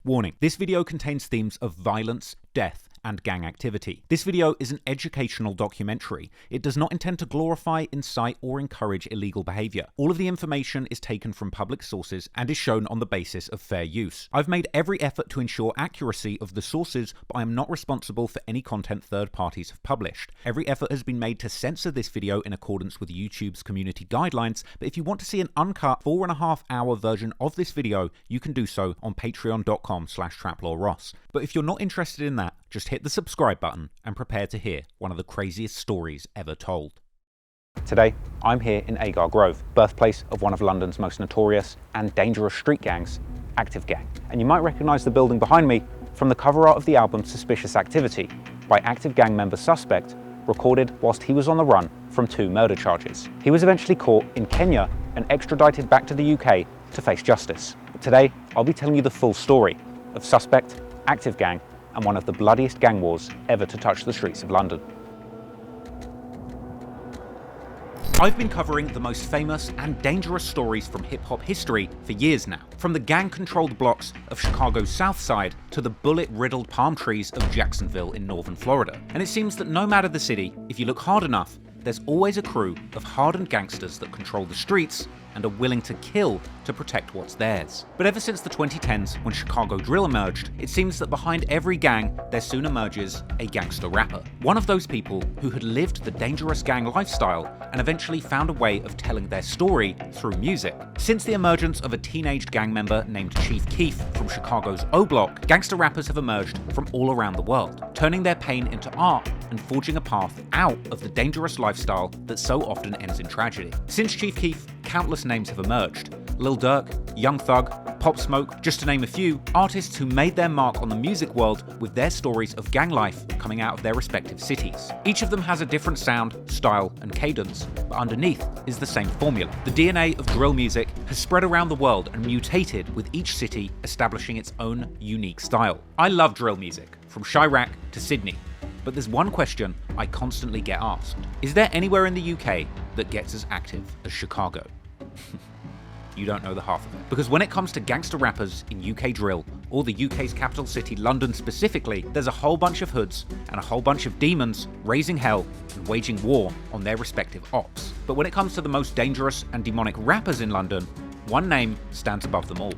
Warning, this video contains themes of violence, death, and gang activity. This video is an educational documentary. It does not intend to glorify, incite, or encourage illegal behavior. All of the information is taken from public sources and is shown on the basis of fair use. I've made every effort to ensure accuracy of the sources, but I am not responsible for any content third parties have published. Every effort has been made to censor this video in accordance with YouTube's community guidelines, but if you want to see an uncut 4.5-hour version of this video, you can do so on patreon.com/traplawross. But if you're not interested in that, just hit the subscribe button and prepare to hear one of the craziest stories ever told. Today, I'm here in Agar Grove, birthplace of one of London's most notorious and dangerous street gangs, Active Gang. And you might recognise the building behind me from the cover art of the album Suspicious Activity by Active Gang member Suspect, recorded whilst he was on the run from 2 murder charges. He was eventually caught in Kenya and extradited back to the UK to face justice. But today, I'll be telling you the full story of Suspect, Active Gang, and one of the bloodiest gang wars ever to touch the streets of London. I've been covering the most famous and dangerous stories from hip-hop history for years now. From the gang-controlled blocks of Chicago's South Side to the bullet-riddled palm trees of Jacksonville in northern Florida. And it seems that no matter the city, if you look hard enough, there's always a crew of hardened gangsters that control the streets and are willing to kill to protect what's theirs. But ever since the 2010s, when Chicago drill emerged, it seems that behind every gang, there soon emerges a gangster rapper. One of those people who had lived the dangerous gang lifestyle and eventually found a way of telling their story through music. Since the emergence of a teenage gang member named Chief Keef from Chicago's O Block, gangster rappers have emerged from all around the world, turning their pain into art and forging a path out of the dangerous lifestyle that so often ends in tragedy. Since Chief Keef, countless names have emerged. Lil Durk, Young Thug, Pop Smoke, just to name a few, artists who made their mark on the music world with their stories of gang life coming out of their respective cities. Each of them has a different sound, style, and cadence, but underneath is the same formula. The DNA of drill music has spread around the world and mutated, with each city establishing its own unique style. I love drill music, from Chirac to Sydney. But there's one question I constantly get asked. Is there anywhere in the UK that gets as active as Chicago? You don't know the half of it. Because when it comes to gangster rappers in UK drill, or the UK's capital city, London specifically, there's a whole bunch of hoods and a whole bunch of demons raising hell and waging war on their respective ops. But when it comes to the most dangerous and demonic rappers in London, one name stands above them all.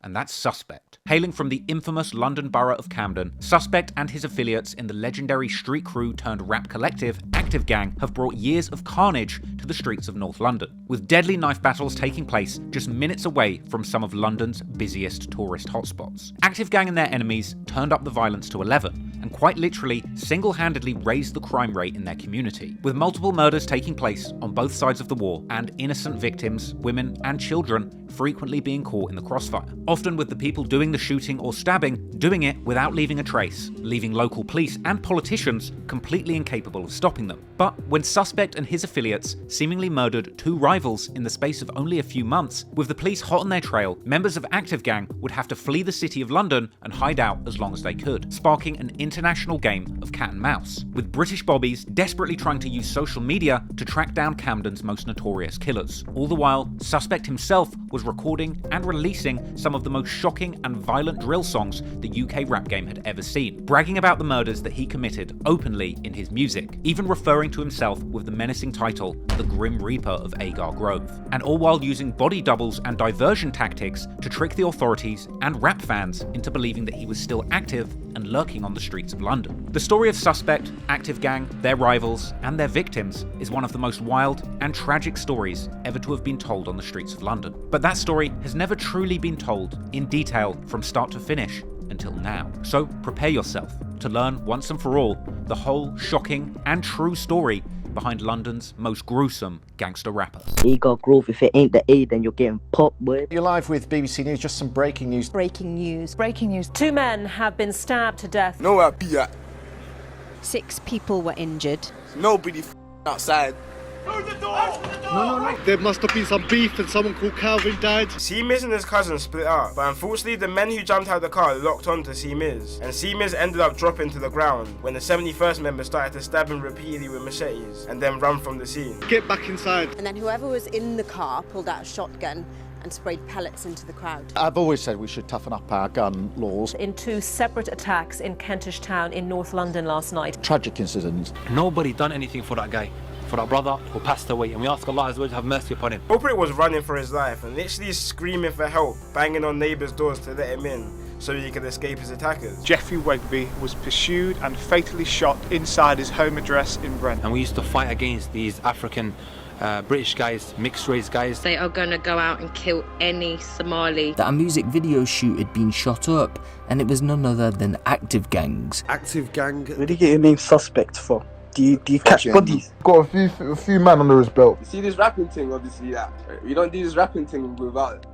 And that's Suspect. Hailing from the infamous London borough of Camden, Suspect and his affiliates in the legendary street crew turned rap collective, Active Gang, have brought years of carnage to the streets of North London, with deadly knife battles taking place just minutes away from some of London's busiest tourist hotspots. Active Gang and their enemies turned up the violence to 11, and quite literally single-handedly raised the crime rate in their community, with multiple murders taking place on both sides of the war, and innocent victims, women and children, frequently being caught in the crossfire. Often with the people doing the shooting or stabbing, doing it without leaving a trace, leaving local police and politicians completely incapable of stopping them. But when Suspect and his affiliates seemingly murdered 2 rivals in the space of only a few months, with the police hot on their trail, members of Active Gang would have to flee the city of London and hide out as long as they could, sparking an international game of cat and mouse, with British bobbies desperately trying to use social media to track down Camden's most notorious killers. All the while, Suspect himself was recording and releasing some of the most shocking and violent drill songs the UK rap game had ever seen, bragging about the murders that he committed openly in his music, even referring to himself with the menacing title, the Grim Reaper of Agar Grove, and all while using body doubles and diversion tactics to trick the authorities and rap fans into believing that he was still active and lurking on the streets of London. The story of Suspect, Active Gang, their rivals, and their victims is one of the most wild and tragic stories ever to have been told on the streets of London. But that story has never truly been told in detail from start to finish until now. So prepare yourself to learn once and for all the whole shocking and true story behind London's most gruesome gangster rapper. Agar Grove, if it ain't the A, then you're getting popped, boy. You're live with BBC News, just some breaking news. Breaking news. Breaking news. 2 men have been stabbed to death. Nowhere be at. 6 people were injured. Nobody outside. There must have been some beef and someone called Calvin died. CeeMiz and his cousin split up, but unfortunately the men who jumped out of the car locked onto CeeMiz, and CeeMiz ended up dropping to the ground when the 71st member started to stab him repeatedly with machetes and then run from the scene. Get back inside. And then whoever was in the car pulled out a shotgun and sprayed pellets into the crowd. I've always said we should toughen up our gun laws. In two separate attacks in Kentish Town in North London last night. Tragic incidents. Nobody done anything for that guy, for that brother who passed away, and we ask Allah as well to have mercy upon him. Culprit was running for his life and literally screaming for help, banging on neighbours' doors to let him in so he could escape his attackers. Jeffrey Wegby was pursued and fatally shot inside his home address in Brent. And we used to fight against these African British guys, mixed race guys. They are going to go out and kill any Somali. That a music video shoot had been shot up, and it was none other than Active Gangs. Active Gang. Where do you get your name suspect from? Do you catch bodies? Got a few man under his belt. You see this rapping thing, obviously, you don't do this rapping thing without,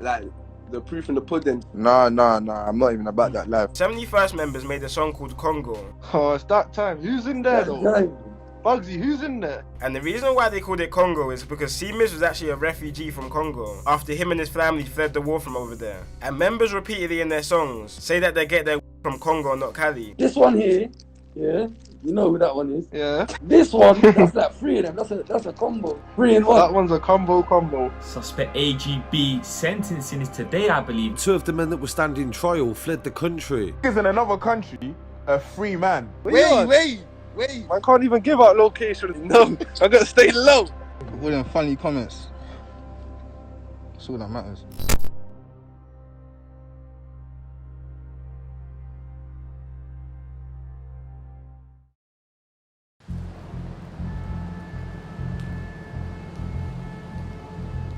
the proof in the pudding. Nah, I'm not even about that life. 71st members made a song called Congo. Oh, it's that time. Who's in there though? Bugsy, who's in there? And the reason why they called it Congo is because CeeMiz was actually a refugee from Congo after him and his family fled the war from over there. And members repeatedly in their songs say that they get their from Congo, not Cali. This one here, yeah, you know who that one is. Yeah. This one, that's like three of them. That's a combo. 3 in 1. That one's a combo. Suspect AGB sentencing is today, I believe. 2 of the men that were standing trial fled the country. He's in another country, a free man. Wait. I can't even give out location. No, I gotta stay low. All them funny comments. That's all that matters.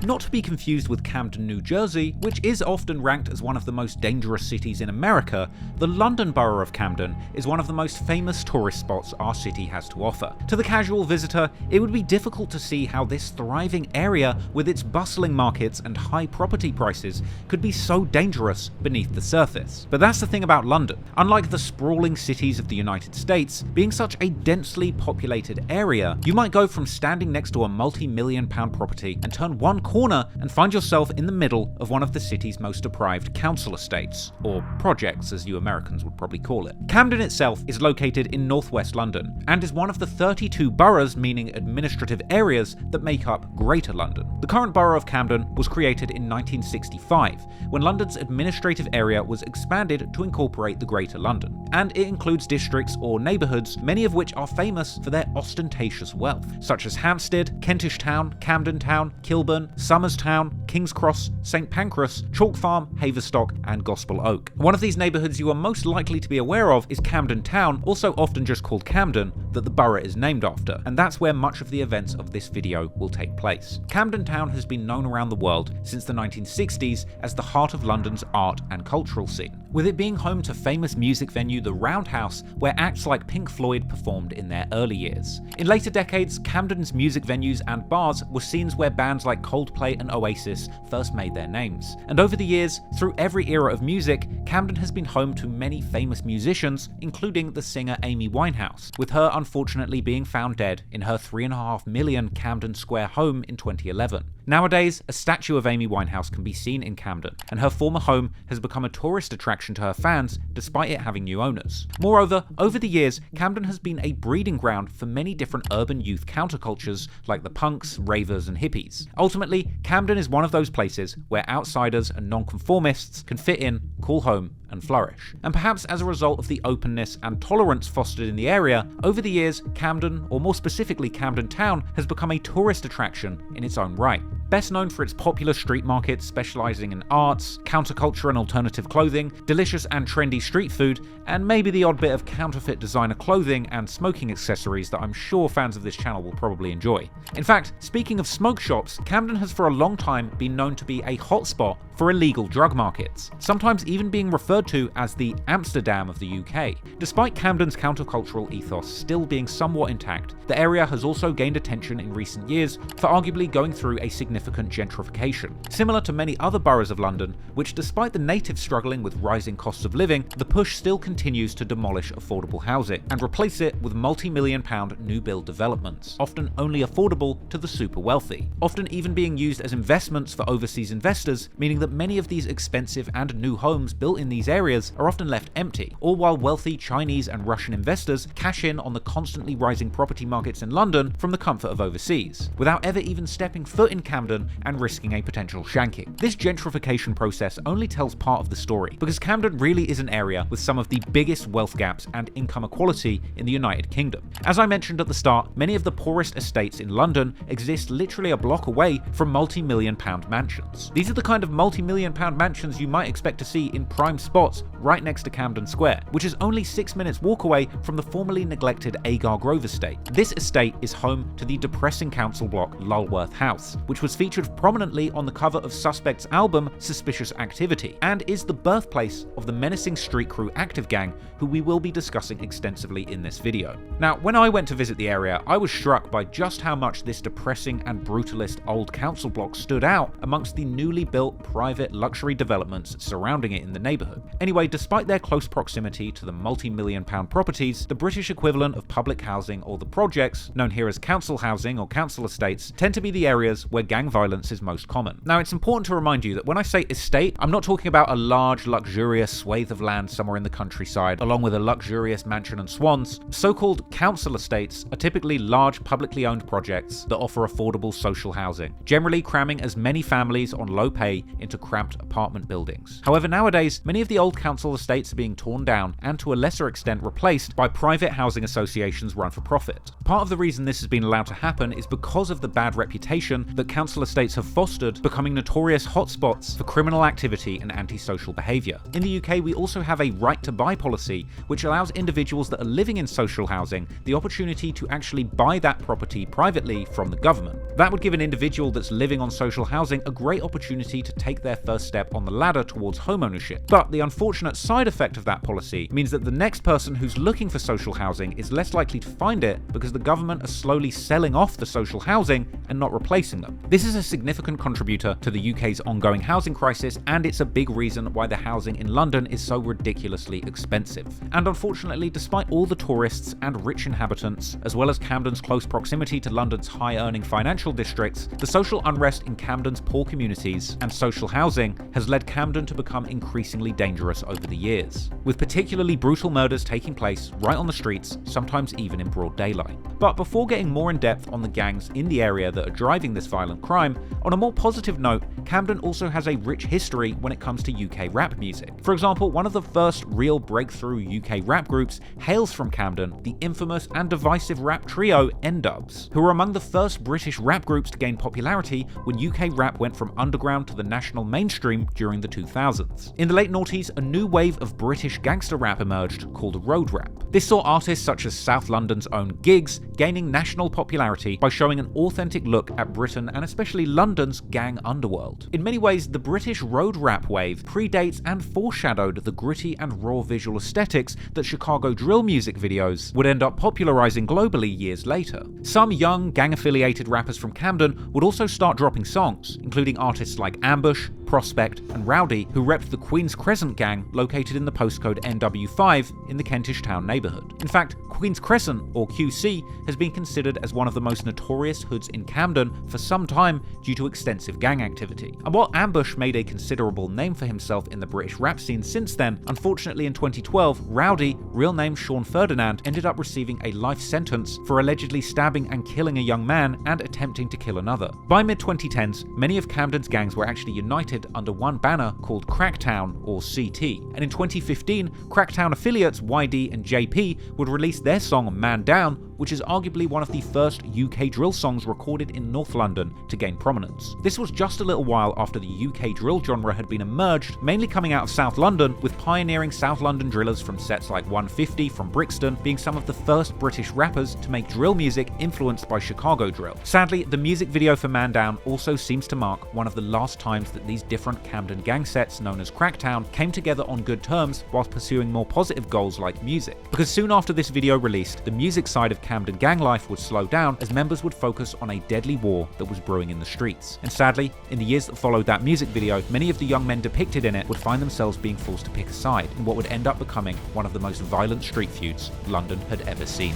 Not to be confused with Camden, New Jersey, which is often ranked as one of the most dangerous cities in America, the London borough of Camden is one of the most famous tourist spots our city has to offer. To the casual visitor, it would be difficult to see how this thriving area, with its bustling markets and high property prices, could be so dangerous beneath the surface. But that's the thing about London. Unlike the sprawling cities of the United States, being such a densely populated area, you might go from standing next to a multi-million-pound property and turn one corner and find yourself in the middle of one of the city's most deprived council estates, or projects as you Americans would probably call it. Camden itself is located in northwest London, and is one of the 32 boroughs, meaning administrative areas, that make up Greater London. The current borough of Camden was created in 1965, when London's administrative area was expanded to incorporate the Greater London, and it includes districts or neighbourhoods, many of which are famous for their ostentatious wealth, such as Hampstead, Kentish Town, Camden Town, Kilburn, Somers Town, King's Cross, St Pancras, Chalk Farm, Haverstock, and Gospel Oak. One of these neighbourhoods you are most likely to be aware of is Camden Town, also often just called Camden, that the borough is named after, and that's where much of the events of this video will take place. Camden Town has been known around the world since the 1960s as the heart of London's art and cultural scene, with it being home to famous music venue The Roundhouse, where acts like Pink Floyd performed in their early years. In later decades, Camden's music venues and bars were scenes where bands like Coldplay and Oasis first made their names. And over the years, through every era of music, Camden has been home to many famous musicians, including the singer Amy Winehouse, with her unfortunately being found dead in her $3.5 million Camden Square home in 2011. Nowadays, a statue of Amy Winehouse can be seen in Camden, and her former home has become a tourist attraction to her fans, despite it having new owners. Moreover, over the years, Camden has been a breeding ground for many different urban youth countercultures like the punks, ravers, and hippies. Ultimately, Camden is one of those places where outsiders and nonconformists can fit in, call home, and flourish. And perhaps as a result of the openness and tolerance fostered in the area, over the years, Camden, or more specifically Camden Town, has become a tourist attraction in its own right. Best known for its popular street markets specializing in arts, counterculture and alternative clothing, delicious and trendy street food, and maybe the odd bit of counterfeit designer clothing and smoking accessories that I'm sure fans of this channel will probably enjoy. In fact, speaking of smoke shops, Camden has for a long time been known to be a hotspot for illegal drug markets, sometimes even being referred to as the Amsterdam of the UK. Despite Camden's countercultural ethos still being somewhat intact, the area has also gained attention in recent years for arguably going through a significant significant gentrification. Similar to many other boroughs of London, which despite the natives struggling with rising costs of living, the push still continues to demolish affordable housing and replace it with multi-million-pound new build developments, often only affordable to the super wealthy, often even being used as investments for overseas investors, meaning that many of these expensive and new homes built in these areas are often left empty, all while wealthy Chinese and Russian investors cash in on the constantly rising property markets in London from the comfort of overseas, without ever even stepping foot in Camden and risking a potential shanking. This gentrification process only tells part of the story, because Camden really is an area with some of the biggest wealth gaps and income equality in the United Kingdom. As I mentioned at the start, many of the poorest estates in London exist literally a block away from multi-million-pound mansions. These are the kind of multi-million-pound mansions you might expect to see in prime spots right next to Camden Square, which is only 6 minutes walk away from the formerly neglected Agar Grove estate. This estate is home to the depressing council block Lulworth House, which was featured prominently on the cover of Suspect's album Suspicious Activity, and is the birthplace of the menacing street crew active gang who we will be discussing extensively in this video. Now, when I went to visit the area, I was struck by just how much this depressing and brutalist old council block stood out amongst the newly built private luxury developments surrounding it in the neighbourhood. Anyway, despite their close proximity to the multi-million-pound properties, the British equivalent of public housing or the projects, known here as council housing or council estates, tend to be the areas where gang violence is most common. Now, it's important to remind you that when I say estate, I'm not talking about a large, luxurious swathe of land somewhere in the countryside, along with a luxurious mansion and swans. So-called council estates are typically large, publicly owned projects that offer affordable social housing, generally cramming as many families on low pay into cramped apartment buildings. However, nowadays, many of the old council estates are being torn down and to a lesser extent replaced by private housing associations run for profit. Part of the reason this has been allowed to happen is because of the bad reputation that council estates have fostered, becoming notorious hotspots for criminal activity and antisocial behaviour. In the UK, we also have a right to buy policy, which allows individuals that are living in social housing the opportunity to actually buy that property privately from the government. That would give an individual that's living on social housing a great opportunity to take their first step on the ladder towards homeownership. But the unfortunate side effect of that policy means that the next person who's looking for social housing is less likely to find it because the government are slowly selling off the social housing and not replacing them. This is a significant contributor to the UK's ongoing housing crisis, and it's a big reason why the housing in London is so ridiculously expensive. And unfortunately, despite all the tourists and rich inhabitants, as well as Camden's close proximity to London's high-earning financial districts, the social unrest in Camden's poor communities and social housing has led Camden to become increasingly dangerous over the years, with particularly brutal murders taking place right on the streets, sometimes even in broad daylight. But before getting more in depth on the gangs in the area that are driving this violent crime, on a more positive note, Camden also has a rich history when it comes to UK rap music. For example, one of the first real breakthrough UK rap groups hails from Camden, the infamous and divisive rap trio N-Dubz, who were among the first British rap groups to gain popularity when UK rap went from underground to the national mainstream during the 2000s. In the late noughties, a new wave of British gangster rap emerged called road rap. This saw artists such as South London's own Gxng gaining national popularity by showing an authentic look at Britain and especially London's gang underworld. In many ways, the British road rap wave predates and foreshadowed the gritty and raw visual aesthetics that Chicago drill music videos would end up popularizing globally years later. Some young gang-affiliated rappers from Camden would also start dropping songs, including artists like Ambush, Prospect, and Rowdy, who repped the Queen's Crescent gang located in the postcode NW5 in the Kentish Town neighbourhood. In fact, Queen's Crescent, or QC, has been considered as one of the most notorious hoods in Camden for some time due to extensive gang activity. And while Ambush made a considerable name for himself in the British rap scene since then, unfortunately in 2012, Rowdy, real name Sean Ferdinand, ended up receiving a life sentence for allegedly stabbing and killing a young man and attempting to kill another. By mid-2010s, many of Camden's gangs were actually united under one banner called Cracktown, or CT, and in 2015, Cracktown affiliates YD and JP would release their song Man Down, which is arguably one of the first UK drill songs recorded in North London to gain prominence. This was just a little while after the UK drill genre had been emerged, mainly coming out of South London, with pioneering South London drillers from sets like 150 from Brixton being some of the first British rappers to make drill music influenced by Chicago drill. Sadly, the music video for Man Down also seems to mark one of the last times that these different Camden gang sets known as Cracktown came together on good terms whilst pursuing more positive goals like music. Because soon after this video released, the music side of Camden gang life would slow down as members would focus on a deadly war that was brewing in the streets. And sadly, in the years that followed that music video, many of the young men depicted in it would find themselves being forced to pick a side in what would end up becoming one of the most violent street feuds London had ever seen.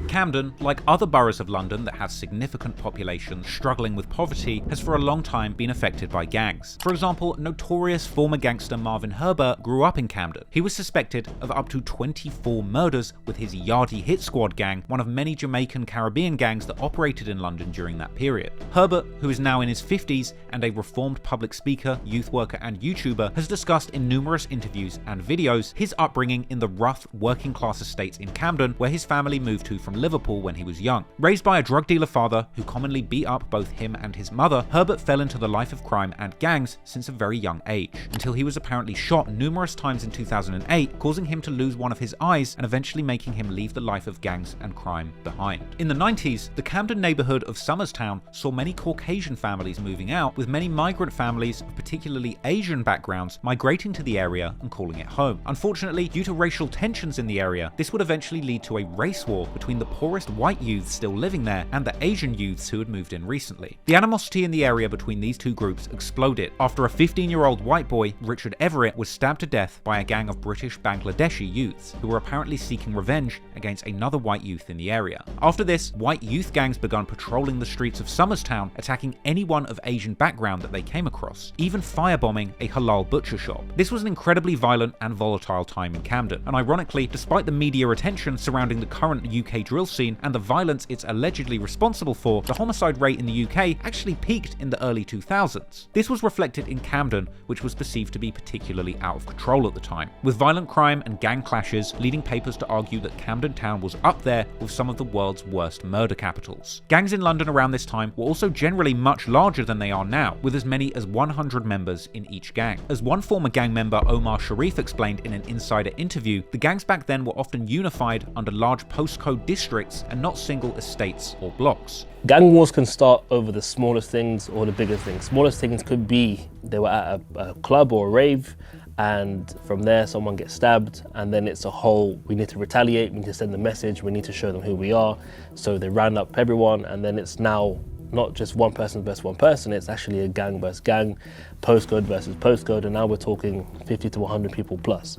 Camden, like other boroughs of London that have significant populations struggling with poverty, has for a long time been affected by gangs. For example, notorious former gangster Marvin Herbert grew up in Camden. He was suspected of up to 24 murders with his Yardie Hit Squad gang, one of many Jamaican Caribbean gangs that operated in London during that period. Herbert, who is now in his 50s and a reformed public speaker, youth worker and YouTuber, has discussed in numerous interviews and videos his upbringing in the rough working class estates in Camden, where his family moved to from Liverpool when he was young. Raised by a drug dealer father who commonly beat up both him and his mother, Herbert fell into the life of crime and gangs since a very young age, until he was apparently shot numerous times in 2008, causing him to lose one of his eyes and eventually making him leave the life of gangs and crime behind. In the 90s, the Camden neighbourhood of Somers Town saw many Caucasian families moving out, with many migrant families of particularly Asian backgrounds migrating to the area and calling it home. Unfortunately, due to racial tensions in the area, this would eventually lead to a race war between the poorest white youths still living there and the Asian youths who had moved in recently. The animosity in the area between these two groups exploded after a 15-year-old white boy, Richard Everett, was stabbed to death by a gang of British Bangladeshi youths who were apparently seeking revenge against another white youth in the area. After this, white youth gangs began patrolling the streets of Somers Town, attacking anyone of Asian background that they came across, even firebombing a halal butcher shop. This was an incredibly violent and volatile time in Camden, and ironically, despite the media attention surrounding the current UK drill scene and the violence it's allegedly responsible for, the homicide rate in the UK actually peaked in the early 2000s. This was reflected in Camden, which was perceived to be particularly out of control at the time, with violent crime and gang clashes leading papers to argue that Camden Town was up there with some of the world's worst murder capitals. Gangs in London around this time were also generally much larger than they are now, with as many as 100 members in each gang. As one former gang member, Omar Sharif, explained in an insider interview, the gangs back then were often unified under large postcode districts and not single estates or blocks. Gang wars can start over the smallest things or the biggest things. Smallest things could be they were at a club or a rave, and from there someone gets stabbed, and then it's a whole, we need to retaliate, we need to send a message, we need to show them who we are. So they round up everyone, and then it's now not just one person versus one person, it's actually a gang versus gang, postcode versus postcode, and now we're talking 50 to 100 people plus.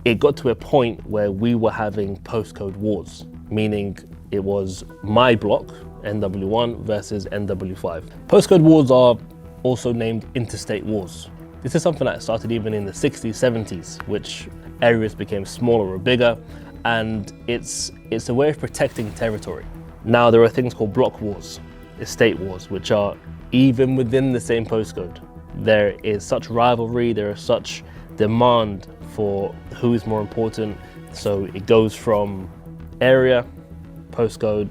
It got to a point where we were having postcode wars, meaning it was my block, NW1 versus NW5. Postcode wars are also named interstate wars. This is something that started even in the 60s, 70s, which areas became smaller or bigger, and it's a way of protecting territory. Now there are things called block wars, estate wars, which are even within the same postcode. There is such rivalry, there is such demand for who is more important, so it goes from area, postcode,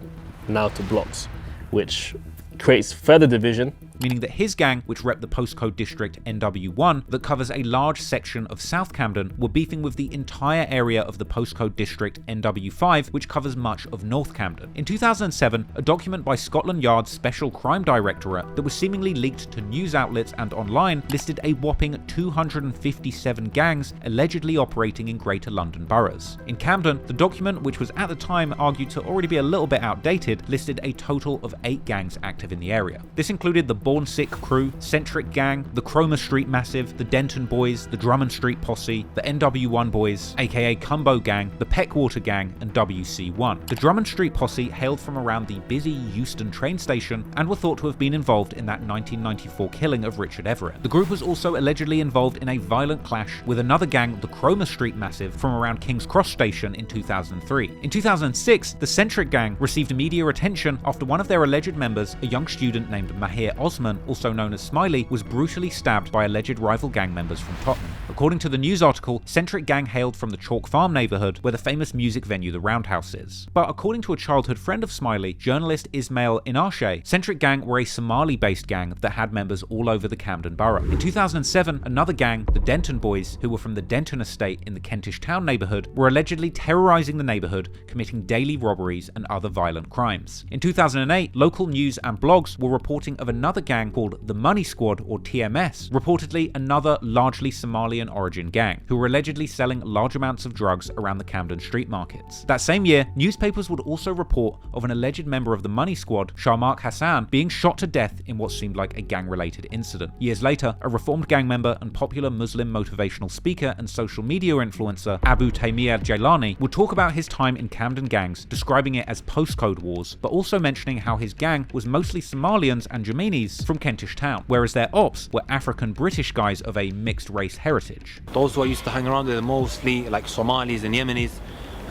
now to blocks, which creates further division. Meaning that his gang, which rep the postcode district NW1 that covers a large section of South Camden, were beefing with the entire area of the postcode district NW5, which covers much of North Camden. In 2007, a document by Scotland Yard's Special Crime Directorate that was seemingly leaked to news outlets and online listed a whopping 257 gangs allegedly operating in Greater London boroughs. In Camden, the document, which was at the time argued to already be a little bit outdated, listed a total of 8 gangs active in the area. This included the Born Sick Crew, Centric Gang, the Cromer Street Massive, the Denton Boys, the Drummond Street Posse, the NW1 Boys, aka Cumbo Gang, the Peckwater Gang, and WC1. The Drummond Street Posse hailed from around the busy Euston train station and were thought to have been involved in that 1994 killing of Richard Everett. The group was also allegedly involved in a violent clash with another gang, the Cromer Street Massive, from around King's Cross Station in 2003. In 2006, the Centric Gang received media attention after one of their alleged members, a young student named Mahir Osman, also known as Smiley, was brutally stabbed by alleged rival gang members from Tottenham. According to the news article, Centric Gang hailed from the Chalk Farm neighbourhood, where the famous music venue the Roundhouse is. But according to a childhood friend of Smiley, journalist Ismail Inarshe, Centric Gang were a Somali-based gang that had members all over the Camden borough. In 2007, another gang, the Denton Boys, who were from the Denton estate in the Kentish Town neighbourhood, were allegedly terrorising the neighbourhood, committing daily robberies and other violent crimes. In 2008, local news and blogs were reporting of another gang called the Money Squad, or TMS, reportedly another largely Somalian origin gang, who were allegedly selling large amounts of drugs around the Camden street markets. That same year, newspapers would also report of an alleged member of the Money Squad, Sharmak Hassan, being shot to death in what seemed like a gang-related incident. Years later, a reformed gang member and popular Muslim motivational speaker and social media influencer Abu Taymiyyah Jailani would talk about his time in Camden gangs, describing it as postcode wars, but also mentioning how his gang was mostly Somalians and Yemenis from Kentish Town, whereas their ops were African-British guys of a mixed-race heritage. Those who I used to hang around with are mostly like Somalis and Yemenis.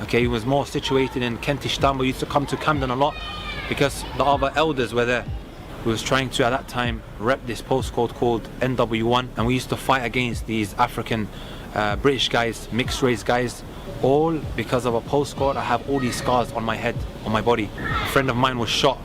Okay, he was more situated in Kentish Town, but used to come to Camden a lot because the other elders were there. We was trying to, at that time, rep this postcode called NW1, and we used to fight against these African British guys, mixed race guys, all because of a postcode. I have all these scars on my head, on my body. A friend of mine was shot,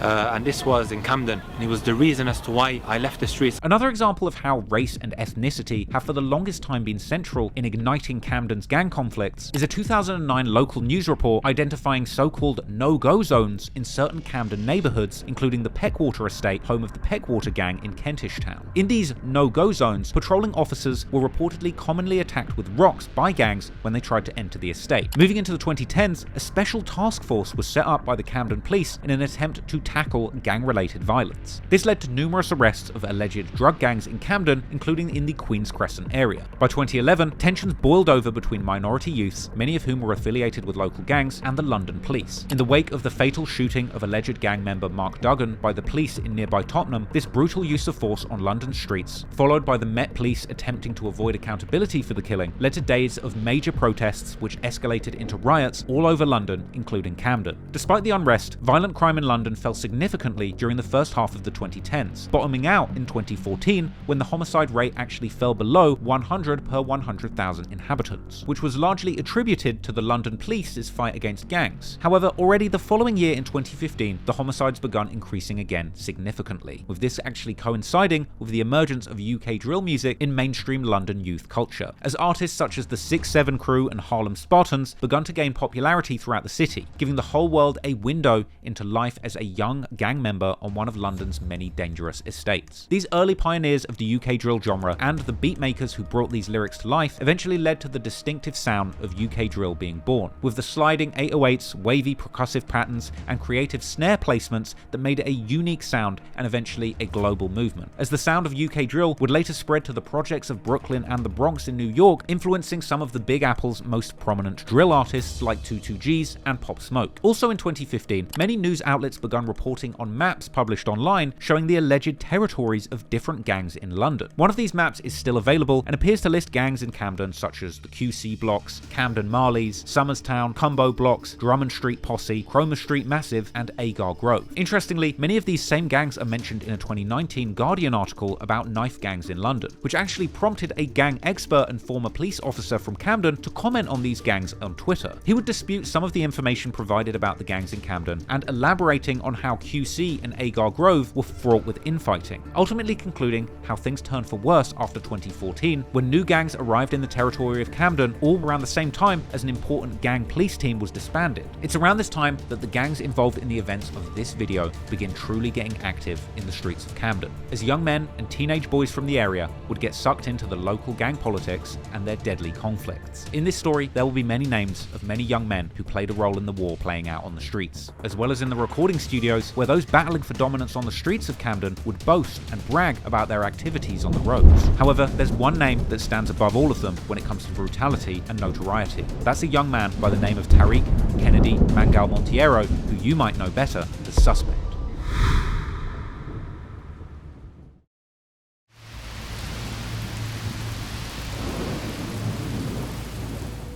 and this was in Camden, and it was the reason as to why I left the streets. Another example of how race and ethnicity have for the longest time been central in igniting Camden's gang conflicts is a 2009 local news report identifying so-called no-go zones in certain Camden neighbourhoods, including the Peckwater estate, home of the Peckwater gang in Kentish Town. In these no-go zones, patrolling officers were reportedly commonly attacked with rocks by gangs when they tried to enter the estate. Moving into the 2010s, a special task force was set up by the Camden police in an attempt to tackle gang-related violence. This led to numerous arrests of alleged drug gangs in Camden, including in the Queen's Crescent area. By 2011, tensions boiled over between minority youths, many of whom were affiliated with local gangs, and the London police. In the wake of the fatal shooting of alleged gang member Mark Duggan by the police in nearby Tottenham, this brutal use of force on London streets, followed by the Met Police attempting to avoid accountability for the killing, led to days of major protests which escalated into riots all over London, including Camden. Despite the unrest, violent crime in London fell significantly during the first half of the 2010s, bottoming out in 2014 when the homicide rate actually fell below 100 per 100,000 inhabitants, which was largely attributed to the London police's fight against gangs. However, already the following year in 2015, the homicides begun increasing again significantly, with this actually coinciding with the emergence of UK drill music in mainstream London youth culture, as artists such as the 6-7 Crew and Harlem Spartans begun to gain popularity throughout the city, giving the whole world a window into life as a young gang member on one of London's many dangerous estates. These early pioneers of the UK drill genre and the beatmakers who brought these lyrics to life eventually led to the distinctive sound of UK drill being born, with the sliding 808s, wavy percussive patterns, and creative snare placements that made it a unique sound and eventually a global movement. As the sound of UK drill would later spread to the projects of Brooklyn and the Bronx in New York, influencing some of the Big Apple's most prominent drill artists like 22Gs and Pop Smoke. Also in 2015, many news outlets began reporting on maps published online showing the alleged territories of different gangs in London. One of these maps is still available and appears to list gangs in Camden such as the QC blocks, Camden Marleys, Somerstown, Cumbo blocks, Drummond Street Posse, Cromer Street Massive, and Agar Grove. Interestingly, many of these same gangs are mentioned in a 2019 Guardian article about knife gangs in London, which actually prompted a gang expert and former police officer from Camden to comment on these gangs on Twitter. He would dispute some of the information provided about the gangs in Camden and elaborating on how QC and Agar Grove were fraught with infighting, ultimately concluding how things turned for worse after 2014 when new gangs arrived in the territory of Camden all around the same time as an important gang police team was disbanded. It's around this time that the gangs involved in the events of this video begin truly getting active in the streets of Camden, as young men and teenage boys from the area would get sucked into the local gang politics and their deadly conflicts. In this story, there will be many names of many young men who played a role in the war playing out on the streets, as well as in the recording studios where those battling for dominance on the streets of Camden would boast and brag about their activities on the roads. However, there's one name that stands above all of them when it comes to brutality and notoriety. That's a young man by the name of Tariq Kennedy Mangal Monteiro, who you might know better as Suspect.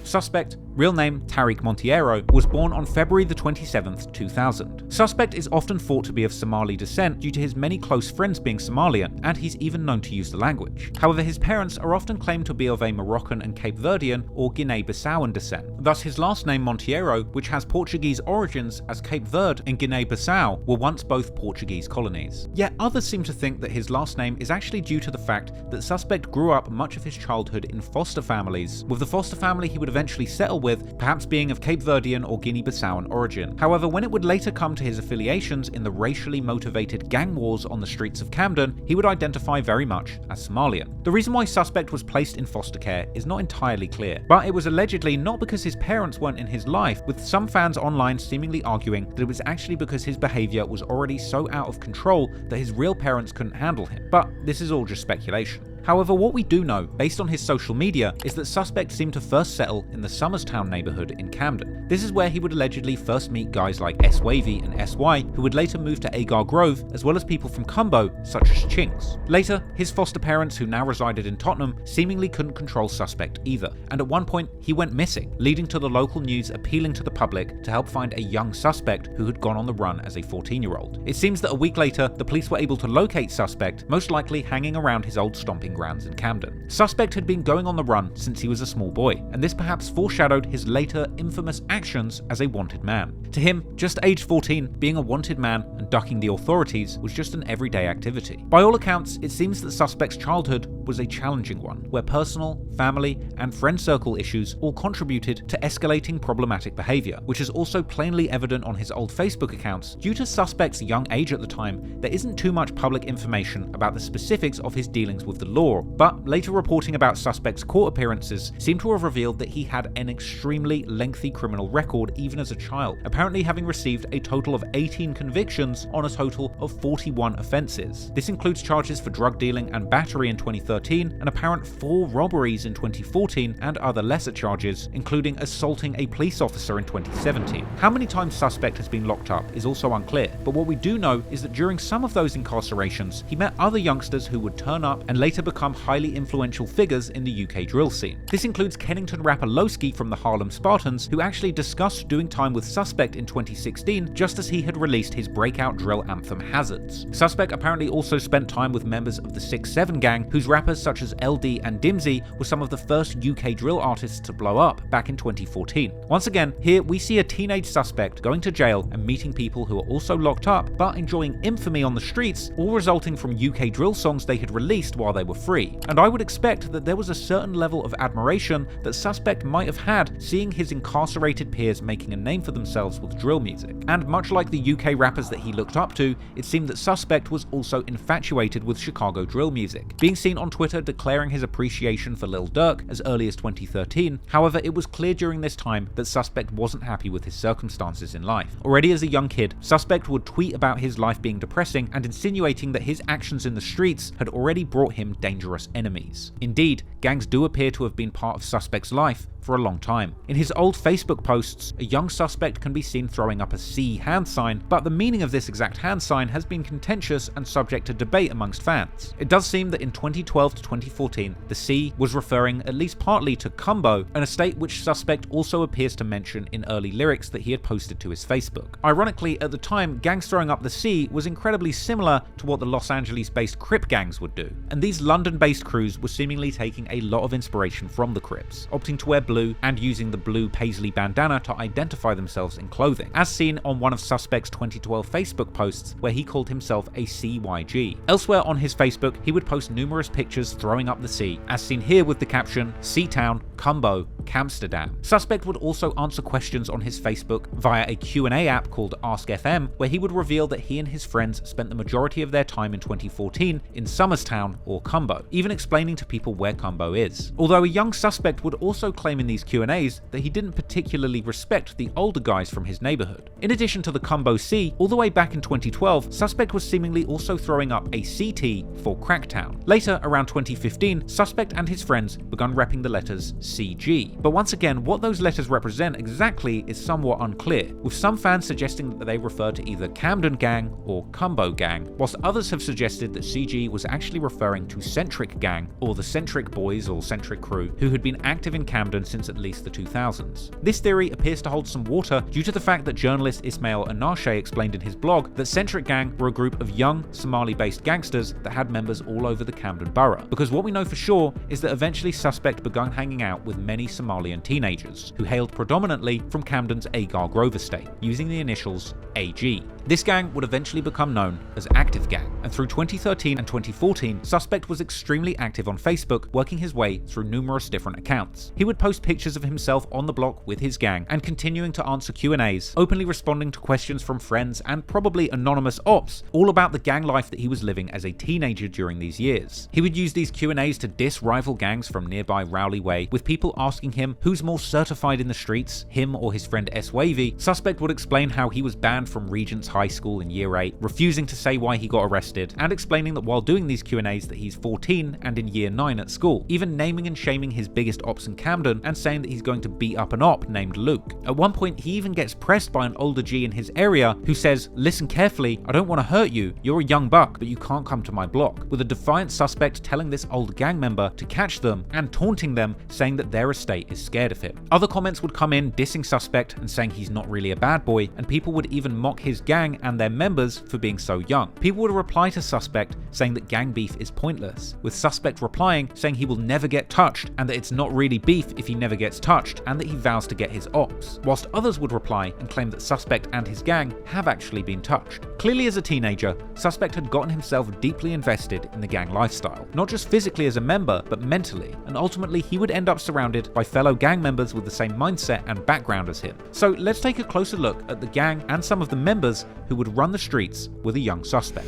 Suspect, real name Tariq Monteiro, was born on February the 27th, 2000. Suspect is often thought to be of Somali descent due to his many close friends being Somalian, and he's even known to use the language. However, his parents are often claimed to be of a Moroccan and Cape Verdean or Guinea-Bissauan descent. Thus, his last name Monteiro, which has Portuguese origins as Cape Verde and Guinea-Bissau, were once both Portuguese colonies. Yet others seem to think that his last name is actually due to the fact that Suspect grew up much of his childhood in foster families, with the foster family he would eventually settle with with, perhaps being of Cape Verdean or Guinea-Bissauen origin. However, when it would later come to his affiliations in the racially motivated gang wars on the streets of Camden, he would identify very much as Somalian. The reason why Suspect was placed in foster care is not entirely clear, but it was allegedly not because his parents weren't in his life, with some fans online seemingly arguing that it was actually because his behaviour was already so out of control that his real parents couldn't handle him. But this is all just speculation. However, what we do know, based on his social media, is that Suspect seemed to first settle in the Somerstown neighbourhood in Camden. This is where he would allegedly first meet guys like S-Wavy and SY, who would later move to Agar Grove, as well as people from Cumbo, such as Chinx. Later, his foster parents, who now resided in Tottenham, seemingly couldn't control Suspect either, and at one point, he went missing, leading to the local news appealing to the public to help find a young Suspect who had gone on the run as a 14-year-old. It seems that a week later, the police were able to locate Suspect, most likely hanging around his old stomping grounds in Camden. Suspect had been going on the run since he was a small boy, and this perhaps foreshadowed his later infamous actions as a wanted man. To him, just age 14, being a wanted man and ducking the authorities was just an everyday activity. By all accounts, it seems that Suspect's childhood was a challenging one, where personal, family, and friend circle issues all contributed to escalating problematic behaviour, which is also plainly evident on his old Facebook accounts. Due to Suspect's young age at the time, there isn't too much public information about the specifics of his dealings with the law, but later reporting about Suspect's court appearances seem to have revealed that he had an extremely lengthy criminal record even as a child, apparently having received a total of 18 convictions on a total of 41 offences. This includes charges for drug dealing and battery in 2013, an apparent 4 robberies in 2014, and other lesser charges, including assaulting a police officer in 2017. How many times Suspect has been locked up is also unclear, but what we do know is that during some of those incarcerations, he met other youngsters who would turn up and later become highly influential figures in the UK drill scene. This includes Kennington rapper Lowski from the Harlem Spartans, who actually discussed doing time with Suspect in 2016 just as he had released his breakout drill anthem Hazards. Suspect apparently also spent time with members of the 6-7 gang, whose rappers such as LD and Dimsy were some of the first UK drill artists to blow up back in 2014. Once again, here we see a teenage Suspect going to jail and meeting people who are also locked up but enjoying infamy on the streets, all resulting from UK drill songs they had released while they were free. And I would expect that there was a certain level of admiration that Suspect might have had seeing his incarcerated peers making a name for themselves with drill music. And much like the UK rappers that he looked up to, it seemed that Suspect was also infatuated with Chicago drill music, being seen on Twitter declaring his appreciation for Lil Durk as early as 2013. However, it was clear during this time that Suspect wasn't happy with his circumstances in life. Already as a young kid, Suspect would tweet about his life being depressing and insinuating that his actions in the streets had already brought him dangerous enemies. Indeed, gangs do appear to have been part of Suspect's life for a long time. In his old Facebook posts, a young Suspect can be seen throwing up a C hand sign, but the meaning of this exact hand sign has been contentious and subject to debate amongst fans. It does seem that in 2012 to 2014, the C was referring at least partly to Cumbo, an estate which Suspect also appears to mention in early lyrics that he had posted to his Facebook. Ironically, at the time, gangs throwing up the C was incredibly similar to what the Los Angeles-based Crip gangs would do, and these London-based crews were seemingly taking a lot of inspiration from the Crips, opting to wear blue and using the blue paisley bandana to identify themselves in clothing, as seen on one of Suspect's 2012 Facebook posts where he called himself a CYG. Elsewhere on his Facebook, he would post numerous pictures throwing up the C, as seen here with the caption, Seatown, Cumbo, Camsterdam. Suspect would also answer questions on his Facebook via a Q&A app called Ask FM, where he would reveal that he and his friends spent the majority of their time in 2014 in Somerstown or Cumbo, even explaining to people where Cumbo is. Although a young Suspect would also claim in these Q&As that he didn't particularly respect the older guys from his neighbourhood. In addition to the Cumbo C, all the way back in 2012, Suspect was seemingly also throwing up a CT for Cracktown. Later, around 2015, Suspect and his friends begun repping the letters CG. But once again, what those letters represent exactly is somewhat unclear, with some fans suggesting that they refer to either Camden Gang or Cumbo Gang, whilst others have suggested that CG was actually referring to Centric Gang, or the Centric Boys or Centric Crew, who had been active in Camden since at least the 2000s. This theory appears to hold some water due to the fact that journalist Ismail Anashe explained in his blog that Centric Gang were a group of young Somali-based gangsters that had members all over the Camden borough, because what we know for sure is that eventually Suspect began hanging out with many Somalian teenagers, who hailed predominantly from Camden's Agar Grove estate, using the initials AG. This gang would eventually become known as Active Gang, and through 2013 and 2014, Suspect was extremely active on Facebook, working his way through numerous different accounts. He would post pictures of himself on the block with his gang and continuing to answer Q&As, openly responding to questions from friends and probably anonymous ops, all about the gang life that he was living as a teenager during these years. He would use these Q&As to diss rival gangs from nearby Rowley Way, with people asking him who's more certified in the streets, him or his friend S-Wavy. Suspect would explain how he was banned from Regent's High School in year 8, refusing to say why he got arrested, and explaining that while doing these Q&As that he's 14 and in year 9 at school, even naming and shaming his biggest ops in Camden and saying that he's going to beat up an op named Luke. At one point, he even gets pressed by an older G in his area who says, "Listen carefully, I don't want to hurt you, you're a young buck, but you can't come to my block," with a defiant Suspect telling this old gang member to catch them and taunting them, saying that their estate is scared of him. Other comments would come in dissing Suspect and saying he's not really a bad boy, and people would even mock his gang and their members for being so young. People would reply to Suspect saying that gang beef is pointless, with Suspect replying saying he will never get touched and that it's not really beef if he never gets touched, and that he vows to get his ops, whilst others would reply and claim that Suspect and his gang have actually been touched. Clearly as a teenager, Suspect had gotten himself deeply invested in the gang lifestyle, not just physically as a member, but mentally, and ultimately he would end up surrounded by fellow gang members with the same mindset and background as him. So let's take a closer look at the gang and some of the members who would run the streets with a young Suspect.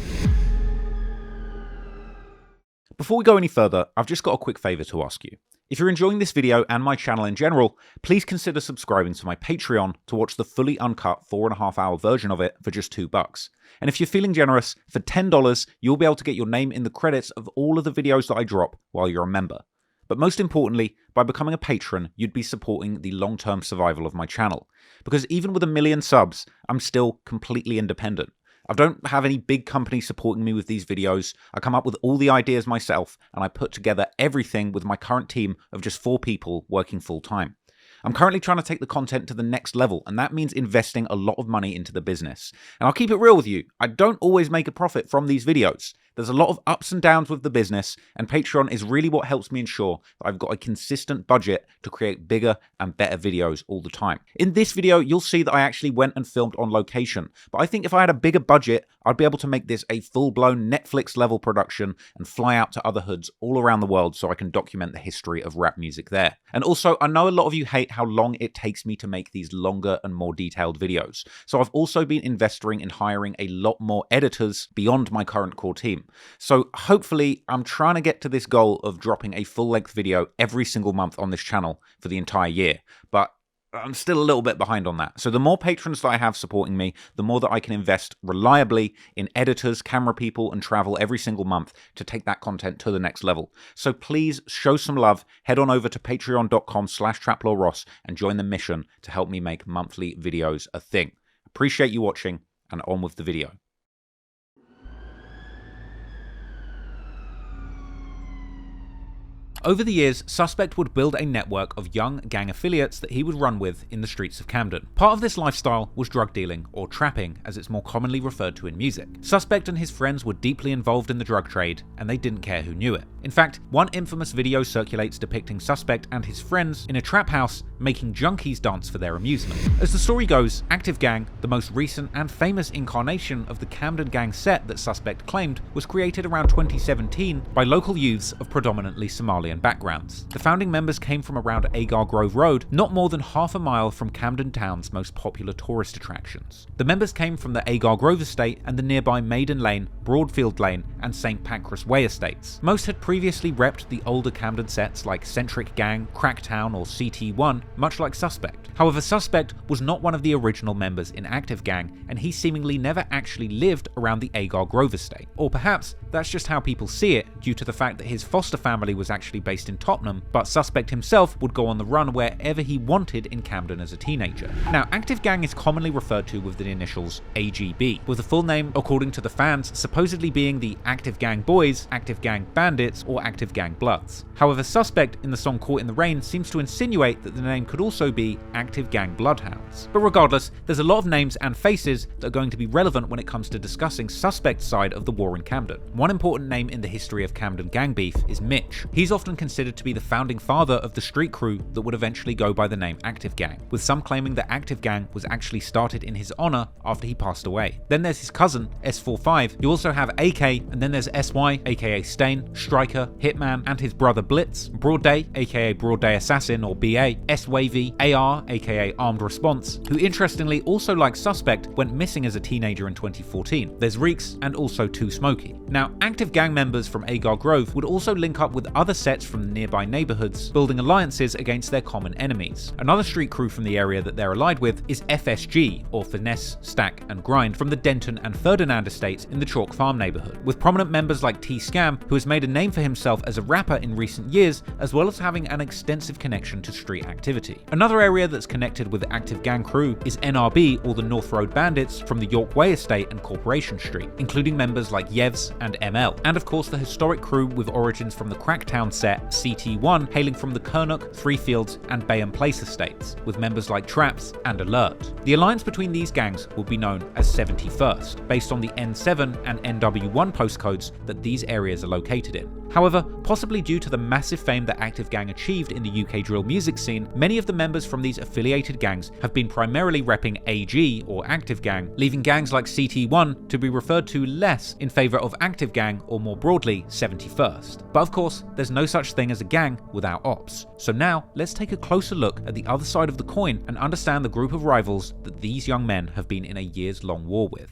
Before we go any further, I've just got a quick favour to ask you. If you're enjoying this video and my channel in general, please consider subscribing to my Patreon to watch the fully uncut 4.5-hour version of it for just $2. And if you're feeling generous, for $10, you'll be able to get your name in the credits of all of the videos that I drop while you're a member. But most importantly, by becoming a patron, you'd be supporting the long-term survival of my channel. Because even with 1 million subs, I'm still completely independent. I don't have any big company supporting me with these videos. I come up with all the ideas myself, and I put together everything with my current team of just 4 people working full-time. I'm currently trying to take the content to the next level, and that means investing a lot of money into the business. And I'll keep it real with you, I don't always make a profit from these videos. There's a lot of ups and downs with the business, and Patreon is really what helps me ensure that I've got a consistent budget to create bigger and better videos all the time. In this video, you'll see that I actually went and filmed on location, but I think if I had a bigger budget, I'd be able to make this a full-blown Netflix-level production and fly out to other hoods all around the world so I can document the history of rap music there. And also, I know a lot of you hate how long it takes me to make these longer and more detailed videos, so I've also been investing in hiring a lot more editors beyond my current core team. So hopefully I'm trying to get to this goal of dropping a full-length video every single month on this channel for the entire year, but I'm still a little bit behind on that. So the more patrons that I have supporting me, the more that I can invest reliably in editors, camera people, and travel every single month to take that content to the next level. So please show some love, head on over to patreon.com/traplawross and join the mission to help me make monthly videos a thing. Appreciate you watching, and on with the video. Over the years, Suspect would build a network of young gang affiliates that he would run with in the streets of Camden. Part of this lifestyle was drug dealing, or trapping as it's more commonly referred to in music. Suspect and his friends were deeply involved in the drug trade, and they didn't care who knew it. In fact, one infamous video circulates depicting Suspect and his friends in a trap house making junkies dance for their amusement. As the story goes, Active Gang, the most recent and famous incarnation of the Camden Gang set that Suspect claimed, was created around 2017 by local youths of predominantly Somalian backgrounds. The founding members came from around Agar Grove Road, not more than half a mile from Camden Town's most popular tourist attractions. The members came from the Agar Grove estate and the nearby Maiden Lane, Broadfield Lane, and St. Pancras Way estates. Most had previously repped the older Camden sets like Centric Gang, Cracktown, or CT1, much like Suspect. However, Suspect was not one of the original members in Active Gang, and he seemingly never actually lived around the Agar Grove estate. Or perhaps that's just how people see it, due to the fact that his foster family was actually based in Tottenham, but Suspect himself would go on the run wherever he wanted in Camden as a teenager. Now, Active Gang is commonly referred to with the initials AGB, with the full name, according to the fans, supposedly being the Active Gang Boys, Active Gang Bandits, or Active Gang Bloods. However, Suspect in the song Caught in the Rain seems to insinuate that the name could also be Active Gang Bloodhounds. But regardless, there's a lot of names and faces that are going to be relevant when it comes to discussing Suspect's side of the war in Camden. One important name in the history of Camden gang beef is Mitch. He's often often considered to be the founding father of the street crew that would eventually go by the name Active Gang, with some claiming that Active Gang was actually started in his honor after he passed away. Then there's his cousin, S45. You also have AK, and then there's SY, aka Stain, Striker, Hitman, and his brother Blitz, Broad Day, aka Broad Day Assassin or BA, S-Wavy, AR, aka Armed Response, who interestingly also like Suspect went missing as a teenager in 2014. There's Reeks, and also 2 Smokey. Now, Active Gang members from Agar Grove would also link up with other sets from the nearby neighborhoods, building alliances against their common enemies. Another street crew from the area that they're allied with is FSG, or Finesse, Stack, and Grind, from the Denton and Ferdinand estates in the Chalk Farm neighborhood, with prominent members like T-Scam, who has made a name for himself as a rapper in recent years, as well as having an extensive connection to street activity. Another area that's connected with the Active Gang crew is NRB, or the North Road Bandits, from the York Way estate and Corporation Street, including members like Yevs and ML, and of course the historic crew with origins from the Cracktown set CT1, hailing from the Kernock, Three Fields, and Bayham Place estates, with members like Traps and Alert. The alliance between these gangs will be known as 71st, based on the N7 and NW1 postcodes that these areas are located in. However, possibly due to the massive fame that Active Gang achieved in the UK drill music scene, many of the members from these affiliated gangs have been primarily repping AG, or Active Gang, leaving gangs like CT1 to be referred to less in favour of Active Gang, or more broadly, 71st. But of course, there's no such thing as a gang without ops. So now, let's take a closer look at the other side of the coin and understand the group of rivals that these young men have been in a years-long war with.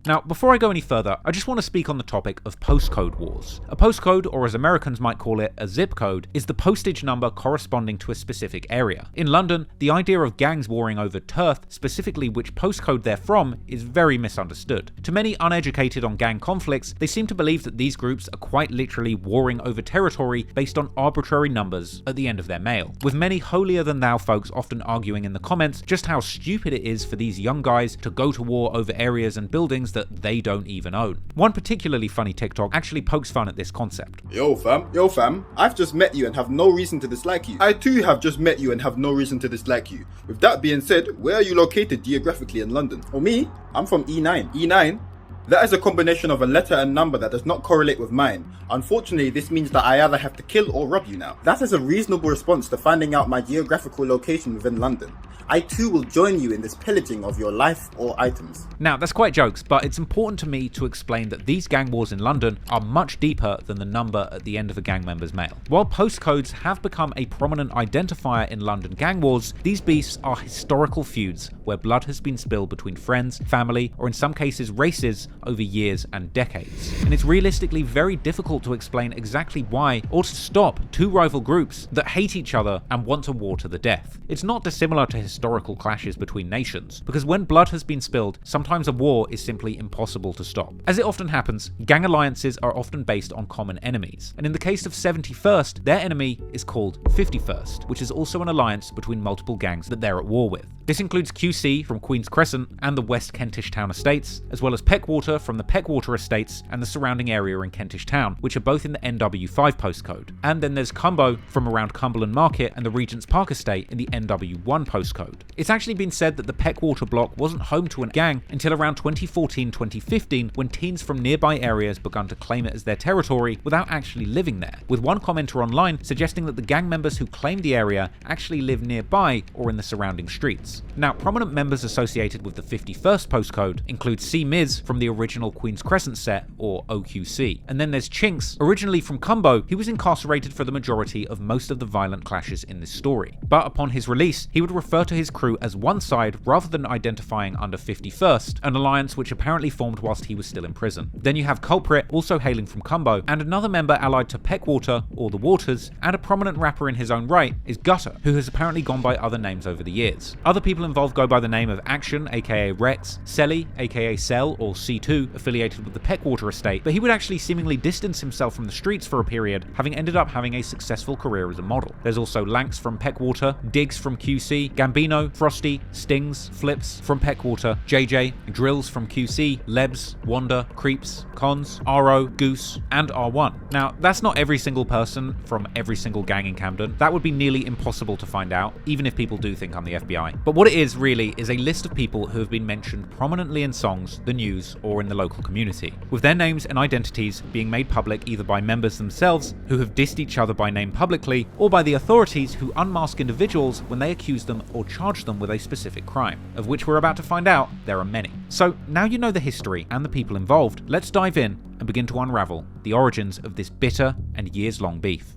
Now, before I go any further, I just want to speak on the topic of postcode wars. A postcode, or as Americans might call it, a zip code, is the postage number corresponding to a specific area. In London, the idea of gangs warring over turf, specifically which postcode they're from, is very misunderstood. To many uneducated on gang conflicts, they seem to believe that these groups are quite literally warring over territory based on arbitrary numbers at the end of their mail, with many holier-than-thou folks often arguing in the comments just how stupid it is for these young guys to go to war over areas and buildings that they don't even own. One particularly funny TikTok actually pokes fun at this concept. Yo fam, I've just met you and have no reason to dislike you. I too have just met you and have no reason to dislike you. With that being said, where are you located geographically in London? For me, I'm from E9. E9? That is a combination of a letter and number that does not correlate with mine. Unfortunately, this means that I either have to kill or rob you now. That is a reasonable response to finding out my geographical location within London. I too will join you in this pillaging of your life or items. Now, that's quite jokes, but it's important to me to explain that these gang wars in London are much deeper than the number at the end of a gang member's mail. While postcodes have become a prominent identifier in London gang wars, these beasts are historical feuds where blood has been spilled between friends, family, or in some cases races over years and decades. And it's realistically very difficult to explain exactly why or to stop two rival groups that hate each other and want a war to the death. It's not dissimilar to historical clashes between nations, because when blood has been spilled, sometimes a war is simply impossible to stop. As it often happens, gang alliances are often based on common enemies, and in the case of 71st, their enemy is called 51st, which is also an alliance between multiple gangs that they're at war with. This includes QC from Queen's Crescent and the West Kentish Town estates, as well as Peckwater from the Peckwater estates and the surrounding area in Kentish Town, which are both in the NW5 postcode. And then there's Cumbo from around Cumberland Market and the Regent's Park estate in the NW1 postcode. It's actually been said that the Peckwater block wasn't home to a gang until around 2014-2015, when teens from nearby areas began to claim it as their territory without actually living there, with one commenter online suggesting that the gang members who claimed the area actually live nearby or in the surrounding streets. Now, prominent members associated with the 51st postcode include CeeMiz from the original Queen's Crescent set, or OQC. And then there's Chinx, originally from Cumbo. He was incarcerated for the majority of most of the violent clashes in this story. But upon his release, he would refer to his crew as one side rather than identifying under 51st, an alliance which apparently formed whilst he was still in prison. Then you have Culprit, also hailing from Cumbo, and another member allied to Peckwater, or the Waters, and a prominent rapper in his own right is Gutter, who has apparently gone by other names over the years. Other people involved go by the name of Action, aka Rex, Selly, aka Cell, or C2, affiliated with the Peckwater estate, but he would actually seemingly distance himself from the streets for a period, having ended up having a successful career as a model. There's also Lanks from Peckwater, Diggs from QC, Gambino, Frosty, Stings, Flips from Peckwater, JJ, Drills from QC, Lebs, Wanda, Creeps, Cons, RO, Goose, and R1. Now, that's not every single person from every single gang in Camden. That would be nearly impossible to find out, even if people do think I'm the FBI. But what it is really is a list of people who have been mentioned prominently in songs, the news, or or in the local community, with their names and identities being made public either by members themselves who have dissed each other by name publicly, or by the authorities who unmask individuals when they accuse them or charge them with a specific crime, of which we're about to find out there are many. So now you know the history and the people involved, let's dive in and begin to unravel the origins of this bitter and years-long beef.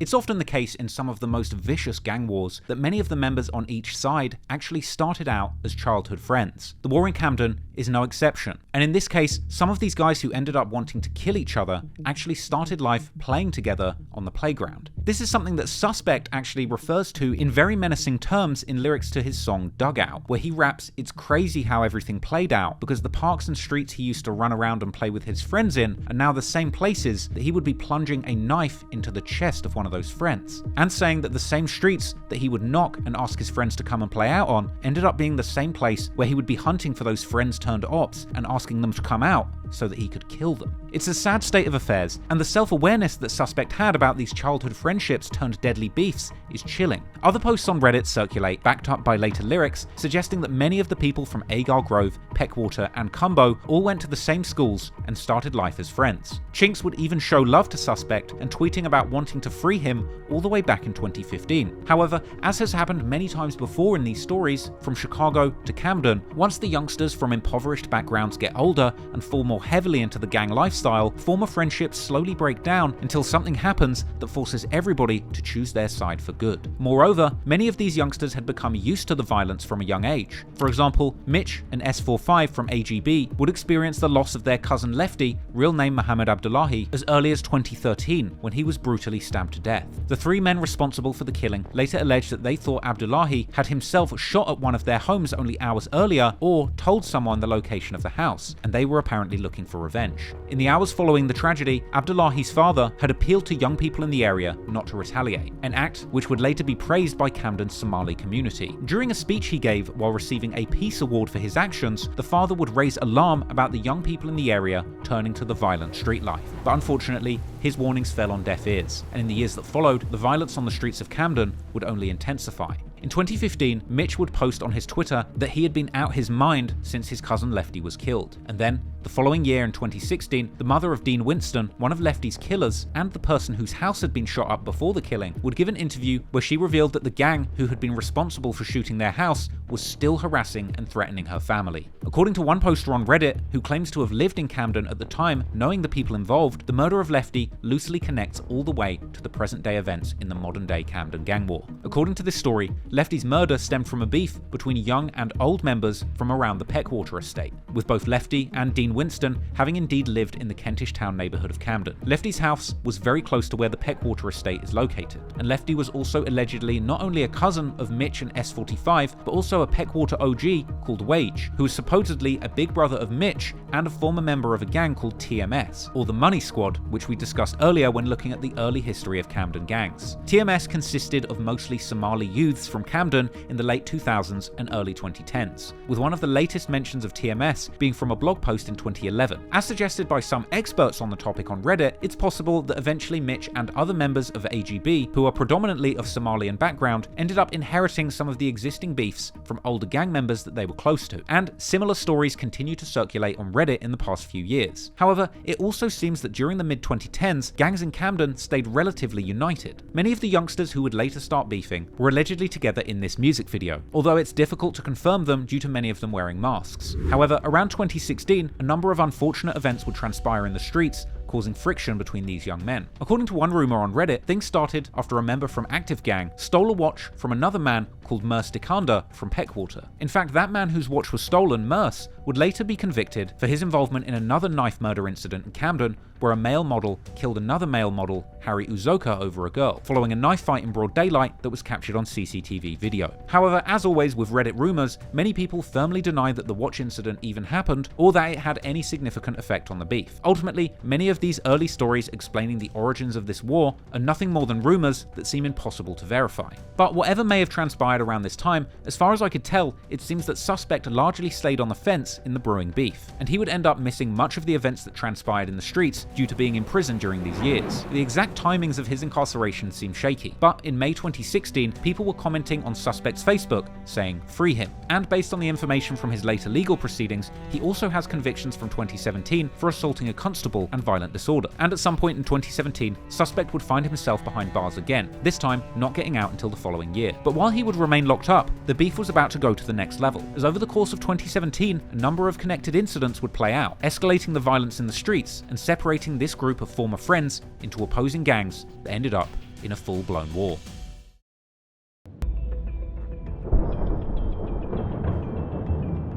It's often the case in some of the most vicious gang wars that many of the members on each side actually started out as childhood friends. The war in Camden is no exception, and in this case, some of these guys who ended up wanting to kill each other actually started life playing together on the playground. This is something that Suspect actually refers to in very menacing terms in lyrics to his song Dugout, where he raps, "It's crazy how everything played out, because the parks and streets he used to run around and play with his friends in are now the same places that he would be plunging a knife into the chest of one of those friends," and saying that the same streets that he would knock and ask his friends to come and play out on ended up being the same place where he would be hunting for those friends turned ops and asking them to come out so that he could kill them. It's a sad state of affairs, and the self-awareness that Suspect had about these childhood friendships turned deadly beefs is chilling. Other posts on Reddit circulate, backed up by later lyrics, suggesting that many of the people from Agar Grove, Peckwater, and Cumbo all went to the same schools and started life as friends. Chinx would even show love to Suspect and tweeting about wanting to free him all the way back in 2015. However, as has happened many times before in these stories, from Chicago to Camden, once the youngsters from impoverished backgrounds get older and fall more heavily into the gang lifestyle, former friendships slowly break down until something happens that forces everybody to choose their side for good. Moreover, many of these youngsters had become used to the violence from a young age. For example, Mitch and S45 from AGB would experience the loss of their cousin Lefty, real name Mohammed Abdullahi, as early as 2013 when he was brutally stabbed to death. The three men responsible for the killing later alleged that they thought Abdullahi had himself shot at one of their homes only hours earlier or told someone the location of the house, and they were apparently looking for revenge. In the hours following the tragedy, Abdullahi's father had appealed to young people in the area not to retaliate, an act which would later be praised by Camden's Somali community. During a speech he gave while receiving a peace award for his actions, the father would raise alarm about the young people in the area turning to the violent street life. But unfortunately, his warnings fell on deaf ears, and in the years that followed, the violence on the streets of Camden would only intensify. In 2015, Mitch would post on his Twitter that he had been out his mind since his cousin Lefty was killed. And then, the following year in 2016, the mother of Dean Winston, one of Lefty's killers, and the person whose house had been shot up before the killing, would give an interview where she revealed that the gang who had been responsible for shooting their house was still harassing and threatening her family. According to one poster on Reddit, who claims to have lived in Camden at the time, knowing the people involved, the murder of Lefty loosely connects all the way to the present-day events in the modern-day Camden gang war. According to this story, Lefty's murder stemmed from a beef between young and old members from around the Peckwater estate, with both Lefty and Dean Winston having indeed lived in the Kentish Town neighbourhood of Camden. Lefty's house was very close to where the Peckwater estate is located, and Lefty was also allegedly not only a cousin of Mitch and S45, but also a Peckwater OG called Wage, who was supposedly a big brother of Mitch and a former member of a gang called TMS, or the Money Squad, which we discussed earlier when looking at the early history of Camden gangs. TMS consisted of mostly Somali youths from Camden in the late 2000s and early 2010s, with one of the latest mentions of TMS being from a blog post in 2011. As suggested by some experts on the topic on Reddit, it's possible that eventually Mitch and other members of AGB, who are predominantly of Somalian background, ended up inheriting some of the existing beefs from older gang members that they were close to, and similar stories continue to circulate on Reddit in the past few years. However, it also seems that during the mid-2010s, gangs in Camden stayed relatively united. Many of the youngsters who would later start beefing were allegedly together in this music video, although it's difficult to confirm them due to many of them wearing masks. However, around 2016, a number of unfortunate events would transpire in the streets, causing friction between these young men. According to one rumor on Reddit, things started after a member from Active Gang stole a watch from another man called Merce Dikanda from Peckwater. In fact, that man whose watch was stolen, Merce, would later be convicted for his involvement in another knife murder incident in Camden, where a male model killed another male model, Harry Uzoka, over a girl, following a knife fight in broad daylight that was captured on CCTV video. However, as always with Reddit rumors, many people firmly deny that the watch incident even happened, or that it had any significant effect on the beef. Ultimately, many of these early stories explaining the origins of this war are nothing more than rumours that seem impossible to verify. But whatever may have transpired around this time, as far as I could tell, it seems that Suspect largely stayed on the fence in the brewing beef, and he would end up missing much of the events that transpired in the streets due to being in prison during these years. The exact timings of his incarceration seem shaky, but in May 2016, people were commenting on Suspect's Facebook saying, "Free him." And based on the information from his later legal proceedings, he also has convictions from 2017 for assaulting a constable and violent disorder. And at some point in 2017, Suspect would find himself behind bars again, this time not getting out until the following year. But while he would remain locked up, the beef was about to go to the next level, as over the course of 2017, a number of connected incidents would play out, escalating the violence in the streets and separating this group of former friends into opposing gangs that ended up in a full-blown war.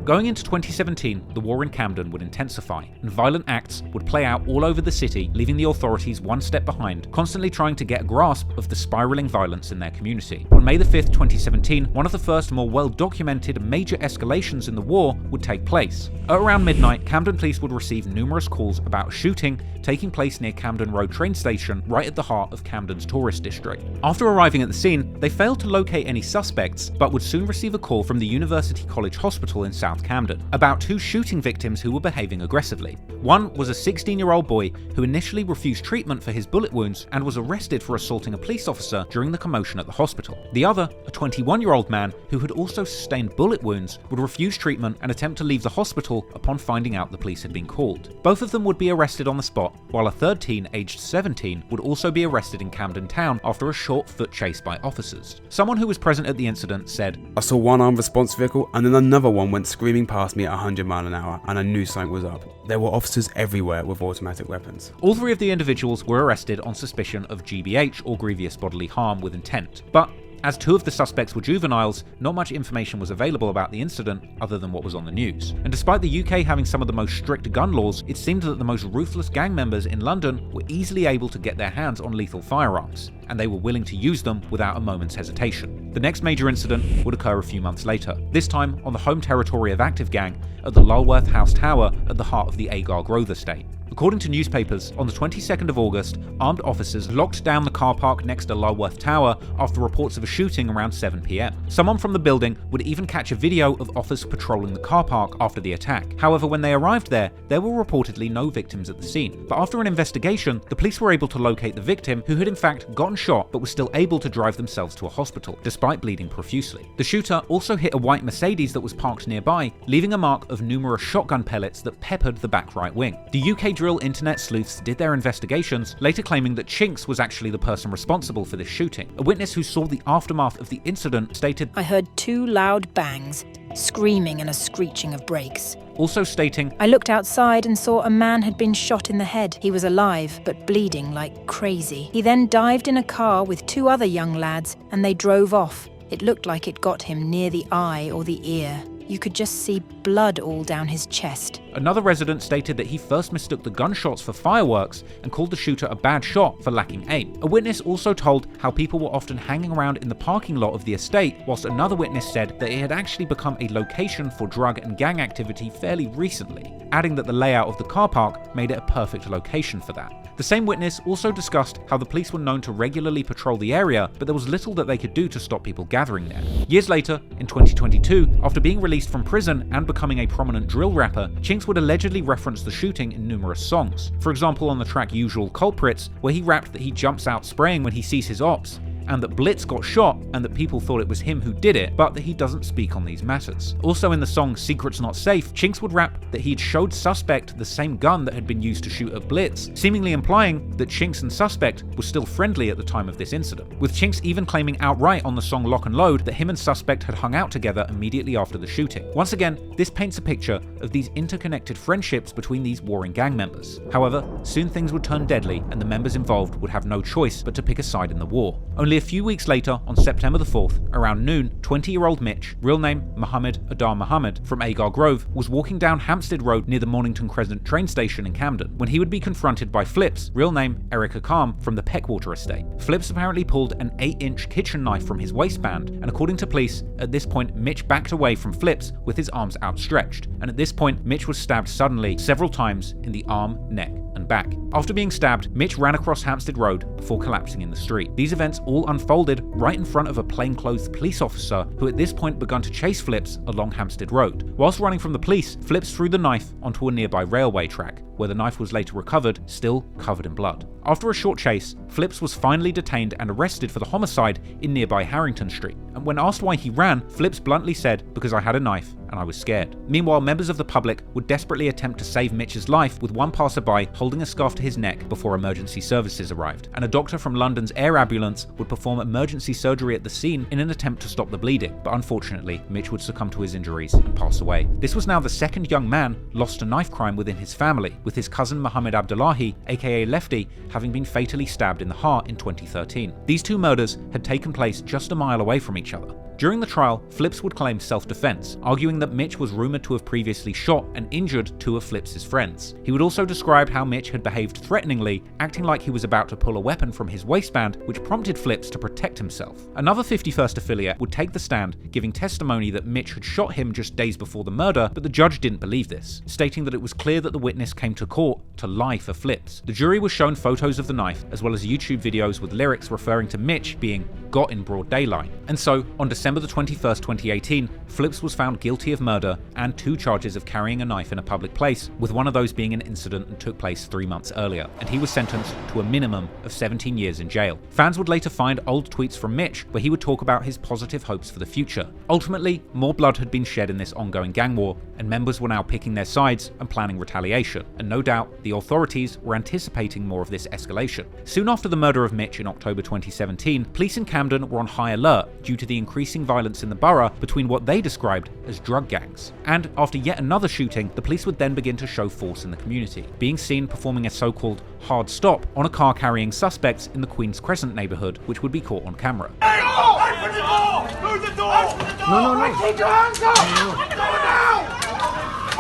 Going into 2017, the war in Camden would intensify, and violent acts would play out all over the city, leaving the authorities one step behind, constantly trying to get a grasp of the spiralling violence in their community. On May 5th, 2017, one of the first more well-documented major escalations in the war would take place. At around midnight, Camden police would receive numerous calls about a shooting taking place near Camden Road train station, right at the heart of Camden's tourist district. After arriving at the scene, they failed to locate any suspects, but would soon receive a call from the University College Hospital in South Camden about two shooting victims who were behaving aggressively. One was a 16-year-old boy who initially refused treatment for his bullet wounds and was arrested for assaulting a police officer during the commotion at the hospital. The other, a 21-year-old man who had also sustained bullet wounds, would refuse treatment and attempt to leave the hospital upon finding out the police had been called. Both of them would be arrested on the spot, while a third teen aged 17 would also be arrested in Camden town after a short foot chase by officers. Someone who was present at the incident said, "I saw one armed response vehicle and then another one went screaming past me at 100 miles an hour and I knew something was up. There were officers everywhere with automatic weapons." All three of the individuals were arrested on suspicion of GBH, or grievous bodily harm with intent. But as two of the suspects were juveniles, not much information was available about the incident other than what was on the news. And despite the UK having some of the most strict gun laws, it seemed that the most ruthless gang members in London were easily able to get their hands on lethal firearms, and they were willing to use them without a moment's hesitation. The next major incident would occur a few months later, this time on the home territory of Active Gang at the Lulworth House Tower at the heart of the Agar Grove estate. According to newspapers, on the 22nd of August, armed officers locked down the car park next to Lulworth Tower after reports of a shooting around 7 PM. Someone from the building would even catch a video of officers patrolling the car park after the attack. However, when they arrived there were reportedly no victims at the scene. But after an investigation, the police were able to locate the victim, who had in fact gotten shot but was still able to drive themselves to a hospital, despite bleeding profusely. The shooter also hit a white Mercedes that was parked nearby, leaving a mark of numerous shotgun pellets that peppered the back right wing. The UK drill internet sleuths did their investigations, later claiming that Chinx was actually the person responsible for this shooting. A witness who saw the aftermath of the incident stated, "I heard two loud bangs, screaming and a screeching of brakes." Also stating, "I looked outside and saw a man had been shot in the head. He was alive, but bleeding like crazy. He then dived in a car with two other young lads and they drove off. It looked like it got him near the eye or the ear. You could just see blood all down his chest." Another resident stated that he first mistook the gunshots for fireworks and called the shooter a bad shot for lacking aim. A witness also told how people were often hanging around in the parking lot of the estate, whilst another witness said that it had actually become a location for drug and gang activity fairly recently, adding that the layout of the car park made it a perfect location for that. The same witness also discussed how the police were known to regularly patrol the area, but there was little that they could do to stop people gathering there. Years later, in 2022, after being released from prison and becoming a prominent drill rapper, Chinx would allegedly reference the shooting in numerous songs. For example, on the track Usual Culprits, where he rapped that he jumps out spraying when he sees his ops, and that Blitz got shot and that people thought it was him who did it, but that he doesn't speak on these matters. Also in the song Secret's Not Safe, Chinx would rap that he'd showed Suspect the same gun that had been used to shoot at Blitz, seemingly implying that Chinx and Suspect were still friendly at the time of this incident, with Chinx even claiming outright on the song Lock and Load that him and Suspect had hung out together immediately after the shooting. Once again, this paints a picture of these interconnected friendships between these warring gang members. However, soon things would turn deadly and the members involved would have no choice but to pick a side in the war. Only a few weeks later, on September the 4th, around noon, 20-year-old Mitch, real name Mohammed Adar Mohammed, from Agar Grove, was walking down Hampstead Road near the Mornington Crescent train station in Camden, when he would be confronted by Flips, real name Eric Akam, from the Peckwater estate. Flips apparently pulled an 8-inch kitchen knife from his waistband, and according to police, at this point Mitch backed away from Flips with his arms outstretched, and at this point Mitch was stabbed suddenly several times in the arm, neck, and and back. After being stabbed, Mitch ran across Hampstead Road before collapsing in the street. These events all unfolded right in front of a plainclothes police officer who at this point begun to chase Flips along Hampstead Road. Whilst running from the police, Flips threw the knife onto a nearby railway track, where the knife was later recovered, still covered in blood. After a short chase, Flips was finally detained and arrested for the homicide in nearby Harrington Street. And when asked why he ran, Flips bluntly said, "Because I had a knife and I was scared." Meanwhile, members of the public would desperately attempt to save Mitch's life, with one passerby holding a scarf to his neck before emergency services arrived. And a doctor from London's air ambulance would perform emergency surgery at the scene in an attempt to stop the bleeding. But unfortunately, Mitch would succumb to his injuries and pass away. This was now the second young man lost to knife crime within his family, with his cousin Mohammed Abdullahi, aka Lefty, having been fatally stabbed in the heart in 2013. These two murders had taken place just a mile away from each other. During the trial, Flips would claim self-defense, arguing that Mitch was rumoured to have previously shot and injured two of Flips's friends. He would also describe how Mitch had behaved threateningly, acting like he was about to pull a weapon from his waistband, which prompted Flips to protect himself. Another 51st affiliate would take the stand, giving testimony that Mitch had shot him just days before the murder, but the judge didn't believe this, stating that it was clear that the witness came to court to lie for Flips. The jury was shown photos of the knife, as well as YouTube videos with lyrics referring to Mitch being got in broad daylight. And so, on December the 21st, 2018, Flips was found guilty of murder and 2 charges of carrying a knife in a public place, with one of those being an incident that took place 3 months earlier, and he was sentenced to a minimum of 17 years in jail. Fans would later find old tweets from Mitch where he would talk about his positive hopes for the future. Ultimately, more blood had been shed in this ongoing gang war, and members were now picking their sides and planning retaliation, and no doubt the authorities were anticipating more of this escalation. Soon after the murder of Mitch in October 2017, police in Camden were on high alert due to the increasing violence in the borough between what they described as drug gangs. And after yet another shooting, the police would then begin to show force in the community, being seen performing a so-called hard stop on a car carrying suspects in the Queen's Crescent neighbourhood, which would be caught on camera. Open the door! Move the door! Open the door! No. Keep your hands up! Open the door now!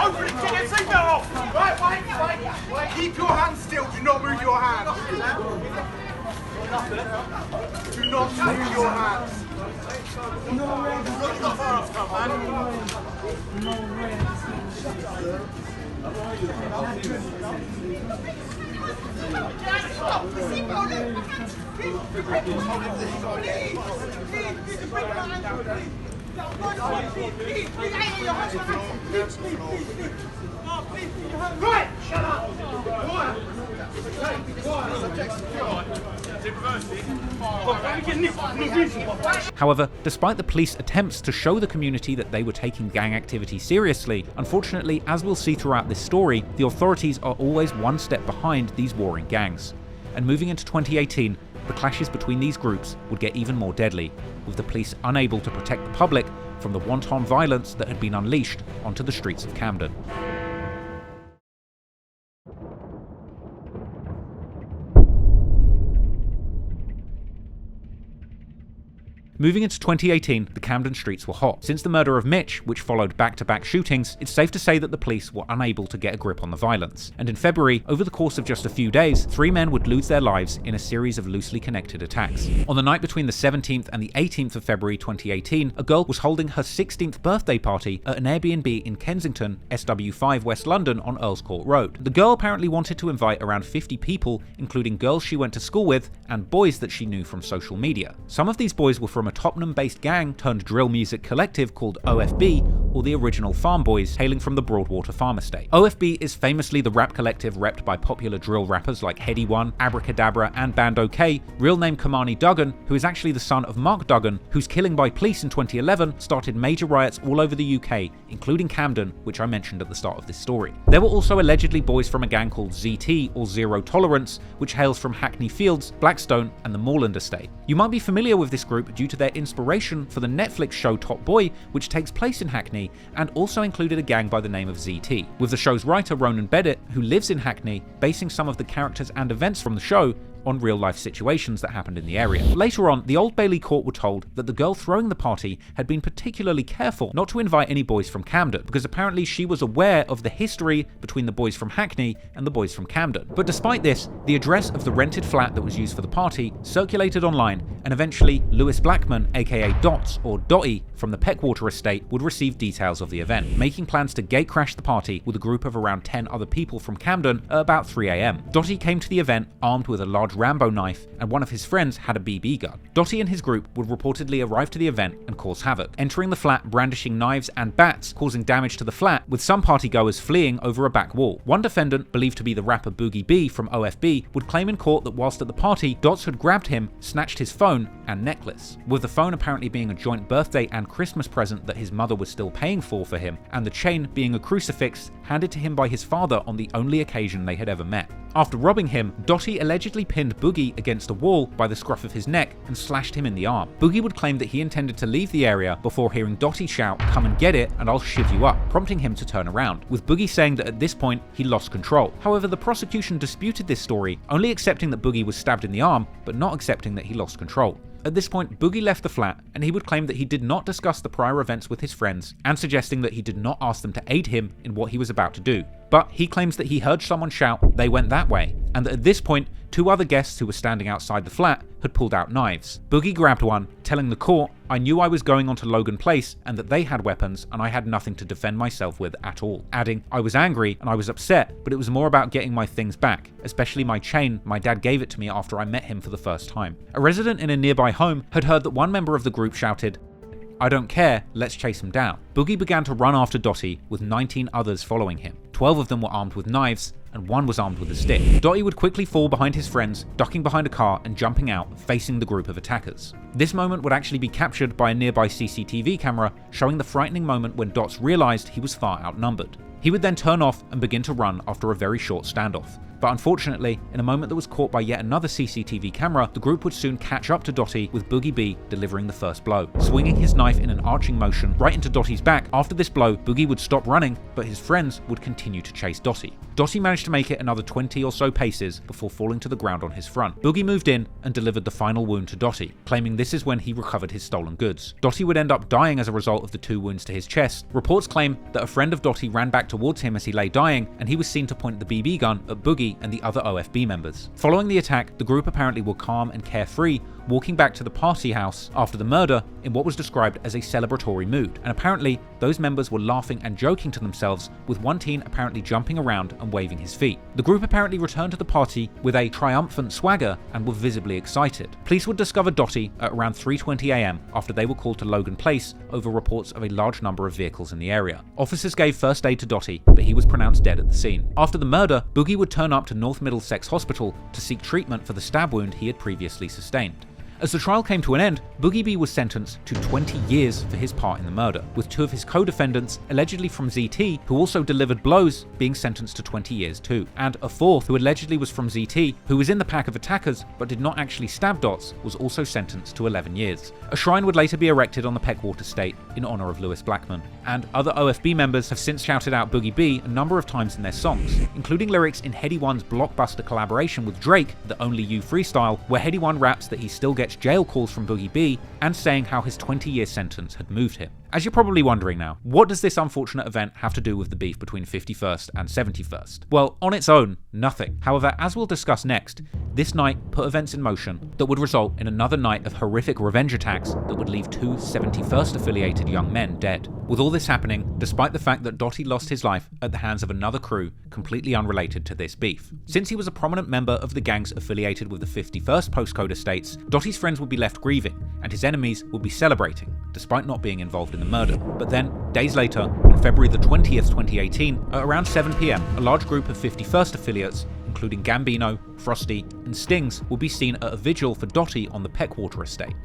Open it, get your seatbelt off! Wait. Keep your hands still, do not move your hands. Do not move your hands. Right, shut up. However, despite the police attempts to show the community that they were taking gang activity seriously, unfortunately, as we'll see throughout this story, the authorities are always one step behind these warring gangs. And moving into 2018, the clashes between these groups would get even more deadly, with the police unable to protect the public from the wanton violence that had been unleashed onto the streets of Camden. Moving into 2018, the Camden streets were hot. Since the murder of Mitch, which followed back-to-back shootings, it's safe to say that the police were unable to get a grip on the violence. And in February, over the course of just a few days, 3 men would lose their lives in a series of loosely connected attacks. On the night between the 17th and the 18th of February 2018, a girl was holding her 16th birthday party at an Airbnb in Kensington, SW5 West London on Earls Court Road. The girl apparently wanted to invite around 50 people, including girls she went to school with and boys that she knew from social media. Some of these boys were from a Tottenham-based gang turned drill music collective called OFB, or the original Farm Boys, hailing from the Broadwater farm estate. OFB is famously the rap collective repped by popular drill rappers like Heady One, Abracadabra, and Band OK, real name Kamani Duggan, who is actually the son of Mark Duggan, whose killing by police in 2011 started major riots all over the UK, including Camden, which I mentioned at the start of this story. There were also allegedly boys from a gang called ZT, or Zero Tolerance, which hails from Hackney Fields, Blackstone, and the Moorland estate. You might be familiar with this group due to their inspiration for the Netflix show Top Boy, which takes place in Hackney, and also included a gang by the name of ZT, with the show's writer Ronan Bennett, who lives in Hackney, basing some of the characters and events from the show on real-life situations that happened in the area. Later on, the Old Bailey court were told that the girl throwing the party had been particularly careful not to invite any boys from Camden, because apparently she was aware of the history between the boys from Hackney and the boys from Camden. But despite this, the address of the rented flat that was used for the party circulated online, and eventually Lewis Blackman, aka Dots or Dotty, from the Peckwater estate would receive details of the event, making plans to gatecrash the party with a group of around 10 other people from Camden at about 3 AM. Dotty came to the event armed with a large Rambo knife, and one of his friends had a BB gun. Dotty and his group would reportedly arrive to the event and cause havoc, entering the flat brandishing knives and bats, causing damage to the flat, with some partygoers fleeing over a back wall. One defendant, believed to be the rapper Boogie B from OFB, would claim in court that whilst at the party, Dots had grabbed him, snatched his phone and necklace, with the phone apparently being a joint birthday and Christmas present that his mother was still paying for him, and the chain being a crucifix handed to him by his father on the only occasion they had ever met. After robbing him, Dotty allegedly pinned Boogie against a wall by the scruff of his neck and slashed him in the arm. Boogie would claim that he intended to leave the area before hearing Dotty shout, "Come and get it and I'll shiv you up," prompting him to turn around, with Boogie saying that at this point he lost control. However, the prosecution disputed this story, only accepting that Boogie was stabbed in the arm, but not accepting that he lost control. At this point, Boogie left the flat, and he would claim that he did not discuss the prior events with his friends, and suggesting that he did not ask them to aid him in what he was about to do. But he claims that he heard someone shout, "They went that way," and that at this point, 2 other guests who were standing outside the flat had pulled out knives. Boogie grabbed one, telling the court, "I knew I was going onto Logan Place and that they had weapons and I had nothing to defend myself with at all," adding, "I was angry and I was upset, but it was more about getting my things back, especially my chain. My dad gave it to me after I met him for the first time." A resident in a nearby home had heard that one member of the group shouted, "I don't care, let's chase him down." Boogie began to run after Dotty, with 19 others following him. 12 of them were armed with knives, and one was armed with a stick. Dotty would quickly fall behind his friends, ducking behind a car and jumping out, facing the group of attackers. This moment would actually be captured by a nearby CCTV camera, showing the frightening moment when Dots realised he was far outnumbered. He would then turn off and begin to run after a very short standoff. But unfortunately, in a moment that was caught by yet another CCTV camera, the group would soon catch up to Dotty, with Boogie B delivering the first blow, swinging his knife in an arching motion right into Dotty's back. After this blow, Boogie would stop running, but his friends would continue to chase Dotty. Dotty managed to make it another 20 or so paces before falling to the ground on his front. Boogie moved in and delivered the final wound to Dotty, claiming this is when he recovered his stolen goods. Dotty would end up dying as a result of the 2 wounds to his chest. Reports claim that a friend of Dotty ran back towards him as he lay dying, and he was seen to point the BB gun at Boogie and the other OFB members. Following the attack, the group apparently were calm and carefree, walking back to the party house after the murder in what was described as a celebratory mood, and apparently those members were laughing and joking to themselves, with one teen apparently jumping around and waving his feet. The group apparently returned to the party with a triumphant swagger and were visibly excited. Police would discover Dotty at around 3:20 AM after they were called to Logan Place over reports of a large number of vehicles in the area. Officers gave first aid to Dotty, but he was pronounced dead at the scene. After the murder, Boogie would turn up to North Middlesex Hospital to seek treatment for the stab wound he had previously sustained. As the trial came to an end, Boogie B was sentenced to 20 years for his part in the murder, with 2 of his co-defendants, allegedly from ZT, who also delivered blows, being sentenced to 20 years too. And a 4th, who allegedly was from ZT, who was in the pack of attackers but did not actually stab Dots, was also sentenced to 11 years. A shrine would later be erected on the Peckwater estate in honour of Lewis Blackman. And other OFB members have since shouted out Boogie B a number of times in their songs, including lyrics in Heady One's blockbuster collaboration with Drake, the Only You freestyle, where Heady One raps that he still gets jail calls from Boogie B, and saying how his 20-year sentence had moved him. As you're probably wondering now, what does this unfortunate event have to do with the beef between 51st and 71st? Well, on its own, nothing. However, as we'll discuss next, this night put events in motion that would result in another night of horrific revenge attacks that would leave 2 71st affiliated young men dead. With all this happening, despite the fact that Dotty lost his life at the hands of another crew completely unrelated to this beef. Since he was a prominent member of the gangs affiliated with the 51st postcode estates, Dotty's friends would be left grieving, and his enemies would be celebrating, despite not being involved in the murder. But then, days later, on February the 20th, 2018, at around 7 PM, a large group of 51st affiliates, including Gambino, Frosty, and Stings, will be seen at a vigil for Dotty on the Peckwater estate.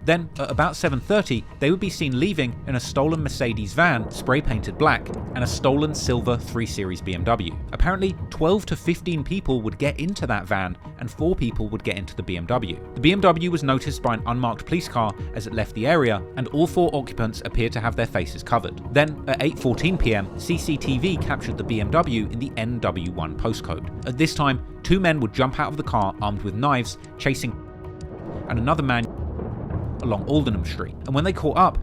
Then, at about 7:30, they would be seen leaving in a stolen Mercedes van, spray-painted black, and a stolen silver 3 Series BMW. Apparently, 12 to 15 people would get into that van, and 4 people would get into the BMW. The BMW was noticed by an unmarked police car as it left the area, and all 4 occupants appeared to have their faces covered. Then, at 8:14 PM, CCTV captured the BMW in the NW1 postcode. At this time, 2 men would jump out of the car armed with knives, chasing and another man along Aldenham Street, and when they caught up,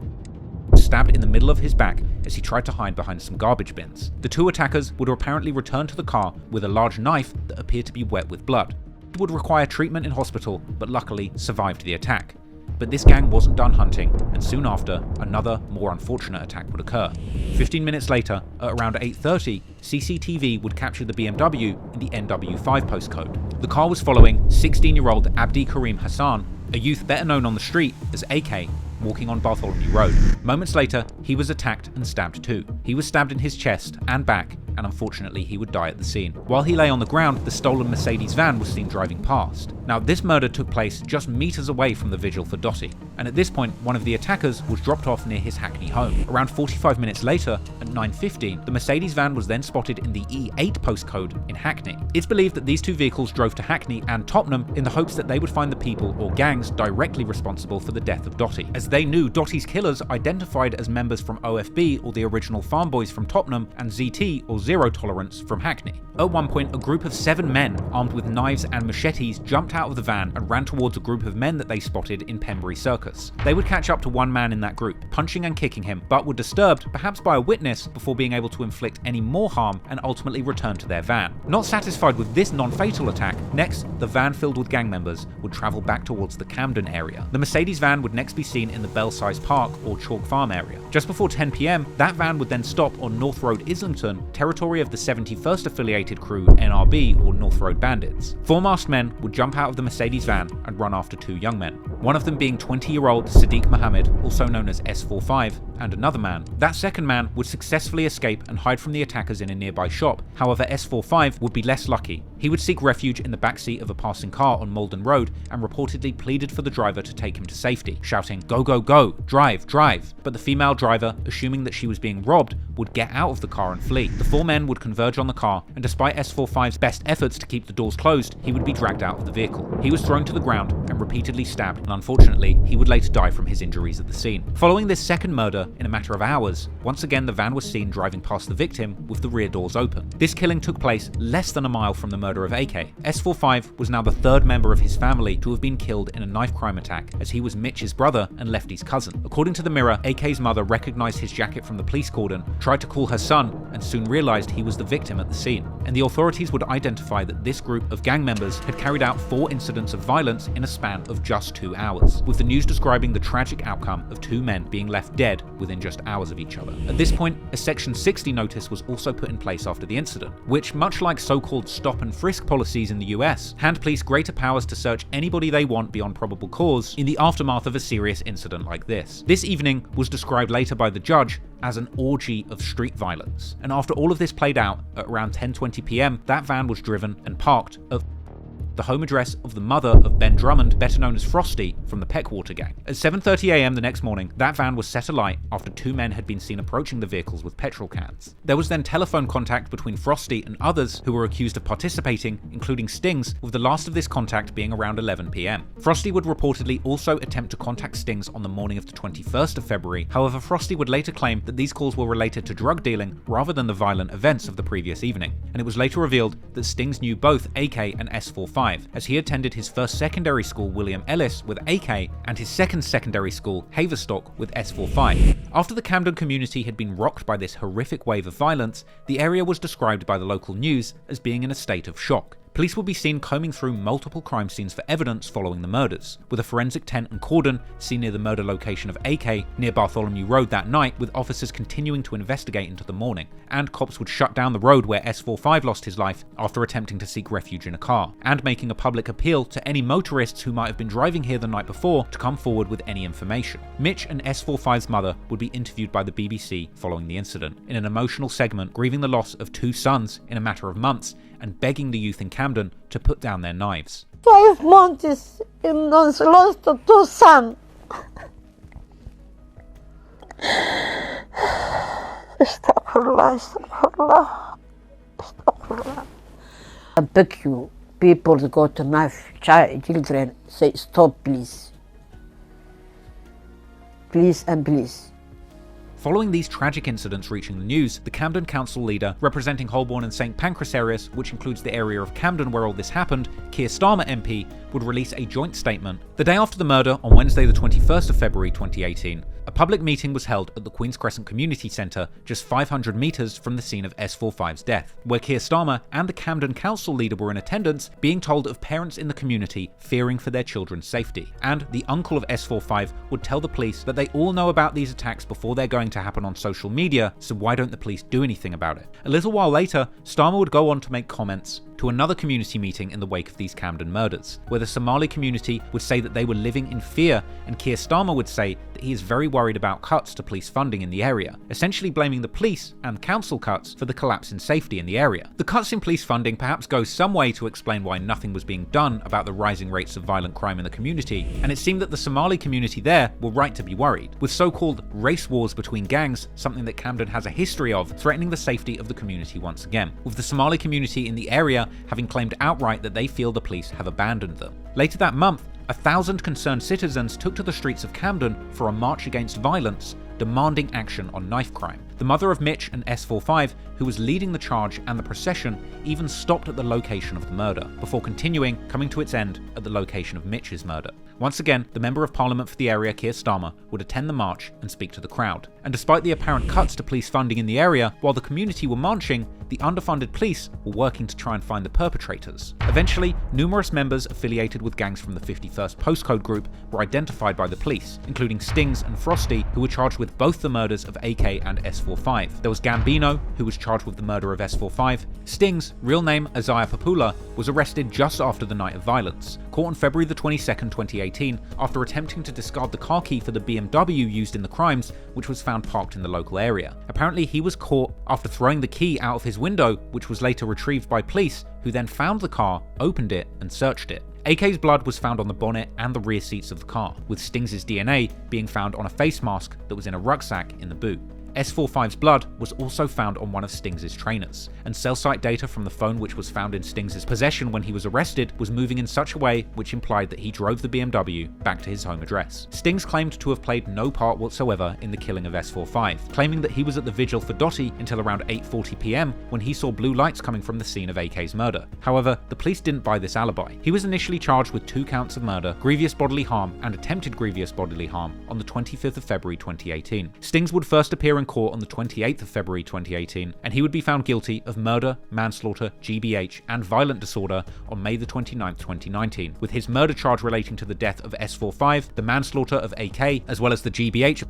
stabbed in the middle of his back as he tried to hide behind some garbage bins. The 2 attackers would apparently return to the car with a large knife that appeared to be wet with blood. It would require treatment in hospital, but luckily survived the attack. But this gang wasn't done hunting, and soon after, another, more unfortunate attack would occur. 15 minutes later, at around 8:30, CCTV would capture the BMW in the NW5 postcode. The car was following 16-year-old Abdi Karim Hassan, a youth better known on the street as AK, walking on Bartholomew Road. Moments later, he was attacked and stabbed too. He was stabbed in his chest and back, and unfortunately he would die at the scene. While he lay on the ground, the stolen Mercedes van was seen driving past. Now, this murder took place just meters away from the vigil for Dotty, and at this point, one of the attackers was dropped off near his Hackney home. Around 45 minutes later, at 9:15, the Mercedes van was then spotted in the E8 postcode in Hackney. It's believed that these 2 vehicles drove to Hackney and Tottenham in the hopes that they would find the people or gangs directly responsible for the death of Dotty, as they knew Dotty's killers identified as members from OFB or the original Farm Boys from Tottenham and ZT or Zero Tolerance from Hackney. At one point, a group of 7 men armed with knives and machetes jumped out of the van and ran towards a group of men that they spotted in Pembury Circus. They would catch up to one man in that group, punching and kicking him, but were disturbed, perhaps by a witness, before being able to inflict any more harm and ultimately return to their van. Not satisfied with this non-fatal attack, next, the van filled with gang members would travel back towards the Camden area. The Mercedes van would next be seen in the Belsize Park or Chalk Farm area. Just before 10 PM, that van would then stop on North Road, Islington, territory of the 71st affiliated crew NRB or North Road Bandits. 4 masked men would jump out of the Mercedes van and run after 2 young men, one of them being 20-year-old Sadiq Mohammed, also known as S45, and another man. That second man would successfully escape and hide from the attackers in a nearby shop. However, S45 would be less lucky. He would seek refuge in the backseat of a passing car on Malden Road and reportedly pleaded for the driver to take him to safety, shouting, "Go, go, go, drive, drive." But the female driver, assuming that she was being robbed, would get out of the car and flee. The 4 men would converge on the car, and despite S45's best efforts to keep the doors closed, he would be dragged out of the vehicle. He was thrown to the ground and repeatedly stabbed, and unfortunately, he would later die from his injuries at the scene. Following this second murder, in a matter of hours, once again the van was seen driving past the victim with the rear doors open. This killing took place less than a mile from the murder of AK. S45 was now the 3rd member of his family to have been killed in a knife crime attack, as he was Mitch's brother and Lefty's cousin. According to the Mirror, AK's mother recognized his jacket from the police cordon, tried to call her son, and soon realized he was the victim at the scene. And the authorities would identify that this group of gang members had carried out 4 incidents of violence in a span of just 2 hours, with the news describing the tragic outcome of 2 men being left dead within just hours of each other. At this point, a Section 60 notice was also put in place after the incident, which, much like so-called stop and frisk policies in the US, hand police greater powers to search anybody they want beyond probable cause in the aftermath of a serious incident like this. This evening was described later by the judge as an orgy of street violence, and after all of this played out, at around 10:20 PM, that van was driven and parked at the home address of the mother of Ben Drummond, better known as Frosty, from the Peckwater gang. At 7:30 AM the next morning, that van was set alight after 2 men had been seen approaching the vehicles with petrol cans. There was then telephone contact between Frosty and others who were accused of participating, including Stings, with the last of this contact being around 11 PM. Frosty would reportedly also attempt to contact Stings on the morning of the 21st of February, however Frosty would later claim that these calls were related to drug dealing rather than the violent events of the previous evening, and it was later revealed that Stings knew both AK and S45, as he attended his first secondary school, William Ellis, with AK, and his second secondary school, Haverstock, with S45. After the Camden community had been rocked by this horrific wave of violence, the area was described by the local news as being in a state of shock. Police will be seen combing through multiple crime scenes for evidence following the murders, with a forensic tent and cordon seen near the murder location of AK near Bartholomew Road that night, with officers continuing to investigate into the morning, and cops would shut down the road where S45 lost his life after attempting to seek refuge in a car, and making a public appeal to any motorists who might have been driving here the night before to come forward with any information. Mitch and S45's mother would be interviewed by the BBC following the incident, in an emotional segment grieving the loss of 2 sons in a matter of months, and begging the youth in Camden to put down their knives. 5 months and lost 2 sons. I beg you, people that got knife children, say stop please. Please and please. Following these tragic incidents reaching the news, the Camden Council leader, representing Holborn and St Pancras areas, which includes the area of Camden where all this happened, Keir Starmer MP, would release a joint statement. The day after the murder, on Wednesday the 21st of February 2018, a public meeting was held at the Queen's Crescent Community Centre, just 500 metres from the scene of S45's death, where Keir Starmer and the Camden Council leader were in attendance, being told of parents in the community fearing for their children's safety. And the uncle of S45 would tell the police that they all know about these attacks before they're going to happen on social media, so why don't the police do anything about it? A little while later, Starmer would go on to make comments to another community meeting in the wake of these Camden murders, where the Somali community would say that they were living in fear, and Keir Starmer would say that he is very worried about cuts to police funding in the area, essentially blaming the police and council cuts for the collapse in safety in the area. The cuts in police funding perhaps go some way to explain why nothing was being done about the rising rates of violent crime in the community, and it seemed that the Somali community there were right to be worried, with so-called race wars between gangs, something that Camden has a history of, threatening the safety of the community once again, with the Somali community in the area having claimed outright that they feel the police have abandoned them. Later that month, 1,000 concerned citizens took to the streets of Camden for a march against violence, demanding action on knife crime. The mother of Mitch and S45, who was leading the charge and the procession, even stopped at the location of the murder, before coming to its end at the location of Mitch's murder. Once again, the Member of Parliament for the area, Keir Starmer, would attend the march and speak to the crowd. And despite the apparent cuts to police funding in the area, while the community were marching, the underfunded police were working to try and find the perpetrators. Eventually, numerous members affiliated with gangs from the 51st postcode group were identified by the police, including Chinx and Frosty, who were charged with both the murders of AK and S45. There was Gambino, who was charged with the murder of S45. Chinx, real name Isaiah Papula, was arrested just after the night of violence, caught on February the 22nd, 2018, after attempting to discard the car key for the BMW used in the crimes, which was found parked in the local area. Apparently, he was caught after throwing the key out of his window, which was later retrieved by police, who then found the car, opened it, and searched it. AK's blood was found on the bonnet and the rear seats of the car, with Sting's DNA being found on a face mask that was in a rucksack in the boot. S45's blood was also found on one of Sting's trainers, and cell site data from the phone which was found in Sting's possession when he was arrested was moving in such a way which implied that he drove the BMW back to his home address. Sting's claimed to have played no part whatsoever in the killing of S45, claiming that he was at the vigil for Dottie until around 8:40 PM when he saw blue lights coming from the scene of AK's murder. However, the police didn't buy this alibi. He was initially charged with 2 counts of murder, grievous bodily harm, and attempted grievous bodily harm on the 25th of February 2018. Sting's would first appear in court on the 28th of February 2018, and he would be found guilty of murder, manslaughter, GBH, and violent disorder on May the 29th, 2019, with his murder charge relating to the death of S45, the manslaughter of AK, as well as the GBH,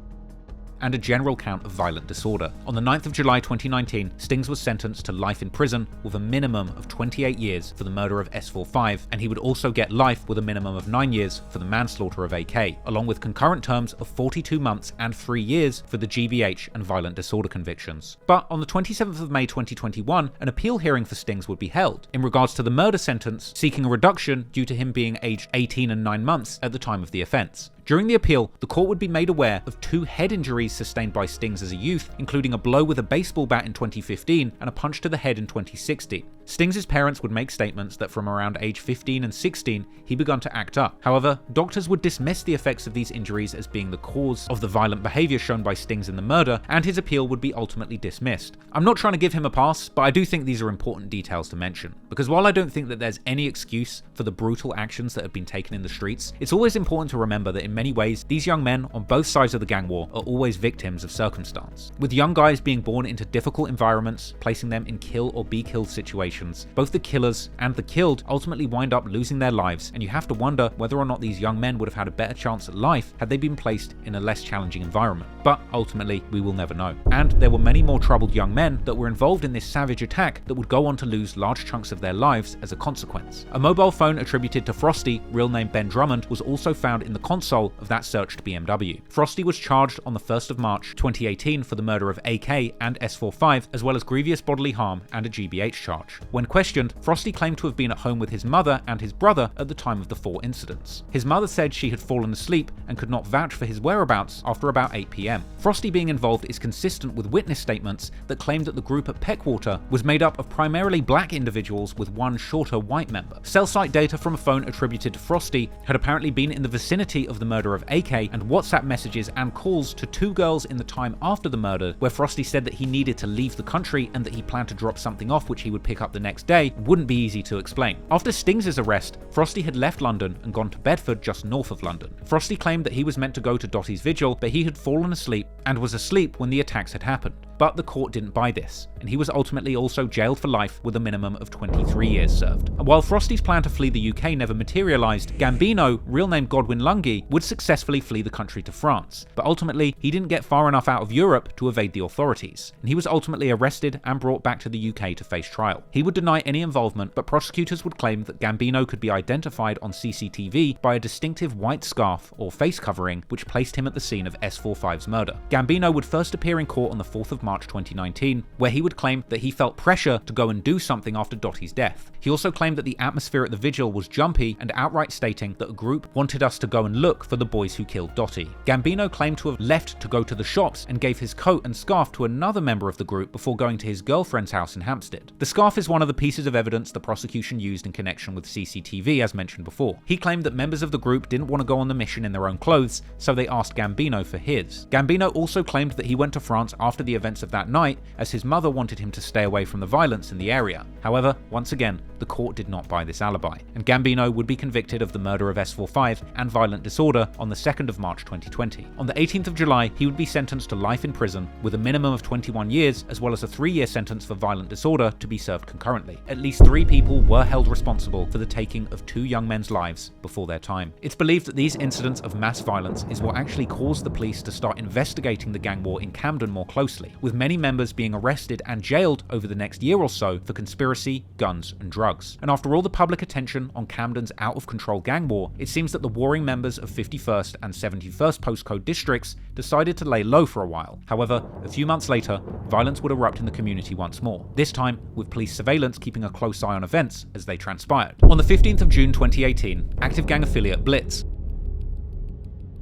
and a general count of violent disorder. On the 9th of July 2019, Sting's was sentenced to life in prison with a minimum of 28 years for the murder of S45, and he would also get life with a minimum of 9 years for the manslaughter of AK, along with concurrent terms of 42 months and 3 years for the GBH and violent disorder convictions. But on the 27th of May 2021, an appeal hearing for Sting's would be held in regards to the murder sentence, seeking a reduction due to him being aged 18 and 9 months at the time of the offence. During the appeal, the court would be made aware of 2 head injuries sustained by Sting's as a youth, including a blow with a baseball bat in 2015 and a punch to the head in 2016. Sting's parents would make statements that from around age 15 and 16, he begun to act up. However, doctors would dismiss the effects of these injuries as being the cause of the violent behaviour shown by Sting's in the murder, and his appeal would be ultimately dismissed. I'm not trying to give him a pass, but I do think these are important details to mention, because while I don't think that there's any excuse for the brutal actions that have been taken in the streets, it's always important to remember that in many ways, these young men on both sides of the gang war are always victims of circumstance. With young guys being born into difficult environments, placing them in kill or be killed situations, both the killers and the killed ultimately wind up losing their lives, and you have to wonder whether or not these young men would have had a better chance at life had they been placed in a less challenging environment. But ultimately, we will never know. And there were many more troubled young men that were involved in this savage attack that would go on to lose large chunks of their lives as a consequence. A mobile phone attributed to Frosty, real name Ben Drummond, was also found in the console of that searched BMW. Frosty was charged on the 1st of March 2018 for the murder of AK and S45, as well as grievous bodily harm and a GBH charge. When questioned, Frosty claimed to have been at home with his mother and his brother at the time of the 4 incidents. His mother said she had fallen asleep and could not vouch for his whereabouts after about 8 PM. Frosty being involved is consistent with witness statements that claimed that the group at Peckwater was made up of primarily black individuals with one shorter white member. Cell site data from a phone attributed to Frosty had apparently been in the vicinity of the murder of AK, and WhatsApp messages and calls to 2 girls in the time after the murder, where Frosty said that he needed to leave the country and that he planned to drop something off which he would pick up the next day, wouldn't be easy to explain. After Stings' arrest, Frosty had left London and gone to Bedford, just north of London. Frosty claimed that he was meant to go to Dottie's vigil, but he had fallen asleep and was asleep when the attacks had happened. But the court didn't buy this, and he was ultimately also jailed for life with a minimum of 23 years served. And while Frosty's plan to flee the UK never materialised, Gambino, real name Godwin Lungi, would successfully flee the country to France. But ultimately, he didn't get far enough out of Europe to evade the authorities, and he was ultimately arrested and brought back to the UK to face trial. He would deny any involvement, but prosecutors would claim that Gambino could be identified on CCTV by a distinctive white scarf or face covering which placed him at the scene of S45's murder. Gambino would first appear in court on the 4th of March 2019, where he would claim that he felt pressure to go and do something after Dottie's death. He also claimed that the atmosphere at the vigil was jumpy and outright stating that a group wanted us to go and look for the boys who killed Dottie. Gambino claimed to have left to go to the shops and gave his coat and scarf to another member of the group before going to his girlfriend's house in Hampstead. The scarf is one of the pieces of evidence the prosecution used in connection with CCTV, as mentioned before. He claimed that members of the group didn't want to go on the mission in their own clothes, so they asked Gambino for his. Gambino also claimed that he went to France after the events of that night, as his mother wanted him to stay away from the violence in the area. However, once again, the court did not buy this alibi, and Gambino would be convicted of the murder of S45 and violent disorder on the 2nd of March 2020. On the 18th of July, he would be sentenced to life in prison with a minimum of 21 years, as well as a 3-year sentence for violent disorder to be served concurrently. At least 3 people were held responsible for the taking of 2 young men's lives before their time. It's believed that these incidents of mass violence is what actually caused the police to start investigating the gang war in Camden more closely, with many members being arrested and jailed over the next year or so for conspiracy, guns, and drugs. And after all the public attention on Camden's out-of-control gang war, it seems that the warring members of 51st and 71st postcode districts decided to lay low for a while. However, a few months later, violence would erupt in the community once more, this time with police surveillance keeping a close eye on events as they transpired. On the 15th of June 2018, active gang affiliate Blitz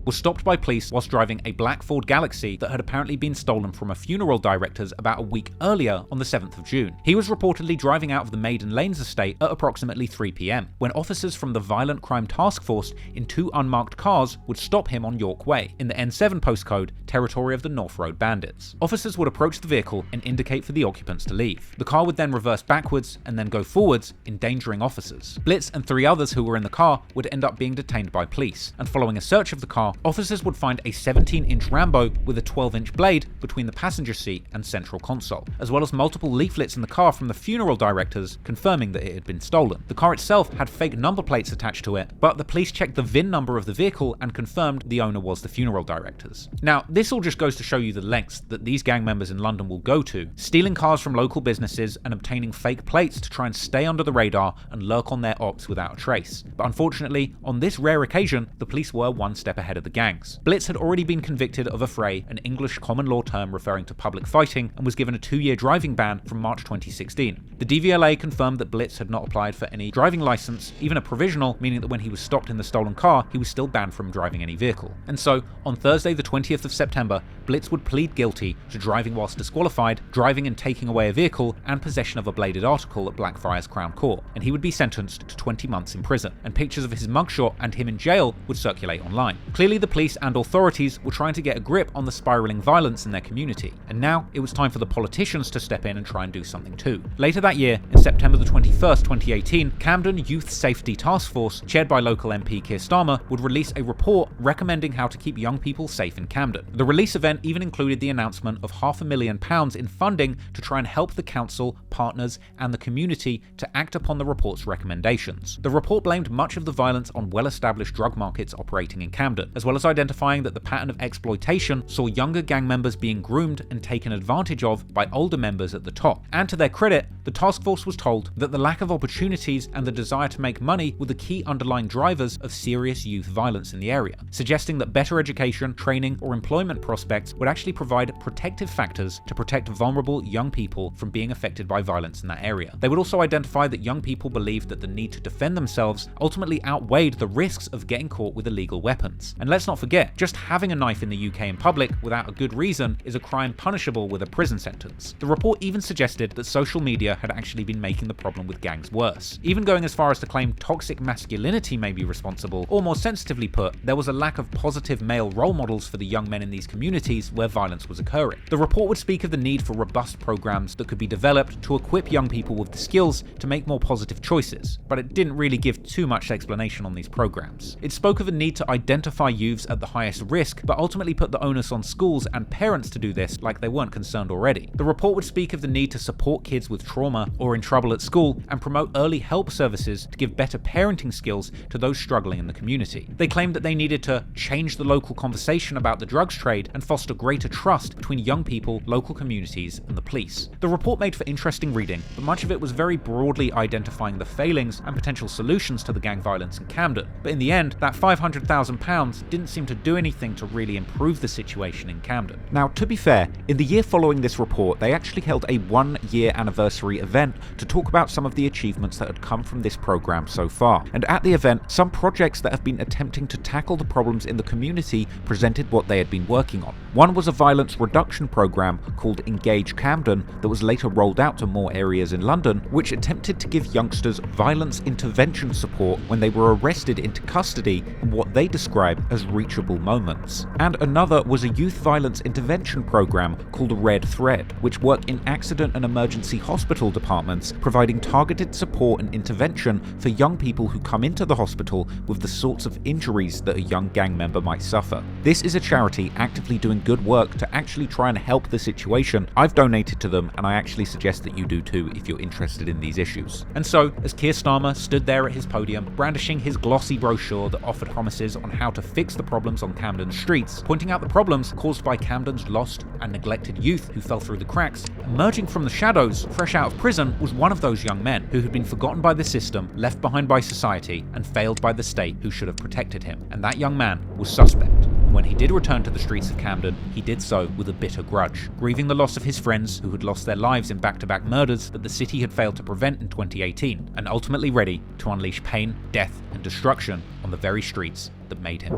was stopped by police whilst driving a black Ford Galaxy that had apparently been stolen from a funeral director's about a week earlier on the 7th of June. He was reportedly driving out of the Maiden Lanes estate at approximately 3 PM, when officers from the Violent Crime Task Force in 2 unmarked cars would stop him on York Way, in the N7 postcode, territory of the North Road Bandits. Officers would approach the vehicle and indicate for the occupants to leave. The car would then reverse backwards and then go forwards, endangering officers. Blitz and 3 others who were in the car would end up being detained by police, and following a search of the car, officers would find a 17-inch Rambo with a 12-inch blade between the passenger seat and central console, as well as multiple leaflets in the car from the funeral directors confirming that it had been stolen. The car itself had fake number plates attached to it, but the police checked the VIN number of the vehicle and confirmed the owner was the funeral directors. Now, this all just goes to show you the lengths that these gang members in London will go to, stealing cars from local businesses and obtaining fake plates to try and stay under the radar and lurk on their ops without a trace. But unfortunately, on this rare occasion, the police were one step ahead of the gangs. Blitz had already been convicted of affray, an English common law term referring to public fighting, and was given a 2-year driving ban from March 2016. The DVLA confirmed that Blitz had not applied for any driving license, even a provisional, meaning that when he was stopped in the stolen car, he was still banned from driving any vehicle. And so, on Thursday the 20th of September, Blitz would plead guilty to driving whilst disqualified, driving and taking away a vehicle, and possession of a bladed article at Blackfriars Crown Court, and he would be sentenced to 20 months in prison, and pictures of his mugshot and him in jail would circulate online. Clearly the police and authorities were trying to get a grip on the spiralling violence in their community, and now it was time for the politicians to step in and try and do something too. Later that year, in September the 21st, 2018, Camden Youth Safety Task Force, chaired by local MP Keir Starmer, would release a report recommending how to keep young people safe in Camden. The release event even included the announcement of £500,000 in funding to try and help the council, partners, and the community to act upon the report's recommendations. The report blamed much of the violence on well-established drug markets operating in Camden, as well as identifying that the pattern of exploitation saw younger gang members being groomed and taken advantage of by older members at the top. And to their credit, the task force was told that the lack of opportunities and the desire to make money were the key underlying drivers of serious youth violence in the area, suggesting that better education, training, or employment prospects projects would actually provide protective factors to protect vulnerable young people from being affected by violence in that area. They would also identify that young people believed that the need to defend themselves ultimately outweighed the risks of getting caught with illegal weapons. And let's not forget, just having a knife in the UK in public without a good reason is a crime punishable with a prison sentence. The report even suggested that social media had actually been making the problem with gangs worse, even going as far as to claim toxic masculinity may be responsible, or more sensitively put, there was a lack of positive male role models for the young men in these communities where violence was occurring. The report would speak of the need for robust programs that could be developed to equip young people with the skills to make more positive choices, but it didn't really give too much explanation on these programs. It spoke of a need to identify youths at the highest risk, but ultimately put the onus on schools and parents to do this like they weren't concerned already. The report would speak of the need to support kids with trauma or in trouble at school and promote early help services to give better parenting skills to those struggling in the community. They claimed that they needed to change the local conversation about the drugs trade and foster greater trust between young people, local communities, and the police. The report made for interesting reading, but much of it was very broadly identifying the failings and potential solutions to the gang violence in Camden. But in the end, that £500,000 didn't seem to do anything to really improve the situation in Camden. Now, to be fair, in the year following this report, they actually held a 1-year anniversary event to talk about some of the achievements that had come from this program so far. And at the event, some projects that have been attempting to tackle the problems in the community presented what they had been working on. One was a violence reduction program called Engage Camden that was later rolled out to more areas in London, which attempted to give youngsters violence intervention support when they were arrested into custody in what they describe as reachable moments. And another was a youth violence intervention program called Red Thread, which worked in accident and emergency hospital departments, providing targeted support and intervention for young people who come into the hospital with the sorts of injuries that a young gang member might suffer. This is a charity actively doing good work to actually try and help the situation. I've donated to them, and I actually suggest that you do too if you're interested in these issues. And so, as Keir Starmer stood there at his podium, brandishing his glossy brochure that offered promises on how to fix the problems on Camden's streets, pointing out the problems caused by Camden's lost and neglected youth who fell through the cracks, emerging from the shadows, fresh out of prison, was one of those young men who had been forgotten by the system, left behind by society, and failed by the state who should have protected him. And that young man was suspect. When he did return to the streets of Camden, he did so with a bitter grudge, grieving the loss of his friends who had lost their lives in back-to-back murders that the city had failed to prevent in 2018, and ultimately ready to unleash pain, death, and destruction on the very streets that made him.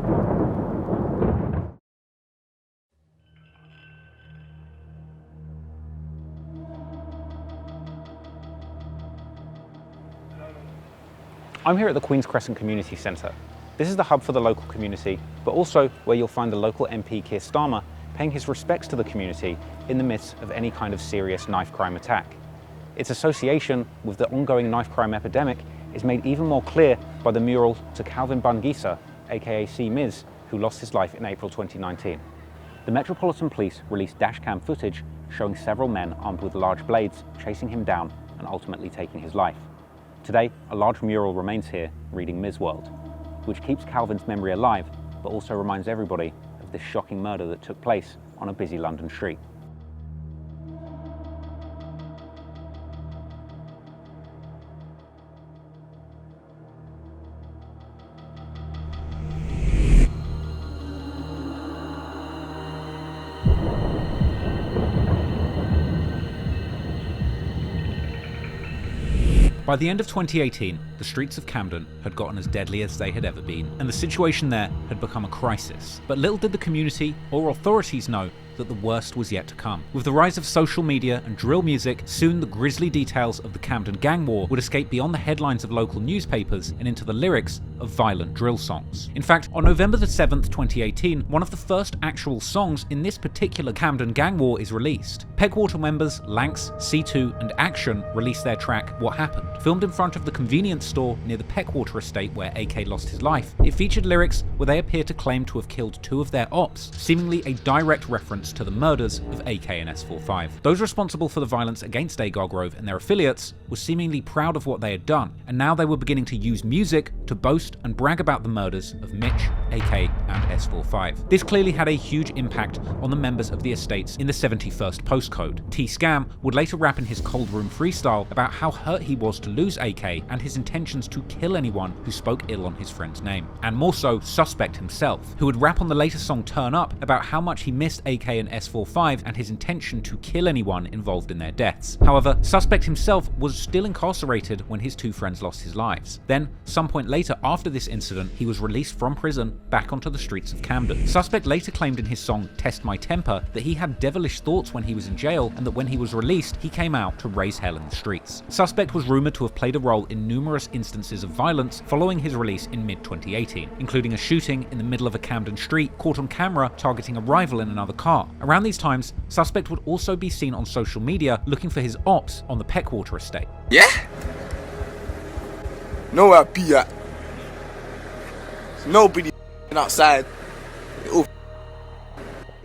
I'm here at the Queen's Crescent Community Centre. This is the hub for the local community, but also where you'll find the local MP Keir Starmer paying his respects to the community in the midst of any kind of serious knife crime attack. Its association with the ongoing knife crime epidemic is made even more clear by the mural to Camden Begins, aka CeeMiz, who lost his life in April 2019. The Metropolitan Police released dashcam footage showing several men armed with large blades chasing him down and ultimately taking his life. Today, a large mural remains here reading Miz World, which keeps Calvin's memory alive, but also reminds everybody of this shocking murder that took place on a busy London street. By the end of 2018, the streets of Camden had gotten as deadly as they had ever been, and the situation there had become a crisis. But little did the community or authorities know that the worst was yet to come. With the rise of social media and drill music, soon the grisly details of the Camden gang war would escape beyond the headlines of local newspapers and into the lyrics of violent drill songs. In fact, on November the 7th, 2018, one of the first actual songs in this particular Camden gang war is released. Peckwater members Lanx, C2 and Action released their track What Happened. Filmed in front of the convenience store near the Peckwater estate where AK lost his life, it featured lyrics where they appear to claim to have killed 2 of their ops, seemingly a direct reference to the murders of AK and S45. Those responsible for the violence against Agar Grove and their affiliates were seemingly proud of what they had done, and now they were beginning to use music to boast and brag about the murders of Mitch, AK, and S45. This clearly had a huge impact on the members of the estates in the 71st postcode. T-Scam would later rap in his Cold Room freestyle about how hurt he was to lose AK and his intentions to kill anyone who spoke ill on his friend's name. And more so, Suspect himself, who would rap on the later song Turn Up about how much he missed AK and S45 and his intention to kill anyone involved in their deaths. However, Suspect himself was still incarcerated when his two friends lost his lives. Then, some point later after this incident, he was released from prison back onto the streets of Camden. Suspect later claimed in his song Test My Temper that he had devilish thoughts when he was in jail and that when he was released, he came out to raise hell in the streets. Suspect was rumoured to have played a role in numerous instances of violence following his release in mid-2018, including a shooting in the middle of a Camden street caught on camera targeting a rival in another car. Around these times, Suspect would also be seen on social media looking for his ops on the Peckwater estate. Yeah? Know where I be at. Nobody outside.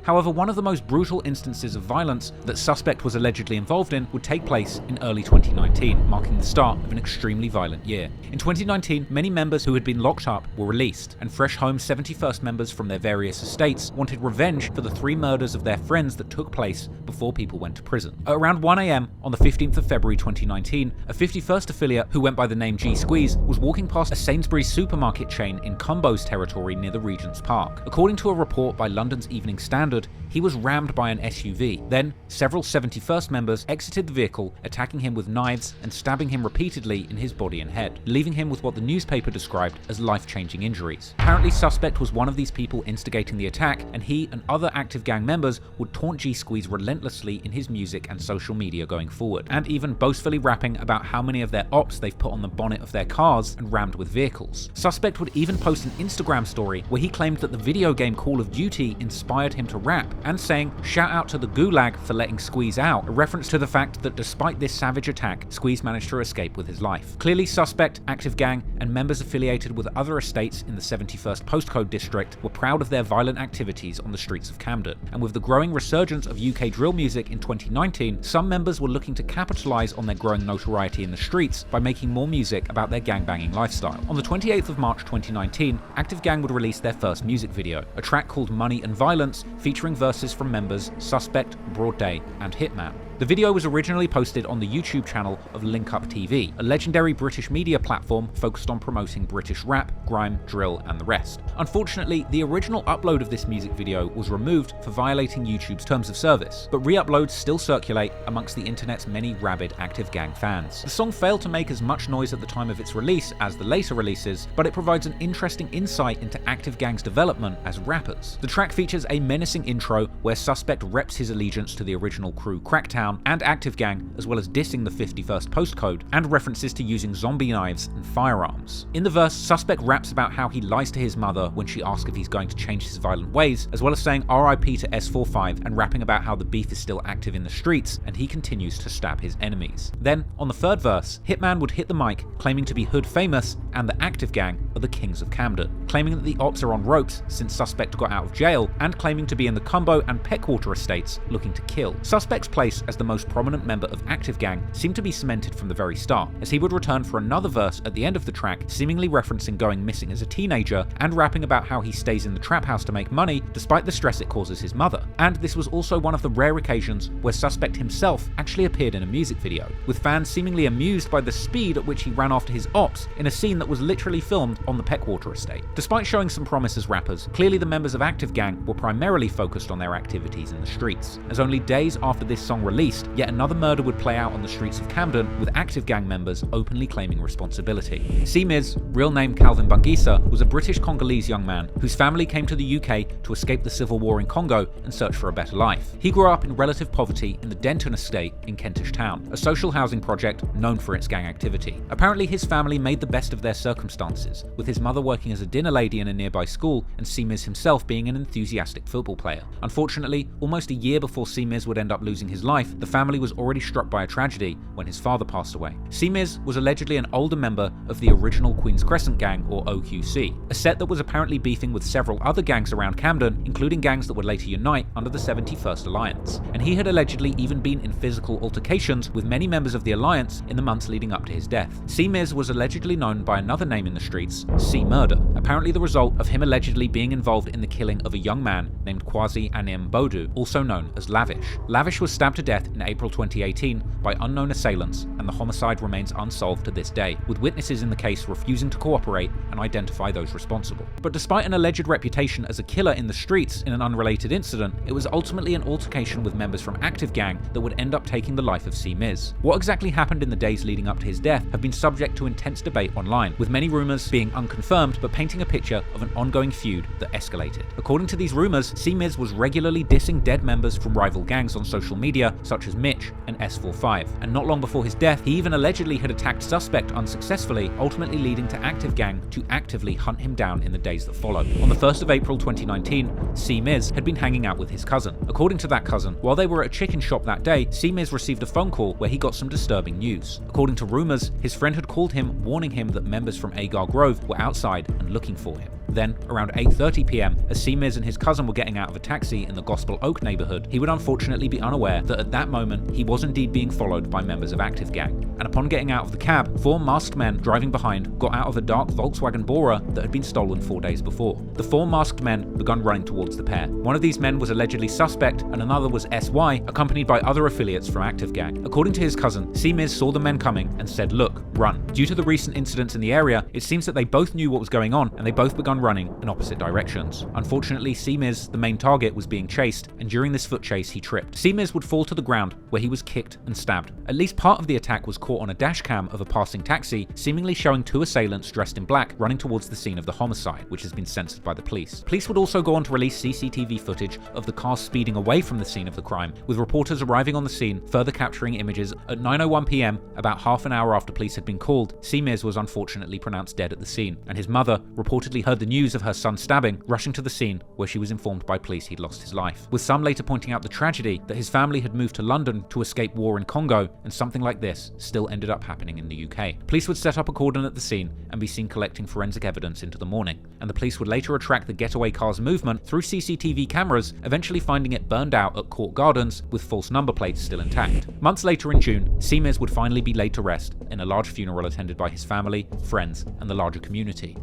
However, one of the most brutal instances of violence that Suspect was allegedly involved in would take place in early 2019, marking the start of an extremely violent year. In 2019, many members who had been locked up were released, and fresh home 71st members from their various estates wanted revenge for the 3 murders of their friends that took place before people went to prison. At around 1 AM on the 15th of February 2019, a 51st affiliate who went by the name Gxng was walking past a Sainsbury's supermarket chain in Cumbo's territory near the Regent's Park. According to a report by London's Evening Standard, he was rammed by an SUV. Then, several 71st members exited the vehicle, attacking him with knives and stabbing him repeatedly in his body and head, leaving him with what the newspaper described as life-changing injuries. Apparently, Suspect was one of these people instigating the attack, and he and other active gang members would taunt G-Squeeze relentlessly in his music and social media going forward, and even boastfully rapping about how many of their ops they've put on the bonnet of their cars and rammed with vehicles. Suspect would even post an Instagram story where he claimed that the video game Call of Duty inspired him to rap, and saying, "Shout out to the Gulag for letting Squeeze out," a reference to the fact that despite this savage attack, Squeeze managed to escape with his life. Clearly, Suspect, active gang, and members affiliated with other estates in the 71st postcode district were proud of their violent activities on the streets of Camden. And with the growing resurgence of UK drill music in 2019, some members were looking to capitalise on their growing notoriety in the streets by making more music about their gangbanging lifestyle. On the 28th of March 2019, Active Gang would release their first music video, a track called Money and Violence, featuring verses from members Suspect, Broad Day, and Hitman. The video was originally posted on the YouTube channel of Link Up TV, a legendary British media platform focused on promoting British rap, grime, drill, and the rest. Unfortunately, the original upload of this music video was removed for violating YouTube's terms of service, but re-uploads still circulate amongst the internet's many rabid Active Gang fans. The song failed to make as much noise at the time of its release as the later releases, but it provides an interesting insight into Active Gang's development as rappers. The track features a menacing intro where Suspect reps his allegiance to the original crew Cracktown and Active Gang, as well as dissing the 51st postcode, and references to using zombie knives and firearms. In the verse, Suspect raps about how he lies to his mother when she asks if he's going to change his violent ways, as well as saying RIP to S45 and rapping about how the beef is still active in the streets and he continues to stab his enemies. Then, on the third verse, Hitman would hit the mic, claiming to be hood famous and the Active Gang are the kings of Camden, claiming that the ops are on ropes since Suspect got out of jail, and claiming to be in the Cumbo and Peckwater estates looking to kill. Suspect's place as the most prominent member of Active Gang seemed to be cemented from the very start, as he would return for another verse at the end of the track, seemingly referencing going missing as a teenager and rapping about how he stays in the trap house to make money despite the stress it causes his mother. And this was also one of the rare occasions where Suspect himself actually appeared in a music video, with fans seemingly amused by the speed at which he ran after his ops in a scene that was literally filmed on the Peckwater estate. Despite showing some promise as rappers, clearly the members of Active Gang were primarily focused on their activities in the streets, as only days after this song released, yet another murder would play out on the streets of Camden, with Active Gang members openly claiming responsibility. CeeMiz, real name Camden Begins, was a British Congolese young man whose family came to the UK to escape the civil war in Congo and search for a better life. He grew up in relative poverty in the Denton estate in Kentish Town, a social housing project known for its gang activity. Apparently his family made the best of their circumstances, with his mother working as a dinner lady in a nearby school and CeeMiz himself being an enthusiastic football player. Unfortunately, almost a year before CeeMiz would end up losing his life, death, the family was already struck by a tragedy when his father passed away. CeeMiz was allegedly an older member of the original Queen's Crescent Gang, or OQC, a set that was apparently beefing with several other gangs around Camden, including gangs that would later unite under the 71st Alliance. And he had allegedly even been in physical altercations with many members of the Alliance in the months leading up to his death. CeeMiz was allegedly known by another name in the streets, C-Murder, apparently the result of him allegedly being involved in the killing of a young man named Kwasi Anim Bodu, also known as Lavish. Lavish was stabbed to death in April 2018 by unknown assailants, and the homicide remains unsolved to this day, with witnesses in the case refusing to cooperate and identify those responsible. But despite an alleged reputation as a killer in the streets in an unrelated incident, it was ultimately an altercation with members from Active Gang that would end up taking the life of CeeMiz. What exactly happened in the days leading up to his death have been subject to intense debate online, with many rumours being unconfirmed but painting a picture of an ongoing feud that escalated. According to these rumours, CeeMiz was regularly dissing dead members from rival gangs on social media such as Mitch and S45, and not long before his death, he even allegedly had attacked Suspect unsuccessfully, ultimately leading to Active Gang to actively hunt him down in the days that followed. On the 1st of April 2019, CeeMiz had been hanging out with his cousin. According to that cousin, while they were at a chicken shop that day, CeeMiz received a phone call where he got some disturbing news. According to rumours, his friend had called him warning him that members from Agar Grove were outside and looking for him. Then, around 8:30 PM, as CeeMiz and his cousin were getting out of a taxi in the Gospel Oak neighbourhood, he would unfortunately be unaware that at that moment he was indeed being followed by members of Active Gang. And upon getting out of the cab, 4 masked men driving behind got out of a dark Volkswagen Bora that had been stolen 4 days before. The 4 masked men began running towards the pair. One of these men was allegedly Suspect, and another was SY, accompanied by other affiliates from Active Gang. According to his cousin, CeeMiz saw the men coming and said, "Look, run." Due to the recent incidents in the area, it seems that they both knew what was going on, and they both began running in opposite directions. Unfortunately, CeeMiz, the main target, was being chased, and during this foot chase he tripped. CeeMiz would fall to the ground, where he was kicked and stabbed. At least part of the attack was caught on a dash cam of a passing taxi, seemingly showing 2 assailants dressed in black running towards the scene of the homicide, which has been censored by the police. Police would also go on to release CCTV footage of the car speeding away from the scene of the crime, with reporters arriving on the scene, further capturing images. At 9:01 PM, about half an hour after police had been called, CeeMiz was unfortunately pronounced dead at the scene, and his mother reportedly heard the news of her son's stabbing, rushing to the scene, where she was informed by police he'd lost his life, with some later pointing out the tragedy that his family had moved to London to escape war in Congo, and something like this still ended up happening in the UK. Police would set up a cordon at the scene and be seen collecting forensic evidence into the morning, and the police would later track the getaway car's movement through CCTV cameras, eventually finding it burned out at Court Gardens with false number plates still intact. Months later in June, CeeMiz would finally be laid to rest in a large funeral attended by his family, friends, and the larger community.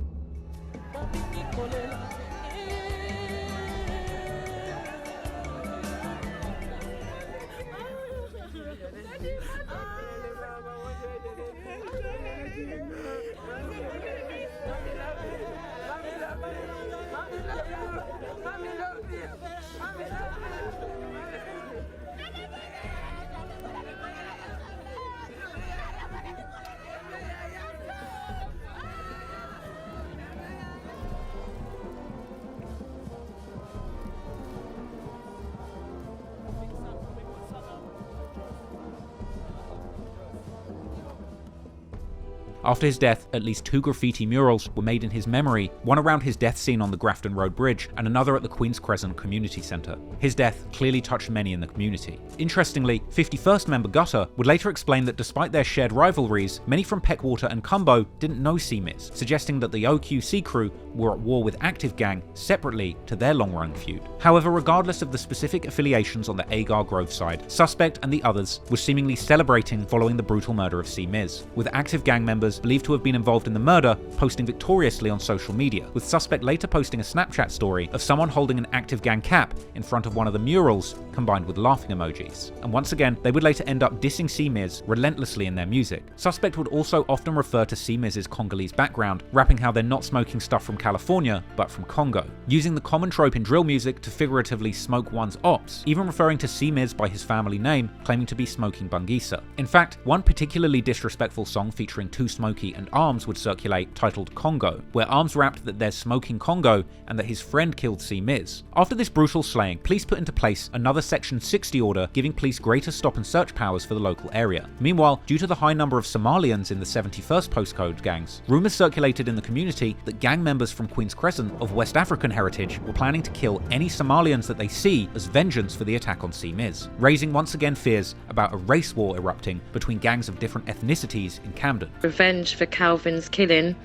After his death, at least 2 graffiti murals were made in his memory, one around his death scene on the Grafton Road Bridge, and another at the Queen's Crescent Community Centre. His death clearly touched many in the community. Interestingly, 51st member Gutter would later explain that despite their shared rivalries, many from Peckwater and Cumbo didn't know CeeMiz, suggesting that the OQC crew were at war with Active Gang separately to their long-run feud. However, regardless of the specific affiliations on the Agar Grove side, Suspect and the others were seemingly celebrating following the brutal murder of CeeMiz, with Active Gang members believed to have been involved in the murder posting victoriously on social media, with Suspect later posting a Snapchat story of someone holding an Active Gang cap in front of one of the murals, combined with laughing emojis. And once again, they would later end up dissing CeeMiz relentlessly in their music. Suspect would also often refer to CeeMiz's Congolese background, rapping how they're not smoking stuff from California, but from Congo, using the common trope in drill music to figuratively smoke one's ops, even referring to CeeMiz by his family name, claiming to be smoking Bungisa. In fact, one particularly disrespectful song featuring Too Smoky and Arms would circulate, titled Congo, where Arms rapped that they're smoking Congo and that his friend killed CeeMiz. After this brutal slaying, police put into place another Section 60 order giving police greater stop and search powers for the local area. Meanwhile, due to the high number of Somalians in the 71st postcode gangs, rumours circulated in the community that gang members from Queen's Crescent of West African heritage were planning to kill any Somalians that they see as vengeance for the attack on CeeMiz, raising once again fears about a race war erupting between gangs of different ethnicities in Camden. Revenge for Calvin's killing,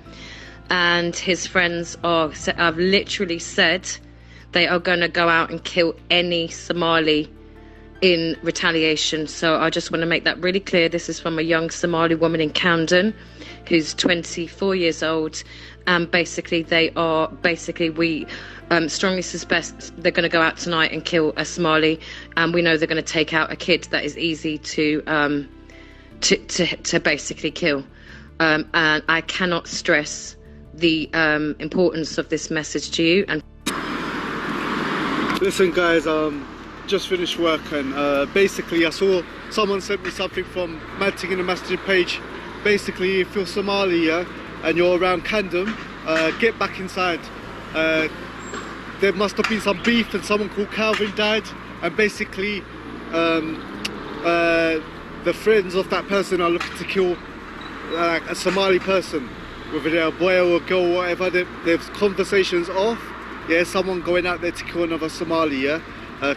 and his friends have literally said they are going to go out and kill any Somali in retaliation. So I just want to make that really clear. This is from a young Somali woman in Camden who's 24 years old, and basically we strongly suspect they're going to go out tonight and kill a Somali, and we know they're going to take out a kid that is easy to basically kill. And I cannot stress the importance of this message to you. And listen guys, just finished work, and basically I saw someone sent me something from Manting in the messaging page. Basically, if you're Somali, yeah, and you're around Camden, get back inside. There must have been some beef and someone called Calvin died, and basically the friends of that person are looking to kill a Somali person, whether they're a boy or a girl or whatever. There's conversations off, yeah, someone going out there to kill another Somali, yeah,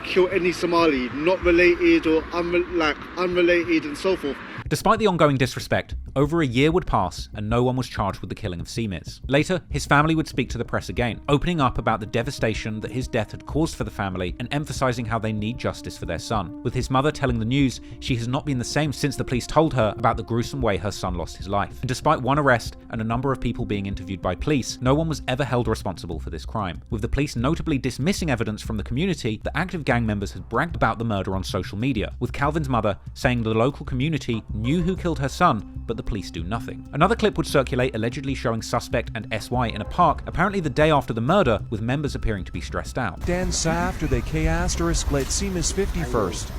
kill any Somali, not related or unrelated and so forth. Despite the ongoing disrespect, over a year would pass and no one was charged with the killing of CeeMiz. Later, his family would speak to the press again, opening up about the devastation that his death had caused for the family and emphasising how they need justice for their son, with his mother telling the news she has not been the same since the police told her about the gruesome way her son lost his life. And despite one arrest and a number of people being interviewed by police, no one was ever held responsible for this crime, with the police notably dismissing evidence from the community that active gang members had bragged about the murder on social media, with Calvin's mother saying the local community knew who killed her son, but the police do nothing. Another clip would circulate allegedly showing suspect and SY in a park, apparently the day after the murder, with members appearing to be stressed out. Dan sa after they chaosed or split CeeMiz 51st.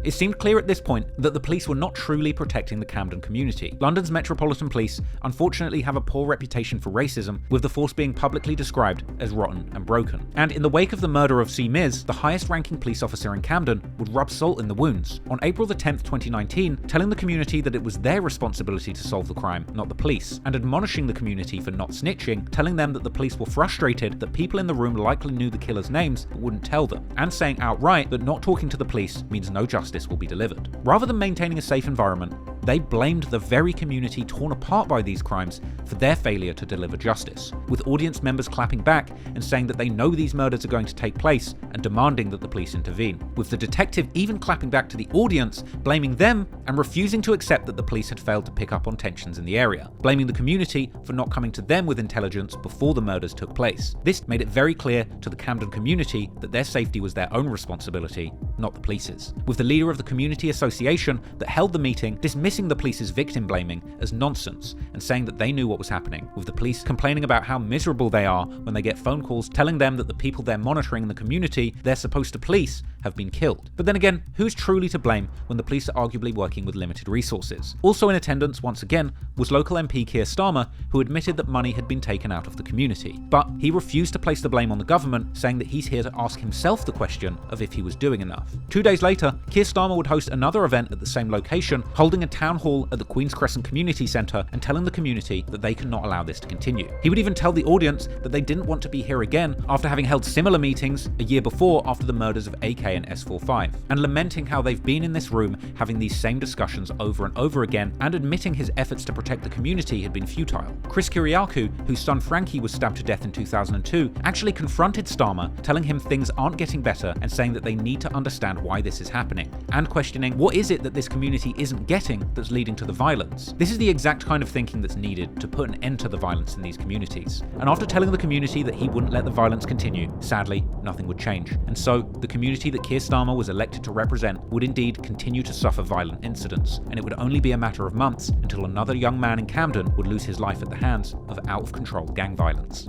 It seemed clear at this point that the police were not truly protecting the Camden community. London's Metropolitan Police unfortunately have a poor reputation for racism, with the force being publicly described as rotten and broken. And in the wake of the murder of CeeMiz, the highest ranking police officer in Camden would rub salt in the wounds, on April the 10th, 2019, telling the community that it was their responsibility to solve the crime, not the police, and admonishing the community for not snitching, telling them that the police were frustrated that people in the room likely knew the killers' names but wouldn't tell them, and saying outright that not talking to the police means no justice will be delivered. Rather than maintaining a safe environment, they blamed the very community torn apart by these crimes for their failure to deliver justice, with audience members clapping back and saying that they know these murders are going to take place and demanding that the police intervene, with the detective even clapping back to the audience, blaming them and refusing to accept that the police had failed to pick up on tensions in the area, blaming the community for not coming to them with intelligence before the murders took place. This made it very clear to the Camden community that their safety was their own responsibility, not the police's, with the leader of the community association that held the meeting dismissing the police's victim blaming as nonsense and saying that they knew what was happening, with the police complaining about how miserable they are when they get phone calls telling them that the people they're monitoring in the community they're supposed to police have been killed. But then again, who's truly to blame when the police are arguably working with limited resources? Also in attendance once again was local MP Keir Starmer, who admitted that money had been taken out of the community, but he refused to place the blame on the government, saying that he's here to ask himself the question of if he was doing enough. 2 days later, Keir Starmer would host another event at the same location, holding a town hall at the Queen's Crescent Community Centre and telling the community that they cannot allow this to continue. He would even tell the audience that they didn't want to be here again after having held similar meetings a year before after the murders of AK and S45, and lamenting how they've been in this room having these same discussions over and over again, and admitting his efforts to protect the community had been futile. Chris Kyriakou, whose son Frankie was stabbed to death in 2002, actually confronted Starmer, telling him things aren't getting better and saying that they need to understand why this is happening, and questioning what is it that this community isn't getting that's leading to the violence. This is the exact kind of thinking that's needed to put an end to the violence in these communities. And after telling the community that he wouldn't let the violence continue, sadly, nothing would change. And so, the community that Keir Starmer was elected to represent would indeed continue to suffer violent incidents, and it would only be a matter of months until another young man in Camden would lose his life at the hands of out-of-control gang violence.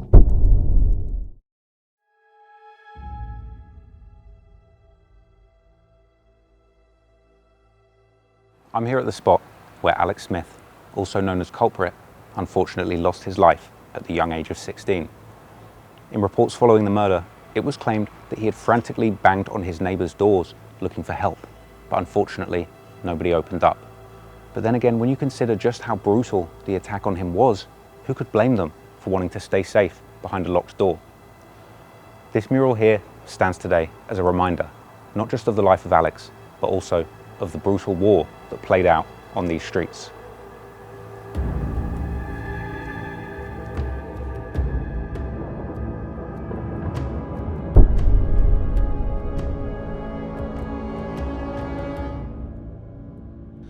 I'm here at the spot where Alex Smith, also known as Culprit, unfortunately lost his life at the young age of 16. In reports following the murder, it was claimed that he had frantically banged on his neighbours' doors looking for help, but unfortunately, nobody opened up. But then again, when you consider just how brutal the attack on him was, who could blame them for wanting to stay safe behind a locked door? This mural here stands today as a reminder, not just of the life of Alex, but also of the brutal war that played out on these streets.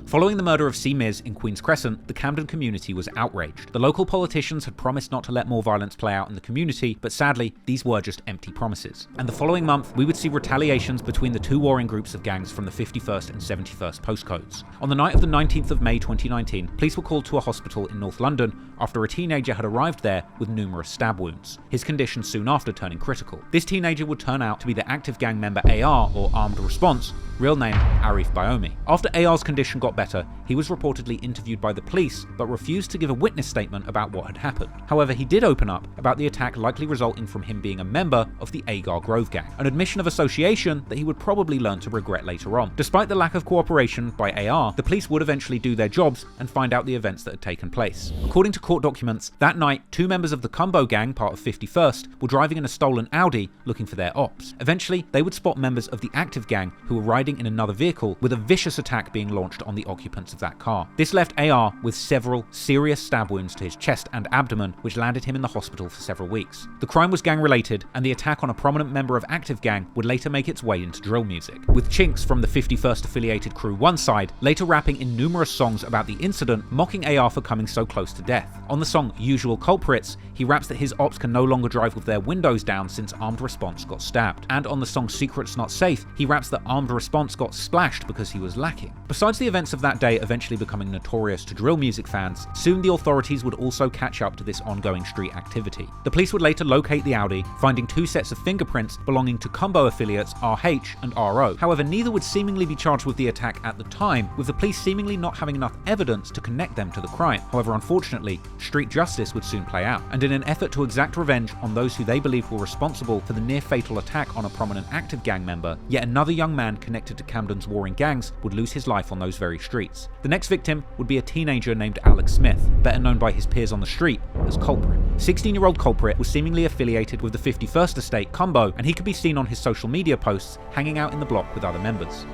Following the murder of CeeMiz in Queen's Crescent, the Camden community was outraged. The local politicians had promised not to let more violence play out in the community, but sadly, these were just empty promises. And the following month, we would see retaliations between the two warring groups of gangs from the 51st and 71st postcodes. On the night of the 19th of May 2019, police were called to a hospital in North London after a teenager had arrived there with numerous stab wounds, his condition soon after turning critical. This teenager would turn out to be the active gang member AR, or Armed Response, real name Arif Bayomi. After AR's condition got better, he was reportedly interviewed by the police, but refused to give a witness statement about what had happened. However, he did open up about the attack likely resulting from him being a member of the Agar Grove gang, an admission of association that he would probably learn to regret later on. Despite the lack of cooperation by AR, the police would eventually do their jobs and find out the events that had taken place. According to court documents, that night, two members of the Cumbo gang, part of 51st, were driving in a stolen Audi looking for their ops. Eventually, they would spot members of the active gang who were riding in another vehicle, with a vicious attack being launched on the occupants of that car. This left AR with several serious stab wounds to his chest and abdomen, which landed him in the hospital for several weeks. The crime was gang related, and the attack on a prominent member of active gang would later make its way into drill music, with Chinx from the 51st affiliated crew one side later rapping in numerous songs about the incident, mocking AR for coming so close to death. On the song Usual Culprits, he raps that his ops can no longer drive with their windows down since Armed Response got stabbed. And on the song Secrets Not Safe, he raps that Armed Response got splashed because he was lacking. Besides the events of that day eventually becoming notorious to drill music fans, soon the authorities would also catch up to this ongoing street activity. The police would later locate the Audi, finding two sets of fingerprints belonging to Cumbo affiliates RH and RO. However, neither would seemingly be charged with the attack at the time, with the police seemingly not having enough evidence to connect them to the crime. However, unfortunately, street justice would soon play out, and in an effort to exact revenge on those who they believed were responsible for the near-fatal attack on a prominent active gang member, yet another young man connected to Camden's warring gangs would lose his life on those very streets. The next victim would be a teenager named Alex Smith, better known by his peers on the street as Culprit. 16-year-old Culprit was seemingly affiliated with the 51st Estate Cumbo, and he could be seen on his social media posts hanging out in the block with other members.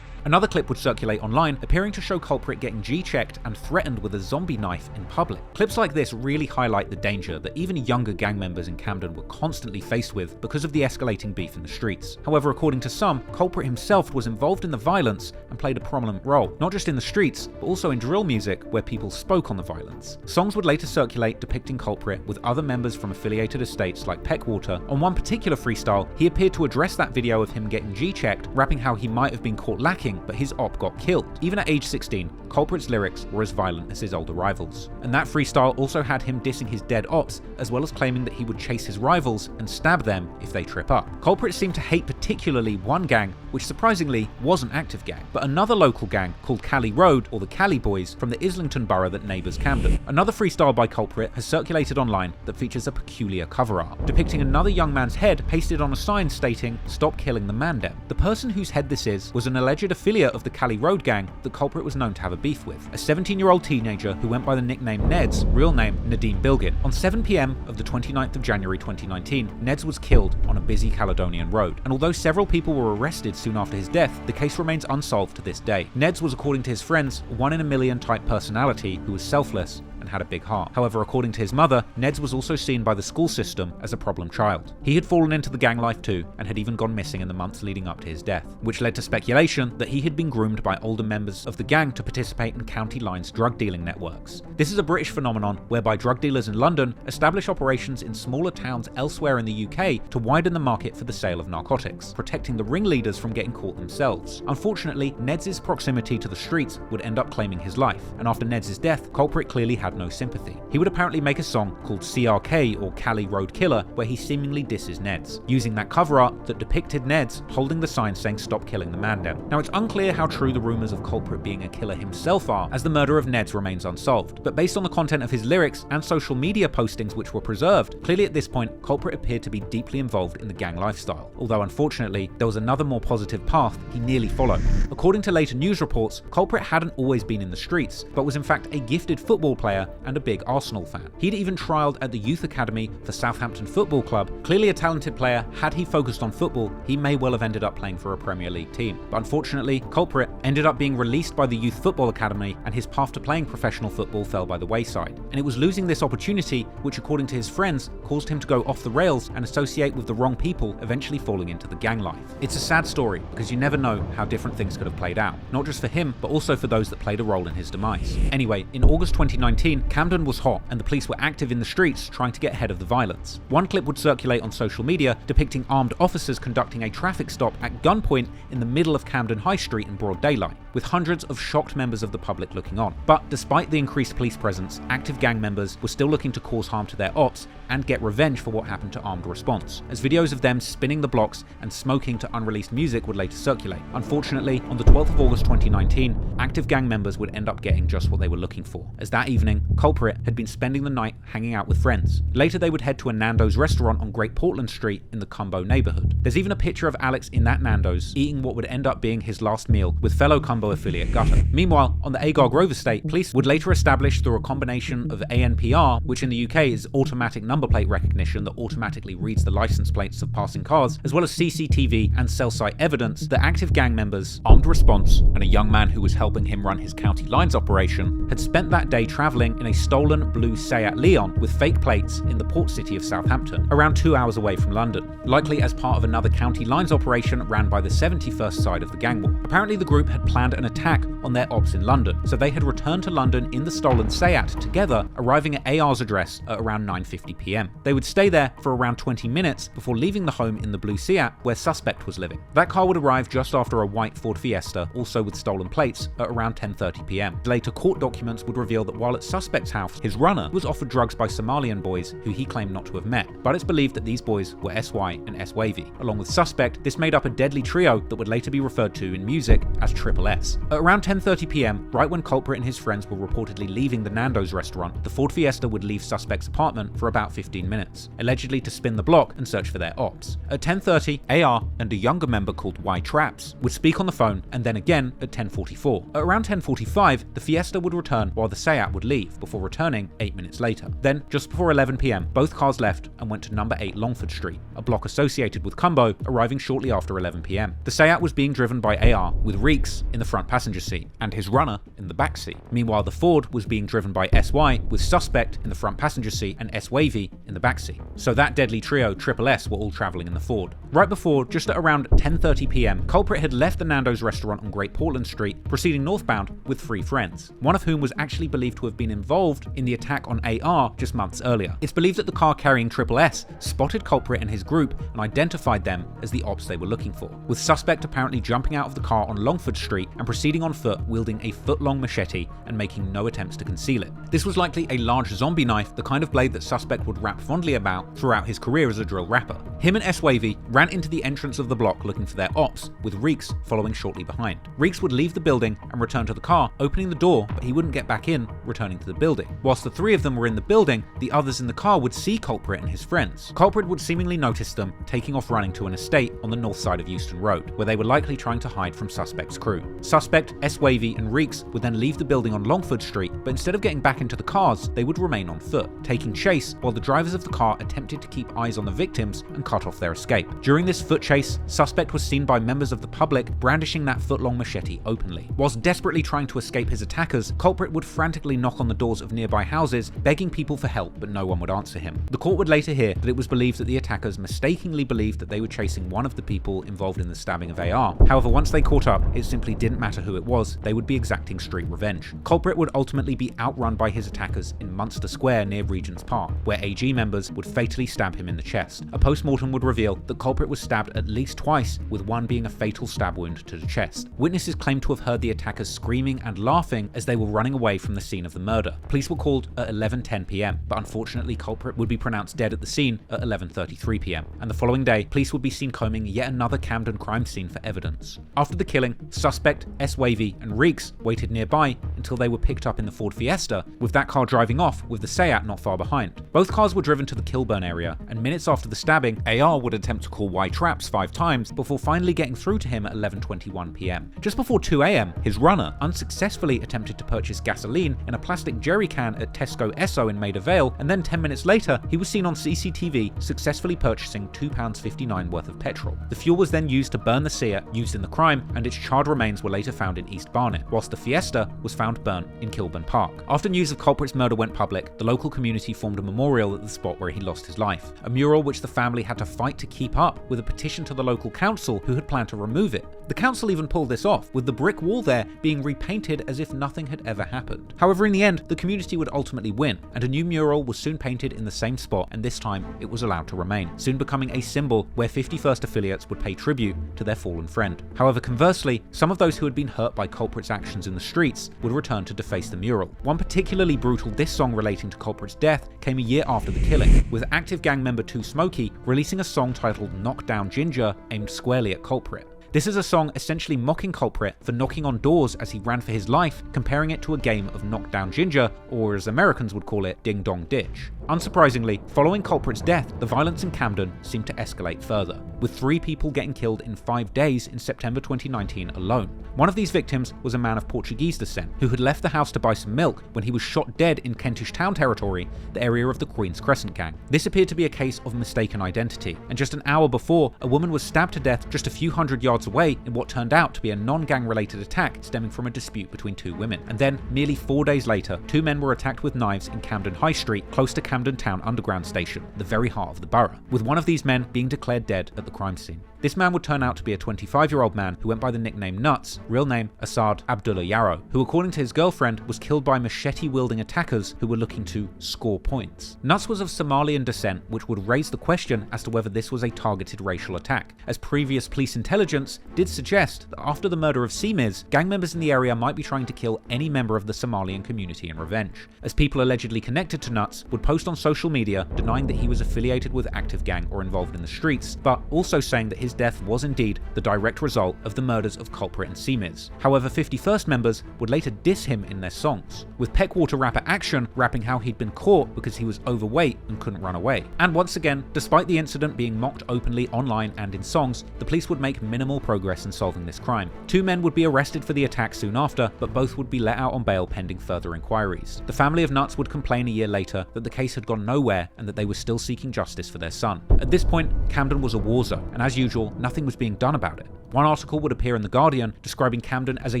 Another clip would circulate online, appearing to show Culprit getting G-checked and threatened with a zombie knife in public. Clips like this really highlight the danger that even younger gang members in Camden were constantly faced with because of the escalating beef in the streets. However, according to some, Culprit himself was involved in the violence and played a prominent role, not just in the streets, but also in drill music where people spoke on the violence. Songs would later circulate depicting Culprit with other members from affiliated estates like Peckwater. On one particular freestyle, he appeared to address that video of him getting G-checked, rapping how he might have been caught lacking, but his op got killed. Even at age 16, Culprit's lyrics were as violent as his older rivals. And that freestyle also had him dissing his dead ops, as well as claiming that he would chase his rivals and stab them if they trip up. Culprit seemed to hate particularly one gang, which surprisingly was an active gang, but another local gang called Cali Road, or the Cali Boys, from the Islington borough that neighbours Camden. Another freestyle by Culprit has circulated online that features a peculiar cover art, depicting another young man's head pasted on a sign stating, "Stop killing the Mandem." The person whose head this is was an alleged affiliate of the Cali Road gang that Culprit was known to have a beef with, a 17-year-old teenager who went by the nickname Neds, real name Nadeem Bilgin. On 7 PM of the 29th of January 2019, Neds was killed on a busy Caledonian road, and although several people were arrested soon after his death, the case remains unsolved to this day. Neds was, according to his friends, a one-in-a-million type personality who was selfless and had a big heart. However, according to his mother, Neds was also seen by the school system as a problem child. He had fallen into the gang life too, and had even gone missing in the months leading up to his death, which led to speculation that he had been groomed by older members of the gang to participate in county lines drug dealing networks. This is a British phenomenon whereby drug dealers in London establish operations in smaller towns elsewhere in the UK to widen the market for the sale of narcotics, protecting the ringleaders from getting caught themselves. Unfortunately, Neds' proximity to the streets would end up claiming his life, and after Neds' death, Culprit clearly had had no sympathy. He would apparently make a song called CRK, or Cali Road Killer, where he seemingly disses Neds, using that cover art that depicted Neds holding the sign saying "Stop killing the man down." Now, it's unclear how true the rumours of Culprit being a killer himself are, as the murder of Neds remains unsolved, but based on the content of his lyrics and social media postings which were preserved, clearly at this point Culprit appeared to be deeply involved in the gang lifestyle, although unfortunately there was another more positive path he nearly followed. According to later news reports, Culprit hadn't always been in the streets, but was in fact a gifted football player and a big Arsenal fan. He'd even trialled at the youth academy for Southampton Football Club. Clearly a talented player. Had he focused on football, he may well have ended up playing for a Premier League team. But unfortunately, Culprit ended up being released by the youth football academy, and his path to playing professional football fell by the wayside. And it was losing this opportunity which, according to his friends, caused him to go off the rails and associate with the wrong people, eventually falling into the gang life. It's a sad story, because you never know how different things could have played out, not just for him, but also for those that played a role in his demise. Anyway, in August 2019, Camden was hot, and the police were active in the streets trying to get ahead of the violence. One clip would circulate on social media depicting armed officers conducting a traffic stop at gunpoint in the middle of Camden High Street in broad daylight, with hundreds of shocked members of the public looking on. But despite the increased police presence, active gang members were still looking to cause harm to their ops and get revenge for what happened to armed response, as videos of them spinning the blocks and smoking to unreleased music would later circulate. Unfortunately, on the 12th of August 2019, active gang members would end up getting just what they were looking for, as that evening, Culprit had been spending the night hanging out with friends. Later they would head to a Nando's restaurant on Great Portland Street in the Cumbo neighbourhood. There's even a picture of Alex in that Nando's eating what would end up being his last meal with fellow Cumbo affiliate Gutter. Meanwhile, on the Agar Grove estate, police would later establish through a combination of ANPR, which in the UK is automatic number plate recognition that automatically reads the license plates of passing cars, as well as CCTV and cell site evidence that active gang members, armed response, and a young man who was helping him run his county lines operation had spent that day travelling in a stolen blue Seat Leon with fake plates in the port city of Southampton, around 2 hours away from London, likely as part of another county lines operation ran by the 71st side of the gang war. Apparently the group had planned an attack on their ops in London, so they had returned to London in the stolen Seat together, arriving at AR's address at around 9:50 PM. They would stay there for around 20 minutes before leaving the home in the blue Seat where suspect was living. That car would arrive just after a white Ford Fiesta, also with stolen plates, at around 10:30 PM. Later court documents would reveal that while at suspect's house, his runner was offered drugs by Somalian boys who he claimed not to have met, but it's believed that these boys were SY and S-Wavy. Along with suspect, this made up a deadly trio that would later be referred to in music as Triple S. At around 10:30 PM, right when Culprit and his friends were reportedly leaving the Nando's restaurant, the Ford Fiesta would leave suspect's apartment for about 15 minutes, allegedly to spin the block and search for their ops. At 10:30, AR and a younger member called Y Traps would speak on the phone, and then again at 10:44. At around 10:45, the Fiesta would return while the Seat would leave, before returning 8 minutes later. Then, just before 11 PM, both cars left and went to number 8 Longford Street, a block associated with Cumbo, arriving shortly after 11 PM. The Seat was being driven by AR, with Reeks in the front passenger seat, and his runner in the back seat. Meanwhile, the Ford was being driven by SY, with suspect in the front passenger seat and S-Wavy in the back seat. So that deadly trio, Triple S, were all travelling in the Ford. Right before, just at around 10:30 PM, Culprit had left the Nando's restaurant on Great Portland Street, proceeding northbound with 3 friends, one of whom was actually believed to have been involved in the attack on AR just months earlier. It's believed that the car carrying Triple S spotted Culprit and his group and identified them as the ops they were looking for, with suspect apparently jumping out of the car on Longford Street and proceeding on foot wielding a foot-long machete and making no attempts to conceal it. This was likely a large zombie knife, the kind of blade that suspect would rap fondly about throughout his career as a drill rapper. Him and S-Wavy ran into the entrance of the block looking for their ops, with Reeks following shortly behind. Reeks would leave the building and return to the car, opening the door, but he wouldn't get back in, returning to the building. Whilst the 3 of them were in the building, the others in the car would see Culprit and his friends. Culprit would seemingly notice them, taking off running to an estate on the north side of Euston Road, where they were likely trying to hide from suspect's crew. Suspect, S-Wavy and Reeks would then leave the building on Longford Street, but instead of getting back into the cars, they would remain on foot, taking chase while the drivers of the car attempted to keep eyes on the victims and cut off their escape. During this foot chase, suspect was seen by members of the public brandishing that foot-long machete openly. Whilst desperately trying to escape his attackers, Culprit would frantically knock on the doors of nearby houses, begging people for help, but no one would answer him. The court would later hear that it was believed that the attackers mistakenly believed that they were chasing one of the people involved in the stabbing of AR. However, once they caught up, it simply didn't matter who it was, they would be exacting street revenge. Culprit would ultimately be outrun by his attackers in Munster Square near Regent's Park, where AG members would fatally stab him in the chest. A post-mortem would reveal that Culprit was stabbed at least twice, with one being a fatal stab wound to the chest. Witnesses claimed to have heard the attackers screaming and laughing as they were running away from the scene of the murder. Police were called at 11:10 p.m, but unfortunately Culprit would be pronounced dead at the scene at 11:33 p.m, and the following day, police would be seen combing yet another Camden crime scene for evidence. After the killing, suspect, S-Wavy, and Reeks waited nearby until they were picked up in the Ford Fiesta, with that car driving off with the Seat not far behind. Both cars were driven to the Kilburn area, and minutes after the stabbing, AR would attempt to call Y-Traps 5 times before finally getting through to him at 11:21 p.m. Just before 2 a.m, his runner unsuccessfully attempted to purchase gasoline in a plastic jerry can at Tesco Esso in Maida Vale, and then 10 minutes later, he was seen on CCTV successfully purchasing £2.59 worth of petrol. The fuel was then used to burn the Seat used in the crime, and its charred remains were later found in East Barnet, whilst the Fiesta was found burnt in Kilburn Park. After news of Culprit's murder went public, the local community formed a memorial at the spot where he lost his life, a mural which the family had to fight to keep up, with a petition to the local council who had planned to remove it. The council even pulled this off, with the brick wall there being repainted as if nothing had ever happened. However, in the end, the community would ultimately win, and a new mural was soon painted in the same spot, and this time it was allowed to remain, soon becoming a symbol where 51st affiliates would pay tribute to their fallen friend. However, conversely, some of those who had been hurt by Culprit's actions in the streets would return to deface the mural. One particularly brutal diss song relating to Culprit's death came a year after the killing, with active gang member 2 Smokey releasing a song titled Knock Down Ginger aimed squarely at Culprit. This is a song essentially mocking Culprit for knocking on doors as he ran for his life, comparing it to a game of Knock Down Ginger, or as Americans would call it, Ding Dong Ditch. Unsurprisingly, following Culprit's death, the violence in Camden seemed to escalate further, with 3 people getting killed in 5 days in September 2019 alone. One of these victims was a man of Portuguese descent who had left the house to buy some milk when he was shot dead in Kentish Town territory, the area of the Queen's Crescent gang. This appeared to be a case of mistaken identity, and just an hour before, a woman was stabbed to death just a few hundred yards away in what turned out to be a non-gang related attack stemming from a dispute between 2 women. And then, merely 4 days later, 2 men were attacked with knives in Camden High Street, close to Camden Town Underground Station, the very heart of the borough, with one of these men being declared dead at the crime scene. This man would turn out to be a 25-year-old man who went by the nickname Nuts, real name Asad Abdullah Yarrow, who according to his girlfriend was killed by machete-wielding attackers who were looking to score points. Nuts was of Somalian descent, which would raise the question as to whether this was a targeted racial attack, as previous police intelligence did suggest that after the murder of CeeMiz, gang members in the area might be trying to kill any member of the Somalian community in revenge, as people allegedly connected to Nuts would post on social media denying that he was affiliated with active gang or involved in the streets, but also saying that his death was indeed the direct result of the murders of Culprit and CeeMiz. However, 51st members would later diss him in their songs, with Peckwater rapper Action rapping how he'd been caught because he was overweight and couldn't run away. And once again, despite the incident being mocked openly online and in songs, the police would make minimal progress in solving this crime. 2 men would be arrested for the attack soon after, but both would be let out on bail pending further inquiries. The family of Nuts would complain a year later that the case had gone nowhere and that they were still seeking justice for their son. At this point, Camden was a war zone, and as usual, nothing was being done about it. One article would appear in The Guardian describing Camden as a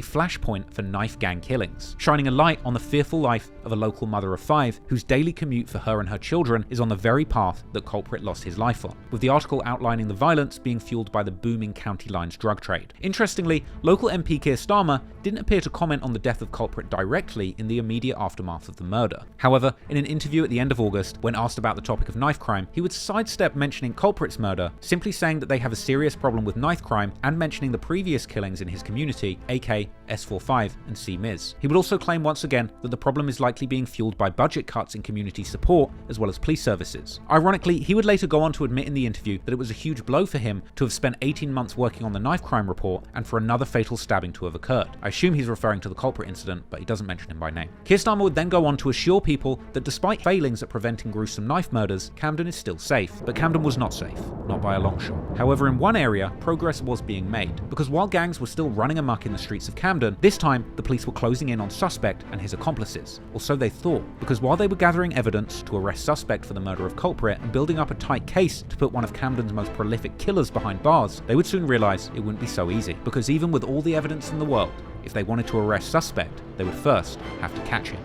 flashpoint for knife gang killings, shining a light on the fearful life of a local mother of 5 whose daily commute for her and her children is on the very path that Culprit lost his life on, with the article outlining the violence being fueled by the booming county lines drug trade. Interestingly, local MP Keir Starmer didn't appear to comment on the death of Culprit directly in the immediate aftermath of the murder. However, in an interview at the end of August, when asked about the topic of knife crime, he would sidestep mentioning Culprit's murder, simply saying that they have a serious problem with knife crime and mentioning the previous killings in his community, AK, S45 and CeeMiz. He would also claim once again that the problem is likely being fueled by budget cuts in community support as well as police services. Ironically, he would later go on to admit in the interview that it was a huge blow for him to have spent 18 months working on the knife crime report and for another fatal stabbing to have occurred. I assume he's referring to the Culprit incident, but he doesn't mention him by name. Keir Starmer would then go on to assure people that despite failings at preventing gruesome knife murders, Camden is still safe. But Camden was not safe, not by a long shot. However, in one area, progress was being made, because while gangs were still running amok in the streets of Camden, this time the police were closing in on Suspect and his accomplices, or so they thought, because while they were gathering evidence to arrest Suspect for the murder of Culprit and building up a tight case to put one of Camden's most prolific killers behind bars, they would soon realise it wouldn't be so easy, because even with all the evidence in the world, if they wanted to arrest Suspect, they would first have to catch him.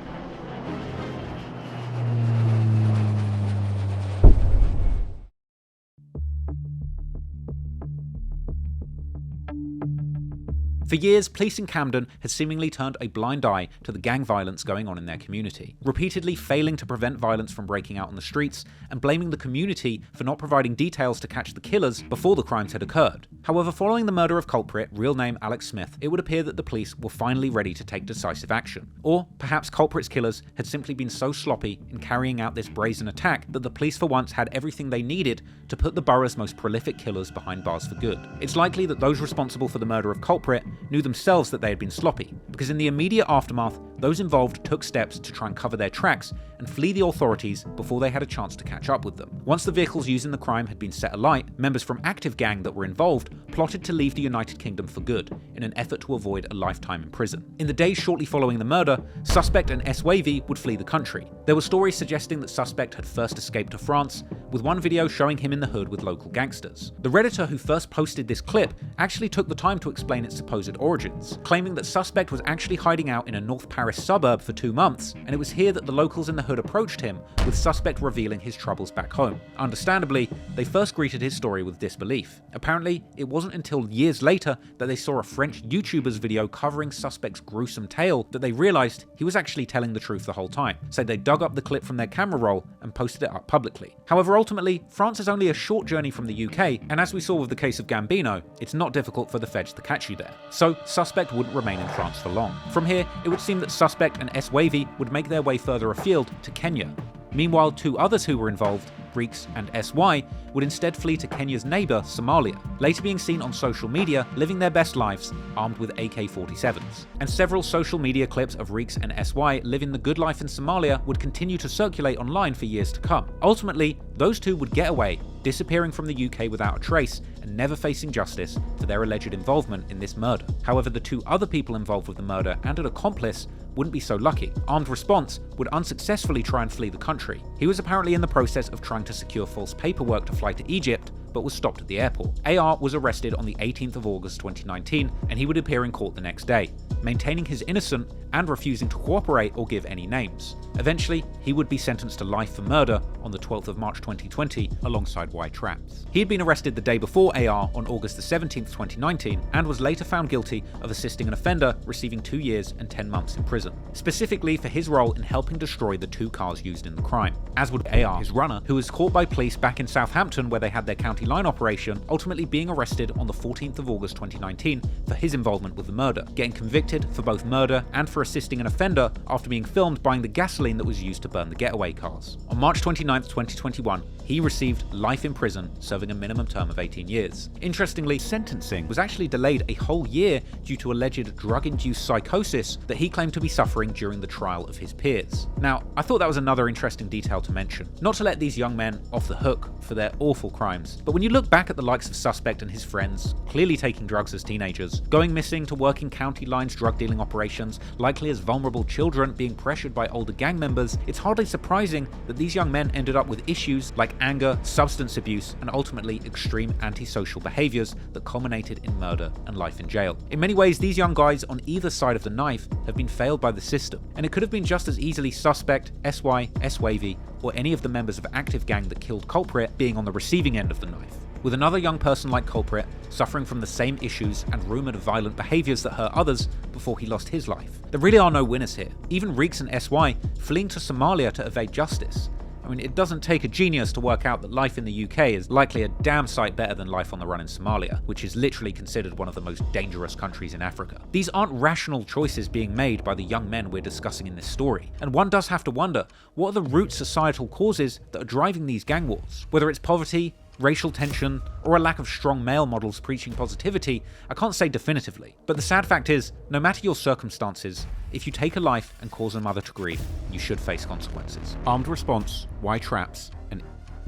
For years, police in Camden had seemingly turned a blind eye to the gang violence going on in their community, repeatedly failing to prevent violence from breaking out on the streets and blaming the community for not providing details to catch the killers before the crimes had occurred. However, following the murder of Culprit, real name Alex Smith, it would appear that the police were finally ready to take decisive action. Or perhaps Culprit's killers had simply been so sloppy in carrying out this brazen attack that the police for once had everything they needed to put the borough's most prolific killers behind bars for good. It's likely that those responsible for the murder of Culprit knew themselves that they had been sloppy, because in the immediate aftermath, those involved took steps to try and cover their tracks and flee the authorities before they had a chance to catch up with them. Once the vehicles used in the crime had been set alight, members from active gang that were involved plotted to leave the United Kingdom for good in an effort to avoid a lifetime in prison. In the days shortly following the murder, Suspect and S-Wavy would flee the country. There were stories suggesting that Suspect had first escaped to France, with one video showing him in the hood with local gangsters. The Redditor who first posted this clip actually took the time to explain its supposed origins, claiming that Suspect was actually hiding out in a North Paris suburb for 2 months, and it was here that the locals in the hood approached him, with Suspect revealing his troubles back home. Understandably, they first greeted his story with disbelief. Apparently, it wasn't until years later that they saw a French YouTuber's video covering Suspect's gruesome tale that they realised he was actually telling the truth the whole time, so they dug up the clip from their camera roll and posted it up publicly. However, ultimately, France is only a short journey from the UK, and as we saw with the case of Gambino, it's not difficult for the feds to catch you there. So, Suspect wouldn't remain in France for long. From here, it would seem that Suspect and S-Wavy would make their way further afield to Kenya. Meanwhile, 2 others who were involved, Gxng and SY, would instead flee to Kenya's neighbour, Somalia, later being seen on social media living their best lives armed with AK-47s. And several social media clips of Gxng and SY living the good life in Somalia would continue to circulate online for years to come. Ultimately, those 2 would get away, disappearing from the UK without a trace and never facing justice for their alleged involvement in this murder. However, the 2 other people involved with the murder and an accomplice wouldn't be so lucky. Armed Response would unsuccessfully try and flee the country. He was apparently in the process of trying to secure false paperwork to fly to Egypt, but was stopped at the airport. AR was arrested on the 18th of August 2019, and he would appear in court the next day, maintaining his innocence and refusing to cooperate or give any names. Eventually, he would be sentenced to life for murder on the 12th of March 2020 alongside Y Traps. He had been arrested the day before AR on August the 17th, 2019, and was later found guilty of assisting an offender receiving 2 years and 10 months in prison, specifically for his role in helping destroy the 2 cars used in the crime. As would AR, his runner, who was caught by police back in Southampton where they had their county line operation, ultimately being arrested on the 14th of August 2019 for his involvement with the murder, getting convicted for both murder and for assisting an offender after being filmed buying the gasoline that was used to burn the getaway cars. On March 29th, 2021, he received life in prison, serving a minimum term of 18 years. Interestingly, sentencing was actually delayed a whole year due to alleged drug-induced psychosis that he claimed to be suffering during the trial of his peers. Now, I thought that was another interesting detail to mention. Not to let these young men off the hook for their awful crimes, but when you look back at the likes of Suspect and his friends, clearly taking drugs as teenagers, going missing to working county lines drug dealing operations, likely as vulnerable children being pressured by older gang members, it's hardly surprising that these young men ended up with issues like anger, substance abuse, and ultimately extreme antisocial behaviours that culminated in murder and life in jail. In many ways, these young guys on either side of the knife have been failed by the system, and it could have been just as easily Suspect, SY, S-Wavy, or any of the members of active gang that killed Culprit being on the receiving end of the knife. With another young person like Culprit suffering from the same issues and rumoured violent behaviours that hurt others before he lost his life. There really are no winners here. Even Gxng and SY fleeing to Somalia to evade justice. I mean, it doesn't take a genius to work out that life in the UK is likely a damn sight better than life on the run in Somalia, which is literally considered one of the most dangerous countries in Africa. These aren't rational choices being made by the young men we're discussing in this story, and one does have to wonder, what are the root societal causes that are driving these gang wars? Whether it's poverty, racial tension, or a lack of strong male models preaching positivity, I can't say definitively. But the sad fact is, no matter your circumstances, if you take a life and cause a mother to grieve, you should face consequences. Armed Response, Y Traps, and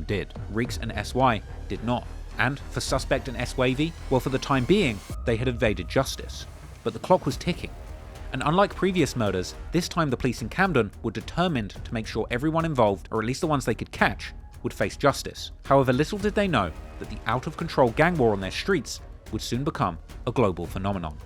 did. Gxng and SY did not. And for Suspect and S-Wavy, well, for the time being, they had evaded justice. But the clock was ticking. And unlike previous murders, this time the police in Camden were determined to make sure everyone involved, or at least the ones they could catch, would face justice. However, little did they know that the out-of-control gang war on their streets would soon become a global phenomenon.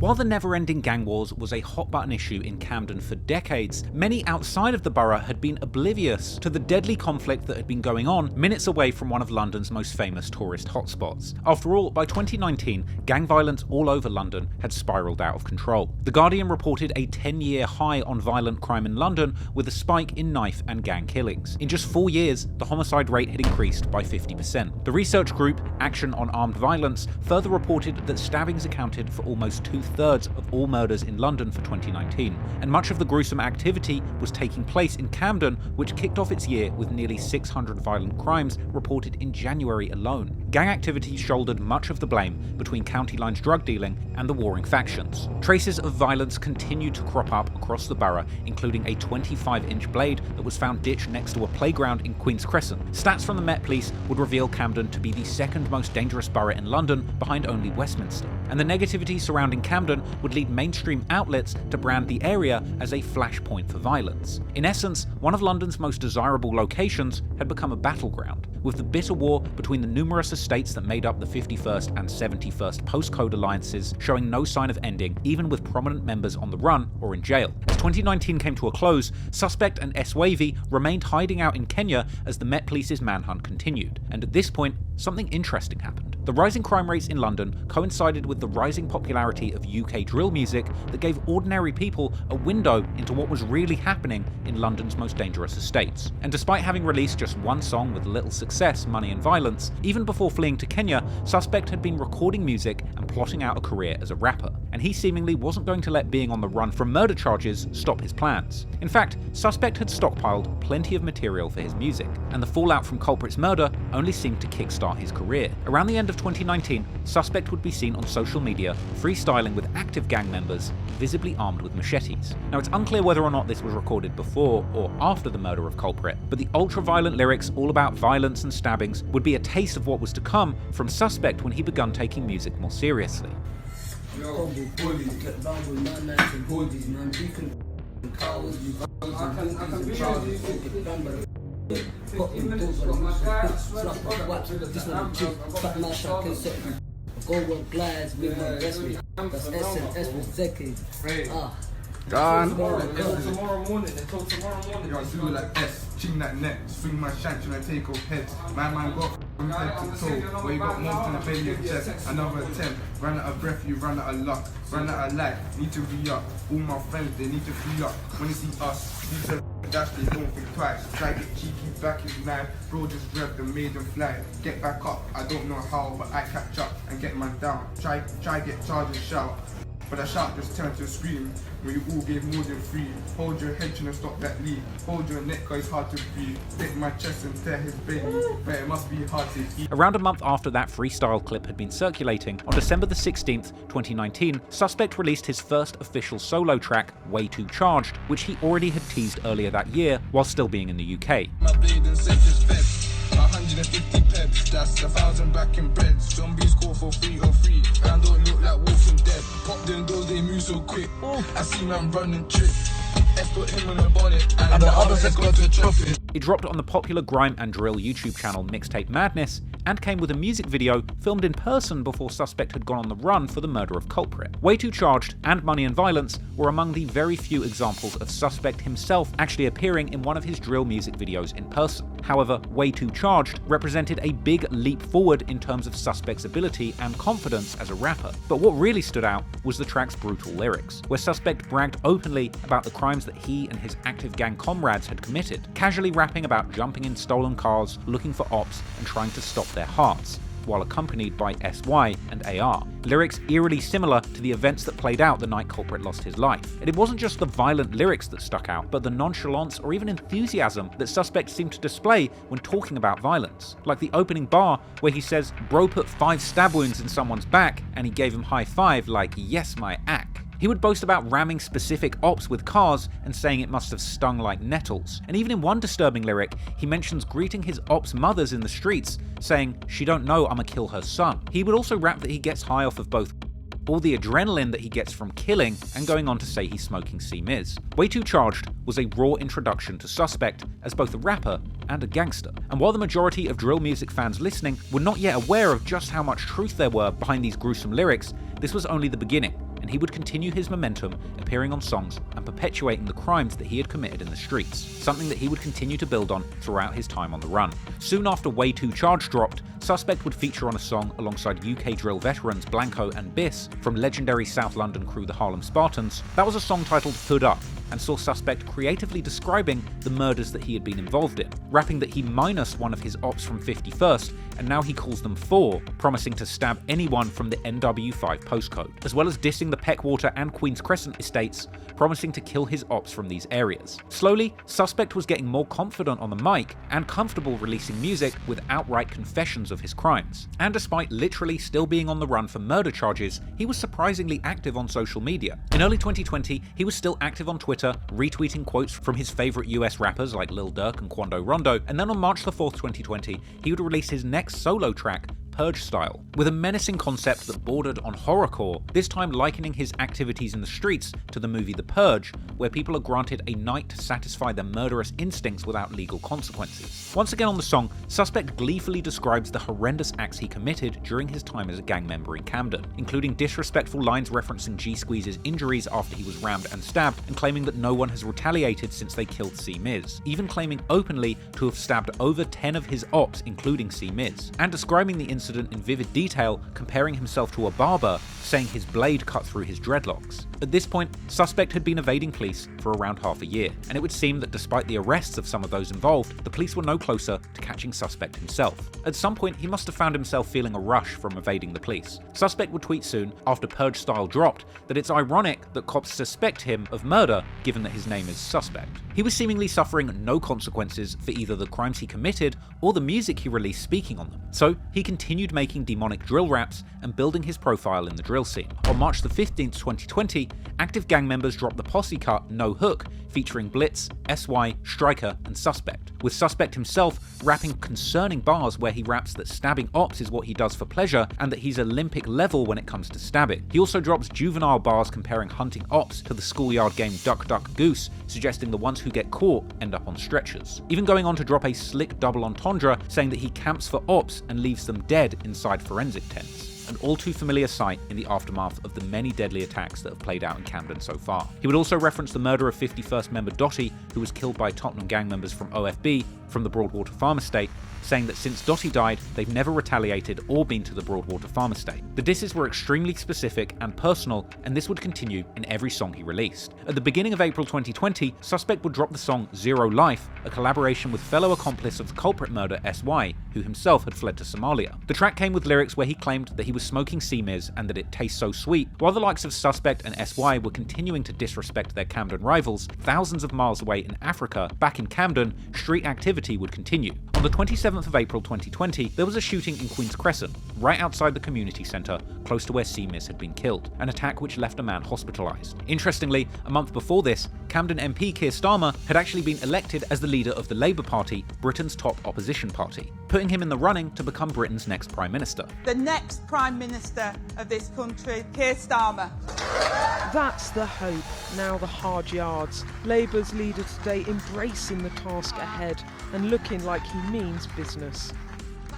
While the never-ending gang wars was a hot-button issue in Camden for decades, many outside of the borough had been oblivious to the deadly conflict that had been going on minutes away from one of London's most famous tourist hotspots. After all, by 2019, gang violence all over London had spiralled out of control. The Guardian reported a 10-year high on violent crime in London, with a spike in knife and gang killings. In just 4 years, the homicide rate had increased by 50%. The research group Action on Armed Violence further reported that stabbings accounted for almost 2/3 of all murders in London for 2019, and much of the gruesome activity was taking place in Camden, which kicked off its year with nearly 600 violent crimes reported in January alone. Gang activity shouldered much of the blame between county lines drug dealing and the warring factions. Traces of violence continued to crop up across the borough, including a 25-inch blade that was found ditched next to a playground in Queen's Crescent. Stats from the Met Police would reveal Camden to be the second most dangerous borough in London, behind only Westminster. And the negativity surrounding Camden would lead mainstream outlets to brand the area as a flashpoint for violence. In essence, one of London's most desirable locations had become a battleground, with the bitter war between the numerous estates that made up the 51st and 71st postcode alliances showing no sign of ending, even with prominent members on the run or in jail. As 2019 came to a close, Suspect and S-Wavy remained hiding out in Kenya as the Met Police's manhunt continued. And at this point, something interesting happened. The rising crime rates in London coincided with the rising popularity of UK drill music that gave ordinary people a window into what was really happening in London's most dangerous estates. And despite having released just one song with little success, Money and Violence, even before fleeing to Kenya, Suspect had been recording music and plotting out a career as a rapper. And he seemingly wasn't going to let being on the run from murder charges stop his plans. In fact, Suspect had stockpiled plenty of material for his music, and the fallout from Culprit's murder only seemed to kickstart his career. Around the end of 2019, Suspect would be seen on social media freestyling with active gang members, visibly armed with machetes. Now, it's unclear whether or not this was recorded before or after the murder of Culprit, but the ultra-violent lyrics all about violence and stabbings would be a taste of what was to come from Suspect when he began taking music more seriously. Tomorrow morning. Yo, I do it like S, ching that neck, swing my shank and I take off heads. My man got from head to toe, where you got more than a belly and chest. Another attempt, ran out of breath, you ran out of luck, ran out of life, need to re up. All my friends, they need to free up. When they see us, these are dash, they don't think twice. Try get cheeky, back his knife, bro just revved and made them fly. Get back up, I don't know how, but I catch up and get man down. Try get charged and shout. But a shout just turned to a scream, when you all gave more than free. Hold your head and stop that lead. Hold your neck cause it's hard to breathe. Take my chest and tear his belly, but it must be hard to eat. Around a month after that freestyle clip had been circulating, on December the 16th, 2019, Suspect released his first official solo track, Way Too Charged, which he already had teased earlier that year while still being in the UK. 150 peps, that's 1,000 back in breads. Zombies call for free or free, and don't look like Walking Dead. Pop them doors, they move so quick. I see man running trick. F put him in a bonnet, and the others has got to chop it. It dropped on the popular grime and drill YouTube channel Mixtape Madness, and came with a music video filmed in person before Suspect had gone on the run for the murder of Culprit. Way Too Charged and Money and Violence were among the very few examples of Suspect himself actually appearing in one of his drill music videos in person. However, Way Too Charged represented a big leap forward in terms of Suspect's ability and confidence as a rapper. But what really stood out was the track's brutal lyrics, where Suspect bragged openly about the crimes that he and his active gang comrades had committed, casually rapping about jumping in stolen cars, looking for ops, and trying to stop their hearts, while accompanied by SY and AR. Lyrics eerily similar to the events that played out the night Culprit lost his life. And it wasn't just the violent lyrics that stuck out, but the nonchalance or even enthusiasm that Suspect seemed to display when talking about violence. Like the opening bar where he says, "Bro put 5 stab wounds in someone's back and he gave him high five like, yes my ack." He would boast about ramming specific ops with cars and saying it must have stung like nettles. And even in one disturbing lyric, he mentions greeting his ops' mothers in the streets, saying, "She don't know I'ma kill her son." He would also rap that he gets high off of both all the adrenaline that he gets from killing, and going on to say he's smoking CeeMiz. Way Too Charged was a raw introduction to Suspect as both a rapper and a gangster. And while the majority of drill music fans listening were not yet aware of just how much truth there were behind these gruesome lyrics, this was only the beginning. and he would continue his momentum, appearing on songs and perpetuating the crimes that he had committed in the streets, something that he would continue to build on throughout his time on the run. Soon after Way 2 Charge dropped, Suspect would feature on a song alongside UK drill veterans Blanco and Biss from legendary South London crew the Harlem Spartans. That was a song titled Hood Up, and saw Suspect creatively describing the murders that he had been involved in, rapping that he minus one of his ops from 51st, and now he calls them 4, promising to stab anyone from the NW5 postcode, as well as dissing the Peckwater and Queen's Crescent estates, promising to kill his ops from these areas. Slowly, Suspect was getting more confident on the mic and comfortable releasing music with outright confessions of his crimes. And despite literally still being on the run for murder charges, he was surprisingly active on social media. In early 2020, he was still active on Twitter, retweeting quotes from his favourite US rappers like Lil Durk and Quando Rondo, and then on March the 4th, 2020, he would release his next solo track, Purge Style, with a menacing concept that bordered on horrorcore, this time likening his activities in the streets to the movie The Purge, where people are granted a night to satisfy their murderous instincts without legal consequences. Once again on the song, Suspect gleefully describes the horrendous acts he committed during his time as a gang member in Camden, including disrespectful lines referencing G-Squeeze's injuries after he was rammed and stabbed, and claiming that no one has retaliated since they killed CeeMiz, even claiming openly to have stabbed over 10 of his ops, including CeeMiz, and describing the incident in vivid detail, comparing himself to a barber, saying his blade cut through his dreadlocks. At this point, Suspect had been evading police for around half a year, and it would seem that despite the arrests of some of those involved, the police were no closer to catching Suspect himself. At some point, he must have found himself feeling a rush from evading the police. Suspect would tweet soon, after Purge Style dropped, that it's ironic that cops suspect him of murder, given that his name is Suspect. He was seemingly suffering no consequences for either the crimes he committed or the music he released speaking on them. So he continued making demonic drill raps and building his profile in the drill scene. On March the 15th, 2020, active gang members dropped the posse cut No Hook, featuring Blitz, SY, Striker, and Suspect, with Suspect himself rapping concerning bars where he raps that stabbing ops is what he does for pleasure and that he's Olympic level when it comes to stabbing. He also drops juvenile bars comparing hunting ops to the schoolyard game Duck Duck Goose, suggesting the ones who get caught end up on stretchers. Even going on to drop a slick double entendre saying that he camps for ops and leaves them dead inside forensic tents. An all too familiar sight in the aftermath of the many deadly attacks that have played out in Camden so far. He would also reference the murder of 51st member Dottie, who was killed by Tottenham gang members from OFB from the Broadwater Farm Estate, saying that since Dottie died, they've never retaliated or been to the Broadwater Farm Estate. The disses were extremely specific and personal, and this would continue in every song he released. At the beginning of April 2020, Suspect would drop the song Zero Life, a collaboration with fellow accomplice of the Culprit murder SY, who himself had fled to Somalia. The track came with lyrics where he claimed that he was smoking CeeMiz and that it tastes so sweet, while the likes of Suspect and SY were continuing to disrespect their Camden rivals. Thousands of miles away in Africa, back in Camden, street activity would continue. On the 27th of April 2020, there was a shooting in Queen's Crescent, right outside the community centre, close to where CeeMiz had been killed, an attack which left a man hospitalised. Interestingly, a month before this, Camden MP Keir Starmer had actually been elected as the leader of the Labour Party, Britain's top opposition party, putting him in the running to become Britain's next Prime Minister. The next Prime Minister of this country, Keir Starmer. That's the hope, now the hard yards. Labour's leader today embracing the task ahead and looking like he means business.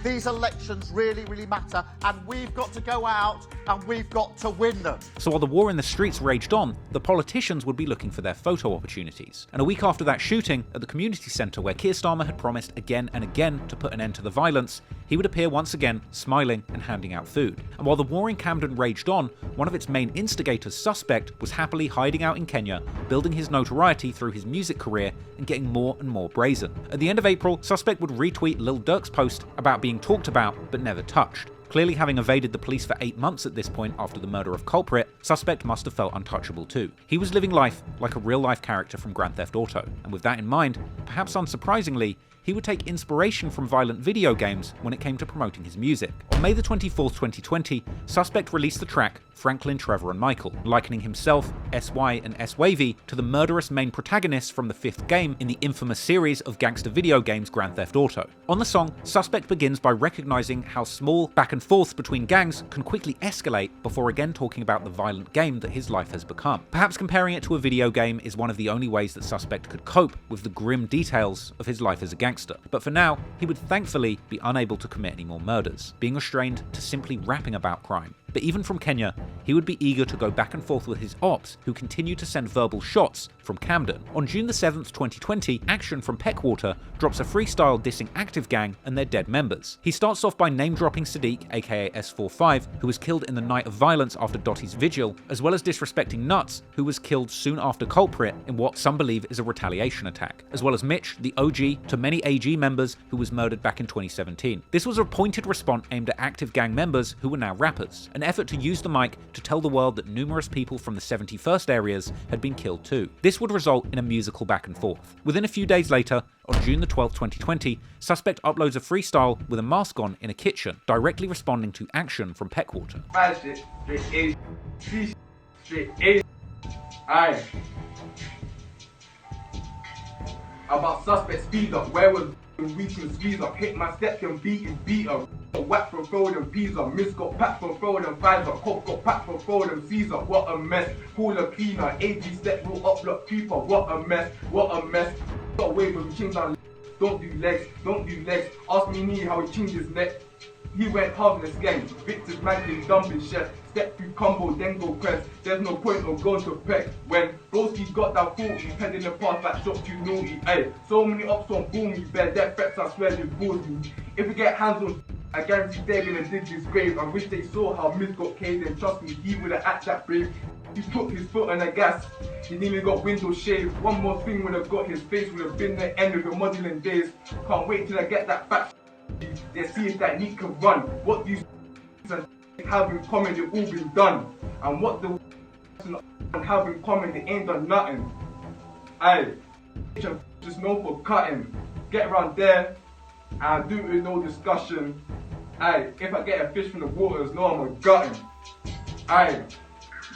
These elections really matter, and we've got to go out and we've got to win them. So while the war in the streets raged on, the politicians would be looking for their photo opportunities. And a week after that shooting at the community centre where Keir Starmer had promised again and again to put an end to the violence, he would appear once again, smiling and handing out food. And while the war in Camden raged on, one of its main instigators, Suspect, was happily hiding out in Kenya, building his notoriety through his music career and getting more and more brazen. At the end of April, Suspect would retweet Lil Durk's post about being talked about but never touched. Clearly having evaded the police for 8 months at this point after the murder of Culprit, Suspect must have felt untouchable too. He was living life like a real-life character from Grand Theft Auto, and with that in mind, perhaps unsurprisingly, he would take inspiration from violent video games when it came to promoting his music. On May the 24th, 2020, Suspect released the track Franklin, Trevor and Michael, likening himself, SY and S-Wavy to the murderous main protagonists from the 5th game in the infamous series of gangster video games Grand Theft Auto. On the song, Suspect begins by recognizing how small back and forths between gangs can quickly escalate before again talking about the violent game that his life has become. Perhaps comparing it to a video game is one of the only ways that Suspect could cope with the grim details of his life as a gangster. But for now, he would thankfully be unable to commit any more murders, being restrained to simply rapping about crime, but even from Kenya, he would be eager to go back and forth with his ops, who continued to send verbal shots from Camden. On June the 7th, 2020, Action from Peckwater drops a freestyle dissing Active Gang and their dead members. He starts off by name-dropping Sadiq, aka S45, who was killed in the night of violence after Dottie's vigil, as well as disrespecting Nuts, who was killed soon after Culprit in what some believe is a retaliation attack, as well as Mitch, the OG to many AG members who was murdered back in 2017. This was a pointed response aimed at Active Gang members who were now rappers, an effort to use the mic to tell the world that numerous people from the 71st areas had been killed too. This would result in a musical back and forth. Within a few days later, on June the 12th, 2020, Suspect uploads a freestyle with a mask on in a kitchen, directly responding to Action from Peckwater. Aye. About Suspect speed up, where was we can squeeze up, hit my step and beat up. Whack from throwing peas up, Miss got packed from throwing fives up, Cop got packed from throwing C's up. What a mess, call a cleaner, AG step roll up, block creeper. What a mess, what a mess. Got away with Chinx on, don't do legs, don't do legs. Ask me knee how he changed his neck. He went harmless gang, Victor's man can dump his chef. Step through Cumbo, then go press. There's no point of going to Peck. When Broski got that 40, heading the path that shot too naughty. Ay, so many ups on boom, you bear death threats, I swear they bores me. If we get hands on, I guarantee they're gonna dig this grave. I wish they saw how Miz got caved, and trust me, he would've acted that brave. He put his foot on the gas, he nearly got window shaved. One more thing would've got his face, would've been the end of the modelling days. Can't wait till I get that back. They see if that need can run. What these have in common, they've all been done. And what the have in common, they ain't done nothing. Aye, just know for cutting. Get around there, and I do it with no discussion. Aye, if I get a fish from the waters, no, I'm a gutting. Aye,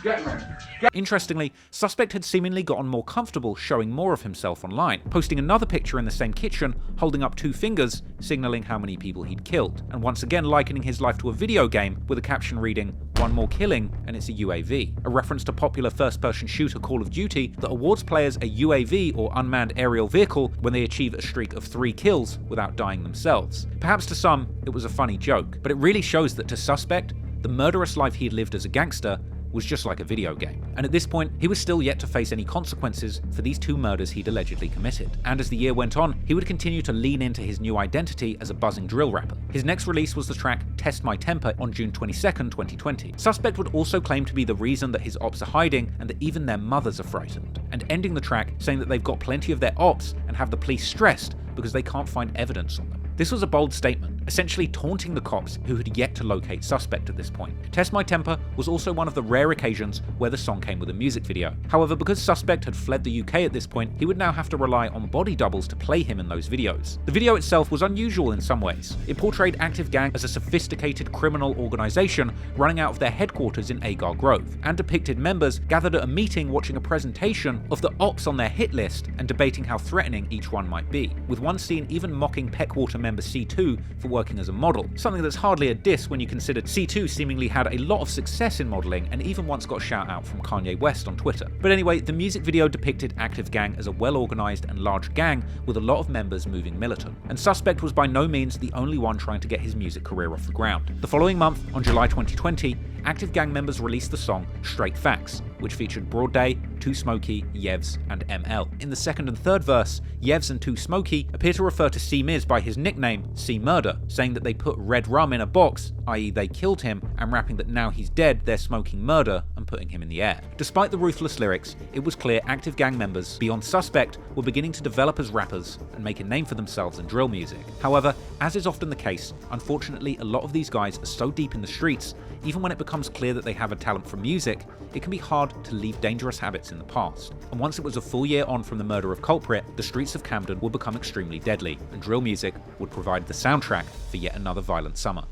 get man. Interestingly, Suspect had seemingly gotten more comfortable showing more of himself online, posting another picture in the same kitchen, holding up 2 fingers, signalling how many people he'd killed, and once again likening his life to a video game with a caption reading, "One more killing and it's a UAV," a reference to popular first-person shooter Call of Duty that awards players a UAV or unmanned aerial vehicle when they achieve a streak of 3 kills without dying themselves. Perhaps to some, it was a funny joke, but it really shows that to Suspect, the murderous life he had lived as a gangster was just like a video game. And at this point, he was still yet to face any consequences for these 2 murders he'd allegedly committed. And as the year went on, he would continue to lean into his new identity as a buzzing drill rapper. His next release was the track Test My Temper on June 22nd, 2020. Suspect would also claim to be the reason that his ops are hiding and that even their mothers are frightened, and ending the track saying that they've got plenty of their ops and have the police stressed because they can't find evidence on them. This was a bold statement, essentially taunting the cops who had yet to locate Suspect at this point. Test My Temper was also one of the rare occasions where the song came with a music video. However, because Suspect had fled the UK at this point, he would now have to rely on body doubles to play him in those videos. The video itself was unusual in some ways. It portrayed Active Gang as a sophisticated criminal organisation running out of their headquarters in Agar Grove, and depicted members gathered at a meeting watching a presentation of the ops on their hit list and debating how threatening each one might be, with one scene even mocking Peckwater member C2 for working as a model, something that's hardly a diss when you consider C2 seemingly had a lot of success in modelling and even once got a shout out from Kanye West on Twitter. But anyway, the music video depicted Active Gang as a well-organised and large gang with a lot of members moving militant, and Suspect was by no means the only one trying to get his music career off the ground. The following month, on July 2020, Active Gang members released the song Straight Facts, which featured Broad Day, Too Smoky, Yevs, and ML. In the second and third verse, Yevs and Too Smoky appear to refer to CeeMiz by his nickname, C-Murder, saying that they put red rum in a box, i.e. they killed him, and rapping that now he's dead, they're smoking murder and putting him in the air. Despite the ruthless lyrics, it was clear Active Gang members, beyond Suspect, were beginning to develop as rappers and make a name for themselves in drill music. However, as is often the case, unfortunately a lot of these guys are so deep in the streets, even when it becomes clear that they have a talent for music, it can be hard to leave dangerous habits in the past. And once it was a full year on from the murder of Culprit, the streets of Camden would become extremely deadly, and drill music would provide the soundtrack for yet another violent summer.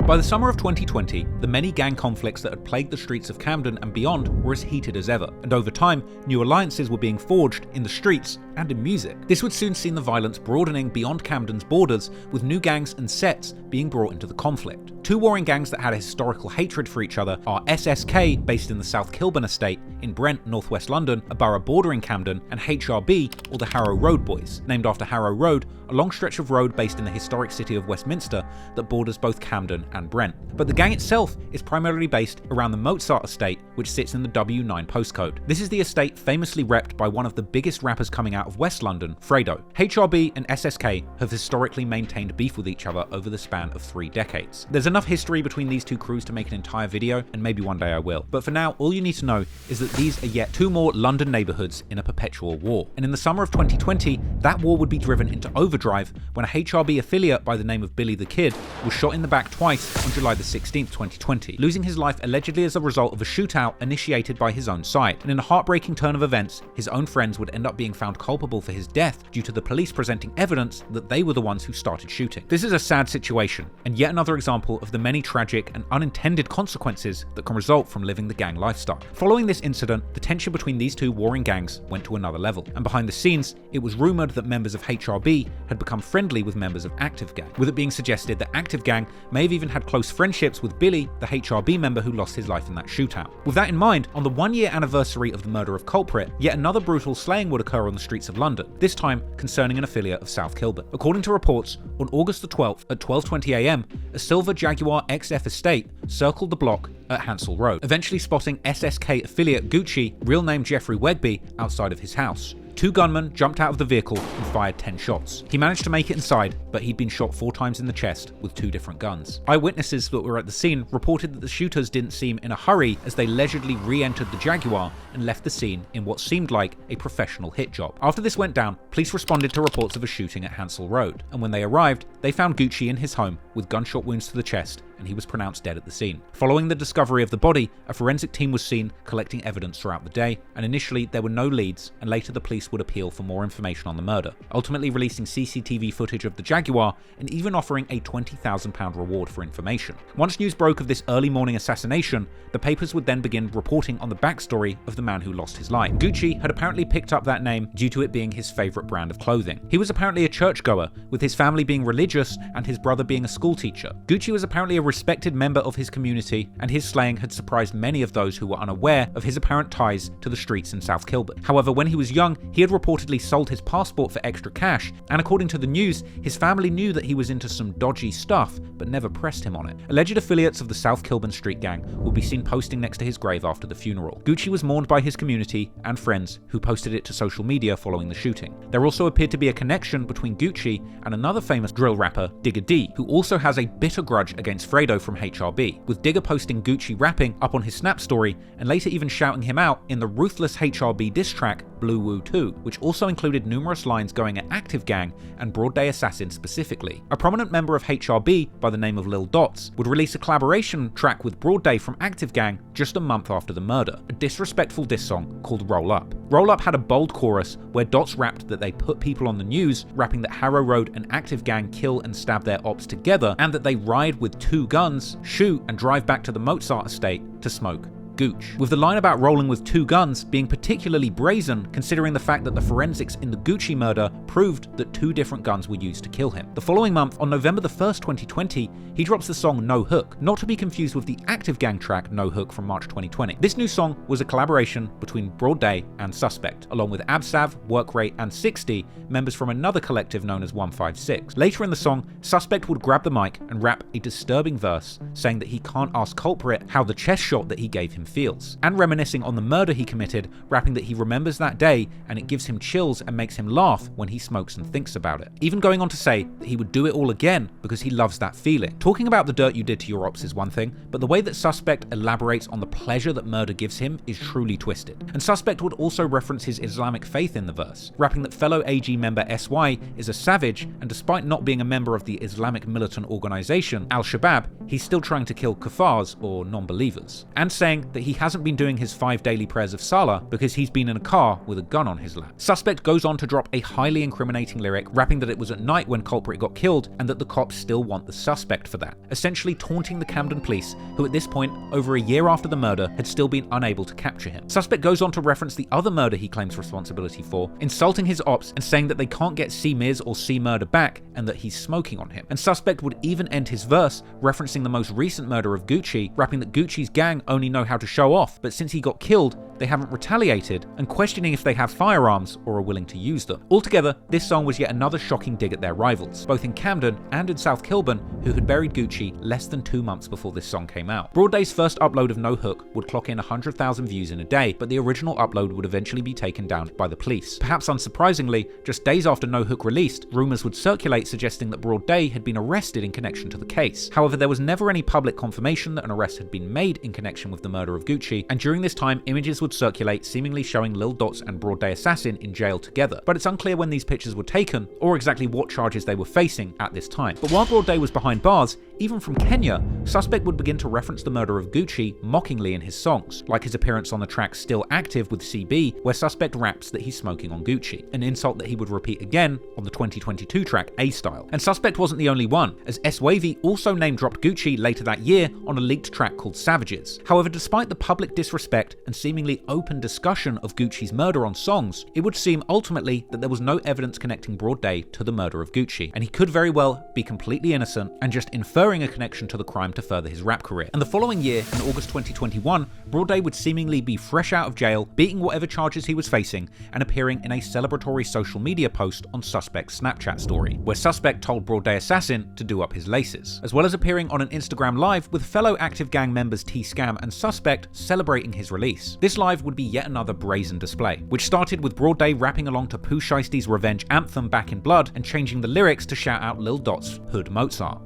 By the summer of 2020, the many gang conflicts that had plagued the streets of Camden and beyond were as heated as ever, and over time, new alliances were being forged in the streets and in music. This would soon see the violence broadening beyond Camden's borders, with new gangs and sets being brought into the conflict. Two warring gangs that had a historical hatred for each other are SSK, based in the South Kilburn estate in Brent, northwest London, a borough bordering Camden, and HRB, or the Harrow Road Boys, named after Harrow Road, a long stretch of road based in the historic city of Westminster that borders both Camden and Brent. But the gang itself is primarily based around the Mozart estate, which sits in the W9 postcode. This is the estate famously repped by one of the biggest rappers coming out of West London, Fredo. HRB and SSK have historically maintained beef with each other over the span of 3 decades. There's enough history between these two crews to make an entire video, and maybe one day I will. But for now, all you need to know is that these are yet 2 more London neighbourhoods in a perpetual war. And in the summer of 2020, that war would be driven into overdrive when a HRB affiliate by the name of Billy the Kid was shot in the back twice on July the 16th, 2020, losing his life allegedly as a result of a shootout initiated by his own side. And in a heartbreaking turn of events, his own friends would end up being found culpable for his death due to the police presenting evidence that they were the ones who started shooting. This is a sad situation, and yet another example of the many tragic and unintended consequences that can result from living the gang lifestyle. Following this incident, the tension between these two warring gangs went to another level, and behind the scenes, it was rumoured that members of HRB had become friendly with members of Active Gang, with it being suggested that Active Gang may have even had close friendships with Billy, the HRB member who lost his life in that shootout. With that in mind, on the 1-year anniversary of the murder of Culprit, yet another brutal slaying would occur on the streets of London, this time concerning an affiliate of South Kilburn. According to reports, on August the 12th at 12:20 AM, a silver Jaguar XF estate circled the block at Hansel Road, eventually spotting SSK affiliate Gucci, real name Jeffrey Wegby, outside of his house. 2 gunmen jumped out of the vehicle and fired 10 shots. He managed to make it inside, but he'd been shot 4 times in the chest with 2 different guns. Eyewitnesses that were at the scene reported that the shooters didn't seem in a hurry as they leisurely re-entered the Jaguar and left the scene in what seemed like a professional hit job. After this went down, police responded to reports of a shooting at Hansel Road, and when they arrived, they found Gucci in his home with gunshot wounds to the chest, and he was pronounced dead at the scene. Following the discovery of the body, a forensic team was seen collecting evidence throughout the day, and initially there were no leads, and later the police would appeal for more information on the murder, ultimately releasing CCTV footage of the Jaguar and even offering a £20,000 reward for information. Once news broke of this early morning assassination, the papers would then begin reporting on the backstory of the man who lost his life. Gucci had apparently picked up that name due to it being his favourite brand of clothing. He was apparently a churchgoer, with his family being religious and his brother being a schoolteacher. Gucci was apparently a respected member of his community, and his slaying had surprised many of those who were unaware of his apparent ties to the streets in South Kilburn. However, when he was young, he had reportedly sold his passport for extra cash, and according to the news, his family knew that he was into some dodgy stuff, but never pressed him on it. Alleged affiliates of the South Kilburn street gang will be seen posting next to his grave after the funeral. Gucci was mourned by his community and friends who posted it to social media following the shooting. There also appeared to be a connection between Gucci and another famous drill rapper, Digga D, who also has a bitter grudge against Fredo from HRB, with Digga posting Gucci rapping up on his Snap story and later even shouting him out in the ruthless HRB diss track Blue Woo 2, which also included numerous lines going at Active Gang and Broad Day Assassin specifically. A prominent member of HRB by the name of Lil Dots would release a collaboration track with Broad Day from Active Gang just a month after the murder, a disrespectful diss song called Roll Up. Roll Up had a bold chorus where Dots rapped that they put people on the news, rapping that Harrow Road and Active Gang kill and stab their ops together, and that they ride with 2 guns, shoot and drive back to the Mozart estate to smoke Gooch, with the line about rolling with 2 guns being particularly brazen considering the fact that the forensics in the Gucci murder proved that 2 different guns were used to kill him. The following month, on November the 1st, 2020, he drops the song No Hook, not to be confused with the Active Gang track No Hook from March 2020. This new song was a collaboration between Broad Day and Suspect, along with Absav, Workrate and 60, members from another collective known as 156. Later in the song, Suspect would grab the mic and rap a disturbing verse, saying that he can't ask Culprit how the chest shot that he gave him feels, and reminiscing on the murder he committed, rapping that he remembers that day and it gives him chills and makes him laugh when he smokes and thinks about it. Even going on to say that he would do it all again because he loves that feeling. Talking about the dirt you did to your ops is one thing, but the way that Suspect elaborates on the pleasure that murder gives him is truly twisted. And Suspect would also reference his Islamic faith in the verse, rapping that fellow AG member SY is a savage, and despite not being a member of the Islamic militant organization Al-Shabaab, he's still trying to kill kuffars or non-believers, and saying that he hasn't been doing his 5 daily prayers of Salah because he's been in a car with a gun on his lap. Suspect goes on to drop a highly incriminating lyric, rapping that it was at night when Culprit got killed and that the cops still want the suspect for that, essentially taunting the Camden police, who at this point, over a year after the murder, had still been unable to capture him. Suspect goes on to reference the other murder he claims responsibility for, insulting his ops and saying that they can't get CeeMiz or CMurder back and that he's smoking on him. And Suspect would even end his verse referencing the most recent murder of Gxng, rapping that Gucci's gang only know how to show off, but since he got killed, they haven't retaliated, and questioning if they have firearms or are willing to use them. Altogether, this song was yet another shocking dig at their rivals, both in Camden and in South Kilburn, who had buried Gxng less than 2 months before this song came out. Broad Day's first upload of No Hook would clock in 100,000 views in a day, but the original upload would eventually be taken down by the police. Perhaps unsurprisingly, just days after No Hook released, rumours would circulate suggesting that Broad Day had been arrested in connection to the case. However, there was never any public confirmation that an arrest had been made in connection with the murder of Gxng, and during this time, images would circulate seemingly showing Lil Dots and Broad Day Assassin in jail together, but it's unclear when these pictures were taken or exactly what charges they were facing at this time. But while Broad Day was behind bars, even from Kenya, Suspect would begin to reference the murder of Gxng mockingly in his songs, like his appearance on the track Still Active with CB, where Suspect raps that he's smoking on Gxng, an insult that he would repeat again on the 2022 track A-Style. And Suspect wasn't the only one, as S-Wavy also name-dropped Gxng later that year on a leaked track called Savages. However, despite the public disrespect and seemingly open discussion of Gxng's murder on songs, it would seem ultimately that there was no evidence connecting Broad Day to the murder of Gxng, and he could very well be completely innocent and just inferring a connection to the crime to further his rap career. And the following year, in August 2021, Broad Day would seemingly be fresh out of jail, beating whatever charges he was facing, and appearing in a celebratory social media post on Suspect's Snapchat story, where Suspect told Broad Day Assassin to do up his laces, as well as appearing on an Instagram live with fellow active gang members T-Scam and Suspect celebrating his release. This live would be yet another brazen display, which started with Broad Day rapping along to Pooh Shiesty's revenge anthem Back in Blood and changing the lyrics to shout out Lil Dot's Hood Mozart.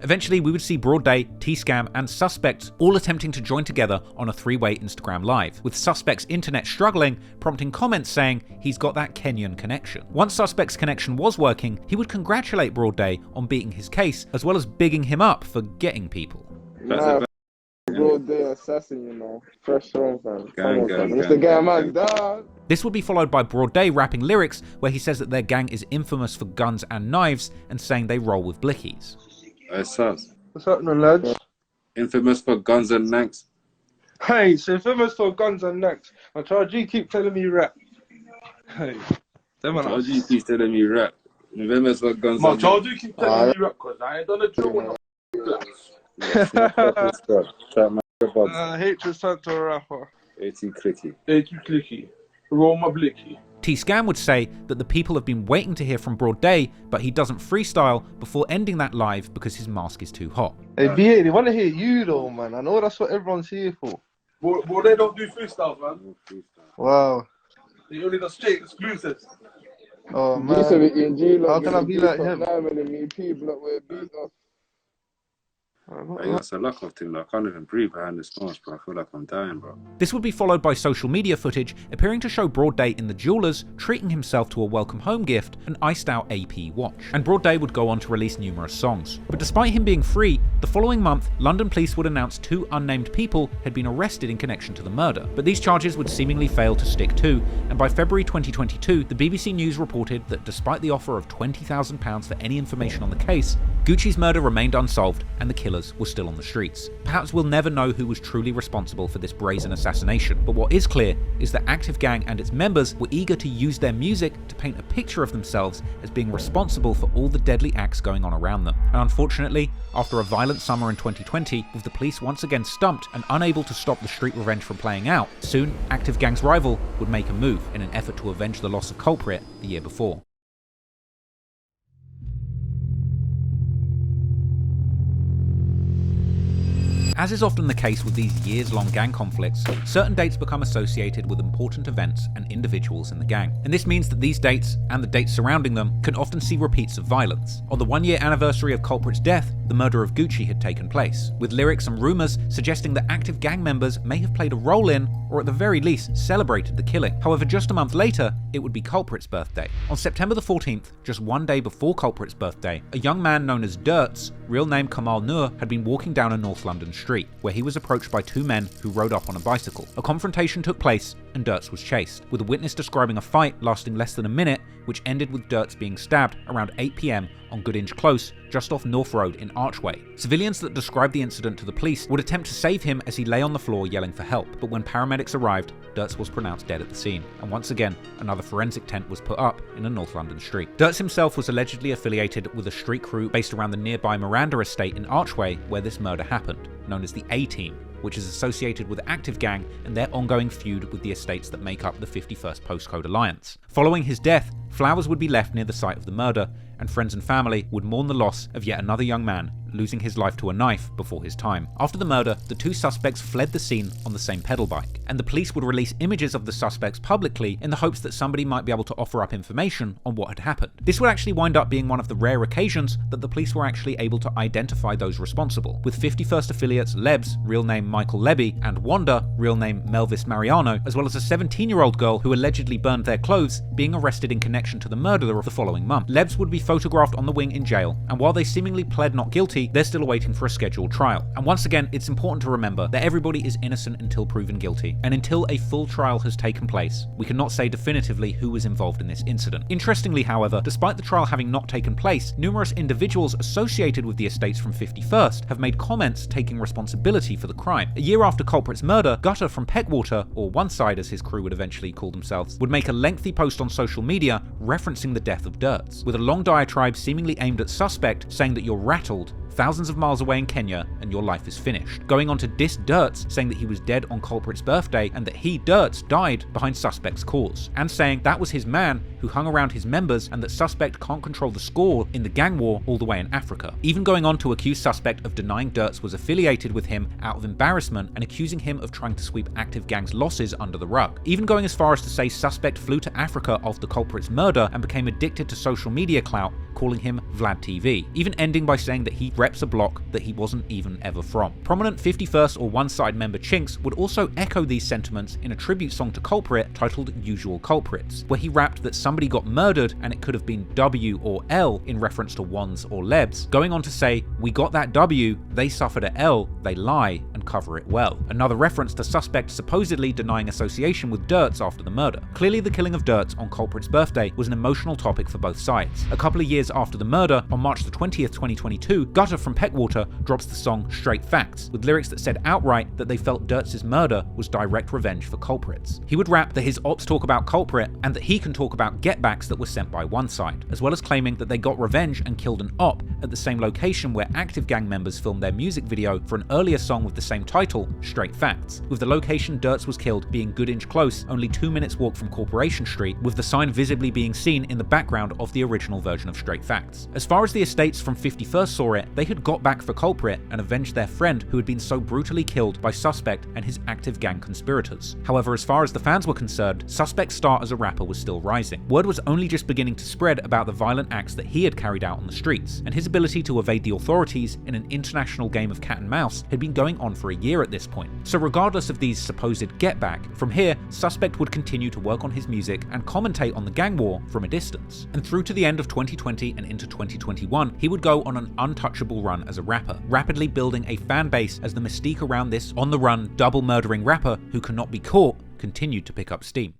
Eventually, we would see Broad Day, T-Scam, and Suspect all attempting to join together on a 3-way Instagram live, with Suspect's internet struggling, prompting comments saying he's got that Kenyan connection. Once Suspect's connection was working, he would congratulate Broad Day on beating his case, as well as bigging him up for getting people. Broad Day Assassin, you know. Fresh song, fam. It's the gang, man. Dog. This would be followed by Broad Day rapping lyrics where he says that their gang is infamous for guns and knives and saying they roll with blickies. Hey, Sus. What's happening, lads? Infamous for guns and necks. Hey, it's infamous for guns and necks. And Charles G keep telling me rap. Hey. Charles G keeps telling me rap. Infamous for guns and necks. Charles G keep telling me rap because I ain't done a drill with Hatred Santa rapper. 80 clicky. 80 clicky. Roll my blicky. T-Scam would say that the people have been waiting to hear from Broad Day, but he doesn't freestyle before ending that live because his mask is too hot. Hey, BA, they want to hear you though, man. I know that's what everyone's here for. But they don't do freestyles, man. Wow. They only got straight exclusives. Oh, man. How can I be like him? That's a luck of thing. I can't even breathe behind this mask, bro. I feel like I'm dying, bro. This would be followed by social media footage appearing to show Broad Day in the Jewelers treating himself to a welcome home gift, an iced out AP watch. And Broad Day would go on to release numerous songs. But despite him being free, the following month, London police would announce 2 unnamed people had been arrested in connection to the murder. But these charges would seemingly fail to stick too, and by February 2022, the BBC News reported that despite the offer of £20,000 for any information on the case, Gxng's murder remained unsolved and the killers were still on the streets. Perhaps we'll never know who was truly responsible for this brazen assassination, but what is clear is that Active Gang and its members were eager to use their music to paint a picture of themselves as being responsible for all the deadly acts going on around them. And unfortunately, after a violent summer in 2020, with the police once again stumped and unable to stop the street revenge from playing out, soon Active Gang's rival would make a move in an effort to avenge the loss of Culprit the year before. As is often the case with these years-long gang conflicts, certain dates become associated with important events and individuals in the gang. And this means that these dates, and the dates surrounding them, can often see repeats of violence. On the 1-year anniversary of Culprit's death, the murder of Gxng had taken place, with lyrics and rumours suggesting that active gang members may have played a role in, or at the very least, celebrated the killing. However, just a month later, it would be Culprit's birthday. On September the 14th, just one day before Culprit's birthday, a young man known as Dirts, real name Kamal Nur, had been walking down a North London street, where he was approached by two men who rode up on a bicycle. A confrontation took place, and Dirts was chased, with a witness describing a fight lasting less than a minute, which ended with Dirts being stabbed around 8 PM on Gxng Close, just off North Road in Archway. Civilians that described the incident to the police would attempt to save him as he lay on the floor yelling for help, but when paramedics arrived, Dirts was pronounced dead at the scene, and once again, another forensic tent was put up in a North London street. Dirts himself was allegedly affiliated with a street crew based around the nearby Miranda estate in Archway where this murder happened, known as the A-Team, which is associated with Active Gang and their ongoing feud with the estates that make up the 51st Postcode Alliance. Following his death, flowers would be left near the site of the murder, and friends and family would mourn the loss of yet another young man losing his life to a knife before his time. After the murder, the two suspects fled the scene on the same pedal bike, and the police would release images of the suspects publicly in the hopes that somebody might be able to offer up information on what had happened. This would actually wind up being one of the rare occasions that the police were actually able to identify those responsible, with 51st affiliates Lebs, real name Michael Levy, and Wanda, real name Melvis Mariano, as well as a 17-year-old girl who allegedly burned their clothes, being arrested in connection to the murder of the following month. Lebs would be photographed on the wing in jail, and while they seemingly pled not guilty, they're still awaiting for a scheduled trial. And once again, it's important to remember that everybody is innocent until proven guilty, and until a full trial has taken place, we cannot say definitively who was involved in this incident. Interestingly, however, despite the trial having not taken place, numerous individuals associated with the estates from 51st have made comments taking responsibility for the crime. A year after Culprit's murder, Gutter from Peckwater, or One Side as his crew would eventually call themselves, would make a lengthy post on social media referencing the death of Dirts, with a long diatribe seemingly aimed at suspect, saying that you're rattled, thousands of miles away in Kenya, and your life is finished. Going on to diss Dirts, saying that he was dead on Culprit's birthday and that he, Dirts, died behind Suspect's cause, and saying that was his man who hung around his members and that Suspect can't control the score in the gang war all the way in Africa. Even going on to accuse Suspect of denying Dirts was affiliated with him out of embarrassment and accusing him of trying to sweep Active Gang's losses under the rug. Even going as far as to say Suspect flew to Africa after Culprit's murder and became addicted to social media clout, calling him Vlad TV, even ending by saying that he reps a block that he wasn't even ever from. Prominent 51st or One Side member Chinx would also echo these sentiments in a tribute song to Culprit titled Usual Culprits, where he rapped that somebody got murdered and it could have been W or L in reference to Ones or Lebs, going on to say, we got that W, they suffered a L, they lie and cover it well. Another reference to Suspect supposedly denying association with Dirts after the murder. Clearly the killing of Dirts on Culprit's birthday was an emotional topic for both sides. A couple of years after the murder, on March the 20th, 2022, Gutter from Peckwater drops the song Straight Facts, with lyrics that said outright that they felt Dirts' murder was direct revenge for culprits. He would rap that his ops talk about Culprit and that he can talk about getbacks that were sent by One Side, as well as claiming that they got revenge and killed an op at the same location where Active Gang members filmed their music video for an earlier song with the same title, Straight Facts, with the location Dirts was killed being Gxng Close, only 2 minutes walk from Corporation Street, with the sign visibly being seen in the background of the original version of Straight Facts. As far as the estates from 51st saw it, they had got back for Culprit and avenged their friend who had been so brutally killed by Suspect and his Active Gang conspirators. However, as far as the fans were concerned, Suspect's star as a rapper was still rising. Word was only just beginning to spread about the violent acts that he had carried out on the streets, and his ability to evade the authorities in an international game of cat and mouse had been going on for a year at this point. So regardless of these supposed get-back, from here, Suspect would continue to work on his music and commentate on the gang war from a distance. And through to the end of 2020 and into 2021, he would go on an untouchable run as a rapper, rapidly building a fan base as the mystique around this on-the-run, double-murdering rapper who cannot be caught continued to pick up steam.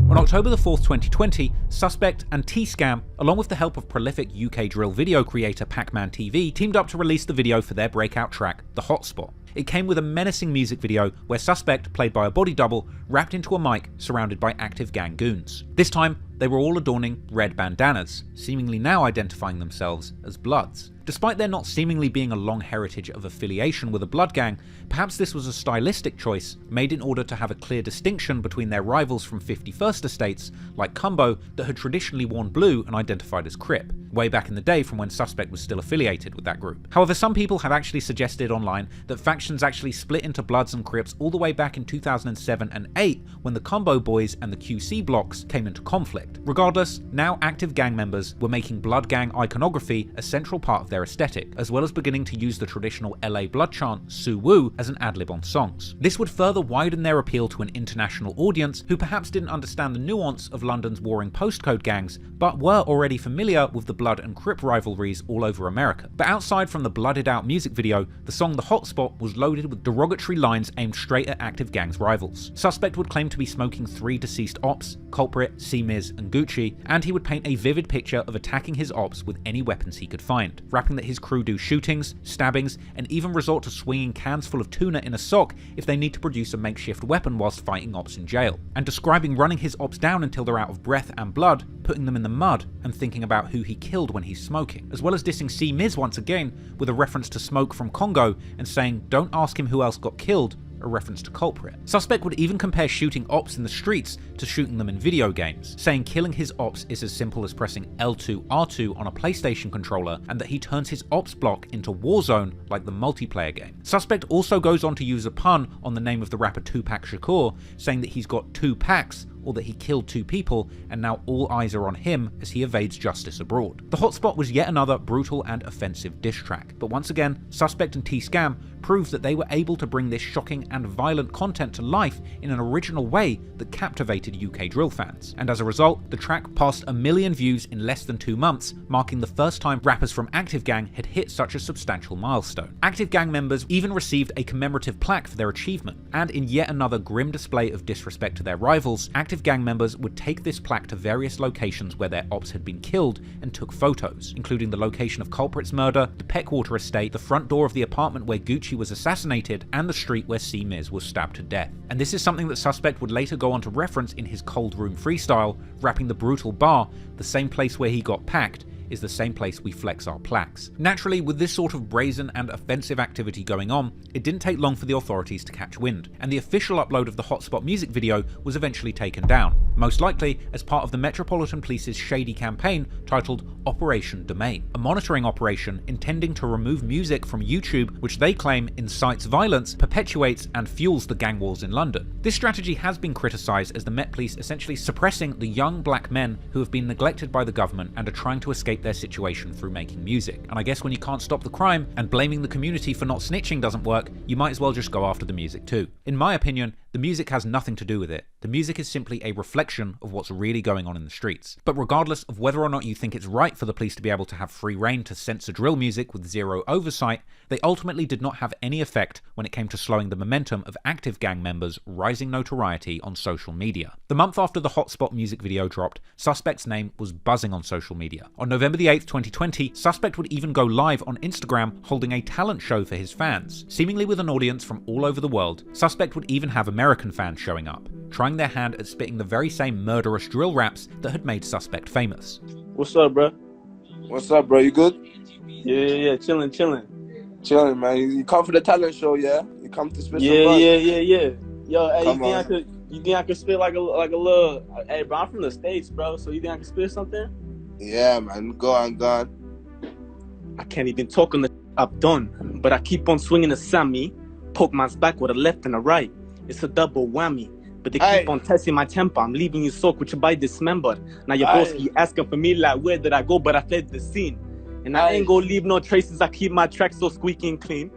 On October the 4th, 2020, Suspect and T-Scam, along with the help of prolific UK drill video creator Pac-Man TV, teamed up to release the video for their breakout track, The Hotspot. It came with a menacing music video where Suspect, played by a body double, rapped into a mic surrounded by Active Gang goons. This time, they were all adorning red bandanas, seemingly now identifying themselves as Bloods. Despite there not seemingly being a long heritage of affiliation with a blood gang, perhaps this was a stylistic choice made in order to have a clear distinction between their rivals from 51st estates like Cumbo that had traditionally worn blue and identified as Crip, way back in the day from when Suspect was still affiliated with that group. However, some people have actually suggested online that factions actually split into Bloods and Crips all the way back in 2007 and 8 when the Cumbo boys and the QC blocks came into conflict. Regardless, now active gang members were making Blood Gang iconography a central part of their aesthetic, as well as beginning to use the traditional LA Blood chant Su Woo as an ad-lib on songs. This would further widen their appeal to an international audience who perhaps didn't understand the nuance of London's warring postcode gangs, but were already familiar with the Blood and Crip rivalries all over America. But outside from the blooded out music video, the song The Hotspot was loaded with derogatory lines aimed straight at active gangs' rivals. Suspect would claim to be smoking 3 deceased ops, Culprit, CeeMiz and Gucci, and he would paint a vivid picture of attacking his ops with any weapons he could find, rapping that his crew do shootings, stabbings, and even resort to swinging cans full of tuna in a sock if they need to produce a makeshift weapon whilst fighting ops in jail, and describing running his ops down until they're out of breath and blood, putting them in the mud, and thinking about who he killed when he's smoking, as well as dissing CeeMiz once again with a reference to Smoke from Congo and saying, "Don't ask him who else got killed," a reference to Culprit. Suspect would even compare shooting ops in the streets to shooting them in video games, saying killing his ops is as simple as pressing L2 R2 on a PlayStation controller, and that he turns his ops block into Warzone like the multiplayer game. Suspect also goes on to use a pun on the name of the rapper Tupac Shakur, saying that he's got 2 packs, or that he killed 2 people, and now all eyes are on him as he evades justice abroad. The Hotspot was yet another brutal and offensive diss track, but once again, Suspect and T-Scam proved that they were able to bring this shocking and violent content to life in an original way that captivated UK drill fans. And as a result, the track passed 1 million views in less than 2 months, marking the first time rappers from Active Gang had hit such a substantial milestone. Active Gang members even received a commemorative plaque for their achievement, and in yet another grim display of disrespect to their rivals, Active Gang members would take this plaque to various locations where their ops had been killed and took photos, including the location of Culprit's murder, the Peckwater estate, the front door of the apartment where Gucci was assassinated, and the street where CeeMiz was stabbed to death. And this is something that Suspect would later go on to reference in his Cold Room freestyle, rapping the brutal bar, "The same place where he got packed is the same place we flex our plaques." Naturally, with this sort of brazen and offensive activity going on, it didn't take long for the authorities to catch wind, and the official upload of the Hotspot music video was eventually taken down, most likely as part of the Metropolitan Police's shady campaign titled Operation Domain, a monitoring operation intending to remove music from YouTube which they claim incites violence, perpetuates and fuels the gang wars in London. This strategy has been criticised as the Met Police essentially suppressing the young black men who have been neglected by the government and are trying to escape their situation through making music. And I guess when you can't stop the crime and blaming the community for not snitching doesn't work, you might as well just go after the music too. In my opinion, the music has nothing to do with it. The music is simply a reflection of what's really going on in the streets. But regardless of whether or not you think it's right for the police to be able to have free reign to censor drill music with zero oversight, they ultimately did not have any effect when it came to slowing the momentum of active gang members' rising notoriety on social media. The month after the Hotspot music video dropped, Suspect's name was buzzing on social media. On November the 8th, 2020, Suspect would even go live on Instagram holding a talent show for his fans. Seemingly with an audience from all over the world, Suspect would even have American fans showing up, trying their hand at spitting the very same murderous drill raps that had made Suspect famous. What's up, bro? What's up, bro? You good? Yeah, chilling. Chilling, man. You come for the talent show, yeah? You come to spit some buzz? Yeah. Yo, hey, you think I could spit like a little? Hey, bro, I'm from the States, bro. So you think I could spit something? Yeah, man. Go on. I can't even talk on the I've done, but I keep on swinging the Sammy. Poke man's back with a left and a right. It's a double whammy. But they keep on testing my temper. I'm leaving you soaked with your body dismembered. Now your boss keep asking for me like, where did I go? But I fled the scene. And I ain't gonna leave no traces. I keep my tracks so squeaky and clean.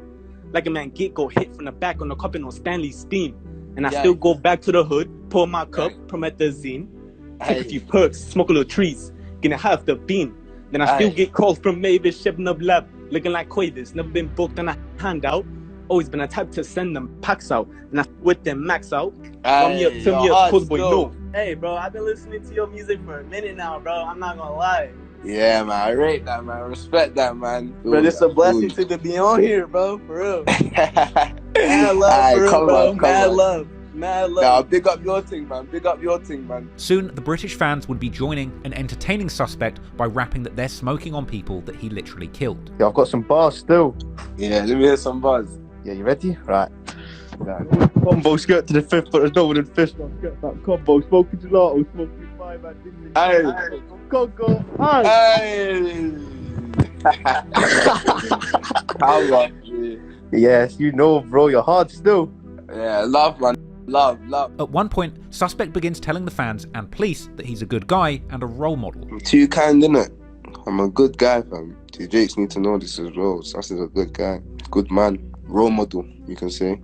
Like a man go hit from the back on the cup and on Stanley's beam. And I still go back to the hood, pour my cup, promethazine, take a few perks, smoke a little trees, gonna have the bean. Then I still get calls from Mavis, shipping up lab, looking like Quavis. Never been booked on a handout. Always been a type to send them packs out, and I with them max out. Fill me up, cause boy, no. Hey, bro, I've been listening to your music for a minute now, bro. I'm not gonna lie. Yeah, man, I rate that, man. Respect that, man. Bro, it's a blessing to be on here, bro. For real. Mad love, for real, bro. Mad love. Nah, big up your thing, man. Soon, the British fans would be joining and entertaining Suspect by rapping that they're smoking on people that he literally killed. Yeah, I've got some bars still. Yeah, let me hear some bars. Yeah, you ready? Right. Combo skirt to the fifth, but there's no one in fifth. Skirt that combo, smoking gelato, smoking 5 man. Hey, Congo. Hey. How on, Yes, you know, bro, you're hard still. Yeah, love, man. Love. At one point, Suspect begins telling the fans and police that he's a good guy and a role model. I'm too kind, innit? I'm a good guy, fam. The Jakes need to know this as well. Sus is a good guy. Good man. Role model, you can say.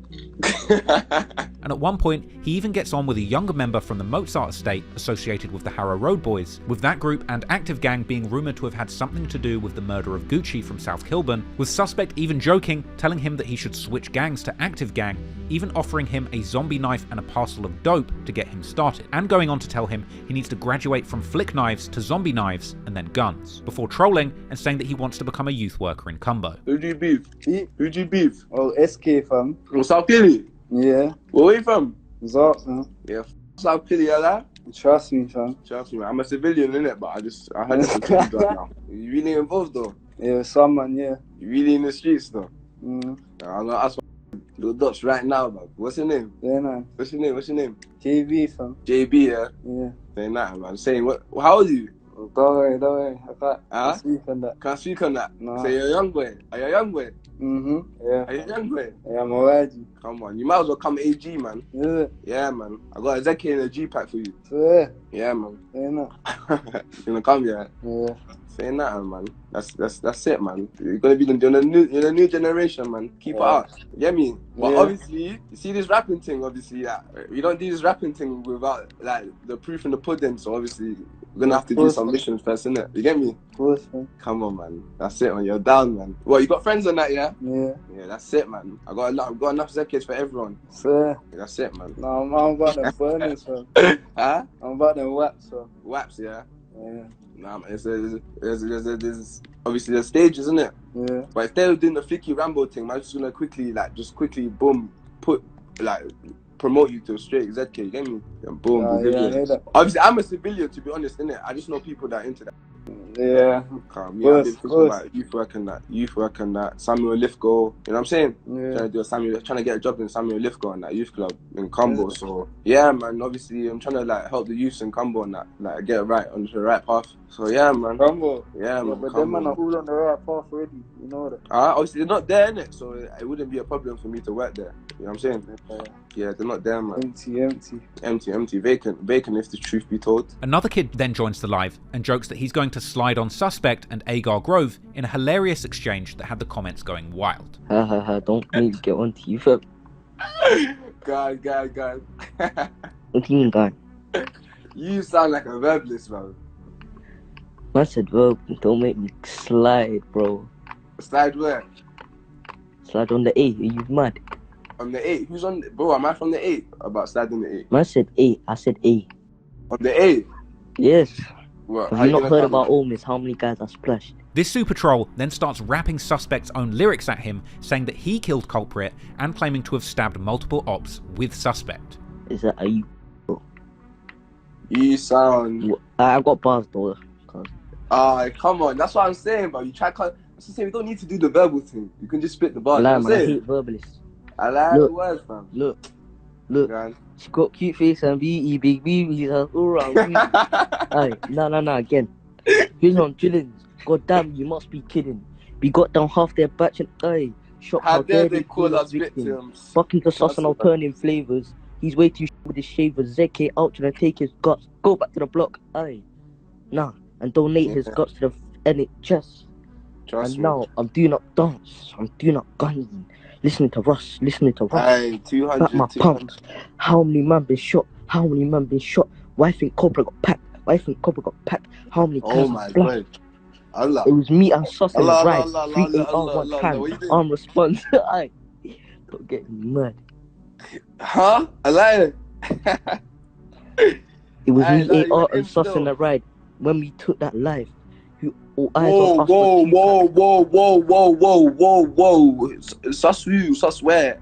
And at one point, he even gets on with a younger member from the Mozart estate associated with the Harrow Road Boys, with that group and Active Gang being rumoured to have had something to do with the murder of Gucci from South Kilburn, with Suspect even joking, telling him that he should switch gangs to Active Gang, even offering him a zombie knife and a parcel of dope to get him started, and going on to tell him he needs to graduate from flick knives to zombie knives and then guns, before trolling and saying that he wants to become a youth worker in Cumbo. Who do you beef? Who do you beef? Oh, SK, fam. From South Killy? Yeah. Where you from? Zarts, man. Yeah, South Killy, yeah. Trust me, fam. Trust me, man. I'm a civilian, innit? But I heard it from right now. You really involved, though? Yeah, some man, yeah. You really in the streets, though? Mm. I'm gonna ask little Dutch right now, man. What's your name? Yeah, man. What's your name? JB, fam. JB, yeah? Yeah. Saying that, man. Saying what? How old are you? Don't worry. I can't speak on that. Can't speak on that? No. So you're a young boy? Are you a young boy? Mm-hmm. Yeah. Are you a young boy? Yeah, I'm alright. Come on, you might as well come AG, man. Yeah. Yeah, man. I got a Zeki and a G pack for you. Swear. Yeah, man. Yeah, no. You gonna come, yeah? Yeah. Saying that, man. That's it, man. You're gonna be you're the new generation, man. Keep it up. You get me? But obviously, you see this rapping thing. Obviously, we don't do this rapping thing without like the proof in the pudding. So obviously, we're gonna have to do some missions first, innit? You get me? Of course, man. Come on, man. That's it, man. You're down, man. Well, you got friends on that, yeah? Yeah. Yeah, that's it, man. I've got enough Zekis for everyone. Swear. Yeah, that's it, man. No, I'm about them burners, fam. Huh? I'm about them waps, fam. Waps, yeah. Yeah. Nah, man, there's obviously there's stages, isn't it? Yeah. But instead of doing the Flicky Rambo thing, man, I'm just gonna quickly, boom, promote you to a straight ZK, you get me? And boom, yeah, I hear that. Obviously, I'm a civilian, to be honest, innit? I just know people that are into that. Yeah. I've been thinking about youth work and that. Samuel Lithgow, you know what I'm saying? Yeah. Trying to get a job in Samuel Lithgow and that youth club in Cumbo. Yeah. So yeah, man. Obviously, I'm trying to like help the youths in Cumbo and that, like get it right onto the right path. So yeah, man. Cumbo. Yeah, man. But them man are all on the right path already. You know that. Obviously they're not there, innit? So it wouldn't be a problem for me to work there. You know what I'm saying? Yeah, they're not there, man. Empty, vacant. If the truth be told. Another kid then joins the live and jokes that he's going to slide on Suspect and Agar Grove in a hilarious exchange that had the comments going wild. Don't make me get on to you, fam. God. What do you mean, God? You sound like a verbalist, man. I said verb, don't make me slide, bro. Slide where? Slide on the 8, are you mad? On the 8? Who's on? Bro, am I from the 8? About sliding the 8? I said 8, I said A. On the 8? Yes. What? Have you not heard about Miss? How many guys are splashed? This super troll then starts rapping Suspect's own lyrics at him, saying that he killed Culprit and claiming to have stabbed multiple ops with Suspect. Is that are you? Bro? You sound. I got bars though. Come on, that's what I'm saying, bro. You try. That's the same. We don't need to do the verbal thing. You can just spit the bars. Nah, man, I hate verbalists. I like the words, fam. Look. She got cute face and BE big BBs all around. Aye, nah, again. Here's on drillings. God damn, you must be kidding. We got down half their batch and aye. Shocked how dare they call us victims. Fucking the sauce and alternative flavors. He's way too with his shavers. ZK out to take his guts. Go back to the block. Aye. Nah, and donate his guts to the NHS. And now I'm doing up dance. I'm doing up gunning. Listening to Russ. Aye, 200. Back my pumps. How many man been shot? Why think Cobra got packed? How many cars my God. Allah. It was me and Sus and the ride. 3 1 time. Arm response. Aye. Don't get me mad. Huh? Allah. It was me, AR and Sus and the ride. When we took that live. Whoa. Sus who? Sus where?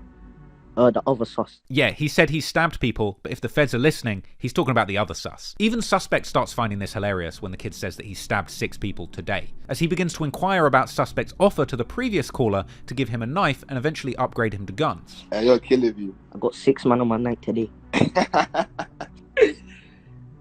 The other sus. Yeah, he said he stabbed people, but if the feds are listening, he's talking about the other sus. Even Suspect starts finding this hilarious when the kid says that he stabbed 6 people today, as he begins to inquire about Suspect's offer to the previous caller to give him a knife and eventually upgrade him to guns. Hey, you're killing me. I got 6 man on my night today.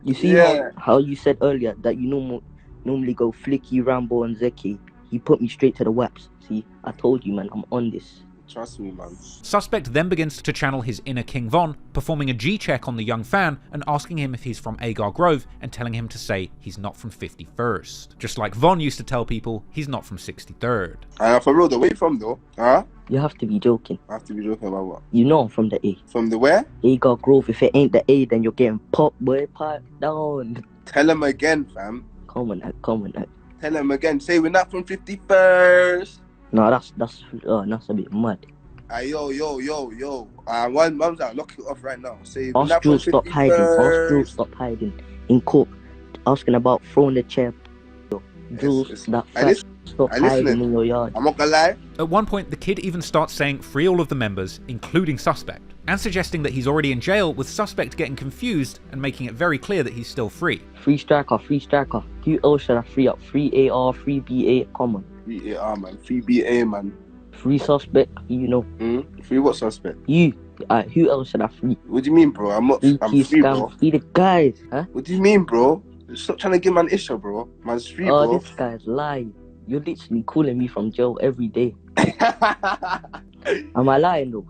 You see how you said earlier that you normally go Flicky, Rambo and Zeki? He put me straight to the waps. See, I told you, man, I'm on this. Trust me, man. Suspect then begins to channel his inner King Von, performing a G-check on the young fan and asking him if he's from Agar Grove and telling him to say he's not from 51st. Just like Von used to tell people he's not from 63rd. For real though, where you from though? Huh? You have to be joking. I have to be joking about what? You know I'm from the A. From the where? Agar Grove. If it ain't the A, then you're getting popped, boy. Pipe down. Tell him again, fam. Come on. Tell him again. Say we're not from 51st. No, that's a bit mad. Yo. One mum's out. Knock it off right now. Say we're Ask not Drew from 51st. stop hiding. In court, asking about throwing the chair. Drew, that fat. Stop hiding in your yard. I'm not gonna lie. At one point, the kid even starts saying free all of the members, including Suspect, and suggesting that he's already in jail, with Suspect getting confused and making it very clear that he's still free. Free striker. Who else should I free up? Free AR, free BA, come on. Free AR, man. Free BA, man. Free Suspect, you know. Free what Suspect? You. Who else should I free? What do you mean, bro? I'm free, bro. Free the guys, huh? What do you mean, bro? Stop trying to give man issue, bro. Man's free, bro. Oh, this guy's lying. You're literally calling me from jail every day. Am I lying though?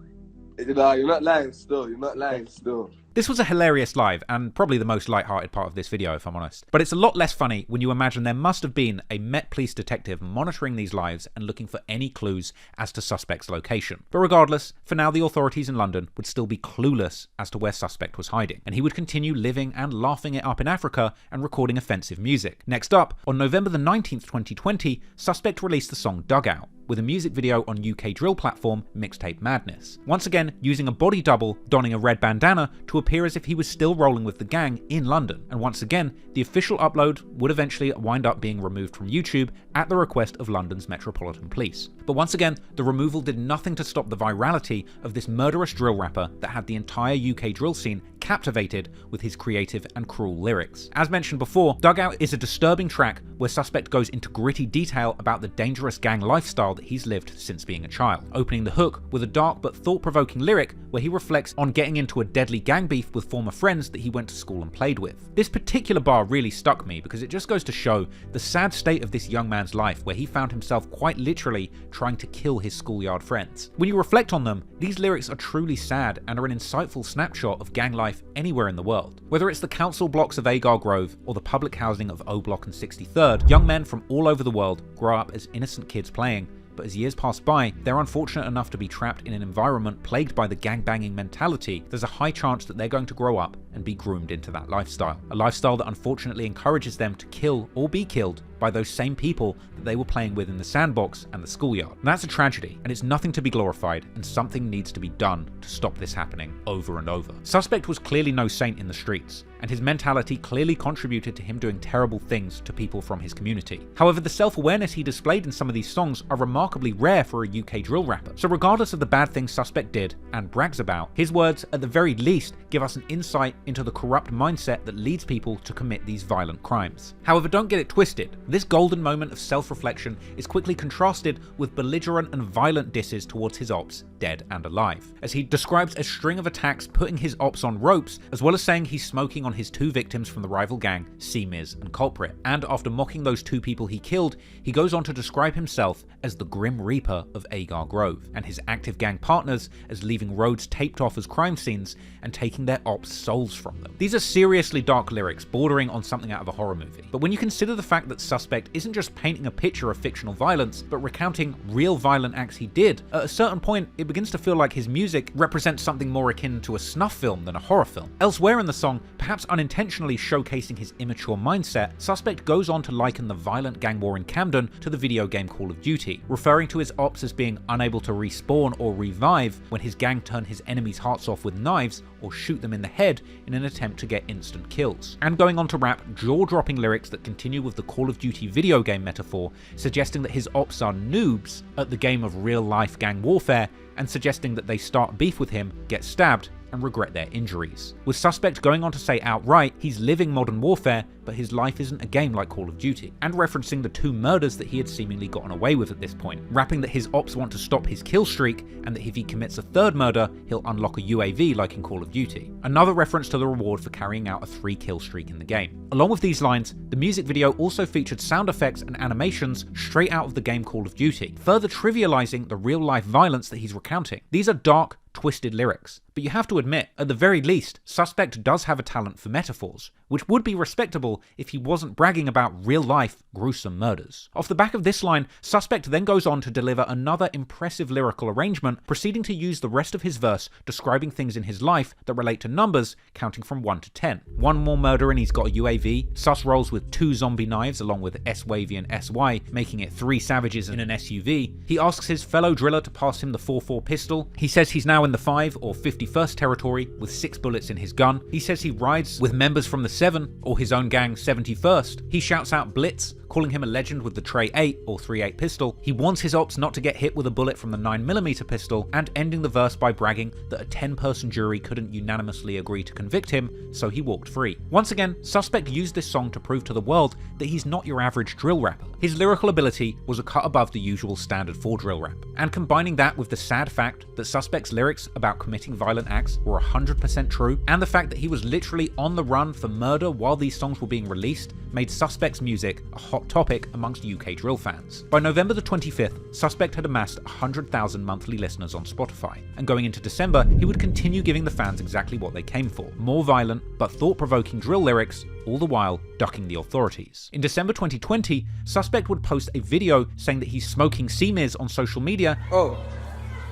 No, you're not lying still. This was a hilarious live, and probably the most light-hearted part of this video, if I'm honest. But it's a lot less funny when you imagine there must have been a Met Police detective monitoring these lives and looking for any clues as to Suspect's location. But regardless, for now the authorities in London would still be clueless as to where Suspect was hiding, and he would continue living and laughing it up in Africa and recording offensive music. Next up, on November the 19th, 2020, Suspect released the song Dugout, with a music video on UK drill platform Mixtape Madness. Once again, using a body double, donning a red bandana to appear as if he was still rolling with the gang in London. And once again, the official upload would eventually wind up being removed from YouTube at the request of London's Metropolitan Police. But once again, the removal did nothing to stop the virality of this murderous drill rapper that had the entire UK drill scene captivated with his creative and cruel lyrics. As mentioned before, Dugout is a disturbing track where Suspect goes into gritty detail about the dangerous gang lifestyle that he's lived since being a child, opening the hook with a dark but thought-provoking lyric where he reflects on getting into a deadly gang beef with former friends that he went to school and played with. This particular bar really stuck me because it just goes to show the sad state of this young man's life, where he found himself quite literally trying to kill his schoolyard friends. When you reflect on them, these lyrics are truly sad and are an insightful snapshot of gang life anywhere in the world. Whether it's the council blocks of Agar Grove or the public housing of O Block and 63rd, young men from all over the world grow up as innocent kids playing, but as years pass by, they're unfortunate enough to be trapped in an environment plagued by the gangbanging mentality. There's a high chance that they're going to grow up and be groomed into that lifestyle. A lifestyle that unfortunately encourages them to kill or be killed by those same people that they were playing with in the sandbox and the schoolyard. And that's a tragedy, and it's nothing to be glorified, and something needs to be done to stop this happening over and over. Suspect was clearly no saint in the streets, and his mentality clearly contributed to him doing terrible things to people from his community. However, the self-awareness he displayed in some of these songs are remarkably rare for a UK drill rapper. So regardless of the bad things Suspect did and brags about, his words at the very least give us an insight into the corrupt mindset that leads people to commit these violent crimes. However, don't get it twisted. This golden moment of self-reflection is quickly contrasted with belligerent and violent disses towards his ops, dead and alive, as he describes a string of attacks putting his ops on ropes, as well as saying he's smoking on his 2 victims from the rival gang, CeeMiz and Culprit. And after mocking those 2 people he killed, he goes on to describe himself as the Grim Reaper of Agar Grove, and his active gang partners as leaving roads taped off as crime scenes and taking their ops' souls from them. These are seriously dark lyrics, bordering on something out of a horror movie. But when you consider the fact that Suspect isn't just painting a picture of fictional violence, but recounting real violent acts he did, at a certain point it begins to feel like his music represents something more akin to a snuff film than a horror film. Elsewhere in the song, perhaps unintentionally showcasing his immature mindset, Suspect goes on to liken the violent gang war in Camden to the video game Call of Duty, referring to his ops as being unable to respawn or revive when his gang turn his enemies' hearts off with knives or shoot them in the head in an attempt to get instant kills. And going on to rap jaw-dropping lyrics that continue with the Call of Duty video game metaphor, suggesting that his ops are noobs at the game of real-life gang warfare and suggesting that they start beef with him, get stabbed, and regret their injuries. With Suspect going on to say outright he's living modern warfare, but his life isn't a game like Call of Duty, and referencing the 2 murders that he had seemingly gotten away with at this point, rapping that his ops want to stop his kill streak, and that if he commits a 3rd murder, he'll unlock a UAV like in Call of Duty. Another reference to the reward for carrying out a 3 kill streak in the game. Along with these lines, the music video also featured sound effects and animations straight out of the game Call of Duty, further trivializing the real life violence that he's recounting. These are dark, twisted lyrics, but you have to admit, at the very least, Suspect does have a talent for metaphors, which would be respectable if he wasn't bragging about real-life, gruesome murders. Off the back of this line, Suspect then goes on to deliver another impressive lyrical arrangement, proceeding to use the rest of his verse describing things in his life that relate to numbers, counting from 1 to 10. 1 more murder and he's got a UAV, Sus rolls with 2 zombie knives along with S-Wavy and SY, making it 3 savages in an SUV. He asks his fellow driller to pass him the 4.4 pistol. He says he's now in the 5 or 51st territory with 6 bullets in his gun. He says he rides with members from the 7 or his own gang 71st. He shouts out Blitz, calling him a legend with the Tray 8 or 3.8 pistol. He wants his ops not to get hit with a bullet from the 9mm pistol, and ending the verse by bragging that a 10-person jury couldn't unanimously agree to convict him, so he walked free. Once again, Suspect used this song to prove to the world that he's not your average drill rapper. His lyrical ability was a cut above the usual standard for drill rap, and combining that with the sad fact that Suspect's lyrics about committing violent acts were 100% true, and the fact that he was literally on the run for murder while these songs were being released, made Suspect's music a hot topic amongst UK drill fans. By November the 25th, Suspect had amassed 100,000 monthly listeners on Spotify, and going into December, he would continue giving the fans exactly what they came for: more violent but thought-provoking drill lyrics, all the while ducking the authorities. In December 2020, Suspect would post a video saying that he's smoking CeeMiz on social media. Oh,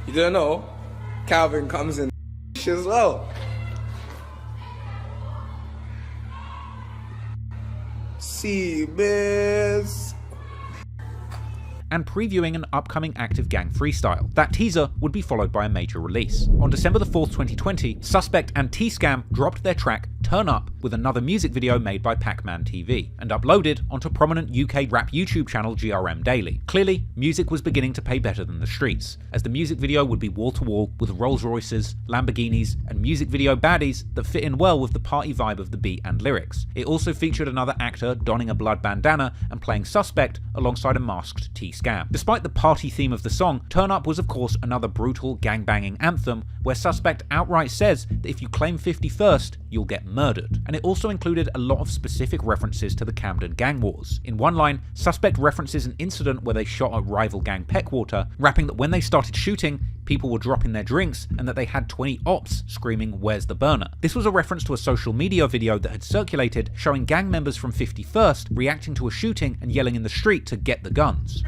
you didn't know? Calvin comes in as well. CeeMiz. And previewing an upcoming Active Gang freestyle. That teaser would be followed by a major release. On December the 4th, 2020, Suspect and T-Scam dropped their track Turn Up with another music video made by Pac-Man TV, and uploaded onto prominent UK rap YouTube channel GRM Daily. Clearly, music was beginning to pay better than the streets, as the music video would be wall-to-wall with Rolls Royces, Lamborghinis, and music video baddies that fit in well with the party vibe of the beat and lyrics. It also featured another actor donning a blood bandana and playing Suspect alongside a masked T-Scam. Despite the party theme of the song, Turn Up was of course another brutal gangbanging anthem where Suspect outright says that if you claim 51st, you'll get murdered. And it also included a lot of specific references to the Camden gang wars. In one line, Suspect references an incident where they shot at rival gang Peckwater, rapping that when they started shooting, people were dropping their drinks and that they had 20 ops screaming, "Where's the burner?" This was a reference to a social media video that had circulated showing gang members from 51st reacting to a shooting and yelling in the street to get the guns.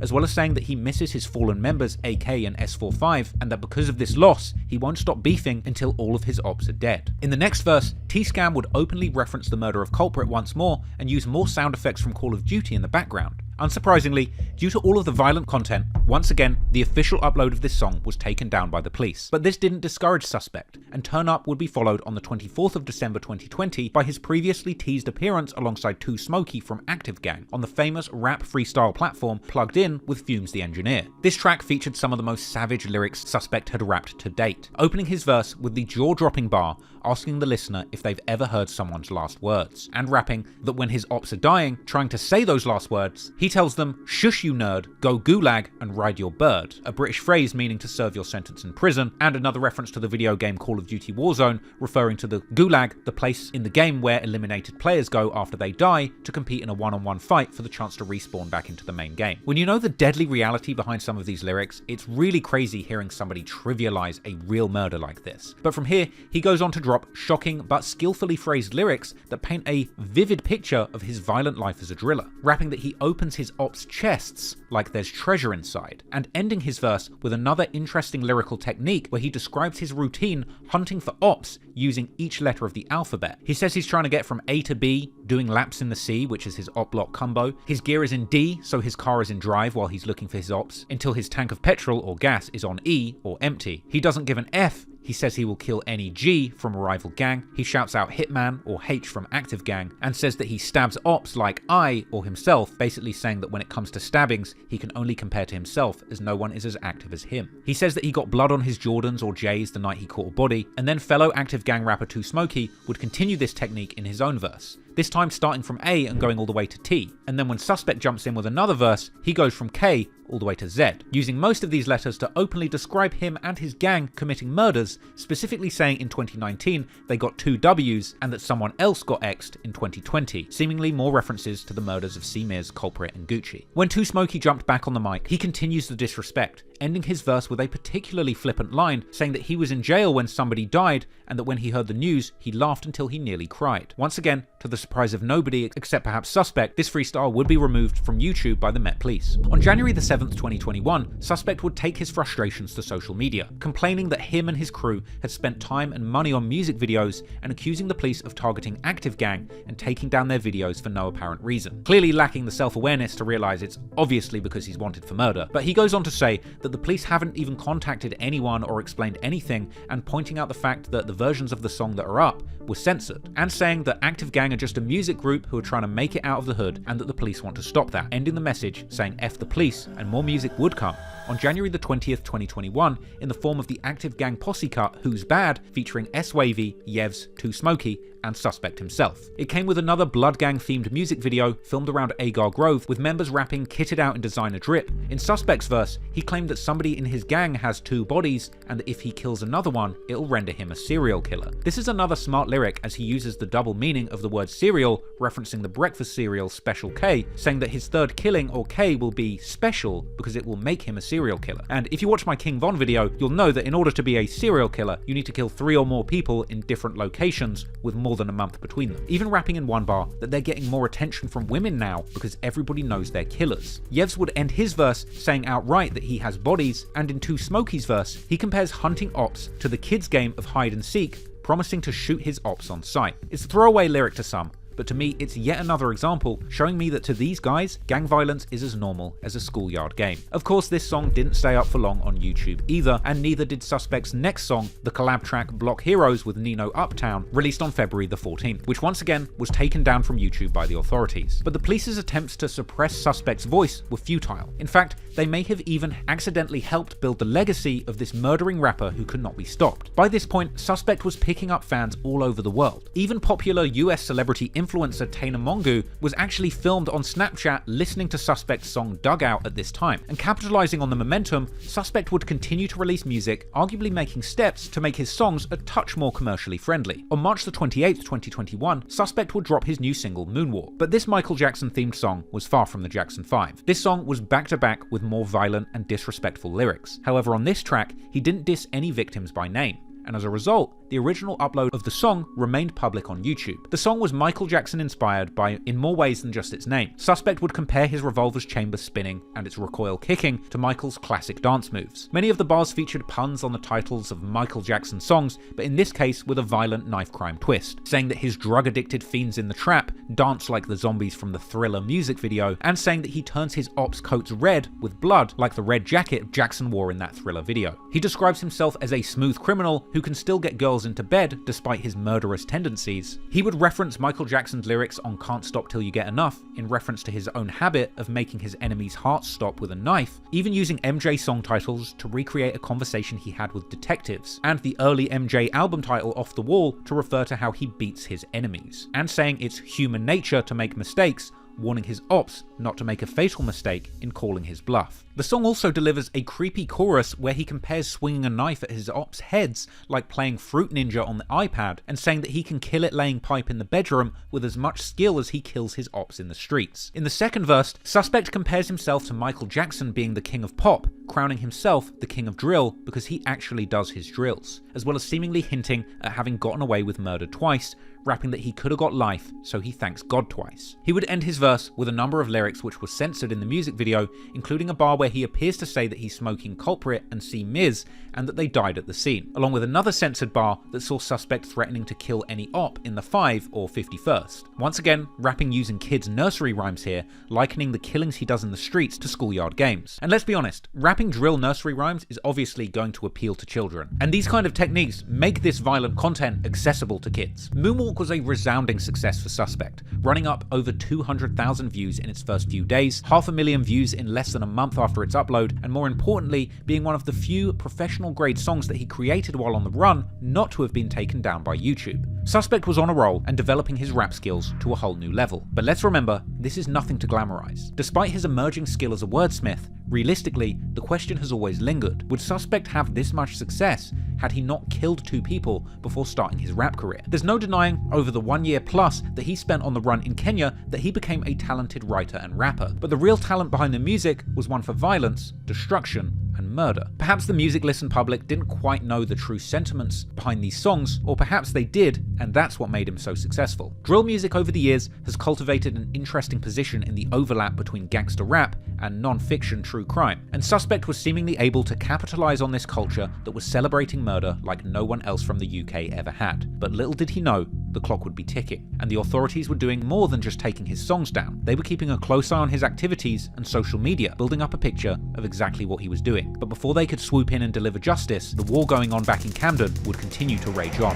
As well as saying that he misses his fallen members AK and S45, and that because of this loss, he won't stop beefing until all of his ops are dead. In the next verse, T-Scam would openly reference the Murder of Culprit once more and use more sound effects from Call of Duty in the background. Unsurprisingly, due to all of the violent content, once again, the official upload of this song was taken down by the police. But this didn't discourage Suspect, and Turn Up would be followed on the 24th of December 2020 by his previously teased appearance alongside 2 Smokey from Active Gang on the famous rap freestyle platform Plugged In with Fumes the Engineer. This track featured some of the most savage lyrics Suspect had rapped to date, opening his verse with the jaw-dropping bar asking the listener if they've ever heard someone's last words, and rapping that when his ops are dying, trying to say those last words, he tells them, "Shush you nerd, go gulag and ride your bird," a British phrase meaning to serve your sentence in prison, and another reference to the video game Call of Duty Warzone, referring to the gulag, the place in the game where eliminated players go after they die to compete in a one-on-one fight for the chance to respawn back into the main game. When you know the deadly reality behind some of these lyrics, it's really crazy hearing somebody trivialize a real murder like this. But from here, he goes on to drop shocking but skillfully phrased lyrics that paint a vivid picture of his violent life as a driller, rapping that he opens his ops' chests like there's treasure inside, and ending his verse with another interesting lyrical technique where he describes his routine hunting for ops using each letter of the alphabet. He says he's trying to get from A to B, doing laps in the C, which is his op block Cumbo. His gear is in D, so his car is in drive while he's looking for his ops, until his tank of petrol or gas is on E, or empty. He doesn't give an F He says he will kill any G from a rival gang. He shouts out Hitman or H from Active Gang and says that he stabs ops like I or himself, basically saying that when it comes to stabbings, he can only compare to himself as no one is as active as him. He says that he got blood on his Jordans or J's the night he caught a body, and then fellow Active Gang rapper Too Smoky would continue this technique in his own verse. This time starting from A and going all the way to T, and then when Suspect jumps in with another verse, he goes from K all the way to Z, using most of these letters to openly describe him and his gang committing murders, specifically saying in 2019 they got 2 W's and that someone else got X'd in 2020, seemingly more references to the murders of CeeMiz, Culprit and Gucci. When Too Smoky jumped back on the mic, he continues the disrespect, ending his verse with a particularly flippant line saying that he was in jail when somebody died and that when he heard the news, he laughed until he nearly cried. Once again, to the surprise of nobody except perhaps Suspect, this freestyle would be removed from YouTube by the Met Police. On January the 7th, 2021, Suspect would take his frustrations to social media, complaining that him and his crew had spent time and money on music videos and accusing the police of targeting Active Gang and taking down their videos for no apparent reason. Clearly lacking the self-awareness to realise it's obviously because he's wanted for murder, but he goes on to say that the police haven't even contacted anyone or explained anything, and pointing out the fact that the versions of the song that are up were censored, and saying that Active Gang are just a music group who are trying to make it out of the hood and that the police want to stop that, ending the message saying F the police and more music would come. On January the 20th, 2021, in the form of the Active Gang posse cut Who's Bad, featuring S-Wavy, Yevs, Too Smoky, and Suspect himself. It came with another Blood Gang themed music video filmed around Agar Grove with members rapping kitted out in designer drip. In Suspect's verse, he claimed that somebody in his gang has 2 bodies and that if he kills another one, it'll render him a serial killer. This is another smart lyric as he uses the double meaning of the word cereal, referencing the breakfast cereal Special K, saying that his third killing or K will be special because it will make him a serial killer. And if you watch my King Von video, you'll know that in order to be a serial killer, you need to kill 3 or more people in different locations with more than a month between them. Even rapping in one bar that they're getting more attention from women now because everybody knows they're killers. Yevs would end his verse saying outright that he has bodies, and in Too Smoky's verse, he compares hunting ops to the kids' game of hide and seek, promising to shoot his ops on sight. It's a throwaway lyric to some, but to me it's yet another example showing me that to these guys, gang violence is as normal as a schoolyard game. Of course, this song didn't stay up for long on YouTube either, and neither did Suspect's next song, the collab track Block Heroes with Nino Uptown, released on February the 14th, which once again was taken down from YouTube by the authorities. But the police's attempts to suppress Suspect's voice were futile. In fact, they may have even accidentally helped build the legacy of this murdering rapper who could not be stopped. By this point, Suspect was picking up fans all over the world. Even popular US celebrity influencer Tana Mongeau was actually filmed on Snapchat listening to Suspect's song Dugout at this time, and capitalizing on the momentum, Suspect would continue to release music, arguably making steps to make his songs a touch more commercially friendly. On March the 28th, 2021, Suspect would drop his new single Moonwalk, but this Michael Jackson themed song was far from the Jackson 5. This song was back to back with more violent and disrespectful lyrics. However, on this track, he didn't diss any victims by name, and as a result, the original upload of the song remained public on YouTube. The song was Michael Jackson inspired by in more ways than just its name. Suspect would compare his revolver's chamber spinning and its recoil kicking to Michael's classic dance moves. Many of the bars featured puns on the titles of Michael Jackson songs, but in this case with a violent knife crime twist, saying that his drug-addicted fiends in the trap dance like the zombies from the Thriller music video, and saying that he turns his ops' coats red with blood like the red jacket Jackson wore in that Thriller video. He describes himself as a smooth criminal who can still get girls into bed despite his murderous tendencies. He would reference Michael Jackson's lyrics on Can't Stop Till You Get Enough in reference to his own habit of making his enemies' hearts stop with a knife, even using MJ song titles to recreate a conversation he had with detectives, and the early MJ album title Off the Wall to refer to how he beats his enemies, and saying it's human nature to make mistakes, warning his ops not to make a fatal mistake in calling his bluff. The song also delivers a creepy chorus where he compares swinging a knife at his ops' heads like playing Fruit Ninja on the iPad, and saying that he can kill it laying pipe in the bedroom with as much skill as he kills his ops in the streets. In the second verse, Suspect compares himself to Michael Jackson being the king of pop, crowning himself the king of drill because he actually does his drills, as well as seemingly hinting at having gotten away with murder twice, rapping that he could have got life, so he thanks God twice. He would end his verse with a number of lyrics which were censored in the music video, including a bar where he appears to say that he's smoking Culprit and CeeMiz and that they died at the scene, along with another censored bar that saw Suspect threatening to kill any op in the 5 or 51st. Once again, rapping using kids' nursery rhymes here, likening the killings he does in the streets to schoolyard games. And let's be honest, rapping drill nursery rhymes is obviously going to appeal to children, and these kind of techniques make this violent content accessible to kids. Moonwalk was a resounding success for Suspect, running up over 200,000 views in its first few days, 500,000 views in less than a month after its upload, and more importantly, being one of the few professional grade songs that he created while on the run not to have been taken down by YouTube. Suspect was on a roll and developing his rap skills to a whole new level. But let's remember, this is nothing to glamorize. Despite his emerging skill as a wordsmith, realistically, the question has always lingered. Would Suspect have this much success had he not killed 2 people before starting his rap career? There's no denying over the 1 year plus that he spent on the run in Kenya that he became a talented writer and rapper. But the real talent behind the music was one for violence, destruction, and murder. Perhaps the music listened public didn't quite know the true sentiments behind these songs, or perhaps they did, and that's what made him so successful. Drill music over the years has cultivated an interesting position in the overlap between gangster rap and non-fiction true crime, and Suspect was seemingly able to capitalize on this culture that was celebrating murder like no one else from the UK ever had. But little did he know, the clock would be ticking, and the authorities were doing more than just taking his songs down. They were keeping a close eye on his activities and social media, building up a picture of exactly what he was doing. But before they could swoop in and deliver justice, the war going on back in Camden would continue to rage on.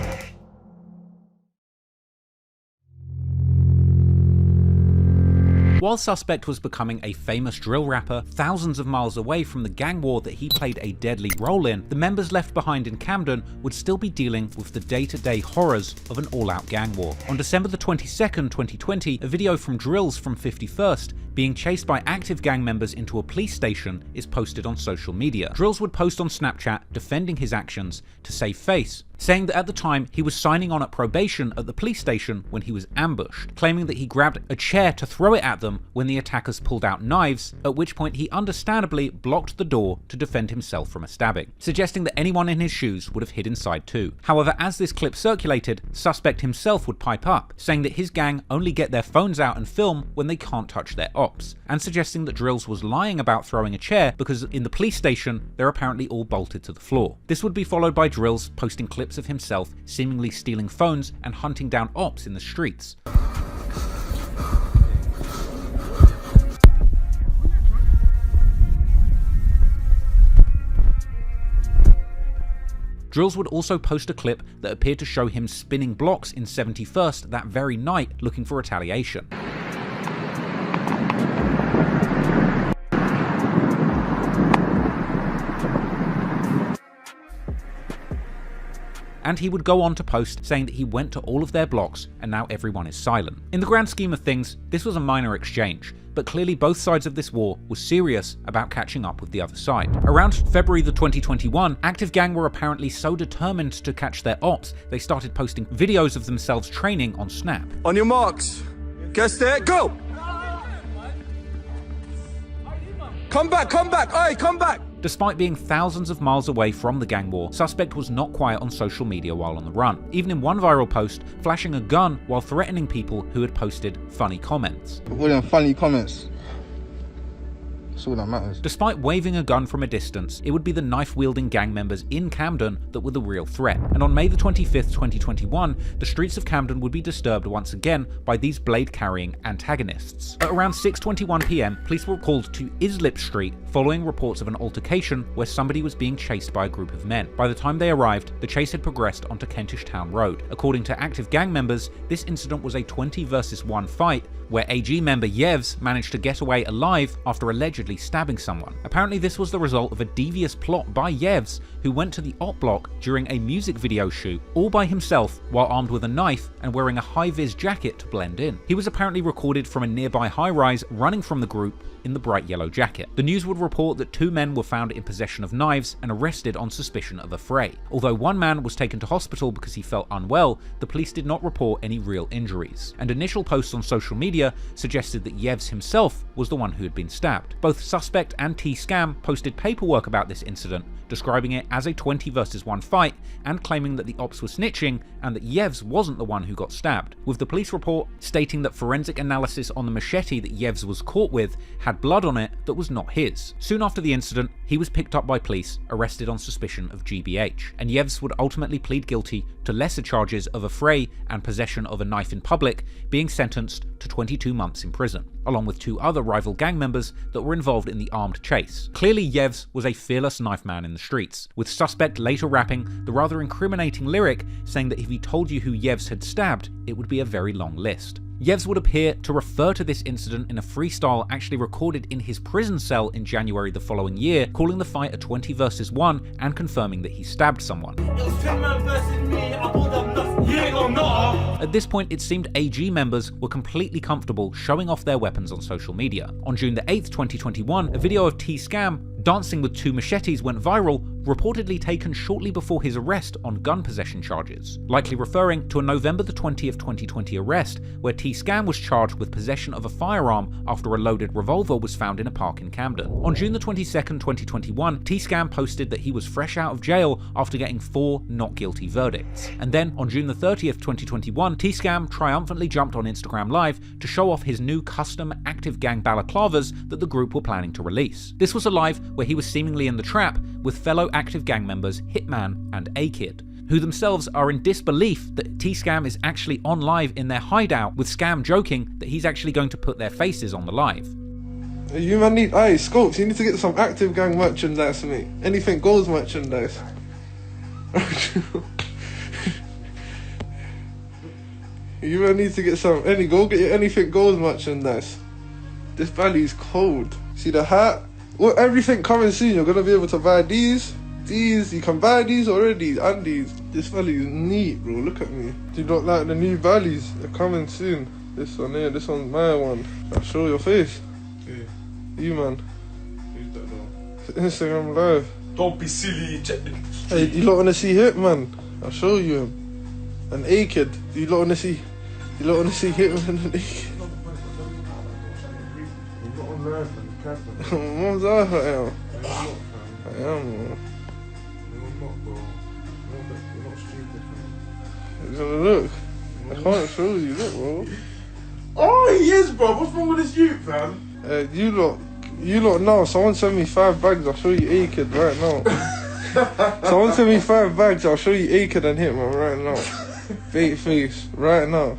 While Suspect was becoming a famous drill rapper thousands of miles away from the gang war that he played a deadly role in, the members left behind in Camden would still be dealing with the day-to-day horrors of an all-out gang war. On December the 22nd, 2020, a video from Drills from 51st being chased by active gang members into a police station is posted on social media. Drills would post on Snapchat defending his actions to save face, saying that at the time he was signing on at probation at the police station when he was ambushed, claiming that he grabbed a chair to throw it at them when the attackers pulled out knives, at which point he understandably blocked the door to defend himself from a stabbing, suggesting that anyone in his shoes would have hid inside too. However, as this clip circulated, Suspect himself would pipe up, saying that his gang only get their phones out and film when they can't touch their ops, and suggesting that Drills was lying about throwing a chair because in the police station they're apparently all bolted to the floor. This would be followed by Drills posting clips of himself seemingly stealing phones and hunting down ops in the streets. Drills would also post a clip that appeared to show him spinning blocks in 71st that very night looking for retaliation. And he would go on to post saying that he went to all of their blocks and now everyone is silent. In the grand scheme of things, this was a minor exchange, but clearly both sides of this war were serious about catching up with the other side. Around February the 2021, active gang were apparently so determined to catch their ops, they started posting videos of themselves training on Snap. On your marks, get set, go! Come back, aye, come back! Despite being thousands of miles away from the gang war, Suspect was not quiet on social media while on the run, even in one viral post, flashing a gun while threatening people who had posted funny comments. All them funny comments. That's all that matters. Despite waving a gun from a distance, it would be the knife-wielding gang members in Camden that were the real threat. And on May the 25th, 2021, the streets of Camden would be disturbed once again by these blade-carrying antagonists. At around 6:21 PM, police were called to Islip Street following reports of an altercation where somebody was being chased by a group of men. By the time they arrived, the chase had progressed onto Kentish Town Road. According to active gang members, this incident was a 20 versus 1 fight where AG member Yevs managed to get away alive after allegedly stabbing someone. Apparently this was the result of a devious plot by Yevs, who went to the op block during a music video shoot all by himself while armed with a knife and wearing a high-vis jacket to blend in. He was apparently recorded from a nearby high-rise running from the group in the bright yellow jacket. The news would report that 2 men were found in possession of knives and arrested on suspicion of a fray. Although 1 man was taken to hospital because he felt unwell, the police did not report any real injuries. And initial posts on social media suggested that Yevs himself was the one who had been stabbed. Both Suspect and T-Scam posted paperwork about this incident, describing it as a 20 versus 1 fight and claiming that the ops were snitching and that Yevs wasn't the one who got stabbed, with the police report stating that forensic analysis on the machete that Yevs was caught with had blood on it that was not his. Soon after the incident, he was picked up by police, arrested on suspicion of GBH, and Yevs would ultimately plead guilty to lesser charges of a fray and possession of a knife in public, being sentenced to 22 months in prison, along with 2 other rival gang members that were involved in the armed chase. Clearly, Yevs was a fearless knife man in the streets, with Suspect later rapping the rather incriminating lyric saying that if he told you who Yevs had stabbed, it would be a very long list. Yevs would appear to refer to this incident in a freestyle actually recorded in his prison cell in January the following year, calling the fight a 20 versus 1 and confirming that he stabbed someone. At this point, it seemed AG members were completely comfortable showing off their weapons on social media. On June the 8th, 2021, a video of T-Scam dancing with 2 machetes went viral, reportedly taken shortly before his arrest on gun possession charges, likely referring to a November the 20th, 2020 arrest where T-Scam was charged with possession of a firearm after a loaded revolver was found in a park in Camden. On June the 22nd, 2021, T-Scam posted that he was fresh out of jail after getting 4 not guilty verdicts. And then on June the 30th, 2021, T-Scam triumphantly jumped on Instagram Live to show off his new custom Active Gang balaclavas that the group were planning to release. This was a live where he was seemingly in the trap with fellow Active Gang members Hitman and A-Kid, who themselves are in disbelief that T-Scam is actually on live in their hideout, with Scam joking that he's actually going to put their faces on the live. You man need, hey Scopes, you need to get some Active Gang merchandise for me. Anything goes merchandise. You man need to get some, go get your Anything Goes merchandise. This valley's cold. See the hat? Well, everything coming soon, you're gonna be able to buy these, you can buy these already, and these. This valley is neat, bro, look at me. Do you not like the new valleys? They're coming soon. This one here, this one's my one. I'll show your face. Yeah. You, man. Who's that though? Instagram Live. Don't be silly, check the... Hey, do you lot wanna see Hitman? I'll show you him. And A-Kid, do you lot wanna see Hitman and A-Kid? Mom's off, I am. I am, man. Look, I can't show you, look, bro. Oh, he is, bro. What's wrong with this youth, fam? You lot now. Someone send me 5 bags, I'll show you A-Kid right now. Someone send me 5 bags, I'll show you A-Kid and Hitman right now. Fake face, right now.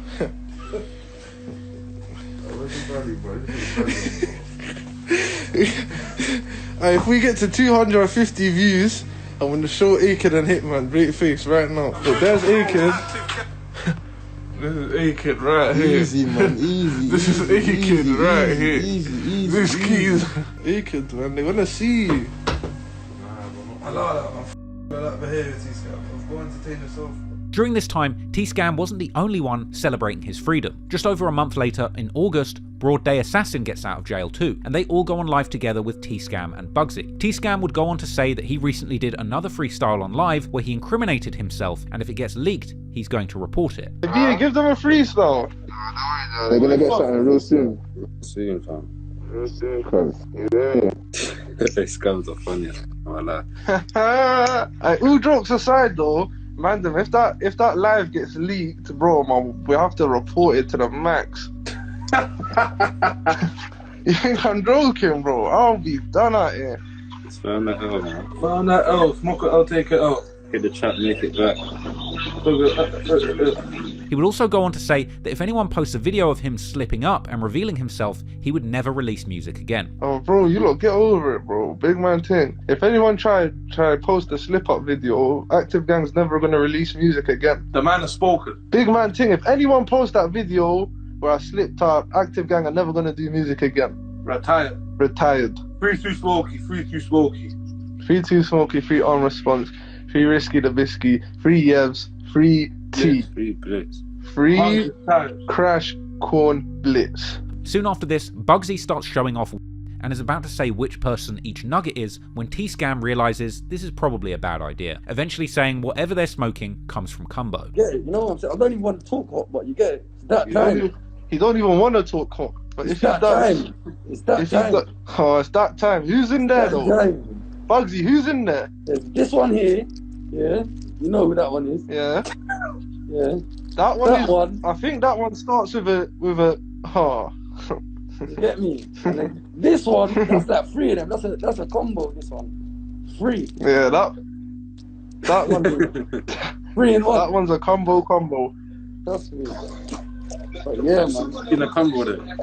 If we get to 250 views, I'm gonna show A-Kid and Hitman great face right now. So there's A-Kid. This is A-Kid right here. Easy, man, easy. This is A-Kid right here. Easy. This keys. A-Kid, man, they wanna see you. I like that, man. I like behaviour, T-Scam. Go entertain yourself. During this time, T-Scam wasn't the only one celebrating his freedom. Just over a month later, in August, Broad Day Assassin gets out of jail too, and they all go on live together with T-Scam and Bugsy. T-Scam would go on to say that he recently did another freestyle on live where he incriminated himself, and if it gets leaked, he's going to report it. Yeah, give them a freestyle. They're gonna get something real soon. Soon, fam. Real soon, cuz. Yeah. These scums are funny. All jokes aside though, man, if that live gets leaked, bro, man, we have to report it to the max. You think I'm joking, bro? I'll be done out here. Just found that L, man. Found that L, smoke it, I'll take it out. Get the chat, make it back. He would also go on to say that if anyone posts a video of him slipping up and revealing himself, he would never release music again. Oh, bro, you lot get over it, bro. Big man thing. If anyone try post a slip up video, Active Gang's never gonna release music again. The man has spoken. Big man thing. If anyone posts that video where I slipped up, Active Gang are never gonna do music again. Retired. Free too smoky. 3 too smoky, 3 on response, 3 risky the bisky, 3 Yevs, 3 T. 3 blitz. 3 crash corn blitz. Soon after this, Bugsy starts showing off and is about to say which person each nugget is when T-Scam realizes this is probably a bad idea, eventually saying whatever they're smoking comes from Cumbo. Yeah, you know what I'm saying? I don't even want to talk hot, but you get it. It's that time. He don't even want to talk cock. But It's that time. It's that time. Oh, it's that time. Who's in there though? Bugsy, who's in there? There's this one here. Yeah. You know who that one is. Yeah. Yeah. That one. I think that one starts with a. You get me? And then this one, that's like 3 of them. That's a combo. This one, 3. Yeah, that one. 3 in 1. That one's a combo. That's me. But yeah, man. In a combo there.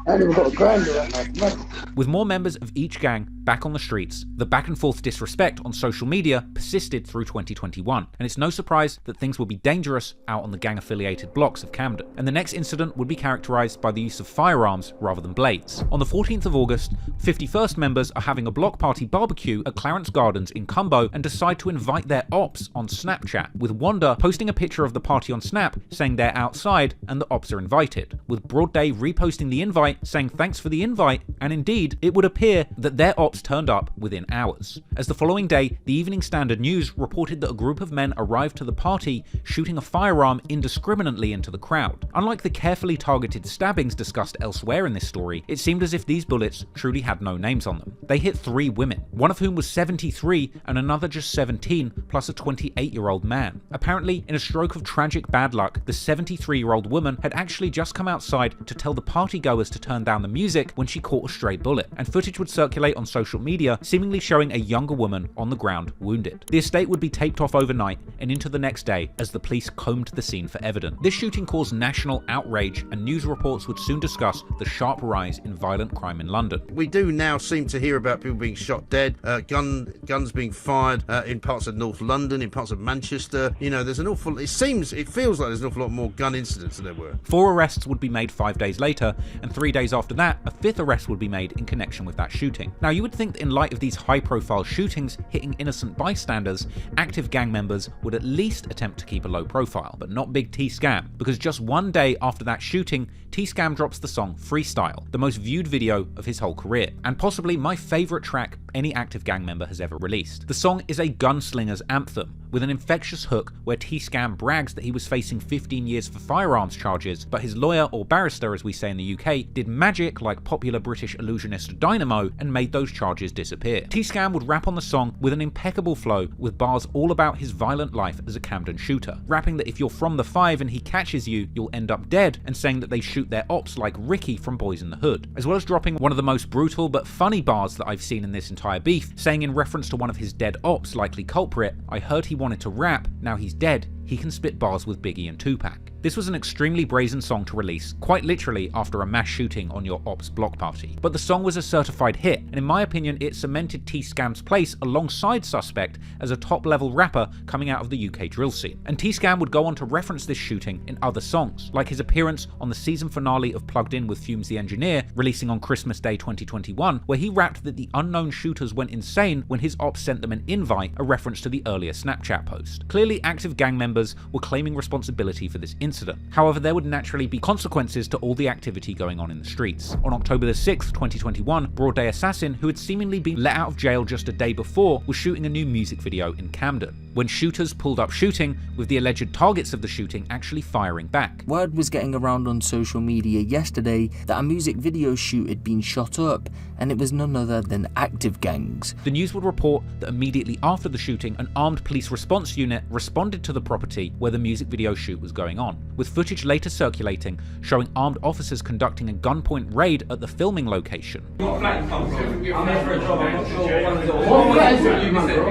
I ain't even got a grinder right now. With more members of each gang back on the streets, the back and forth disrespect on social media persisted through 2021, and it's no surprise that things would be dangerous out on the gang-affiliated blocks of Camden. And the next incident would be characterised by the use of firearms rather than blades. On the 14th of August, 51st members are having a block party barbecue at Clarence Gardens in Cumbo and decide to invite their ops on Snapchat, with Wanda posting a picture of the party on Snap saying they're outside and the ops are invited, with Broad Day reposting the invite saying thanks for the invite, and indeed, it would appear that their ops turned up within hours. As the following day, the Evening Standard News reported that a group of men arrived to the party shooting a firearm indiscriminately into the crowd. Unlike the carefully targeted stabbings discussed elsewhere in this story, it seemed as if these bullets truly had no names on them. They hit 3 women, one of whom was 73 and another just 17, plus a 28-year-old man. Apparently, in a stroke of tragic bad luck, the 73-year-old woman had actually just come outside to tell the partygoers to turn down the music when she caught a stray bullet, and footage would circulate on social media seemingly showing a younger woman on the ground wounded. The estate would be taped off overnight and into the next day as the police combed the scene for evidence. This shooting caused national outrage, and news reports would soon discuss the sharp rise in violent crime in London. We do now seem to hear about people being shot dead, guns being fired in parts of North London, in parts of Manchester. You know, there's an awful, it feels like there's an awful lot more gun incidents than there were. 4 arrests would be made 5 days later, and 3 days after that, a 5th arrest would be made in connection with that shooting. Now, you would think that in light of these high-profile shootings hitting innocent bystanders, active gang members would at least attempt to keep a low profile, but not Big T-Scam, because just 1 day after that shooting, T-Scam drops the song Freestyle, the most viewed video of his whole career, and possibly my favourite track any active gang member has ever released. The song is a gunslinger's anthem, with an infectious hook where T-Scam brags that he was facing 15 years for firearms charges, but his lawyer, or barrister as we say in the UK, did magic like popular British illusionist Dynamo and made those charges disappear. T-Scam would rap on the song with an impeccable flow, with bars all about his violent life as a Camden shooter, rapping that if you're from the 5 and he catches you, you'll end up dead, and saying that they shoot their ops like Ricky from Boys in the Hood, as well as dropping one of the most brutal but funny bars that I've seen in this entire beef, saying in reference to one of his dead ops, likely culprit, "I heard he wanted to rap, now he's dead, he can spit bars with Biggie and Tupac." This was an extremely brazen song to release, quite literally after a mass shooting on your ops block party. But the song was a certified hit, and in my opinion it cemented T-Scam's place alongside Suspect as a top-level rapper coming out of the UK drill scene. And T-Scam would go on to reference this shooting in other songs, like his appearance on the season finale of Plugged In with Fumes the Engineer, releasing on Christmas Day 2021, where he rapped that the unknown shooters went insane when his ops sent them an invite, a reference to the earlier Snapchat post. Clearly, active gang members were claiming responsibility for this incident. However, there would naturally be consequences to all the activity going on in the streets. On October the 6th, 2021, Broad Day Assassin, who had seemingly been let out of jail just a day before, was shooting a new music video in Camden, when shooters pulled up shooting, with the alleged targets of the shooting actually firing back. Word was getting around on social media yesterday that a music video shoot had been shot up, and it was none other than active gangs. The news would report that immediately after the shooting, an armed police response unit responded to the property where the music video shoot was going on, with footage later circulating showing armed officers conducting a gunpoint raid at the filming location. What flat you come from? I'm here for a job, I'm not sure what one is it. What flat is it you, man, bro?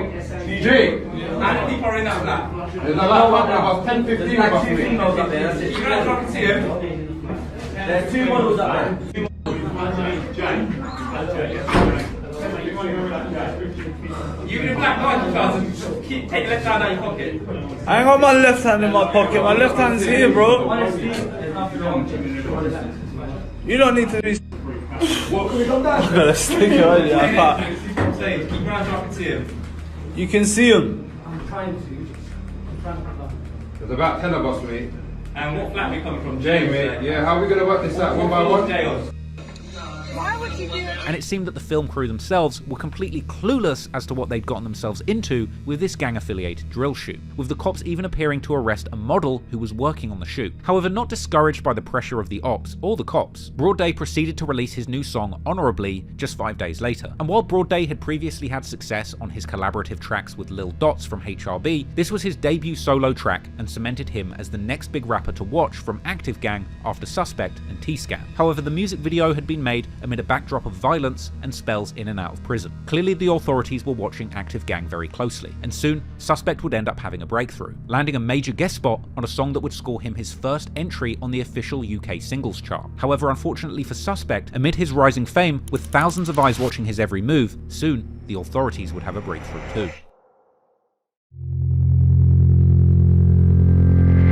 CJ! How many people are in that flat? There's about 10, 15 of us. 2 females up there, that's it. You guys want to see him? There's 2 models up there. You in black lights, take your left hand out of your pocket. I ain't got my left hand in my pocket, my left hand is here, bro. You don't need to be. What, can we come down? I'm gonna stick it on you, I can't. Keep your hands so I can see him. You can see him. I'm trying to. There's about 10 of us, mate. And what flat are we coming from? Jay, mate. Yeah, how are we going to work this out one by one? Jails. Why would you do it? And it seemed that the film crew themselves were completely clueless as to what they'd gotten themselves into with this gang-affiliated drill shoot, with the cops even appearing to arrest a model who was working on the shoot. However, not discouraged by the pressure of the ops or the cops, Broad Day proceeded to release his new song Honorably just 5 days later. And while Broad Day had previously had success on his collaborative tracks with Lil Dots from HRB, this was his debut solo track and cemented him as the next big rapper to watch from Active Gang after Suspect and T-Scam. However, the music video had been made amid a backdrop of violence and spells in and out of prison. Clearly, the authorities were watching Active Gang very closely, and soon Suspect would end up having a breakthrough, landing a major guest spot on a song that would score him his first entry on the official UK singles chart. However, unfortunately for Suspect, amid his rising fame, with thousands of eyes watching his every move, soon the authorities would have a breakthrough too.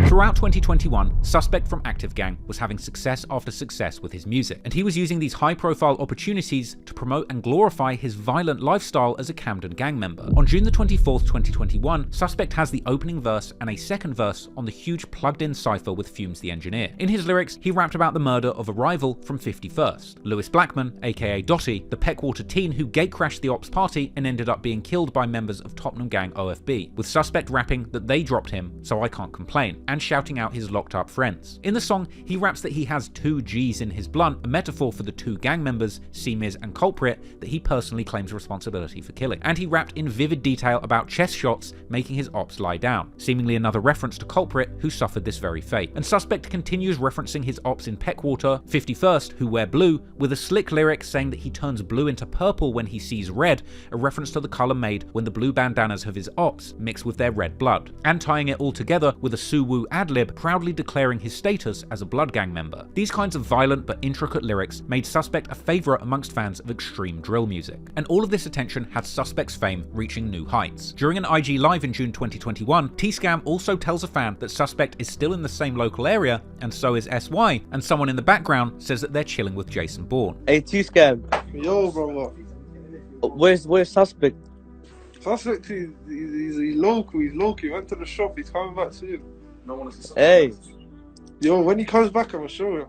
Throughout 2021, Suspect from Active Gang was having success after success with his music, and he was using these high-profile opportunities to promote and glorify his violent lifestyle as a Camden gang member. On June the 24th, 2021, Suspect has the opening verse and a second verse on the huge plugged-in cypher with Fumes the Engineer. In his lyrics, he rapped about the murder of a rival from 51st, Lewis Blackman, aka Dotty, the Peckwater teen who gatecrashed the ops party and ended up being killed by members of Tottenham gang OFB, with Suspect rapping that they dropped him, so I can't complain, and shouting out his locked up friends. In the song, he raps that he has 2 G's in his blunt, a metaphor for the 2 gang members, CeeMiz and Culprit, that he personally claims responsibility for killing. And he rapped in vivid detail about chest shots making his ops lie down, seemingly another reference to Culprit, who suffered this very fate. And Suspect continues referencing his ops in Peckwater, 51st, who wear blue, with a slick lyric saying that he turns blue into purple when he sees red, a reference to the colour made when the blue bandanas of his ops mix with their red blood, and tying it all together with a Suwoo ad-lib proudly declaring his status as a Blood Gang member. These kinds of violent but intricate lyrics made Suspect a favourite amongst fans of extreme drill music, and all of this attention had Suspect's fame reaching new heights. During an IG Live in June 2021, T-Scam also tells a fan that Suspect is still in the same local area, and so is SY, and someone in the background says that they're chilling with Jason Bourne. Hey T-Scam. Yo, brother. Where's Suspect? Suspect, he's local. He's local. He went to the shop. He's coming back soon. No one is. Hey. Yo, when he comes back, I'm gonna show him.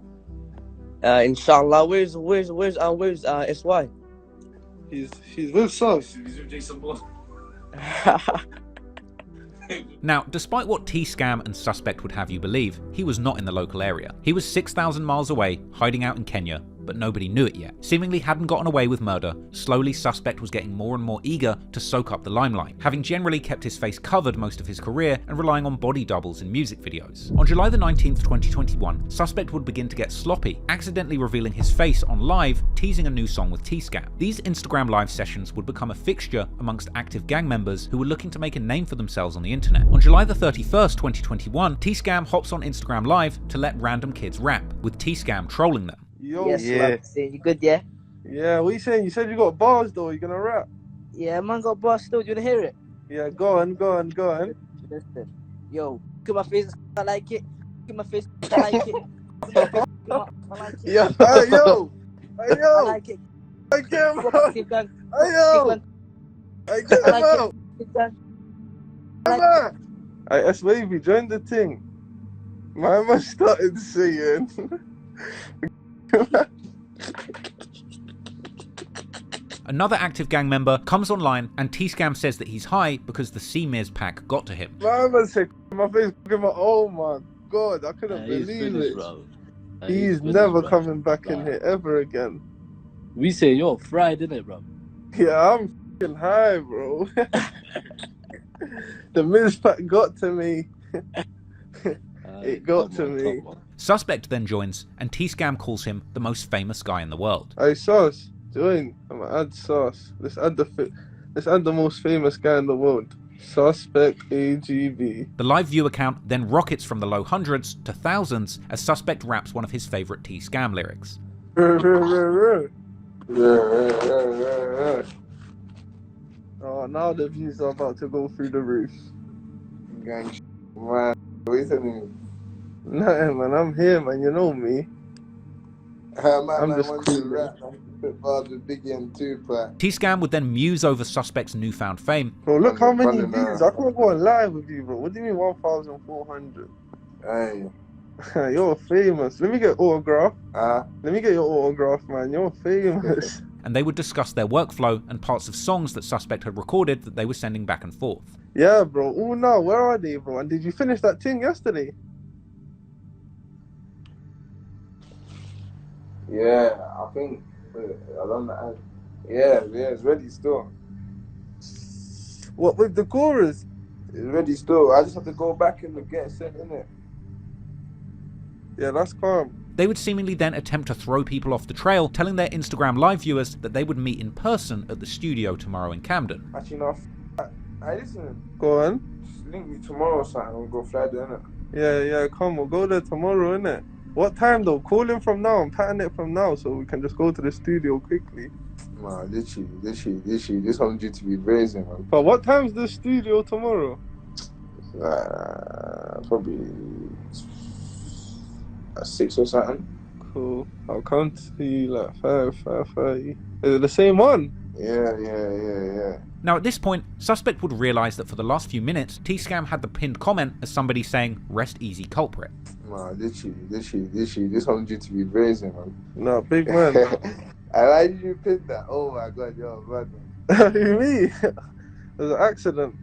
Inshallah. Where's SY? He's with Sus. He's with Jason Bourne. Now, despite what T-Scam and Suspect would have you believe, he was not in the local area. He was 6,000 miles away, hiding out in Kenya, but nobody knew it yet. Seemingly hadn't gotten away with murder, slowly Suspect was getting more and more eager to soak up the limelight, having generally kept his face covered most of his career and relying on body doubles in music videos. On July the 19th, 2021, Suspect would begin to get sloppy, accidentally revealing his face on live, teasing a new song with T-Scam. These Instagram live sessions would become a fixture amongst Active Gang members who were looking to make a name for themselves on the internet. On July the 31st, 2021, T-Scam hops on Instagram Live to let random kids rap, with T-Scam trolling them. Yo, yes, yeah. You good, yeah? Yeah, what are you saying? You said you got bars though, you gonna rap? Yeah, man got bars still, do you wanna hear it? Yeah, go on. Listen. Yo, look at my face, I like it. Look at my face, I like it. I like it. Yo, hey yo! I like it. I get him out! Hey yo! I get him out! Hey, S Wavy, join the thing. My man started singing. Another Active Gang member comes online and T-Scam says that he's high because the CeeMiz pack got to him. My man said, my face, oh my god, I couldn't believe it. Bro. He's never coming back in here ever again. We say you're fried, innit, bro? Yeah, I'm fucking high, bro. The Miz pack got to me. It got to me. Suspect then joins, and T-Scam calls him the most famous guy in the world. Hey, Sauce, join. I'm gonna add Sauce. Let's add the most famous guy in the world. Suspect AGB. The live view account then rockets from the low hundreds to thousands as Suspect raps one of his favourite T-Scam lyrics. Oh, now the views are about to go through the roof. Gang, man, what is it? Nothing, man. I'm here, man. You know me. I'm just cool. T-Scam would then muse over Suspect's newfound fame. Bro, look how many views. I can't go on live with you, bro. What do you mean 1,400? Hey, You're famous. Let me get autograph. Let me get your autograph, man. You're famous. And they would discuss their workflow and parts of songs that Suspect had recorded that they were sending back and forth. Yeah, bro. Oh no, where are they, bro? And did you finish that thing yesterday? Yeah, I think. I don't know. Yeah, it's ready still. What with the chorus? It's ready still. I just have to go back and get it sent in it. Yeah, that's calm. They would seemingly then attempt to throw people off the trail, telling their Instagram live viewers that they would meet in person at the studio tomorrow in Camden. Actually, no. Hey, listen. Go on. Just link me tomorrow or something. We'll go fly there, innit? Yeah, come. We'll go there tomorrow, innit? What time though? Call him from now. I'm patting it from now so we can just go to the studio quickly. Nah, literally. This one's due to be brazen, man. But what time's the studio tomorrow? Probably at 6 or something. Cool. I'll come to you like 5:30. Is it the same one? Yeah. Now at this point, Suspect would realise that for the last few minutes, T-Scam had the pinned comment as somebody saying, "Rest easy, culprit." Nah, literally. This one's due to be brazen, man. No, big man. Why did you pin that? Oh my god, you're mad, man. Me? It was an accident.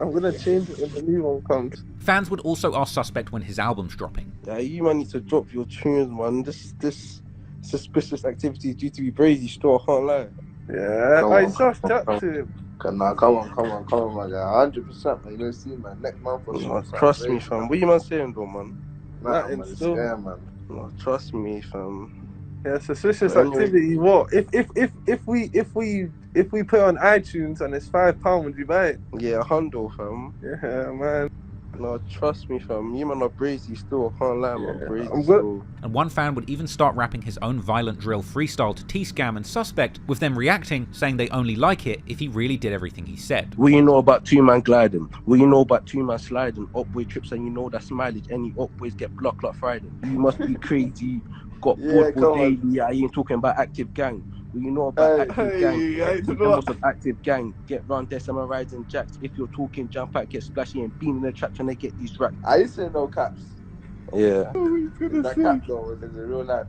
I'm gonna change it if the new one comes. Fans would also ask Suspect when his album's dropping. Yeah, you man need to drop your tunes, man. This suspicious activity is due to be brazy, still, I can't lie. Yeah, I just chat to him. Nah, come on, my guy. 100%, man. You don't see, man. Next month or so. Trust me, fam. What you man saying, though, man? Man, still. Man. No, trust me, fam. Yeah, suspicious activity. What? If we put it on iTunes and it's £5, would you buy it? Yeah, $100, fam. Yeah, man. No, trust me, fam. You man are brazy still. I can't lie, man. Brazy still. And one fan would even start rapping his own violent drill freestyle to T-Scam and Suspect, with them reacting, saying they only like it if he really did everything he said. What you know about 2-man gliding? What you know about 2-man sliding? Upway trips and you know that's mileage. Any upways get blocked like Friday. You must be crazy. Got bored daily. Yeah, I ain't talking about active gang. Well, you know about active gang. Members of active gang get round there, some riding jacks. If you're talking jump out, get splashy and bean in the trap trying to get these racks. I used to know caps. Yeah. Is that cap though? Is it real life?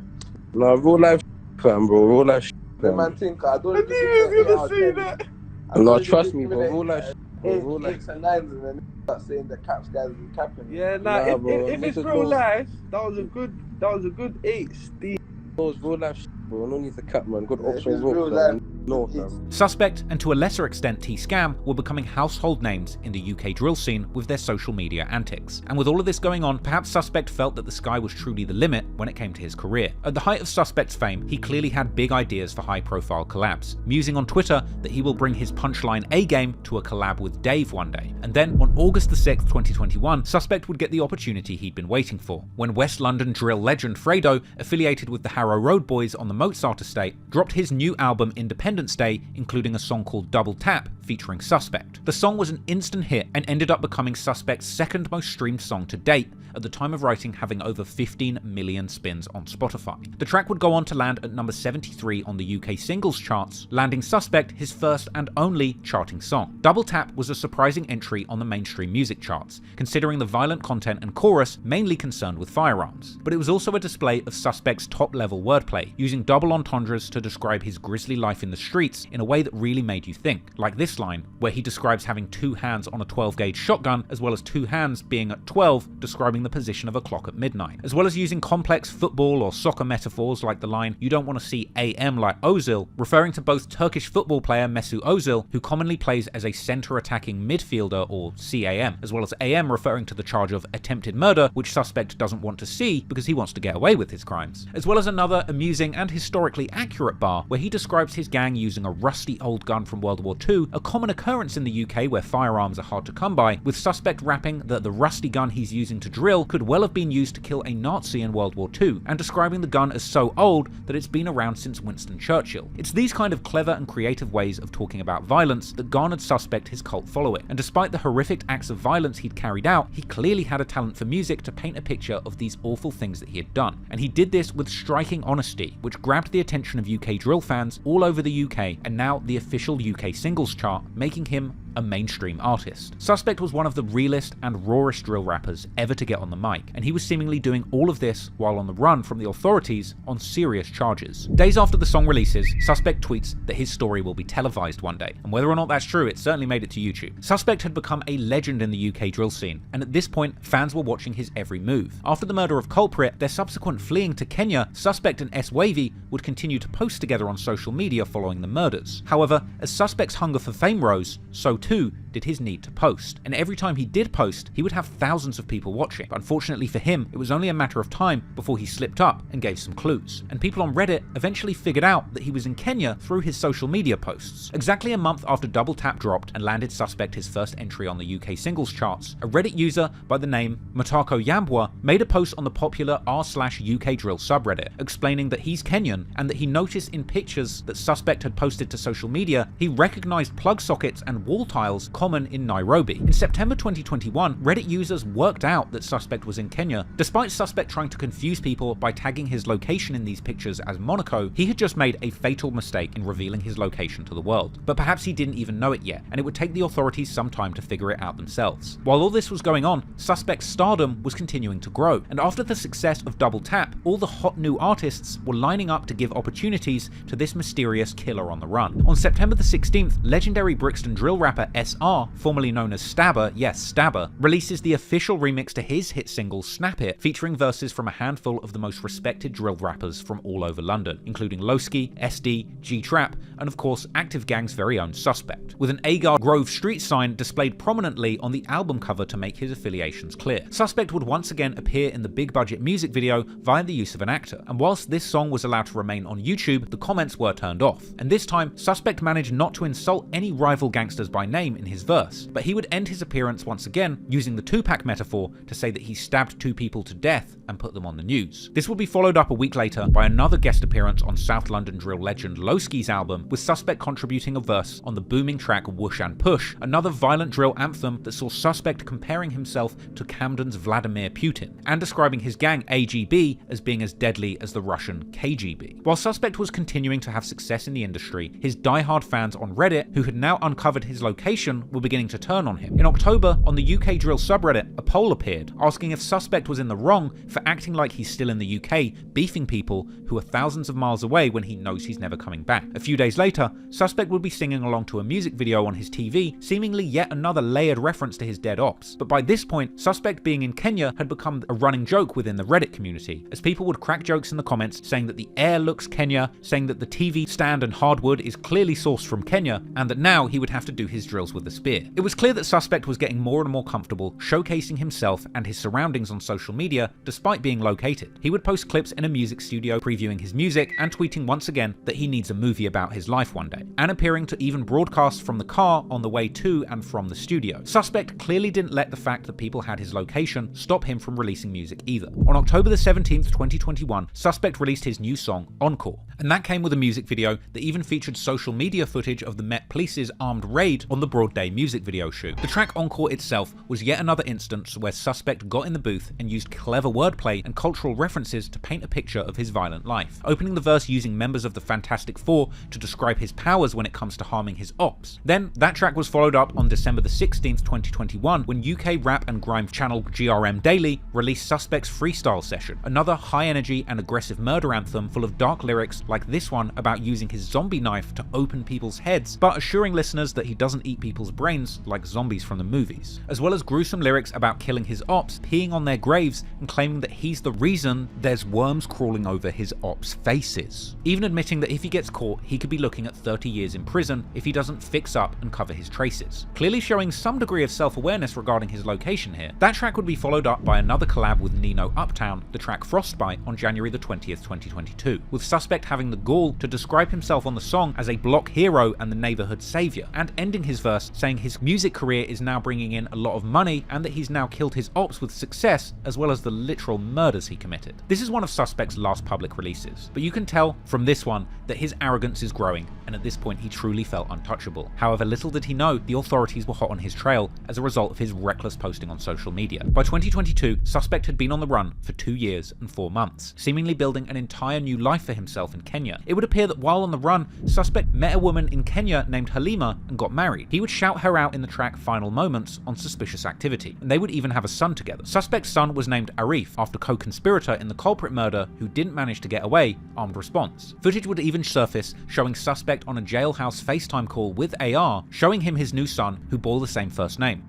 No, real life, fam, bro. Real life. The man think I don't. I knew he was gonna say that. No, trust me, bro. Real life. 8s and 9s and then start saying the caps guys be capping. Yeah, if it's real life, that was a good 8. Steve. That was real life, bro. No need to cap, man. Good options, real life. No, fam. Suspect, and to a lesser extent T-Scam, were becoming household names in the UK drill scene with their social media antics. And with all of this going on, perhaps Suspect felt that the sky was truly the limit when it came to his career. At the height of Suspect's fame, he clearly had big ideas for high-profile collabs, musing on Twitter that he will bring his punchline A-game to a collab with Dave one day. And then, on August the 6th, 2021, Suspect would get the opportunity he'd been waiting for, when West London drill legend Fredo, affiliated with the Harrow Road Boys on the Mozart estate, dropped his new album Independence Day, including a song called Double Tap featuring Suspect. The song was an instant hit and ended up becoming Suspect's second most streamed song to date, at the time of writing having over 15 million spins on Spotify. The track would go on to land at number 73 on the UK singles charts, landing Suspect his first and only charting song. Double Tap was a surprising entry on the mainstream music charts, considering the violent content and chorus mainly concerned with firearms. But it was also a display of Suspect's top-level wordplay, using double entendres to describe his grisly life in the streets in a way that really made you think, like this line, where he describes having 2 hands on a 12-gauge shotgun, as well as 2 hands being at 12, describing the position of a clock at midnight, as well as using complex football or soccer metaphors like the line, "You don't want to see AM like Ozil," referring to both Turkish football player Mesut Ozil, who commonly plays as a centre-attacking midfielder or CAM, as well as AM referring to the charge of attempted murder, which Suspect doesn't want to see because he wants to get away with his crimes, as well as another amusing and historically accurate bar where he describes his gang using a rusty old gun from World War II, a common occurrence in the UK where firearms are hard to come by, with Suspect rapping that the rusty gun he's using to drill could well have been used to kill a Nazi in World War II, and describing the gun as so old that it's been around since Winston Churchill. It's these kind of clever and creative ways of talking about violence that garnered Suspect his cult following, and despite the horrific acts of violence he'd carried out, he clearly had a talent for music to paint a picture of these awful things that he had done. And he did this with striking honesty, which grabbed the attention of UK drill fans all over the UK, and now the official UK singles chart, making him a mainstream artist. Suspect was one of the realest and rawest drill rappers ever to get on the mic, and he was seemingly doing all of this while on the run from the authorities on serious charges. Days after the song releases, Suspect tweets that his story will be televised one day, and whether or not that's true, it certainly made it to YouTube. Suspect had become a legend in the UK drill scene, and at this point, fans were watching his every move. After the murder of Culprit, their subsequent fleeing to Kenya, Suspect and S-Wavy would continue to post together on social media following the murders. However, as Suspect's hunger for fame rose, so too did his need to post. And every time he did post, he would have thousands of people watching. But unfortunately for him, it was only a matter of time before he slipped up and gave some clues. And people on Reddit eventually figured out that he was in Kenya through his social media posts. Exactly a month after Double Tap dropped and landed Suspect his first entry on the UK singles charts, a Reddit user by the name Mutako Yambwa made a post on the popular r/UK drill subreddit explaining that he's Kenyan and that he noticed in pictures that Suspect had posted to social media, he recognized plug sockets and wall tiles common in Nairobi. In September 2021, Reddit users worked out that Suspect was in Kenya. Despite Suspect trying to confuse people by tagging his location in these pictures as Monaco, he had just made a fatal mistake in revealing his location to the world. But perhaps he didn't even know it yet, and it would take the authorities some time to figure it out themselves. While all this was going on, Suspect's stardom was continuing to grow, and after the success of Double Tap, all the hot new artists were lining up to give opportunities to this mysterious killer on the run. On September the 16th, legendary Brixton drill rapper SR, formerly known as Stabber, yes Stabber, releases the official remix to his hit single Snap It, featuring verses from a handful of the most respected drill rappers from all over London, including Lowski, SD, G-Trap, and of course Active Gang's very own Suspect, with an Agar Grove Street sign displayed prominently on the album cover to make his affiliations clear. Suspect would once again appear in the big budget music video via the use of an actor, and whilst this song was allowed to remain on YouTube, the comments were turned off. And this time, Suspect managed not to insult any rival gangsters by name in his verse, but he would end his appearance once again using the Tupac metaphor to say that he stabbed 2 people to death and put them on the news. This would be followed up a week later by another guest appearance on South London drill legend Lowski's album, with Suspect contributing a verse on the booming track Whoosh and Push, another violent drill anthem that saw Suspect comparing himself to Camden's Vladimir Putin, and describing his gang AGB as being as deadly as the Russian KGB. While Suspect was continuing to have success in the industry, his diehard fans on Reddit, who had now uncovered his location, were beginning to turn on him. In October, on the UK drill subreddit, a poll appeared asking if Suspect was in the wrong for acting like he's still in the UK, beefing people who are thousands of miles away when he knows he's never coming back. A few days later, Suspect would be singing along to a music video on his TV, seemingly yet another layered reference to his dead ops. But by this point, Suspect being in Kenya had become a running joke within the Reddit community, as people would crack jokes in the comments saying that the air looks Kenya, saying that the TV stand and hardwood is clearly sourced from Kenya, and that now he would have to do his drills with a spear. It was clear that Suspect was getting more and more comfortable showcasing himself and his surroundings on social media despite being located. He would post clips in a music studio previewing his music and tweeting once again that he needs a movie about his life one day, and appearing to even broadcast from the car on the way to and from the studio. Suspect clearly didn't let the fact that people had his location stop him from releasing music either. On October the 17th, 2021, Suspect released his new song, Encore, and that came with a music video that even featured social media footage of the Met Police's armed raid on the Broad Day music video shoot. The track Encore itself was yet another instance where Suspect got in the booth and used clever wordplay and cultural references to paint a picture of his violent life, opening the verse using members of the Fantastic Four to describe his powers when it comes to harming his ops. Then, that track was followed up on December the 16th, 2021, when UK rap and grime channel GRM Daily released Suspect's Freestyle Session, another high-energy and aggressive murder anthem full of dark lyrics like this one about using his zombie knife to open people's heads, but assuring listeners that he doesn't eat people's brains like zombies from the movies, as well as gruesome lyrics about killing his ops, peeing on their graves, and claiming that he's the reason there's worms crawling over his ops' faces, even admitting that if he gets caught, he could be looking at 30 years in prison if he doesn't fix up and cover his traces, clearly showing some degree of self-awareness regarding his location here. That track would be followed up by another collab with Nino Uptown, the track Frostbite, on January the 20th, 2022, with Suspect having the gall to describe himself on the song as a block hero and the neighborhood savior, and ending his verse saying his music career is now bringing in a lot of money and that he's now killed his ops with success, as well as the literal murders he committed. This is one of Suspect's last public releases, but you can tell from this one that his arrogance is growing, and at this point he truly felt untouchable. However, little did he know the authorities were hot on his trail as a result of his reckless posting on social media. By 2022, Suspect had been on the run for 2 years and 4 months, seemingly building an entire new life for himself in Kenya. It would appear that while on the run, Suspect met a woman in Kenya named Halima and got married. married. He would shout her out in the track Final Moments on Suspicious Activity, and they would even have a son together. Suspect's son was named Arif, after co-conspirator in the Culprit murder who didn't manage to get away, Armed Response. Footage would even surface showing Suspect on a jailhouse FaceTime call with AR, showing him his new son who bore the same first name.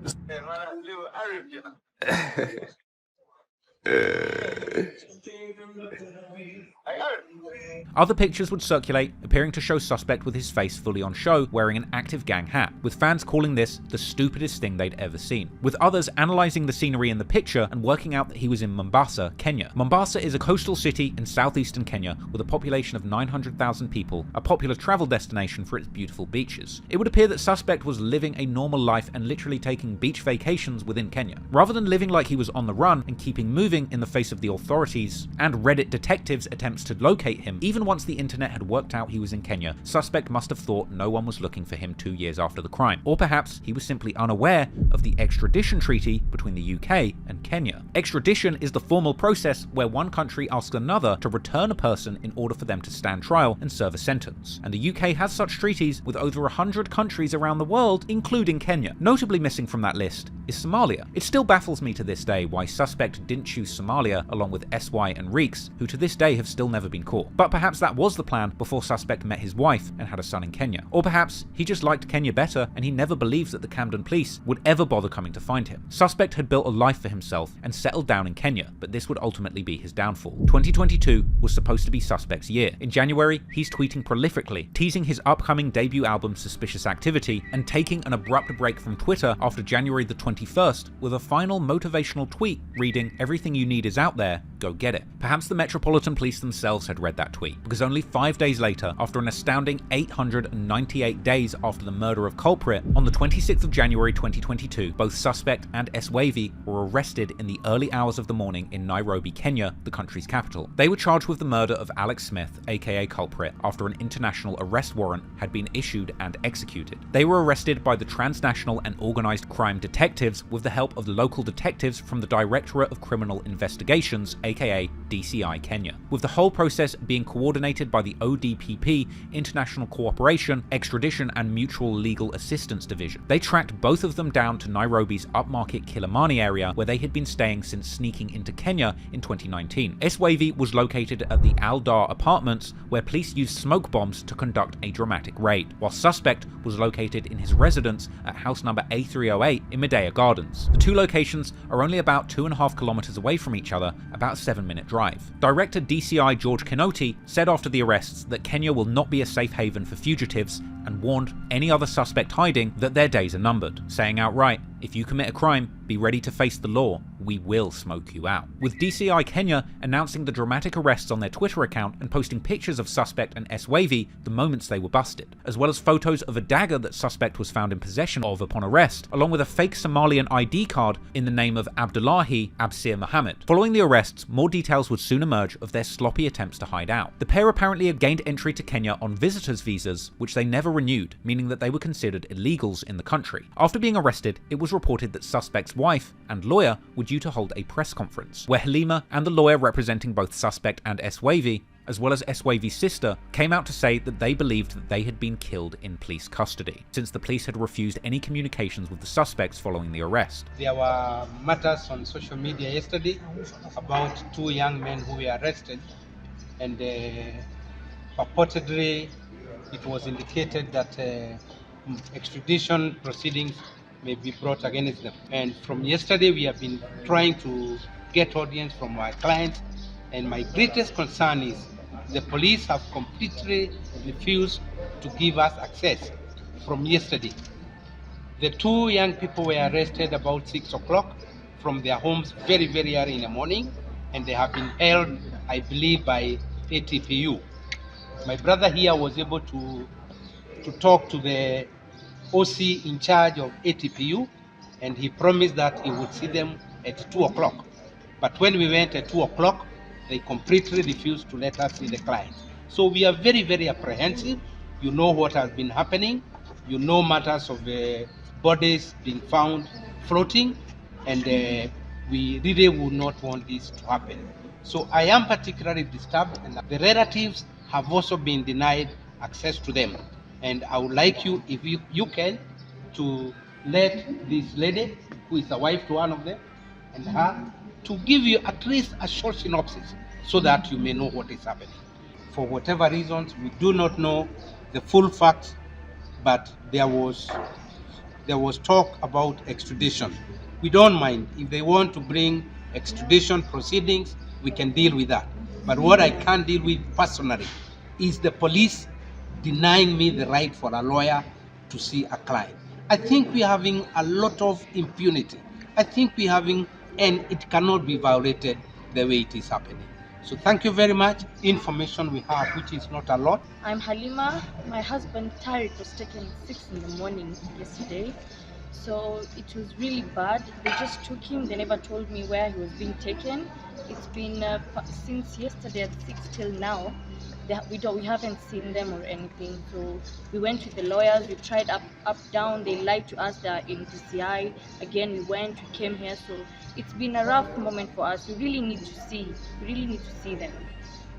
Other pictures would circulate, appearing to show Suspect with his face fully on show, wearing an Active Gang hat, with fans calling this the stupidest thing they'd ever seen, with others analysing the scenery in the picture and working out that he was in Mombasa, Kenya. Mombasa is a coastal city in southeastern Kenya with a population of 900,000 people, a popular travel destination for its beautiful beaches. It would appear that Suspect was living a normal life and literally taking beach vacations within Kenya. Rather than living like he was on the run and keeping moving in the face of the authorities and Reddit detectives' attempts to locate him, even once the internet had worked out he was in Kenya, Suspect must have thought no one was looking for him 2 years after the crime. Or perhaps he was simply unaware of the extradition treaty between the UK and Kenya. Extradition is the formal process where one country asks another to return a person in order for them to stand trial and serve a sentence. And the UK has such treaties with over 100 countries around the world, including Kenya. Notably missing from that list is Somalia. It still baffles me to this day why Suspect didn't choose Somalia along with SY and Reeks, who to this day have still never been caught. But perhaps that was the plan before Suspect met his wife and had a son in Kenya. Or perhaps he just liked Kenya better and he never believed that the Camden police would ever bother coming to find him. Suspect had built a life for himself and settled down in Kenya, but this would ultimately be his downfall. 2022 was supposed to be Suspect's year. In January, he's tweeting prolifically, teasing his upcoming debut album Suspicious Activity, and taking an abrupt break from Twitter after January the 21st with a final motivational tweet reading, "Everything you need is out there, go get it." Perhaps the Metropolitan Police themselves had read that tweet, because only 5 days later, after an astounding 898 days after the murder of Culprit, on the 26th of January 2022, both Suspect and S-Wavy were arrested in the early hours of the morning in Nairobi, Kenya, the country's capital. They were charged with the murder of Alex Smith, aka Culprit, after an international arrest warrant had been issued and executed. They were arrested by the transnational and organised crime detectives with the help of local detectives from the Directorate of Criminal Investigations, aka DCI Kenya, with the whole process being coordinated by the ODPP, International Cooperation, Extradition and Mutual Legal Assistance Division. They tracked both of them down to Nairobi's upmarket Kilimani area, where they had been staying since sneaking into Kenya in 2019. S-Wavy was located at the Al Dar Apartments, where police used smoke bombs to conduct a dramatic raid, while Suspect was located in his residence at house number A308 in Medea Gardens. The two locations are only about 2.5 kilometers away from each other, about a 7-minute drive. Director DCI George Kinoti said after the arrests that Kenya will not be a safe haven for fugitives and warned any other suspect hiding that their days are numbered, saying outright, "If you commit a crime, be ready to face the law. We will smoke you out." With DCI Kenya announcing the dramatic arrests on their Twitter account and posting pictures of Suspect and S-Wavy the moments they were busted, as well as photos of a dagger that Suspect was found in possession of upon arrest, along with a fake Somalian ID card in the name of Abdullahi Absir Mohammed. Following the arrests, more details would soon emerge of their sloppy attempts to hide out. The pair apparently had gained entry to Kenya on visitors' visas, which they never renewed, meaning that they were considered illegals in the country. After being arrested, it was reported that Suspect's wife and lawyer were due to hold a press conference, where Halima and the lawyer representing both Suspect and S-Wavy, as well as S-Wavy's sister, came out to say that they believed that they had been killed in police custody, since the police had refused any communications with the suspects following the arrest. There were matters on social media yesterday about 2 young men who were arrested, and purportedly it was indicated that extradition proceedings may be brought against them. And from yesterday we have been trying to get audience from our clients, and my greatest concern is the police have completely refused to give us access from yesterday. The 2 young people were arrested about 6 o'clock from their homes very, very early in the morning, and they have been held, I believe, by ATPU. My brother here was able to talk to the OC in charge of ATPU, and he promised that he would see them at 2 o'clock. But when we went at 2 o'clock, they completely refused to let us see the client. So we are very, very apprehensive. You know what has been happening. You know matters of bodies being found floating, and we really would not want this to happen. So I am particularly disturbed, and the relatives have also been denied access to them. And I would like you, if you can, to let this lady, who is the wife to one of them, and her, to give you at least a short synopsis so that you may know what is happening. For whatever reasons, we do not know the full facts, but there was talk about extradition. We don't mind. If they want to bring extradition proceedings, we can deal with that. But what I can't deal with personally is the police denying me the right for a lawyer to see a client. I think we're having a lot of impunity. I think we're having, and it cannot be violated the way it is happening. So thank you very much. Information we have, which is not a lot. I'm Halima. My husband Tariq was taken at 6 in the morning yesterday. So it was really bad. They just took him. They never told me where he was being taken. It's been since yesterday at 6 till now. We haven't seen them or anything. So we went with the lawyers. We tried up, down. They lied to us. They're in DCI. Again, we came here. So it's been a rough moment for us. We really need to see. We really need to see them.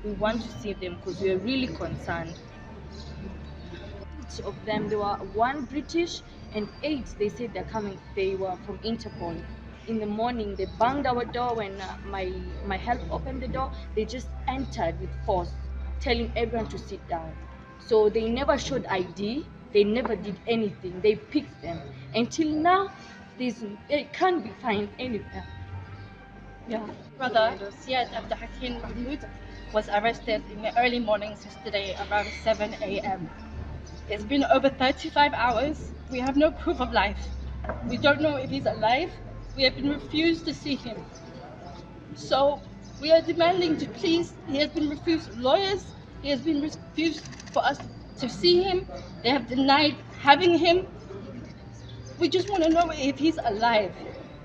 We want to see them because we are really concerned. Each of them, there were 1 British and 8. They said they're coming. They were from Interpol. In the morning, they banged our door. When my help opened the door, they just entered with force, telling everyone to sit down. So they never showed ID. They never did anything. They picked them. Until now, they can't be found anywhere. Yeah. Brother Siad Abdul Hakim Mahmoud was arrested in the early mornings yesterday around 7 a.m. It's been over 35 hours. We have no proof of life. We don't know if he's alive. We have been refused to see him. So we are demanding to please, he has been refused lawyers, he has been refused for us to see him. They have denied having him. We just want to know if he's alive.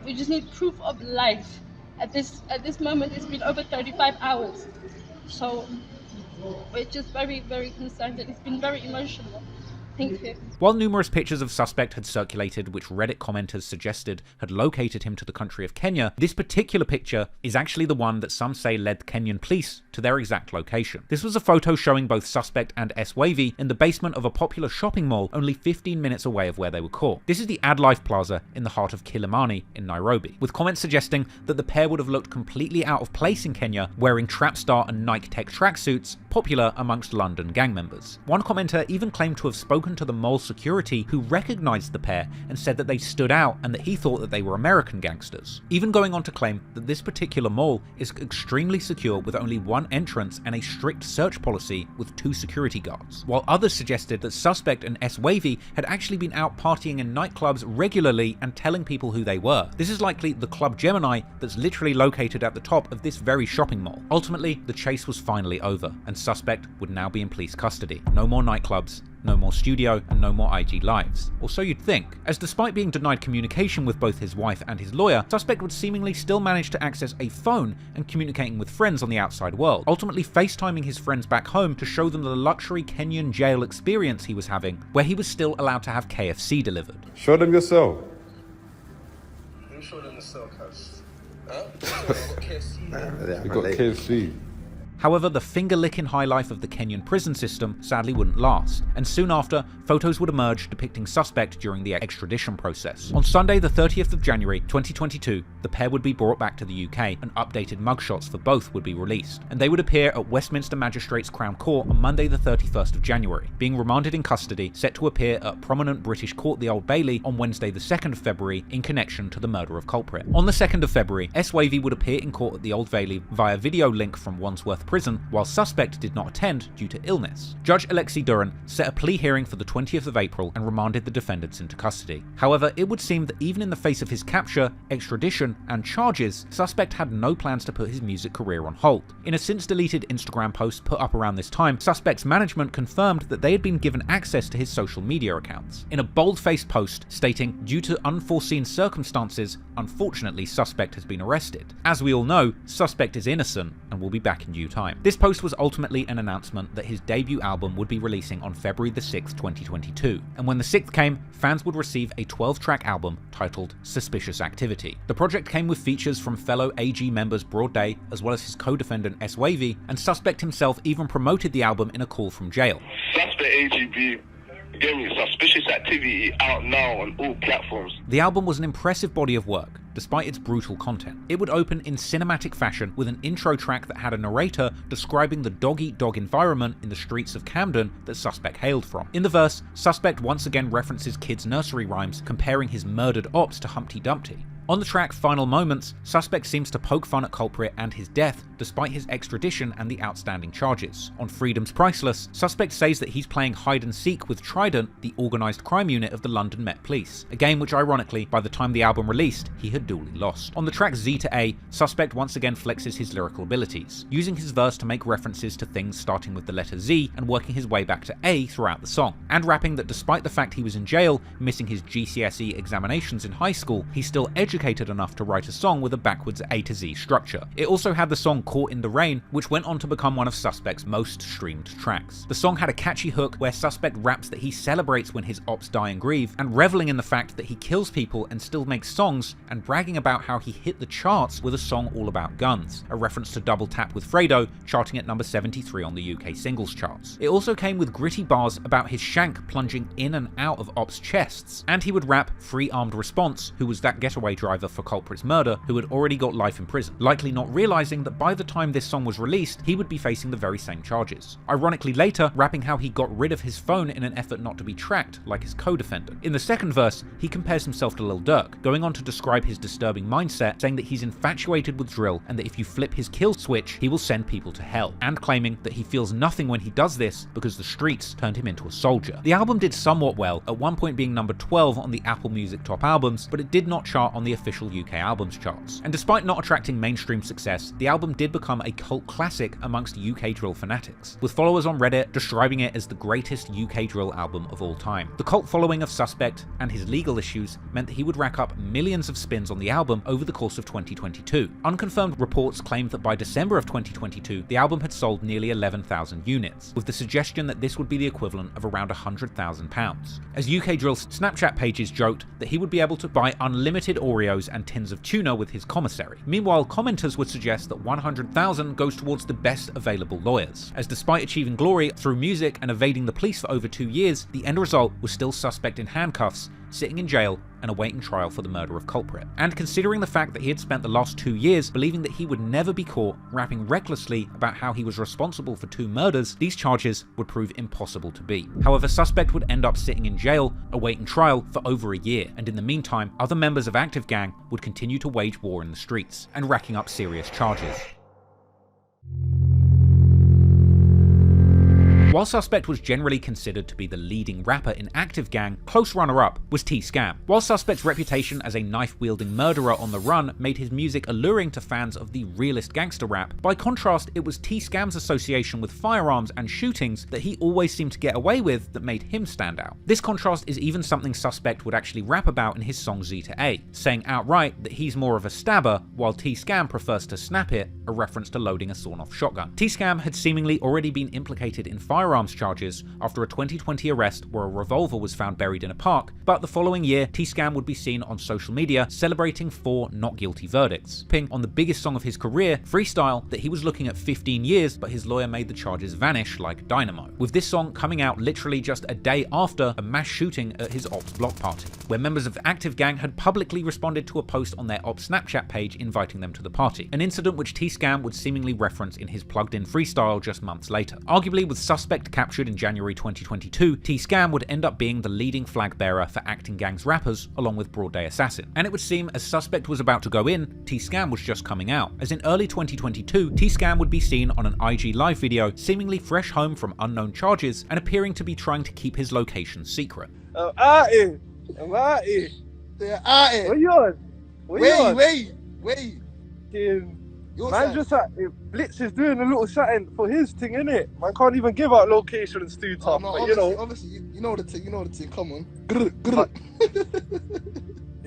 We just need proof of life. At this moment, it's been over 35 hours. So we're just very, very concerned, and it's been very emotional. Thank you. While numerous pictures of suspect had circulated which Reddit commenters suggested had located him to the country of Kenya, this particular picture is actually the one that some say led Kenyan police to their exact location. This was a photo showing both suspect and S-Wavy in the basement of a popular shopping mall only 15 minutes away of where they were caught. This is the AdLife Plaza in the heart of Kilimani in Nairobi, with comments suggesting that the pair would have looked completely out of place in Kenya wearing Trapstar and Nike Tech tracksuits, popular amongst London gang members. One commenter even claimed to have spoken to the mall security who recognized the pair and said that they stood out and that he thought that they were American gangsters, even going on to claim that this particular mall is extremely secure with only 1 entrance and a strict search policy with 2 security guards, while others suggested that suspect and S-Wavy had actually been out partying in nightclubs regularly and telling people who they were. This is likely the Club Gemini that's literally located at the top of this very shopping mall. Ultimately, the chase was finally over and suspect would now be in police custody. No more nightclubs, no more studio, and no more IG lives. Or so you'd think, as despite being denied communication with both his wife and his lawyer, suspect would seemingly still manage to access a phone and communicating with friends on the outside world, ultimately FaceTiming his friends back home to show them the luxury Kenyan jail experience he was having, where he was still allowed to have KFC delivered. Show them yourself. You show them yourself, cuz. You got KFC. However, the finger-licking high life of the Kenyan prison system sadly wouldn't last, and soon after, photos would emerge depicting suspect during the extradition process. On Sunday, the 30th of January 2022, the pair would be brought back to the UK, and updated mugshots for both would be released, and they would appear at Westminster Magistrates Crown Court on Monday the 31st of January, being remanded in custody, set to appear at prominent British court the Old Bailey on Wednesday the 2nd of February in connection to the murder of Culprit. On the 2nd of February, S-Wavy would appear in court at the Old Bailey via video link from Wandsworth Prison, while suspect did not attend due to illness. Judge Alexi Duran set a plea hearing for the 20th of April and remanded the defendants into custody. However, it would seem that even in the face of his capture, extradition, and charges, suspect had no plans to put his music career on hold. In a since-deleted Instagram post put up around this time, suspect's management confirmed that they had been given access to his social media accounts. In a bold-faced post stating, due to unforeseen circumstances, unfortunately suspect has been arrested. As we all know, suspect is innocent and will be back in due time. This post was ultimately an announcement that his debut album would be releasing on February the 6th, 2022. And when the 6th came, fans would receive a 12-track album titled Suspicious Activity. The project came with features from fellow AG members Broad Day, as well as his co-defendant S-Wavy, and suspect himself even promoted the album in a call from jail. Suspect AGB Get me? Suspicious activity out now on all platforms. The album was an impressive body of work, despite its brutal content. It would open in cinematic fashion with an intro track that had a narrator describing the dog-eat-dog environment in the streets of Camden that Suspect hailed from. In the verse, Suspect once again references kids' nursery rhymes, comparing his murdered ops to Humpty Dumpty. On the track Final Moments, Suspect seems to poke fun at Culprit and his death, despite his extradition and the outstanding charges. On Freedom's Priceless, Suspect says that he's playing hide and seek with Trident, the organised crime unit of the London Met Police, a game which ironically, by the time the album released, he had duly lost. On the track Z to A, Suspect once again flexes his lyrical abilities, using his verse to make references to things starting with the letter Z and working his way back to A throughout the song, and rapping that despite the fact he was in jail, missing his GCSE examinations in high school, he's still educated enough to write a song with a backwards A to Z structure. It also had the song Caught in the Rain, which went on to become one of Suspect's most streamed tracks. The song had a catchy hook where Suspect raps that he celebrates when his ops die and grieve, and reveling in the fact that he kills people and still makes songs, and bragging about how he hit the charts with a song all about guns, a reference to Double Tap with Fredo, charting at number 73 on the UK singles charts. It also came with gritty bars about his shank plunging in and out of ops' chests, and he would rap Free Armed Response, who was that getaway driver for Culprit's murder, who had already got life in prison, likely not realising that by the time this song was released, he would be facing the very same charges. Ironically later, rapping how he got rid of his phone in an effort not to be tracked, like his co-defendant. In the second verse, he compares himself to Lil Durk, going on to describe his disturbing mindset, saying that he's infatuated with drill and that if you flip his kill switch, he will send people to hell, and claiming that he feels nothing when he does this because the streets turned him into a soldier. The album did somewhat well, at one point being number 12 on the Apple Music Top Albums, but it did not chart on the official UK albums charts. And despite not attracting mainstream success, the album did become a cult classic amongst UK drill fanatics, with followers on Reddit describing it as the greatest UK drill album of all time. The cult following of Suspect and his legal issues meant that he would rack up millions of spins on the album over the course of 2022. Unconfirmed reports claimed that by December of 2022, the album had sold nearly 11,000 units, with the suggestion that this would be the equivalent of around £100,000. As UK Drill's Snapchat pages joked that he would be able to buy unlimited Oreos and tins of tuna with his commissary. Meanwhile, commenters would suggest that 100,000 goes towards the best available lawyers, as despite achieving glory through music and evading the police for over 2 years, the end result was still Suspect in handcuffs, sitting in jail and awaiting trial for the murder of Culprit. And considering the fact that he had spent the last 2 years believing that he would never be caught, rapping recklessly about how he was responsible for 2 murders, these charges would prove impossible to beat. However, Suspect would end up sitting in jail, awaiting trial for over a year, and in the meantime, other members of Gxng would continue to wage war in the streets, and racking up serious charges. While Suspect was generally considered to be the leading rapper in Gxng, close runner-up was T-Scam. While Suspect's reputation as a knife-wielding murderer on the run made his music alluring to fans of the realist gangster rap, by contrast it was T-Scam's association with firearms and shootings that he always seemed to get away with that made him stand out. This contrast is even something Suspect would actually rap about in his song Z to A, saying outright that he's more of a stabber, while T-Scam prefers to snap it, a reference to loading a sawn-off shotgun. T-Scam had seemingly already been implicated in firearms charges after a 2020 arrest where a revolver was found buried in a park, but the following year, T-Scam would be seen on social media celebrating 4 not guilty verdicts, ping on the biggest song of his career, Freestyle, that he was looking at 15 years, but his lawyer made the charges vanish like dynamo, with this song coming out literally just a day after a mass shooting at his ops block party, where members of Gxng had publicly responded to a post on their ops Snapchat page inviting them to the party, an incident which T-Scam would seemingly reference in his plugged-in freestyle just months later. Arguably, with Suspect captured in January 2022, T-Scam would end up being the leading flag bearer for Gxng's rappers, along with Broad Day Assassin. And it would seem as Suspect was about to go in, T-Scam was just coming out, as in early 2022, T-Scam would be seen on an IG live video, seemingly fresh home from unknown charges, and appearing to be trying to keep his location secret. I'm out here. They're out here. What you on? Wait. Man, just Blitz is doing a little something for his thing, innit? Man can't even give out location and stu tough, no, but you know. Obviously, you know the thing, come on.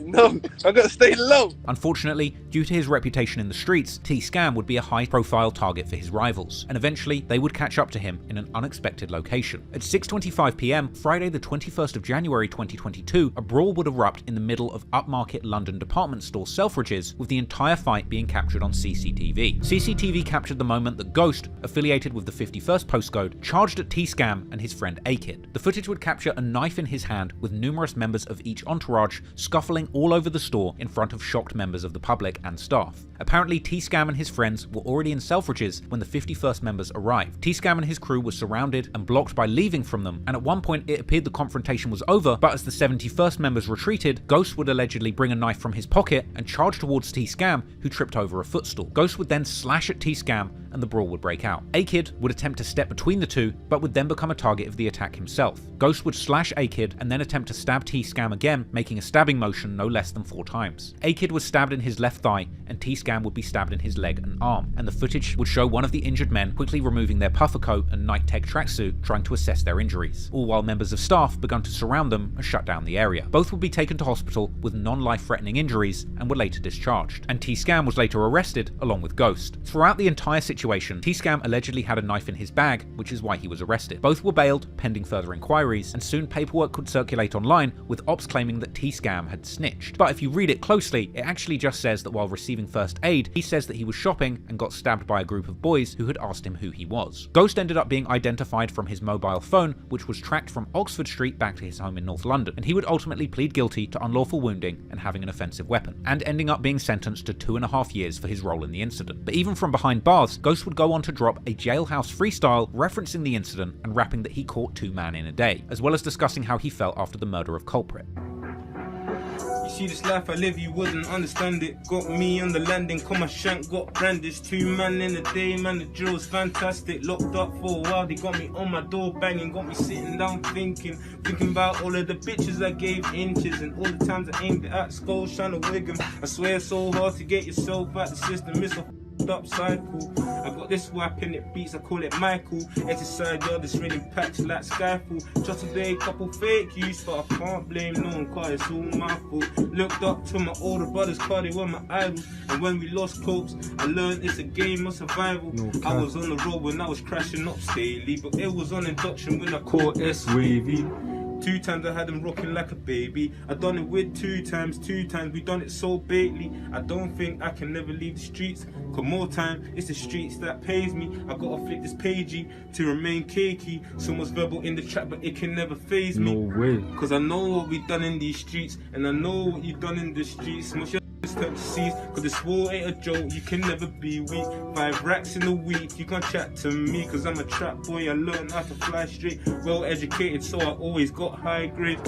No, I gotta stay low. Unfortunately, due to his reputation in the streets, T-Scam would be a high-profile target for his rivals, and eventually they would catch up to him in an unexpected location. At 6:25 p.m, Friday the 21st of January 2022, a brawl would erupt in the middle of upmarket London department store Selfridges, with the entire fight being captured on CCTV. CCTV captured the moment that Ghost, affiliated with the 51st postcode, charged at T-Scam and his friend A-Kid. The footage would capture a knife in his hand, with numerous members of each entourage scuffling all over the store in front of shocked members of the public and staff. Apparently, T-Scam and his friends were already in Selfridges when the 51st members arrived. T-Scam and his crew were surrounded and blocked by leaving from them, and at one point it appeared the confrontation was over, but as the 71st members retreated, Ghost would allegedly bring a knife from his pocket and charge towards T-Scam, who tripped over a footstool. Ghost would then slash at T-Scam and the brawl would break out. A-Kid would attempt to step between the two, but would then become a target of the attack himself. Ghost would slash A-Kid and then attempt to stab T-Scam again, making a stabbing motion no less than 4 times. A-Kid was stabbed in his left thigh, and T-Scam would be stabbed in his leg and arm, and the footage would show one of the injured men quickly removing their puffer coat and night tech tracksuit, trying to assess their injuries, all while members of staff began to surround them and shut down the area. Both would be taken to hospital with non-life-threatening injuries and were later discharged, and T-Scam was later arrested along with Ghost. Throughout the entire situation, T-Scam allegedly had a knife in his bag, which is why he was arrested. Both were bailed pending further inquiries, and soon paperwork could circulate online with ops claiming that T-Scam had snitched. But if you read it closely, it actually just says that while receiving first aid, he says that he was shopping and got stabbed by a group of boys who had asked him who he was. Ghost ended up being identified from his mobile phone, which was tracked from Oxford Street back to his home in North London, and he would ultimately plead guilty to unlawful wounding and having an offensive weapon, and ending up being sentenced to 2.5 years for his role in the incident. But even from behind bars, Ghost would go on to drop a jailhouse freestyle referencing the incident and rapping that he caught 2 men in a day, as well as discussing how he felt after the murder of Culprit. You see this life I live, you wouldn't understand it. Got me on the landing, come my shank got brandished. 2 men in a day, man, the drill's fantastic. Locked up for a while, they got me on my door banging. Got me sitting down thinking about all of the bitches I gave inches, and all the times I aimed it at skulls trying to wig them. I swear it's so hard to get yourself out the system, it's a up cycle. I got this weapon, it beats, I call it Michael. Exercise yard, it's raining packs like Skyfall. Just today, couple fake use, but I can't blame no one, cause it's all my fault. Looked up to my older brothers, cause they were my idols. And when we lost hopes, I learned it's a game of survival. I was on the road when I was crashing up daily, but it was on induction when I caught S-Wavy. 2 times I had them rocking like a baby. I done it with 2 times, we done it so bately. I don't think I can never leave the streets, cause more time, it's the streets that pays me. I gotta flick this pagey to remain cakey. So much verbal in the trap, but it can never phase me. No way. Cause I know what we done in these streets, and I know what you done in the streets. Much your turn to seize, cause this war ain't a joke, you can never be weak. 5 racks in a week, you can't chat to me, cause I'm a trap boy, I learned how to fly straight. Well educated, so I always got high grade.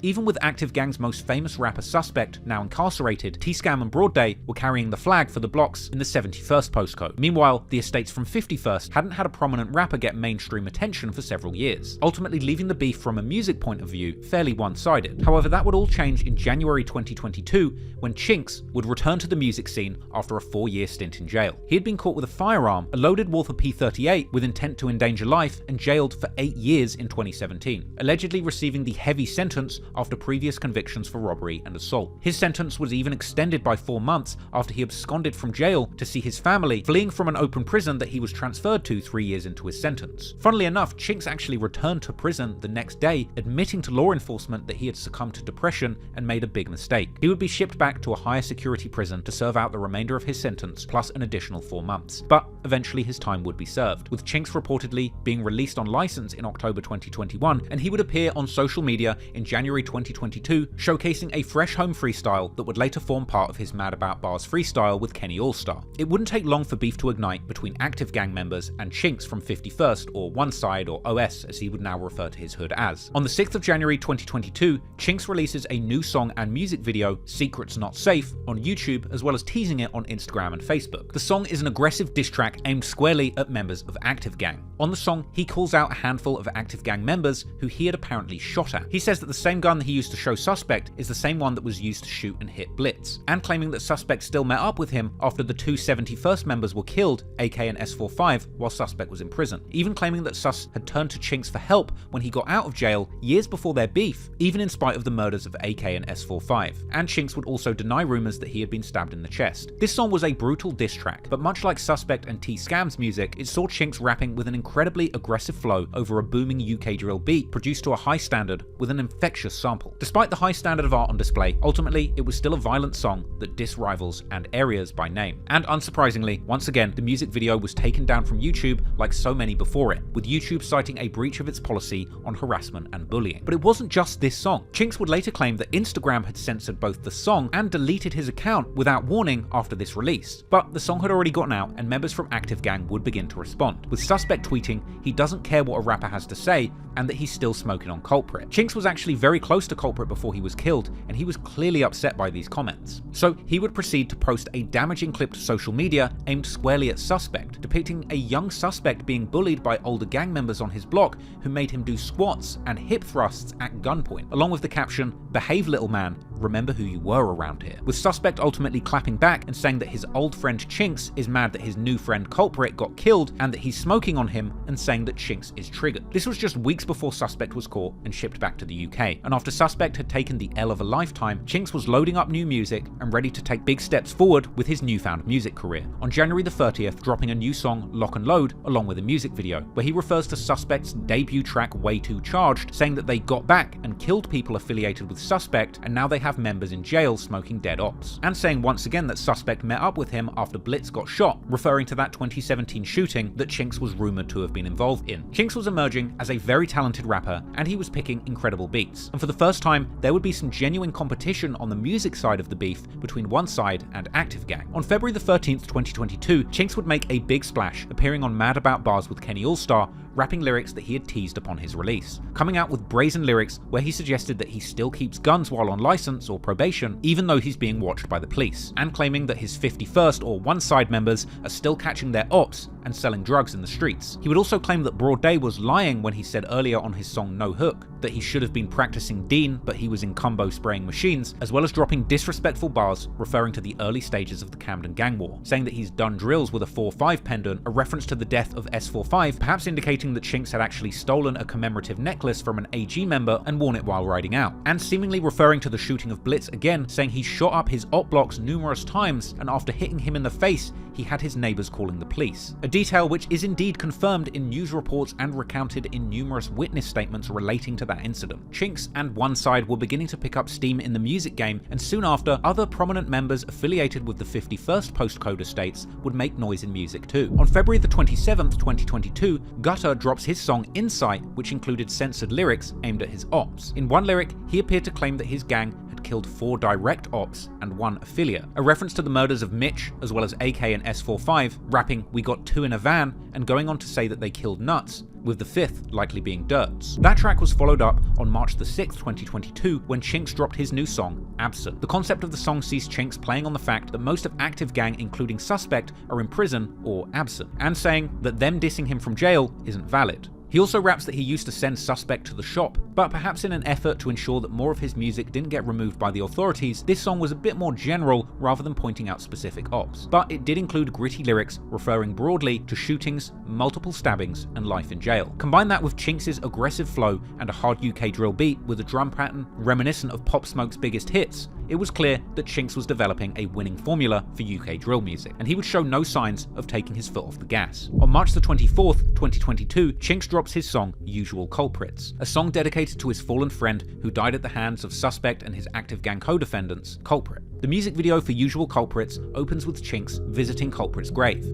Even with Active Gang's most famous rapper Suspect now incarcerated, T-Scam and Broadday were carrying the flag for the blocks in the 71st postcode. Meanwhile, the estates from 51st hadn't had a prominent rapper get mainstream attention for several years, ultimately leaving the beef from a music point of view fairly one-sided. However, that would all change in January 2022 when Chinx would return to the music scene after a 4-year stint in jail. He had been caught with a firearm, a loaded Walther P38 with intent to endanger life, and jailed for 8 years in 2017, allegedly receiving the heavy sentence after previous convictions for robbery and assault. His sentence was even extended by 4 months after he absconded from jail to see his family, fleeing from an open prison that he was transferred to 3 years into his sentence. Funnily enough, Chinx actually returned to prison the next day, admitting to law enforcement that he had succumbed to depression and made a big mistake. He would be shipped back to a higher security prison to serve out the remainder of his sentence, plus an additional 4 months. But eventually his time would be served, with Chinx reportedly being released on license in October 2021, and he would appear on social media in January 2022, showcasing a fresh home freestyle that would later form part of his Mad About Bars freestyle with Kenny Allstar. It wouldn't take long for beef to ignite between Active Gang members and Chinx from 51st, or One Side, or OS as he would now refer to his hood as. On the 6th of January 2022, Chinx releases a new song and music video, Secrets Not Safe, on YouTube, as well as teasing it on Instagram and Facebook. The song is an aggressive diss track aimed squarely at members of Active Gang. On the song, he calls out a handful of Active Gang members who he had apparently shot at, He says that the same gun he used to show Suspect is the same one that was used to shoot and hit Blitz, and claiming that Suspect still met up with him after the two 71st members were killed, AK and S45, while Suspect was in prison. Even claiming that Sus had turned to Chinx for help when he got out of jail years before their beef, even in spite of the murders of AK and S45. And Chinx would also deny rumours that he had been stabbed in the chest. This song was a brutal diss track, but much like Suspect and T-Scam's music, it saw Chinx rapping with an incredibly aggressive flow over a booming UK drill beat produced to a high standard with an infectious sample. Despite the high standard of art on display, ultimately it was still a violent song that dissed rivals and areas by name. And unsurprisingly, once again, the music video was taken down from YouTube like so many before it, with YouTube citing a breach of its policy on harassment and bullying. But it wasn't just this song. Chinx would later claim that Instagram had censored both the song and deleted his account without warning after this release. But the song had already gotten out, and members from Active Gang would begin to respond, with Suspect tweeting he doesn't care what a rapper has to say and that he's still smoking on Culprit. Chinx was actually very close to Culprit before he was killed, and he was clearly upset by these comments. So he would proceed to post a damaging clip to social media aimed squarely at Suspect, depicting a young Suspect being bullied by older gang members on his block who made him do squats and hip thrusts at gunpoint, along with the caption, "Behave little man, remember who you were around here," with Suspect ultimately clapping back and saying that his old friend Chinx is mad that his new friend Culprit got killed and that he's smoking on him, and saying that Chinx is triggered. This was just weeks before Suspect was caught and shipped back to the UK, and after Suspect had taken the L of a lifetime, Chinx was loading up new music and ready to take big steps forward with his newfound music career. On January the 30th, dropping a new song, Lock and Load, along with a music video, where he refers to Suspect's debut track Way Too Charged, saying that they got back and killed people affiliated with Suspect, and now they have members in jail smoking dead ops, and saying once again that Suspect met up with him after Blitz got shot, referring to that 2017 shooting that Chinx was rumoured to have been involved in. Chinx was emerging as a very talented rapper, and he was picking incredible beats, and for the first time there would be some genuine competition on the music side of the beef between one side and Active Gang. On February the 13th, 2022, Chinx would make a big splash, appearing on Mad About Bars with Kenny Allstar, rapping lyrics that he had teased upon his release, coming out with brazen lyrics where he suggested that he still keeps guns while on license or probation, even though he's being watched by the police, and claiming that his 51st or One Side members are still catching their ops and selling drugs in the streets. He would also claim that Broad Day was lying when he said earlier on his song No Hook that he should have been practicing Dean but he was in Cumbo spraying machines, as well as dropping disrespectful bars referring to the early stages of the Camden Gang War, saying that he's done drills with a 4-5 pendant, a reference to the death of S45, perhaps indicating that Chinx had actually stolen a commemorative necklace from an AG member and worn it while riding out, and seemingly referring to the shooting of Blitz again, saying he shot up his op blocks numerous times, and after hitting him in the face, he had his neighbours calling the police. A detail which is indeed confirmed in news reports and recounted in numerous witness statements relating to that incident. Chinx and One Side were beginning to pick up steam in the music game, and soon after, other prominent members affiliated with the 51st postcode estates would make noise in music too. On February the 27th, 2022, Gutter drops his song Insight, which included censored lyrics aimed at his ops. In one lyric, he appeared to claim that his gang had killed 4 direct ops and 1 affiliate, a reference to the murders of Mitch as well as AK and S45, rapping "We got 2 in a van," and going on to say that they killed Nuts, with the 5th likely being Dirts. That track was followed up on March the 6th, 2022, when Chinx dropped his new song, Absent. The concept of the song sees Chinx playing on the fact that most of Active Gang, including Suspect, are in prison or absent, and saying that them dissing him from jail isn't valid. He also raps that he used to send Suspect to the shop, but perhaps in an effort to ensure that more of his music didn't get removed by the authorities, this song was a bit more general rather than pointing out specific ops. But it did include gritty lyrics referring broadly to shootings, multiple stabbings, and life in jail. Combine that with Chinx's aggressive flow and a hard UK drill beat with a drum pattern reminiscent of Pop Smoke's biggest hits, it was clear that Chinx was developing a winning formula for UK drill music, and he would show no signs of taking his foot off the gas. On March the 24th, 2022, Chinx drops his song Usual Culprits, a song dedicated to his fallen friend who died at the hands of Suspect and his Active Gang co-defendants, Culprit. The music video for Usual Culprits opens with Chinx visiting Culprit's grave,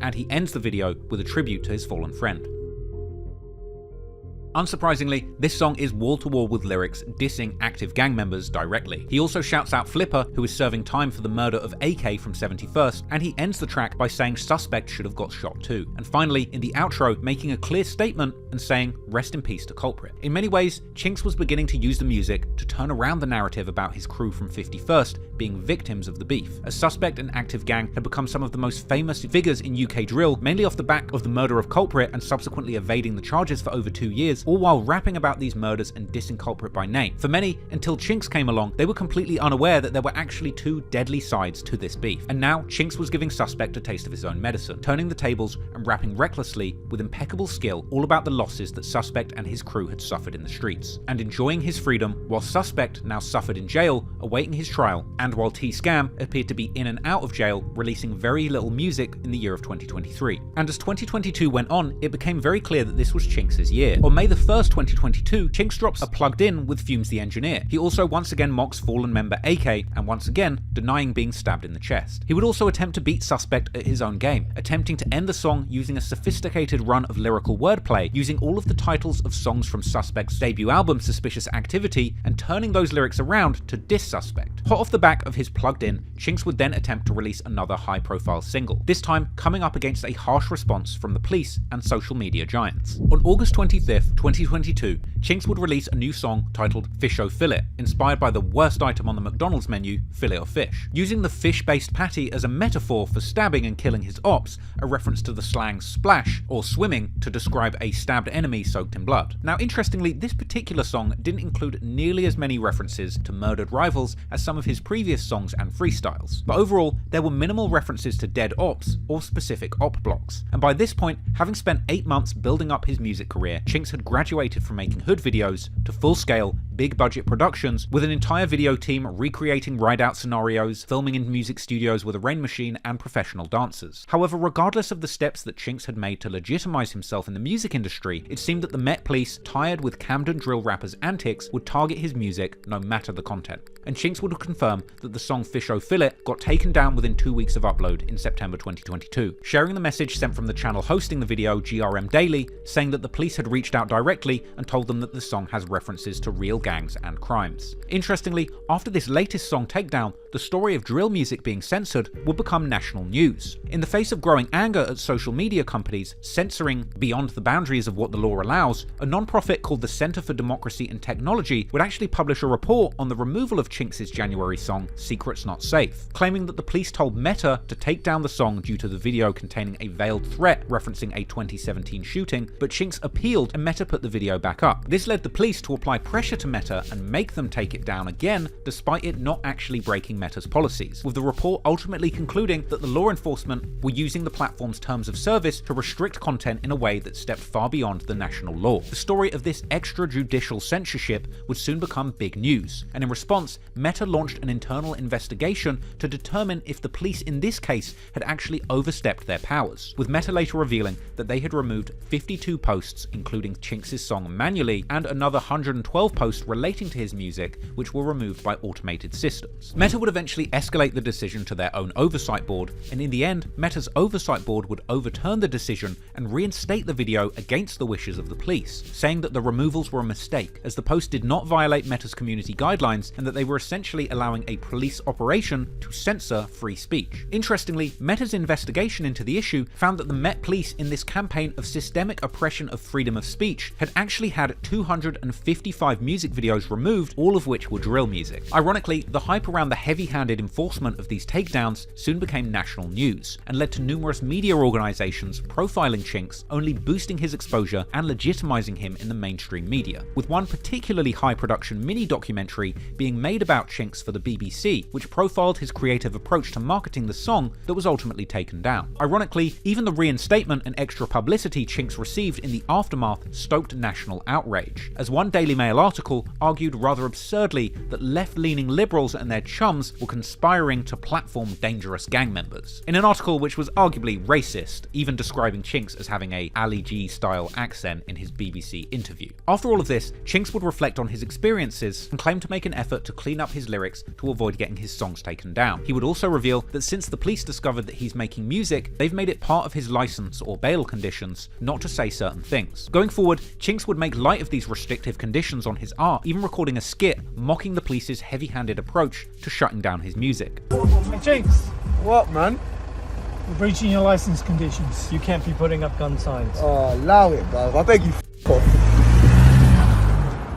and he ends the video with a tribute to his fallen friend. Unsurprisingly, this song is wall-to-wall with lyrics dissing active gang members directly. He also shouts out Flipper, who is serving time for the murder of AK from 71st, and he ends the track by saying Suspect should have got shot too. And finally, in the outro, making a clear statement and saying rest in peace to Culprit. In many ways, Chinx was beginning to use the music to turn around the narrative about his crew from 51st being victims of the beef, as Suspect and Active Gang had become some of the most famous figures in UK drill, mainly off the back of the murder of Culprit and subsequently evading the charges for over 2 years, all while rapping about these murders and dissing Culprit by name. For many, until Chinx came along, they were completely unaware that there were actually two deadly sides to this beef. And now, Chinx was giving Suspect a taste of his own medicine, turning the tables and rapping recklessly with impeccable skill all about the losses that Suspect and his crew had suffered in the streets, and enjoying his freedom while Suspect now suffered in jail, awaiting his trial, and while T-Scam appeared to be in and out of jail, releasing very little music in the year of 2023. And as 2022 went on, it became very clear that this was Chinx's year. On May the 1st, 2022, Chinx drops a Plugged In with Fumes the Engineer. He also once again mocks fallen member AK, and once again, denying being stabbed in the chest. He would also attempt to beat Suspect at his own game, attempting to end the song using a sophisticated run of lyrical wordplay, using all of the titles of songs from Suspect's debut album Suspicious Activity, and turning those lyrics around to diss Suspect. Hot off the back of his Plugged In, Chinx would then attempt to release another high-profile single, this time coming up against a harsh response from the police and social media giants. On August 25th, 2022, Chinx would release a new song titled Fish-O-Fillet, inspired by the worst item on the McDonald's menu, fillet of fish. Using the fish-based patty as a metaphor for stabbing and killing his ops, a reference to the slang splash, or swimming, to describe a stabbed enemy soaked in blood. Now interestingly, this particular song didn't include nearly as many references to murdered rivals as some of his previous songs and freestyles, but overall, there were minimal references to dead ops or specific op blocks. And by this point, having spent 8 months building up his music career, Chinx had graduated from making hood videos to full-scale, big-budget productions, with an entire video team recreating ride-out scenarios, filming in music studios with a rain machine, and professional dancers. However, regardless of the steps that Chinx had made to legitimize himself in the music industry, it seemed that the Met Police, tired with Camden drill rappers' antics, would target his music no matter the content. And Chinx would confirm that the song Fish-O-Fillet got taken down within 2 weeks of upload in September 2022, sharing the message sent from the channel hosting the video, GRM Daily, saying that the police had reached out directly and told them that the song has references to real gangs and crimes. Interestingly, after this latest song takedown, the story of drill music being censored would become national news. In the face of growing anger at social media companies censoring beyond the boundaries of what the law allows, a non-profit called the Center for Democracy and Technology would actually publish a report on the removal of Chinx's January song, Secret's Not Safe, claiming that the police told Meta to take down the song due to the video containing a veiled threat referencing a 2017 shooting, but Chinx appealed and Meta put the video back up. This led the police to apply pressure to Meta and make them take it down again, despite it not actually breaking Meta's policies, with the report ultimately concluding that the law enforcement were using the platform's terms of service to restrict content in a way that stepped far beyond the national law. The story of this extrajudicial censorship would soon become big news, and in response, Meta launched an internal investigation to determine if the police in this case had actually overstepped their powers, with Meta later revealing that they had removed 52 posts, including Chinx's song manually, and another 112 posts relating to his music, which were removed by automated systems. Meta would eventually escalate the decision to their own oversight board, and in the end, Meta's oversight board would overturn the decision and reinstate the video against the wishes of the police, saying that the removals were a mistake, as the post did not violate Meta's community guidelines and that they were essentially allowing a police operation to censor free speech. Interestingly, Meta's investigation into the issue found that the Met Police in this campaign of systemic oppression of freedom of speech had actually had 255 music videos removed, all of which were drill music. Ironically, the hype around the heavy-handed enforcement of these takedowns soon became national news and led to numerous media organizations profiling Chinx, only boosting his exposure and legitimizing him in the mainstream media, with one particularly high-production mini-documentary being made about Chinx for the BBC, which profiled his creative approach to marketing the song that was ultimately taken down. Ironically, even the reinstatement and extra publicity Chinx received in the aftermath stoked national outrage, as one Daily Mail article argued rather absurdly that left-leaning liberals and their chums were conspiring to platform dangerous gang members, in an article which was arguably racist, even describing Chinx as having a Ali G-style accent in his BBC interview. After all of this, Chinx would reflect on his experiences and claim to make an effort to clean up his lyrics to avoid getting his songs taken down. He would also reveal that since the police discovered that he's making music, they've made it part of his license or bail conditions not to say certain things. Going forward, Chinx would make light of these restrictive conditions on his art, even recording a skit mocking the police's heavy-handed approach to shutting down his music. Chinx! What, man? You're breaching your license conditions. You can't be putting up gun signs. Oh, allow it, bruv. I beg you, f*** off.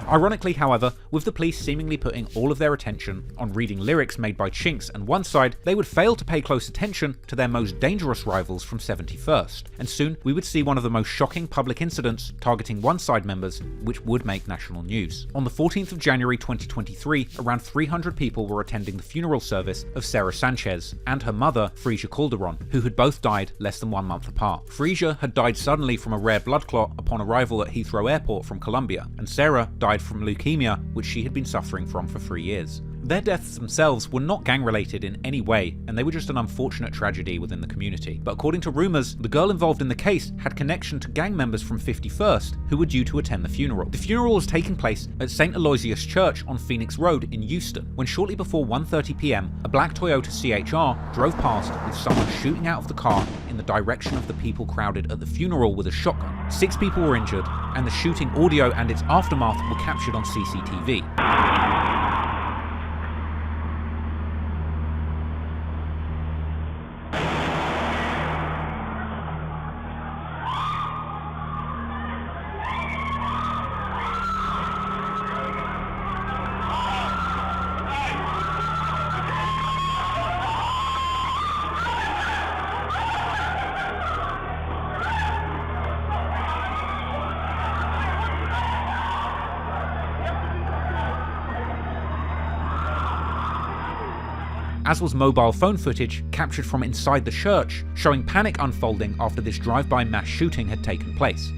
Ironically, however, with the police seemingly putting all of their attention on reading lyrics made by Chinx and one side, they would fail to pay close attention to their most dangerous rivals from 71st, and soon we would see one of the most shocking public incidents targeting one side members, which would make national news. On the 14th of January 2023, around 300 people were attending the funeral service of Sarah Sanchez and her mother, Frisia Calderon, who had both died less than 1 month apart. Frisia had died suddenly from a rare blood clot upon arrival at Heathrow Airport from Colombia, and Sarah died from leukemia, which she had been suffering from for 3 years. Their deaths themselves were not gang-related in any way, and they were just an unfortunate tragedy within the community. But according to rumours, the girl involved in the case had connection to gang members from 51st who were due to attend the funeral. The funeral was taking place at St. Aloysius Church on Phoenix Road in Euston, when shortly before 1:30 PM, a black Toyota CHR drove past with someone shooting out of the car in the direction of the people crowded at the funeral with a shotgun. 6 people were injured, and the shooting audio and its aftermath were captured on CCTV. As was mobile phone footage captured from inside the church, showing panic unfolding after this drive-by mass shooting had taken place.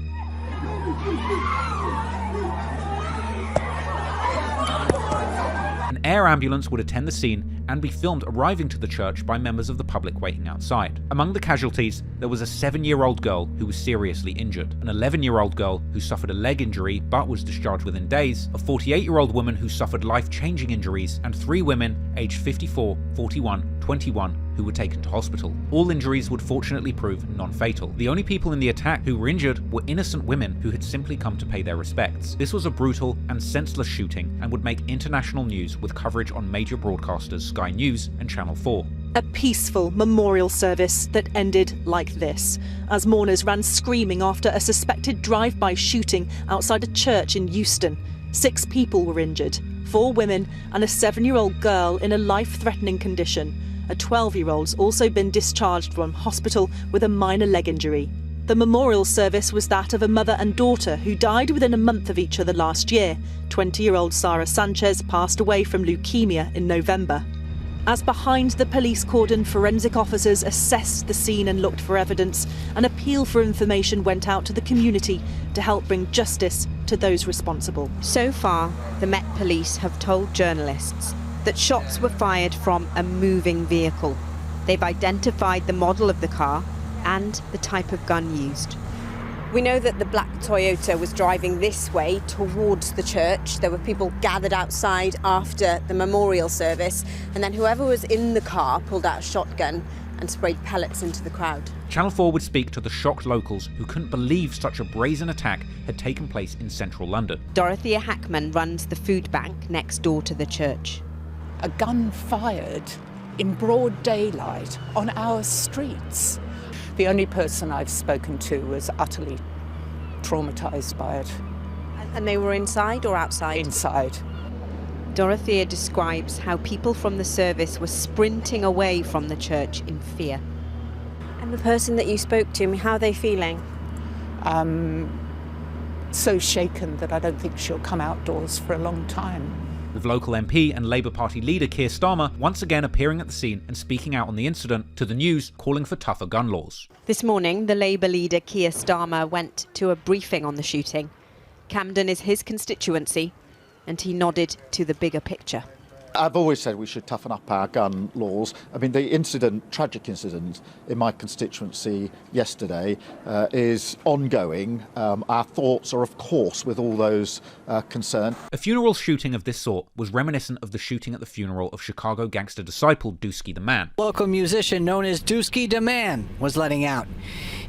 An air ambulance would attend the scene and be filmed arriving to the church by members of the public waiting outside. Among the casualties, there was a 7-year-old girl who was seriously injured, an 11-year-old girl who suffered a leg injury but was discharged within days, a 48-year-old woman who suffered life-changing injuries, and 3 women aged 54, 41, 21 who were taken to hospital. All injuries would fortunately prove non-fatal. The only people in the attack who were injured were innocent women who had simply come to pay their respects. This was a brutal and senseless shooting and would make international news with coverage on major broadcasters Sky News and Channel 4. A peaceful memorial service that ended like this, as mourners ran screaming after a suspected drive-by shooting outside a church in Euston. 6 people were injured, 4 women and a 7-year-old girl in a life-threatening condition. A 12-year-old's also been discharged from hospital with a minor leg injury. The memorial service was that of a mother and daughter who died within a month of each other last year. 20-year-old Sarah Sanchez passed away from leukemia in November. As behind the police cordon, forensic officers assessed the scene and looked for evidence, an appeal for information went out to the community to help bring justice to those responsible. So far, the Met Police have told journalists that shots were fired from a moving vehicle. They've identified the model of the car and the type of gun used. We know that the black Toyota was driving this way towards the church. There were people gathered outside after the memorial service, and then whoever was in the car pulled out a shotgun and sprayed pellets into the crowd. Channel 4 would speak to the shocked locals who couldn't believe such a brazen attack had taken place in central London. Dorothea Hackman runs the food bank next door to the church. A gun fired in broad daylight on our streets. The only person I've spoken to was utterly traumatised by it. And they were inside or outside? Inside. Dorothea describes how people from the service were sprinting away from the church in fear. And the person that you spoke to, how are they feeling? So shaken that I don't think she'll come outdoors for a long time. With local MP and Labour Party leader Keir Starmer once again appearing at the scene and speaking out on the incident to the news, calling for tougher gun laws. This morning, the Labour leader Keir Starmer went to a briefing on the shooting. Camden is his constituency, and he nodded to the bigger picture. I've always said we should toughen up our gun laws. I mean, the tragic incident in my constituency yesterday is ongoing. Our thoughts are, of course, with all those concerned. A funeral shooting of this sort was reminiscent of the shooting at the funeral of Chicago gangster disciple Dusky the Man. Local musician known as Dusky the Man was letting out.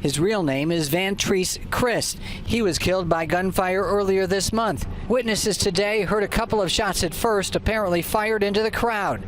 His real name is Van Treese Christ. He was killed by gunfire earlier this month. Witnesses today heard a couple of shots at first, apparently fired into the crowd.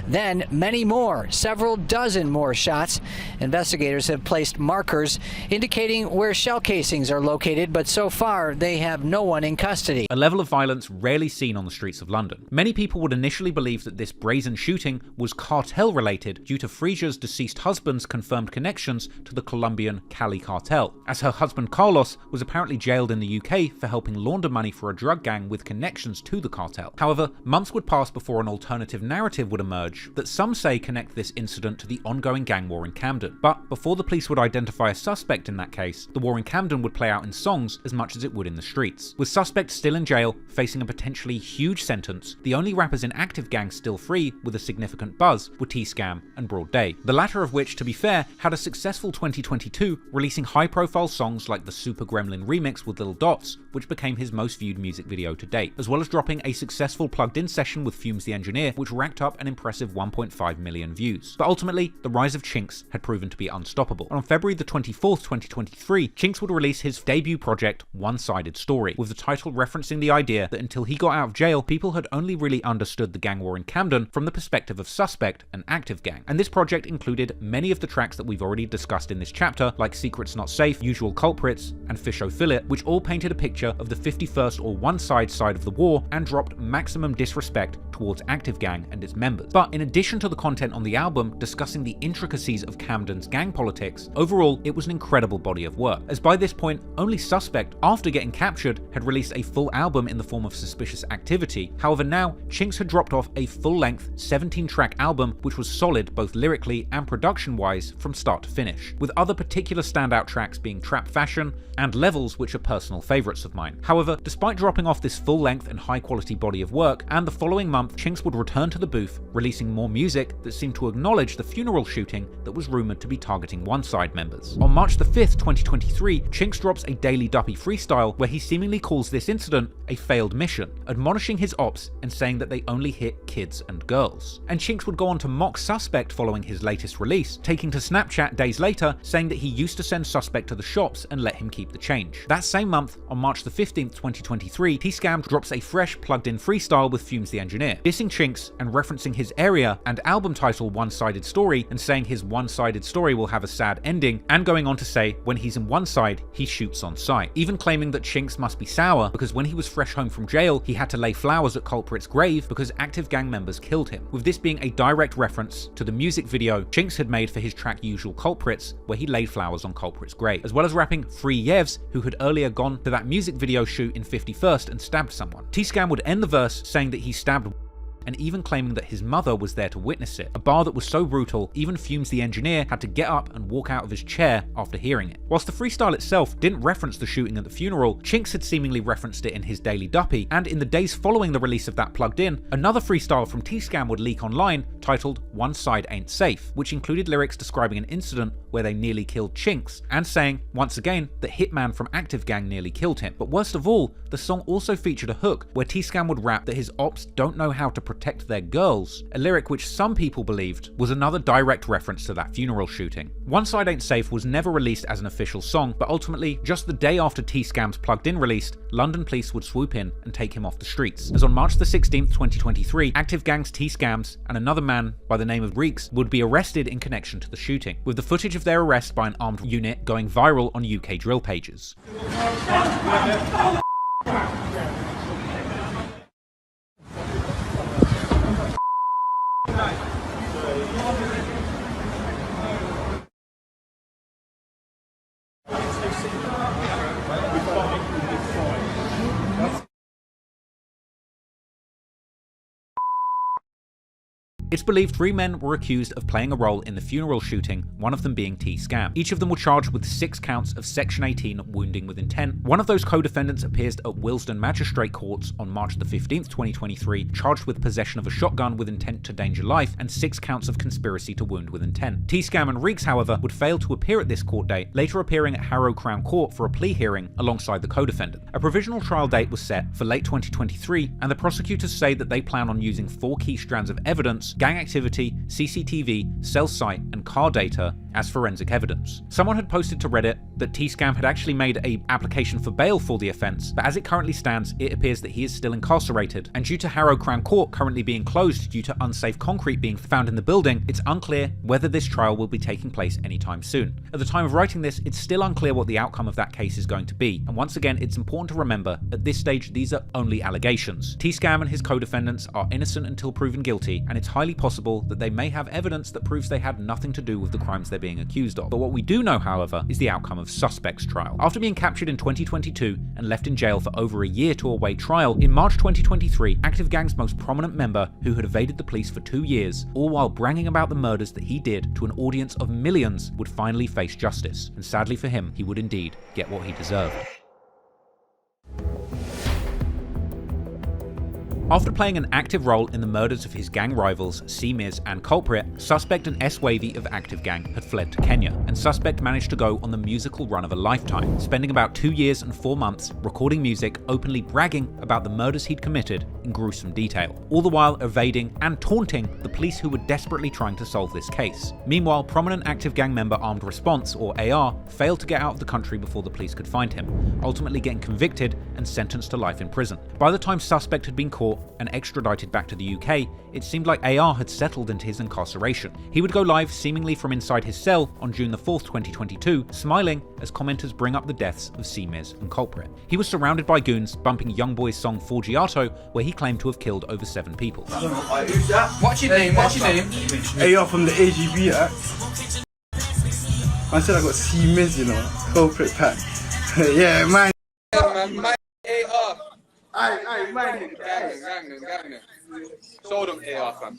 Then many more, several dozen more shots. Investigators have placed markers indicating where shell casings are located, but so far they have no one in custody. A level of violence rarely seen on the streets of London. Many people would initially believe that this brazen shooting was cartel-related due to Fresia's deceased husband's confirmed connections to the Colombian Cali cartel, as her husband Carlos was apparently jailed in the UK for helping launder money for a drug gang with connections to the cartel. However, months would pass before an alternative narrative would emerge that some say connect this incident to the ongoing gang war in Camden. But before the police would identify a suspect in that case, the war in Camden would play out in songs as much as it would in the streets. With suspects still in jail, facing a potentially huge sentence, the only rappers in active gangs still free with a significant buzz were T-Scam and Broad Day, the latter of which, to be fair, had a successful 2022, releasing high-profile songs like the Super Gremlin remix with Lil Dots, which became his most viewed music video to date, as well as dropping a successful plugged-in session with Fumes the Engineer, which racked up an impressive 1.5 million views. But ultimately, the rise of Chinx had proven to be unstoppable. And on February the 24th, 2023, Chinx would release his debut project, One-Sided Story, with the title referencing the idea that until he got out of jail, people had only really understood the gang war in Camden from the perspective of Suspect and Active Gang. And this project included many of the tracks that we've already discussed in this chapter, like Secrets Not Safe, Usual Culprits, and Fish O'Fillet, which all painted a picture of the 51st or one side of the war and dropped maximum disrespect towards Active Gang and its members. But in addition to the content on the album discussing the intricacies of Camden's gang politics, overall it was an incredible body of work, as by this point only Suspect, after getting captured, had released a full album in the form of Suspicious Activity. However, now Chinx had dropped off a full-length 17-track album which was solid both lyrically and production-wise from start to finish, with other particular standout tracks being Trap Fashion and Levels, which are personal favourites of mine. However, despite dropping off this full-length and high-quality body of work, and the following month Chinx would return to the booth, releasing more music that seemed to acknowledge the funeral shooting that was rumoured to be targeting One Side members. On March the 5th, 2023, Chinx drops a Daily Duppy freestyle where he seemingly calls this incident a failed mission, admonishing his ops and saying that they only hit kids and girls. And Chinx would go on to mock Suspect following his latest release, taking to Snapchat days later, saying that he used to send Suspect to the shops and let him keep the change. That same month, on March the 15th, 2023, T-Scam drops a fresh plugged-in freestyle with Fumes the Engineer, dissing Chinx and referencing his area and album title One-Sided Story, and saying his one-sided story will have a sad ending, and going on to say when he's in one side, he shoots on sight, even claiming that Chinx must be sour because when he was fresh home from jail, he had to lay flowers at Culprit's grave because Active Gang members killed him, with this being a direct reference to the music video Chinx had made for his track Usual Culprits, where he laid flowers on Culprit's grave, as well as rapping Free Yevs, who had earlier gone to that music video shoot in 51st and stabbed someone. T-Scam would end the verse saying that he stabbed and even claiming that his mother was there to witness it, a bar that was so brutal even Fumes the Engineer had to get up and walk out of his chair after hearing it. Whilst the freestyle itself didn't reference the shooting at the funeral, Chinx had seemingly referenced it in his Daily Duppy, and in the days following the release of that plugged in, another freestyle from T-Scam would leak online titled One Side Ain't Safe, which included lyrics describing an incident where they nearly killed Chinx, and saying, once again, that Hitman from Active Gang nearly killed him. But worst of all, the song also featured a hook where T-Scam would rap that his ops don't know how to protect their girls, a lyric which some people believed was another direct reference to that funeral shooting. One Side Ain't Safe was never released as an official song, but ultimately, just the day after T-Scam's Plugged In released, London police would swoop in and take him off the streets, as on March the 16th, 2023, Active Gang's T-Scams and another man by the name of Reeks would be arrested in connection to the shooting, with the footage of their arrest by an armed unit going viral on UK drill pages. It's believed 3 men were accused of playing a role in the funeral shooting, one of them being T-Scam. Each of them were charged with 6 counts of Section 18 wounding with intent. One of those co-defendants appears at Willesden Magistrate Courts on March the 15th, 2023, charged with possession of a shotgun with intent to endanger life and 6 counts of conspiracy to wound with intent. T-Scam and Reeks, however, would fail to appear at this court date, later appearing at Harrow Crown Court for a plea hearing alongside the co-defendant. A provisional trial date was set for late 2023, and the prosecutors say that they plan on using 4 key strands of evidence: gang activity, CCTV, cell site, and car data as forensic evidence. Someone had posted to Reddit that T-Scam had actually made an application for bail for the offence, but as it currently stands, it appears that he is still incarcerated, and due to Harrow Crown Court currently being closed due to unsafe concrete being found in the building, it's unclear whether this trial will be taking place anytime soon. At the time of writing this, it's still unclear what the outcome of that case is going to be, and once again, it's important to remember, at this stage, these are only allegations. T-Scam and his co-defendants are innocent until proven guilty, and it's highly possible that they may have evidence that proves they had nothing to do with the crimes they're being accused of. But what we do know, however, is the outcome of Suspect's trial. After being captured in 2022 and left in jail for over a year to await trial, in March 2023, Active Gang's most prominent member, who had evaded the police for 2 years, all while bragging about the murders that he did to an audience of millions, would finally face justice. And sadly for him, he would indeed get what he deserved. After playing an active role in the murders of his gang rivals CeeMiz and Culprit, Suspect and S-Wavy of Active Gang had fled to Kenya, and Suspect managed to go on the musical run of a lifetime, spending about 2 years and 4 months recording music, openly bragging about the murders he'd committed in gruesome detail, all the while evading and taunting the police who were desperately trying to solve this case. Meanwhile, prominent Active Gang member Armed Response, or AR, failed to get out of the country before the police could find him, ultimately getting convicted and sentenced to life in prison. By the time Suspect had been caught and extradited back to the UK, it seemed like AR had settled into his incarceration. He would go live seemingly from inside his cell on June the 4th, 2022, smiling as commenters bring up the deaths of CeeMiz and Culprit. He was surrounded by goons bumping Youngboy's song Forgiato, where he claimed to have killed over 7 people. What's your name? What's your name? AR from the AGB Act. I said I got CeeMiz, you know, Culprit pack. Yeah, man. AR. Aye, man. Gxng. Show them AR, fam.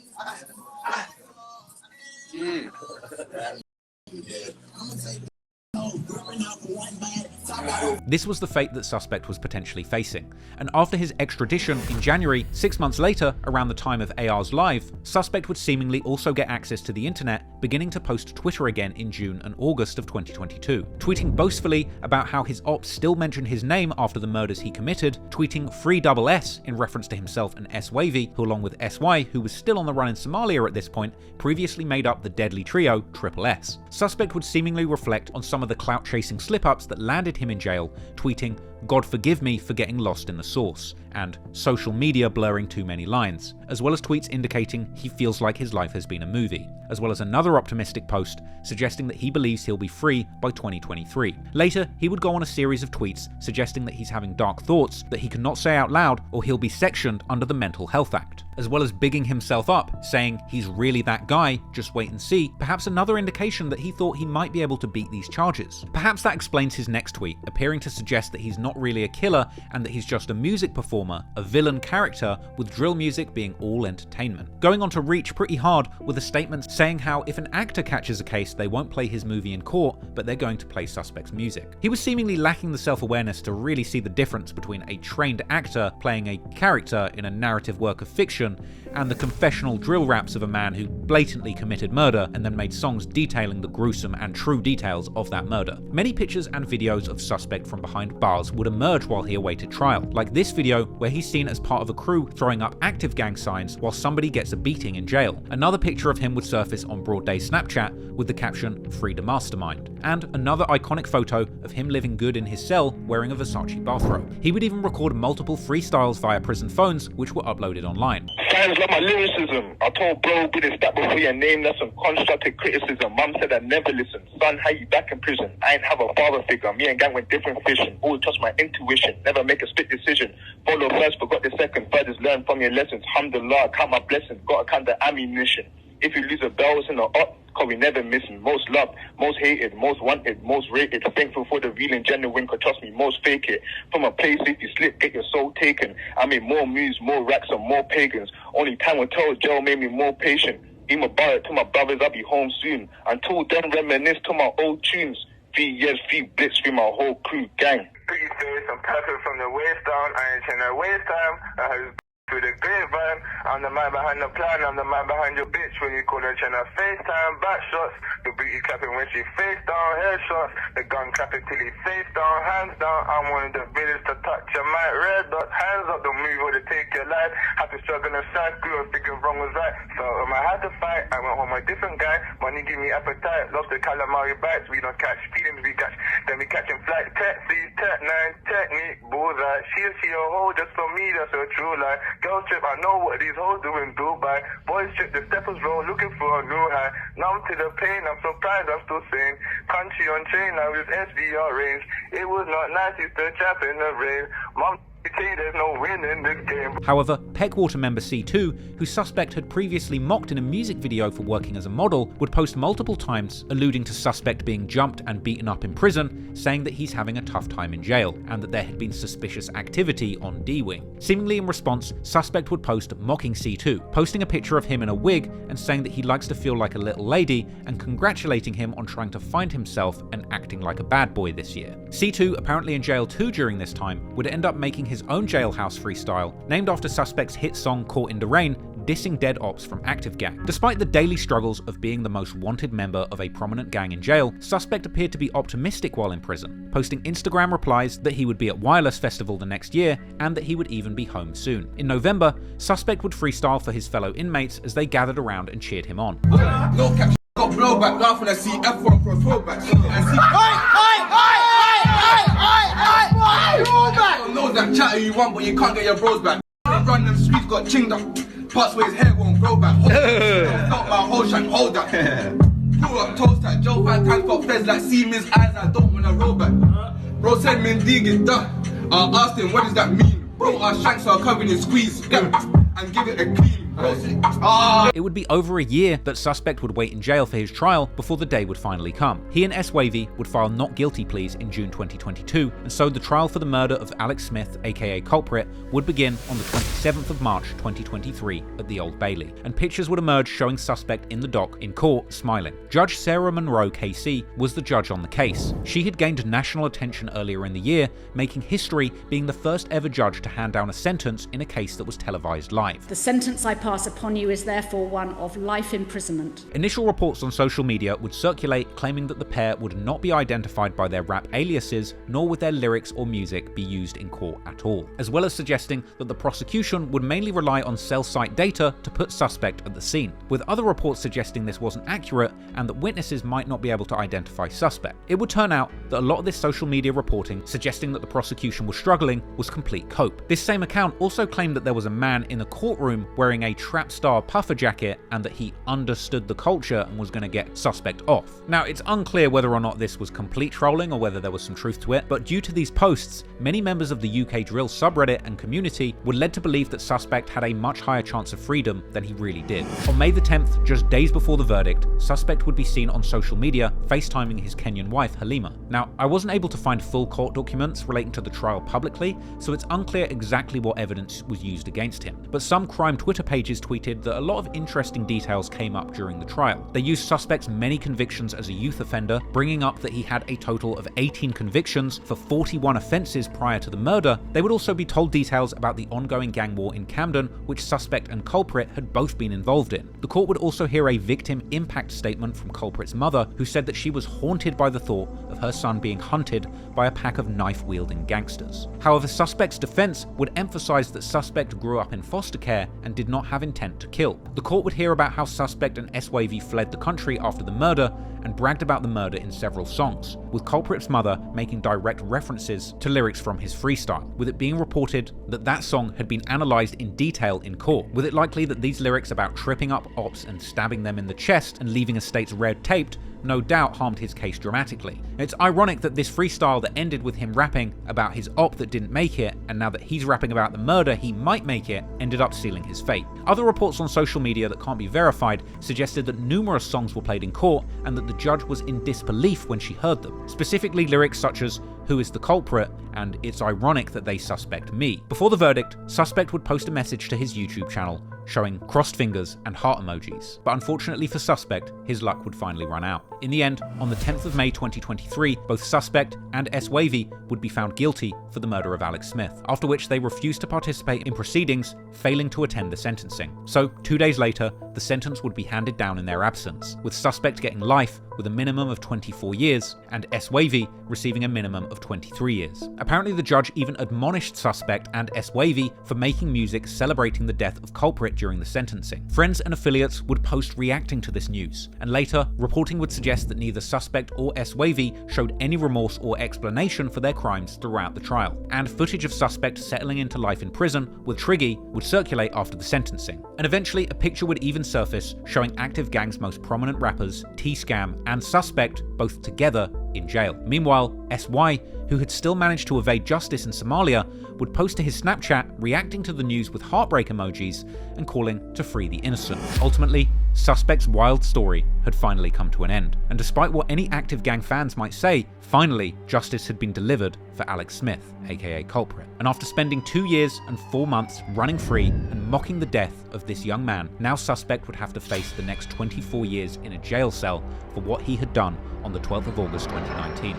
This was the fate that Suspect was potentially facing, and after his extradition in January, 6 months later, around the time of AR's live, Suspect would seemingly also get access to the internet, beginning to post to Twitter again in June and August of 2022, tweeting boastfully about how his ops still mentioned his name after the murders he committed, tweeting Free Double S in reference to himself and S-Wavy, who along with SY, who was still on the run in Somalia at this point, previously made up the deadly trio Triple S. Suspect would seemingly reflect on some of the clout-chasing slip-ups that landed him in jail, tweeting, "God forgive me for getting lost in the sauce," and social media blurring too many lines, as well as tweets indicating he feels like his life has been a movie, as well as another optimistic post suggesting that he believes he'll be free by 2023. Later, he would go on a series of tweets suggesting that he's having dark thoughts that he cannot say out loud or he'll be sectioned under the Mental Health Act, as well as bigging himself up, saying he's really that guy, just wait and see, perhaps another indication that he thought he might be able to beat these charges. Perhaps that explains his next tweet, appearing to suggest that he's not really a killer and that he's just a music performer, a villain character, with drill music being all entertainment. Going on to reach pretty hard with a statement saying how if an actor catches a case, they won't play his movie in court, but they're going to play Suspect's music. He was seemingly lacking the self-awareness to really see the difference between a trained actor playing a character in a narrative work of fiction and the confessional drill raps of a man who blatantly committed murder and then made songs detailing the gruesome and true details of that murder. Many pictures and videos of Suspect from behind bars would emerge while he awaited trial, like this video where he's seen as part of a crew throwing up Active Gang signs while somebody gets a beating in jail. Another picture of him would surface on broad day Snapchat with the caption "Free the Mastermind," and another iconic photo of him living good in his cell wearing a Versace bathrobe. He would even record multiple freestyles via prison phones, which were uploaded online. Sounds like my lyricism. I told bro, be the step before your name, that's some constructive criticism. Mum said I never listened. Son, how you back in prison? I ain't have a father figure. Me and gang went different fishing. Always trust my intuition. Never make a split decision. Follow first, forgot the second. Third is learn from your lessons. Alhamdulillah, count my blessings. Gotta count the ammunition. If you lose a bell, it's in the up. Cause we never missing. Most loved, most hated, most wanted, most rated. Thankful for the real and genuine, cause trust me, most fake it. From a place, if you slip, get your soul taken. I made more moves, more racks, and more pagans. Only time will tell, jail made me more patient. Be my bar to my brothers, I'll be home soon. Until then, reminisce to my old tunes. 3 years, 3 blitz through my whole crew gang. Pretty face, I'm perfect from the waist down. I ain't trying to waste time. I heard through the grapevine. I'm the man behind the plan. I'm the man behind your bitch when you call her trying to FaceTime. Back shots, the booty clapping when she face down. Headshots, the gun clapping till he face down. Hands down, I'm one of the villains to touch your mic. Red dots, hands up, don't move or they take your life. Had to struggle inside, grew up thinking wrong was right. So I had to fight, I went home a different guy. Money give me appetite, lost the calamari bites. We don't catch feelings, we catch, then we catching flight. Tech, see, tech, 9, technique, bullseye. She'll see a hole just for me, that's a true lie. Girl trip, I know what these hoes do in Dubai. Boys trip, the steppers roll, looking for a new high. Numb to the pain, I'm surprised I'm still sane. Country on chain, now with SVR range. It was not nice, used to trap in the rain. Mom, there's no win in this game. However, Peckwater member C2, who Suspect had previously mocked in a music video for working as a model, would post multiple times alluding to Suspect being jumped and beaten up in prison, saying that he's having a tough time in jail, and that there had been suspicious activity on D-Wing. Seemingly in response, Suspect would post mocking C2, posting a picture of him in a wig and saying that he likes to feel like a little lady, and congratulating him on trying to find himself and acting like a bad boy this year. C2, apparently in jail too during this time, would end up making his own jailhouse freestyle, named after Suspect's hit song Caught in the Rain, dissing dead ops from Gxng. Despite the daily struggles of being the most wanted member of a prominent gang in jail, Suspect appeared to be optimistic while in prison, posting Instagram replies that he would be at Wireless Festival the next year and that he would even be home soon. In November, Suspect would freestyle for his fellow inmates as they gathered around and cheered him on. No cap, got blowback, laugh when I see F1 cross roadback. Knows that chatter you want, but you can't get your bros back. Run them streets, got chinged up. Parts where his hair won't grow back. Felt my whole shank, hold that. Grew up toast at Joe 5 times, got feds like CeeMiz eyes. I don't wanna roll back. Bro said Mendig is done. I asked him, what does that mean? Bro, our shanks are covered in squeeze. And give it a clean. It would be over a year that Suspect would wait in jail for his trial before the day would finally come. He and S-Wavy would file not guilty pleas in June 2022, and so the trial for the murder of Alex Smith, aka Culprit, would begin on the 27th of March 2023 at the Old Bailey, and pictures would emerge showing Suspect in the dock in court smiling. Judge Sarah Monroe KC was the judge on the case. She had gained national attention earlier in the year, making history being the first ever judge to hand down a sentence in a case that was televised live. The sentence I pass upon you is therefore one of life imprisonment. Initial reports on social media would circulate claiming that the pair would not be identified by their rap aliases, nor would their lyrics or music be used in court at all, as well as suggesting that the prosecution would mainly rely on cell site data to put Suspect at the scene, with other reports suggesting this wasn't accurate and that witnesses might not be able to identify Suspect. It would turn out that a lot of this social media reporting suggesting that the prosecution was struggling was complete cope. This same account also claimed that there was a man in the courtroom wearing a trap star puffer jacket and that he understood the culture and was going to get Suspect off. Now, it's unclear whether or not this was complete trolling or whether there was some truth to it, but due to these posts, many members of the UK drill subreddit and community were led to believe that Suspect had a much higher chance of freedom than he really did. On May the 10th, just days before the verdict, Suspect would be seen on social media FaceTiming his Kenyan wife Halima. Now, I wasn't able to find full court documents relating to the trial publicly, so it's unclear exactly what evidence was used against him, but some crime Twitter pages tweeted that a lot of interesting details came up during the trial. They used Suspect's many convictions as a youth offender, bringing up that he had a total of 18 convictions for 41 offences prior to the murder. They would also be told details about the ongoing gang war in Camden, which Suspect and Culprit had both been involved in. The court would also hear a victim impact statement from Culprit's mother, who said that she was haunted by the thought of her son being hunted by a pack of knife-wielding gangsters. However, Suspect's defence would emphasise that Suspect grew up in foster care and did not have intent to kill. The court would hear about how Suspect and S-Wavy fled the country after the murder and bragged about the murder in several songs, with Culprit's mother making direct references to lyrics from his freestyle, with it being reported that that song had been analysed in detail in court, with it likely that these lyrics about tripping up ops and stabbing them in the chest and leaving estates red-taped no doubt harmed his case dramatically. It's ironic that this freestyle that ended with him rapping about his op that didn't make it, and now that he's rapping about the murder he might make it, ended up sealing his fate. Other reports on social media that can't be verified suggested that numerous songs were played in court and that the judge was in disbelief when she heard them, specifically lyrics such as "Who is the culprit?" and "It's ironic that they suspect me." Before the verdict, Suspect would post a message to his YouTube channel showing crossed fingers and heart emojis. But unfortunately for Suspect, his luck would finally run out. In the end, on the 10th of May 2023, both Suspect and S. Wavy would be found guilty for the murder of Alex Smith, after which they refused to participate in proceedings, failing to attend the sentencing. So, 2 days later, the sentence would be handed down in their absence, with Suspect getting life with a minimum of 24 years, and S. Wavy receiving a minimum of 23 years. Apparently the judge even admonished Suspect and S. Wavy for making music celebrating the death of Culprit during the sentencing. Friends and affiliates would post reacting to this news, and later, reporting would suggest that neither Suspect or S. Wavy showed any remorse or explanation for their crimes throughout the trial, and footage of Suspect settling into life in prison with Triggy would circulate after the sentencing. And eventually a picture would even surface showing Active Gang's most prominent rappers, T-Scam and Suspect, both together in jail. Meanwhile, SY, who had still managed to evade justice in Somalia, would post to his Snapchat reacting to the news with heartbreak emojis and calling to free the innocent. Ultimately, Suspect's wild story had finally come to an end, and despite what any Active Gang fans might say, finally justice had been delivered for Alex Smith, aka Culprit. And after spending 2 years and 4 months running free and mocking the death of this young man, now Suspect would have to face the next 24 years in a jail cell for what he had done on the 12th of August 2019.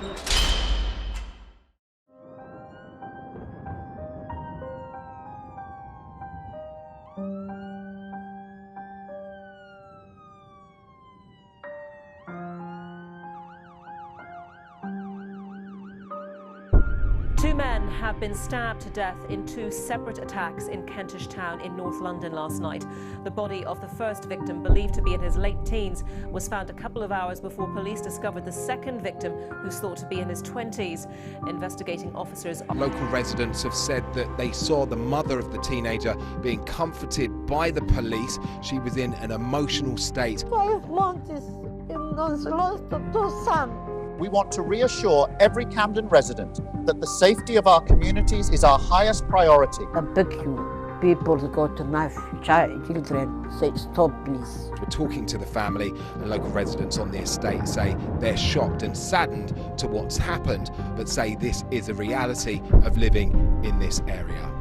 Two men have been stabbed to death in 2 separate attacks in Kentish Town in North London last night. The body of the first victim, believed to be in his late teens, was found a couple of hours before police discovered the second victim, who's thought to be in his 20s. Investigating officers... Local residents have said that they saw the mother of the teenager being comforted by the police. She was in an emotional state. 5 months and lost 2 sons. We want to reassure every Camden resident that the safety of our communities is our highest priority. I beg you, people got to knife children, say stop please. We're talking to the family, and local residents on the estate say they're shocked and saddened to what's happened, but say this is a reality of living in this area.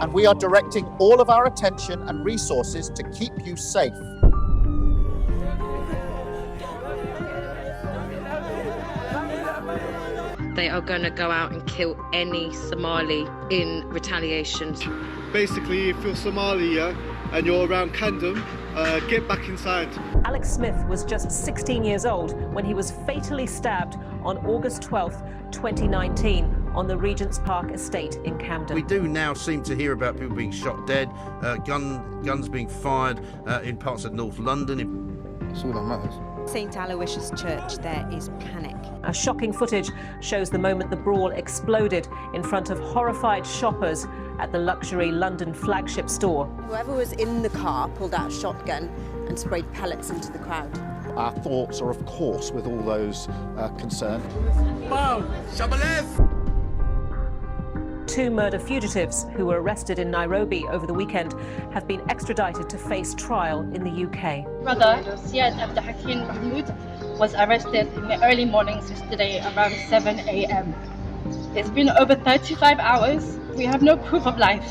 And we are directing all of our attention and resources to keep you safe. They are going to go out and kill any Somali in retaliation. Basically, if you're Somali, and you're around Camden, get back inside. Alex Smith was just 16 years old when he was fatally stabbed on August 12th, 2019 on the Regent's Park estate in Camden. We do now seem to hear about people being shot dead, guns being fired in parts of North London. That's all that matters. St Aloysius Church, there is panic. A shocking footage shows the moment the brawl exploded in front of horrified shoppers at the luxury London flagship store. Whoever was in the car pulled out a shotgun and sprayed pellets into the crowd. Our thoughts are, of course, with all those concerned. 2 murder fugitives who were arrested in Nairobi over the weekend have been extradited to face trial in the UK. Brother Ziad Abdelhakim Mahmoud was arrested in the early mornings yesterday around 7 a.m. It's been over 35 hours. We have no proof of life.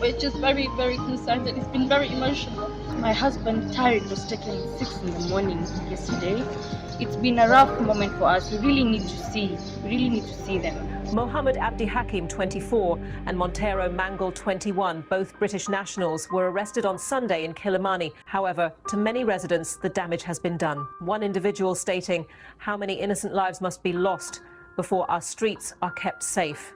We're just very, very concerned, and it's been very emotional. My husband Tariq was taken at 6 in the morning yesterday. It's been a rough moment for us. We really need to see them. Mohammed Abdi Hakim, 24, and Montero Mangle, 21, both British nationals, were arrested on Sunday in Kilimani. However, to many residents, the damage has been done. One individual stating, "How many innocent lives must be lost before our streets are kept safe?"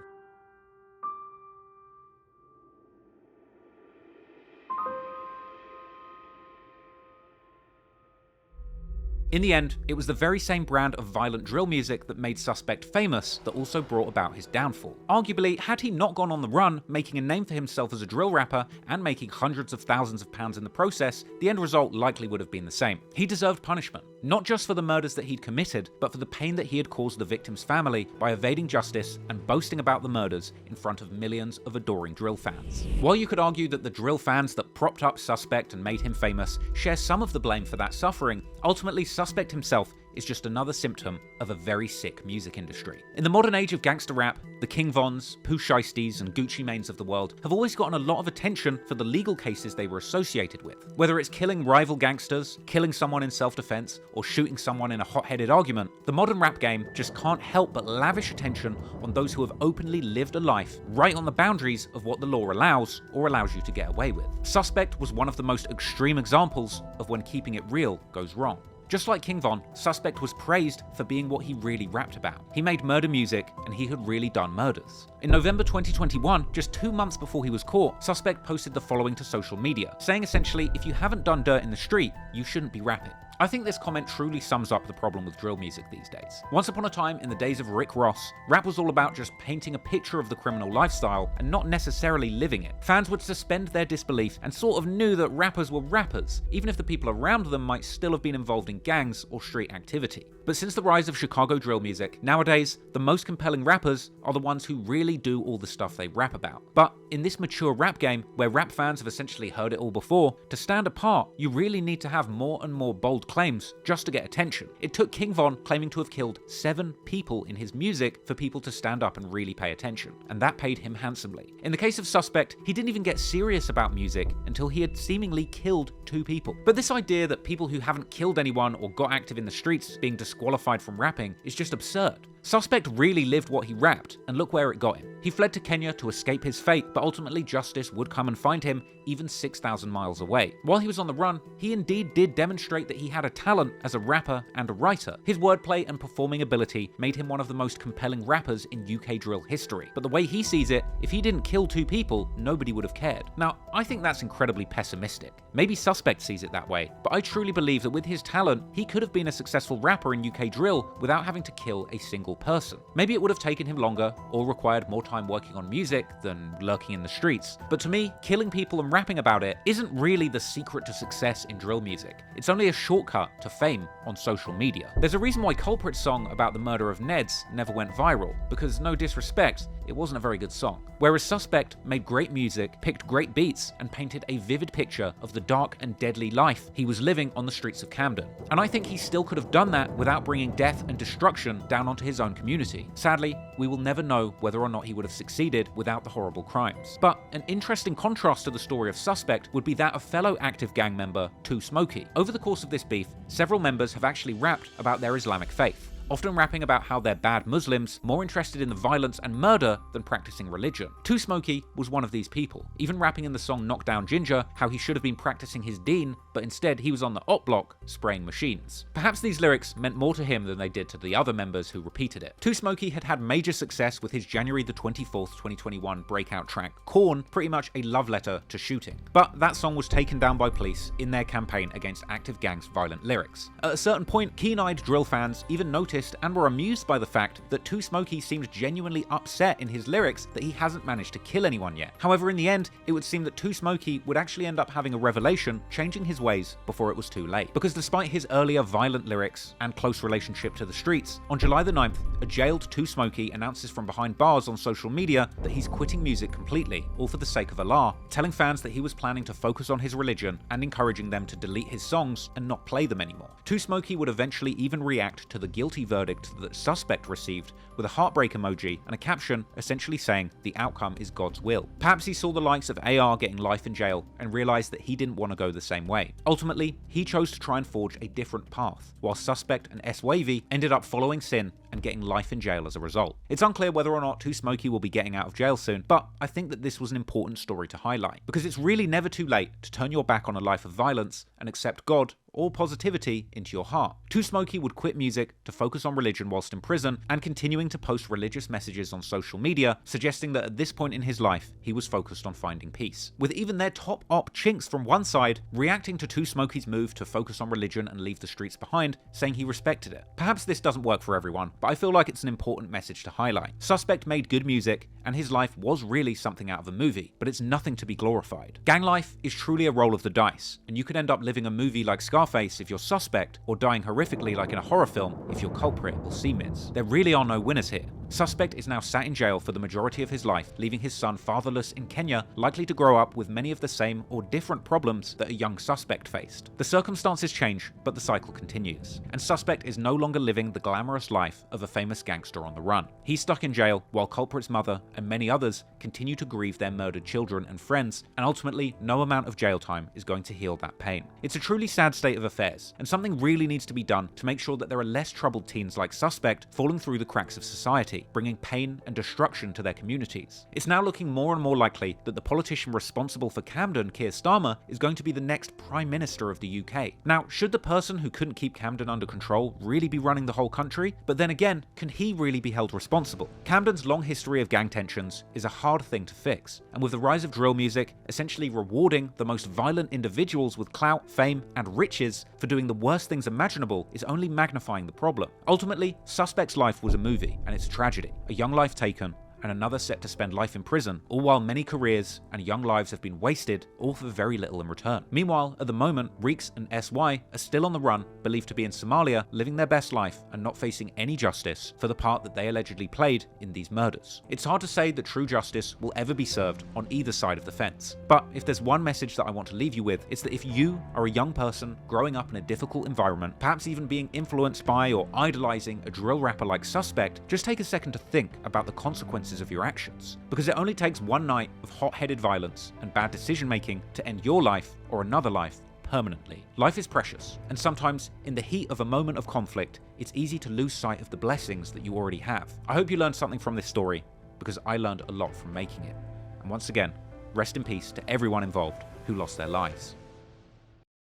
In the end, it was the very same brand of violent drill music that made Suspect famous that also brought about his downfall. Arguably, had he not gone on the run, making a name for himself as a drill rapper and making hundreds of thousands of pounds in the process, the end result likely would have been the same. He deserved punishment, not just for the murders that he'd committed, but for the pain that he had caused the victim's family by evading justice and boasting about the murders in front of millions of adoring drill fans. While you could argue that the drill fans that propped up Suspect and made him famous share some of the blame for that suffering, ultimately Suspect himself is just another symptom of a very sick music industry. In the modern age of gangster rap, the King Vons, Pooh Shiesties, and Gucci Manes of the world have always gotten a lot of attention for the legal cases they were associated with. Whether it's killing rival gangsters, killing someone in self-defense, or shooting someone in a hot-headed argument, the modern rap game just can't help but lavish attention on those who have openly lived a life right on the boundaries of what the law allows or allows you to get away with. Suspect was one of the most extreme examples of when keeping it real goes wrong. Just like King Von, Suspect was praised for being what he really rapped about. He made murder music, and he had really done murders. In November 2021, just 2 months before he was caught, Suspect posted the following to social media, saying essentially, if you haven't done dirt in the street, you shouldn't be rapping. I think this comment truly sums up the problem with drill music these days. Once upon a time, in the days of Rick Ross, rap was all about just painting a picture of the criminal lifestyle and not necessarily living it. Fans would suspend their disbelief and sort of knew that rappers were rappers, even if the people around them might still have been involved in gangs or street activity. But since the rise of Chicago drill music, nowadays, the most compelling rappers are the ones who really do all the stuff they rap about. But in this mature rap game, where rap fans have essentially heard it all before, to stand apart, you really need to have more and more bold claims just to get attention. It took King Von claiming to have killed 7 people in his music for people to stand up and really pay attention, and that paid him handsomely. In the case of Suspect, he didn't even get serious about music until he had seemingly killed 2 people. But this idea that people who haven't killed anyone or got active in the streets being disqualified from rapping is just absurd. Suspect really lived what he rapped, and look where it got him. He fled to Kenya to escape his fate, but ultimately justice would come and find him even 6,000 miles away. While he was on the run, he indeed did demonstrate that he had a talent as a rapper and a writer. His wordplay and performing ability made him one of the most compelling rappers in UK drill history. But the way he sees it, if he didn't kill 2 people, nobody would have cared. Now, I think that's incredibly pessimistic. Maybe Suspect sees it that way, but I truly believe that with his talent, he could have been a successful rapper in UK drill without having to kill a single person. Maybe it would have taken him longer or required more time working on music than lurking in the streets. But to me, killing people and rapping about it isn't really the secret to success in drill music. It's only a shortcut to fame on social media. There's a reason why Culprit's song about the murder of Neds never went viral, because no disrespect, it wasn't a very good song. Whereas Suspect made great music, picked great beats, and painted a vivid picture of the dark and deadly life he was living on the streets of Camden. And I think he still could have done that without bringing death and destruction down onto his own community. Sadly, we will never know whether or not he would have succeeded without the horrible crimes. But an interesting contrast to the story of Suspect would be that of fellow active gang member 2 Smoky. Over the course of this beef, several members have actually rapped about their Islamic faith, often rapping about how they're bad Muslims, more interested in the violence and murder than practicing religion. 2 Smoky was one of these people, even rapping in the song Knock Down Ginger how he should have been practicing his deen, but instead he was on the op block spraying machines. Perhaps these lyrics meant more to him than they did to the other members who repeated it. 2 Smoky had had major success with his January the 24th, 2021 breakout track Corn, pretty much a love letter to shooting. But that song was taken down by police in their campaign against active gangs' violent lyrics. At a certain point, keen-eyed drill fans even noticed and were amused by the fact that 2 Smoky seemed genuinely upset in his lyrics that he hasn't managed to kill anyone yet. However, in the end, it would seem that 2 Smoky would actually end up having a revelation, changing his ways before it was too late. Because despite his earlier violent lyrics and close relationship to the streets, on July the 9th, a jailed 2 Smoky announces from behind bars on social media that he's quitting music completely, all for the sake of Allah, telling fans that he was planning to focus on his religion and encouraging them to delete his songs and not play them anymore. 2 Smoky would eventually even react to the guilty verdict that Suspect received with a heartbreak emoji and a caption essentially saying the outcome is God's will. Perhaps he saw the likes of AR getting life in jail and realized that he didn't want to go the same way. Ultimately, he chose to try and forge a different path, while Suspect and S-Wavy ended up following Sin and getting life in jail as a result. It's unclear whether or not 2 Smoky will be getting out of jail soon, but I think that this was an important story to highlight, because it's really never too late to turn your back on a life of violence and accept God or positivity into your heart. 2 Smoky would quit music to focus on religion whilst in prison and continuing to post religious messages on social media, suggesting that at this point in his life, he was focused on finding peace. With even their top op Chinx from one side reacting to 2 Smoky's move to focus on religion and leave the streets behind, saying he respected it. Perhaps this doesn't work for everyone, but I feel like it's an important message to highlight. Suspect made good music, and his life was really something out of a movie, but it's nothing to be glorified. Gang life is truly a roll of the dice, and you could end up living a movie like Scarface if you're Suspect, or dying horrifically like in a horror film if you're Culprit or CeeMiz. There really are no winners here. Suspect is now sat in jail for the majority of his life, leaving his son fatherless in Kenya, likely to grow up with many of the same or different problems that a young Suspect faced. The circumstances change, but the cycle continues, and Suspect is no longer living the glamorous life of a famous gangster on the run. He's stuck in jail while Culprit's mother and many others continue to grieve their murdered children and friends, and ultimately no amount of jail time is going to heal that pain. It's a truly sad state of affairs, and something really needs to be done to make sure that there are less troubled teens like Suspect falling through the cracks of society, bringing pain and destruction to their communities. It's now looking more and more likely that the politician responsible for Camden, Keir Starmer, is going to be the next Prime Minister of the UK. Now, should the person who couldn't keep Camden under control really be running the whole country? But then again, can he really be held responsible? Camden's long history of gang tensions is a hard thing to fix, and with the rise of drill music essentially rewarding the most violent individuals with clout, fame, and riches for doing the worst things imaginable is only magnifying the problem. Ultimately, Suspect's life was a movie, and it's a tragedy. A young life taken, and another set to spend life in prison, all while many careers and young lives have been wasted, all for very little in return. Meanwhile, at the moment, Reeks and SY are still on the run, believed to be in Somalia, living their best life and not facing any justice for the part that they allegedly played in these murders. It's hard to say that true justice will ever be served on either side of the fence. But if there's one message that I want to leave you with, it's that if you are a young person growing up in a difficult environment, perhaps even being influenced by or idolizing a drill rapper like Suspect, just take a second to think about the consequences of your actions, because it only takes one night of hot-headed violence and bad decision-making to end your life or another life permanently. Life is precious, and sometimes in the heat of a moment of conflict, it's easy to lose sight of the blessings that you already have. I hope you learned something from this story, because I learned a lot from making it. And once again, rest in peace to everyone involved who lost their lives.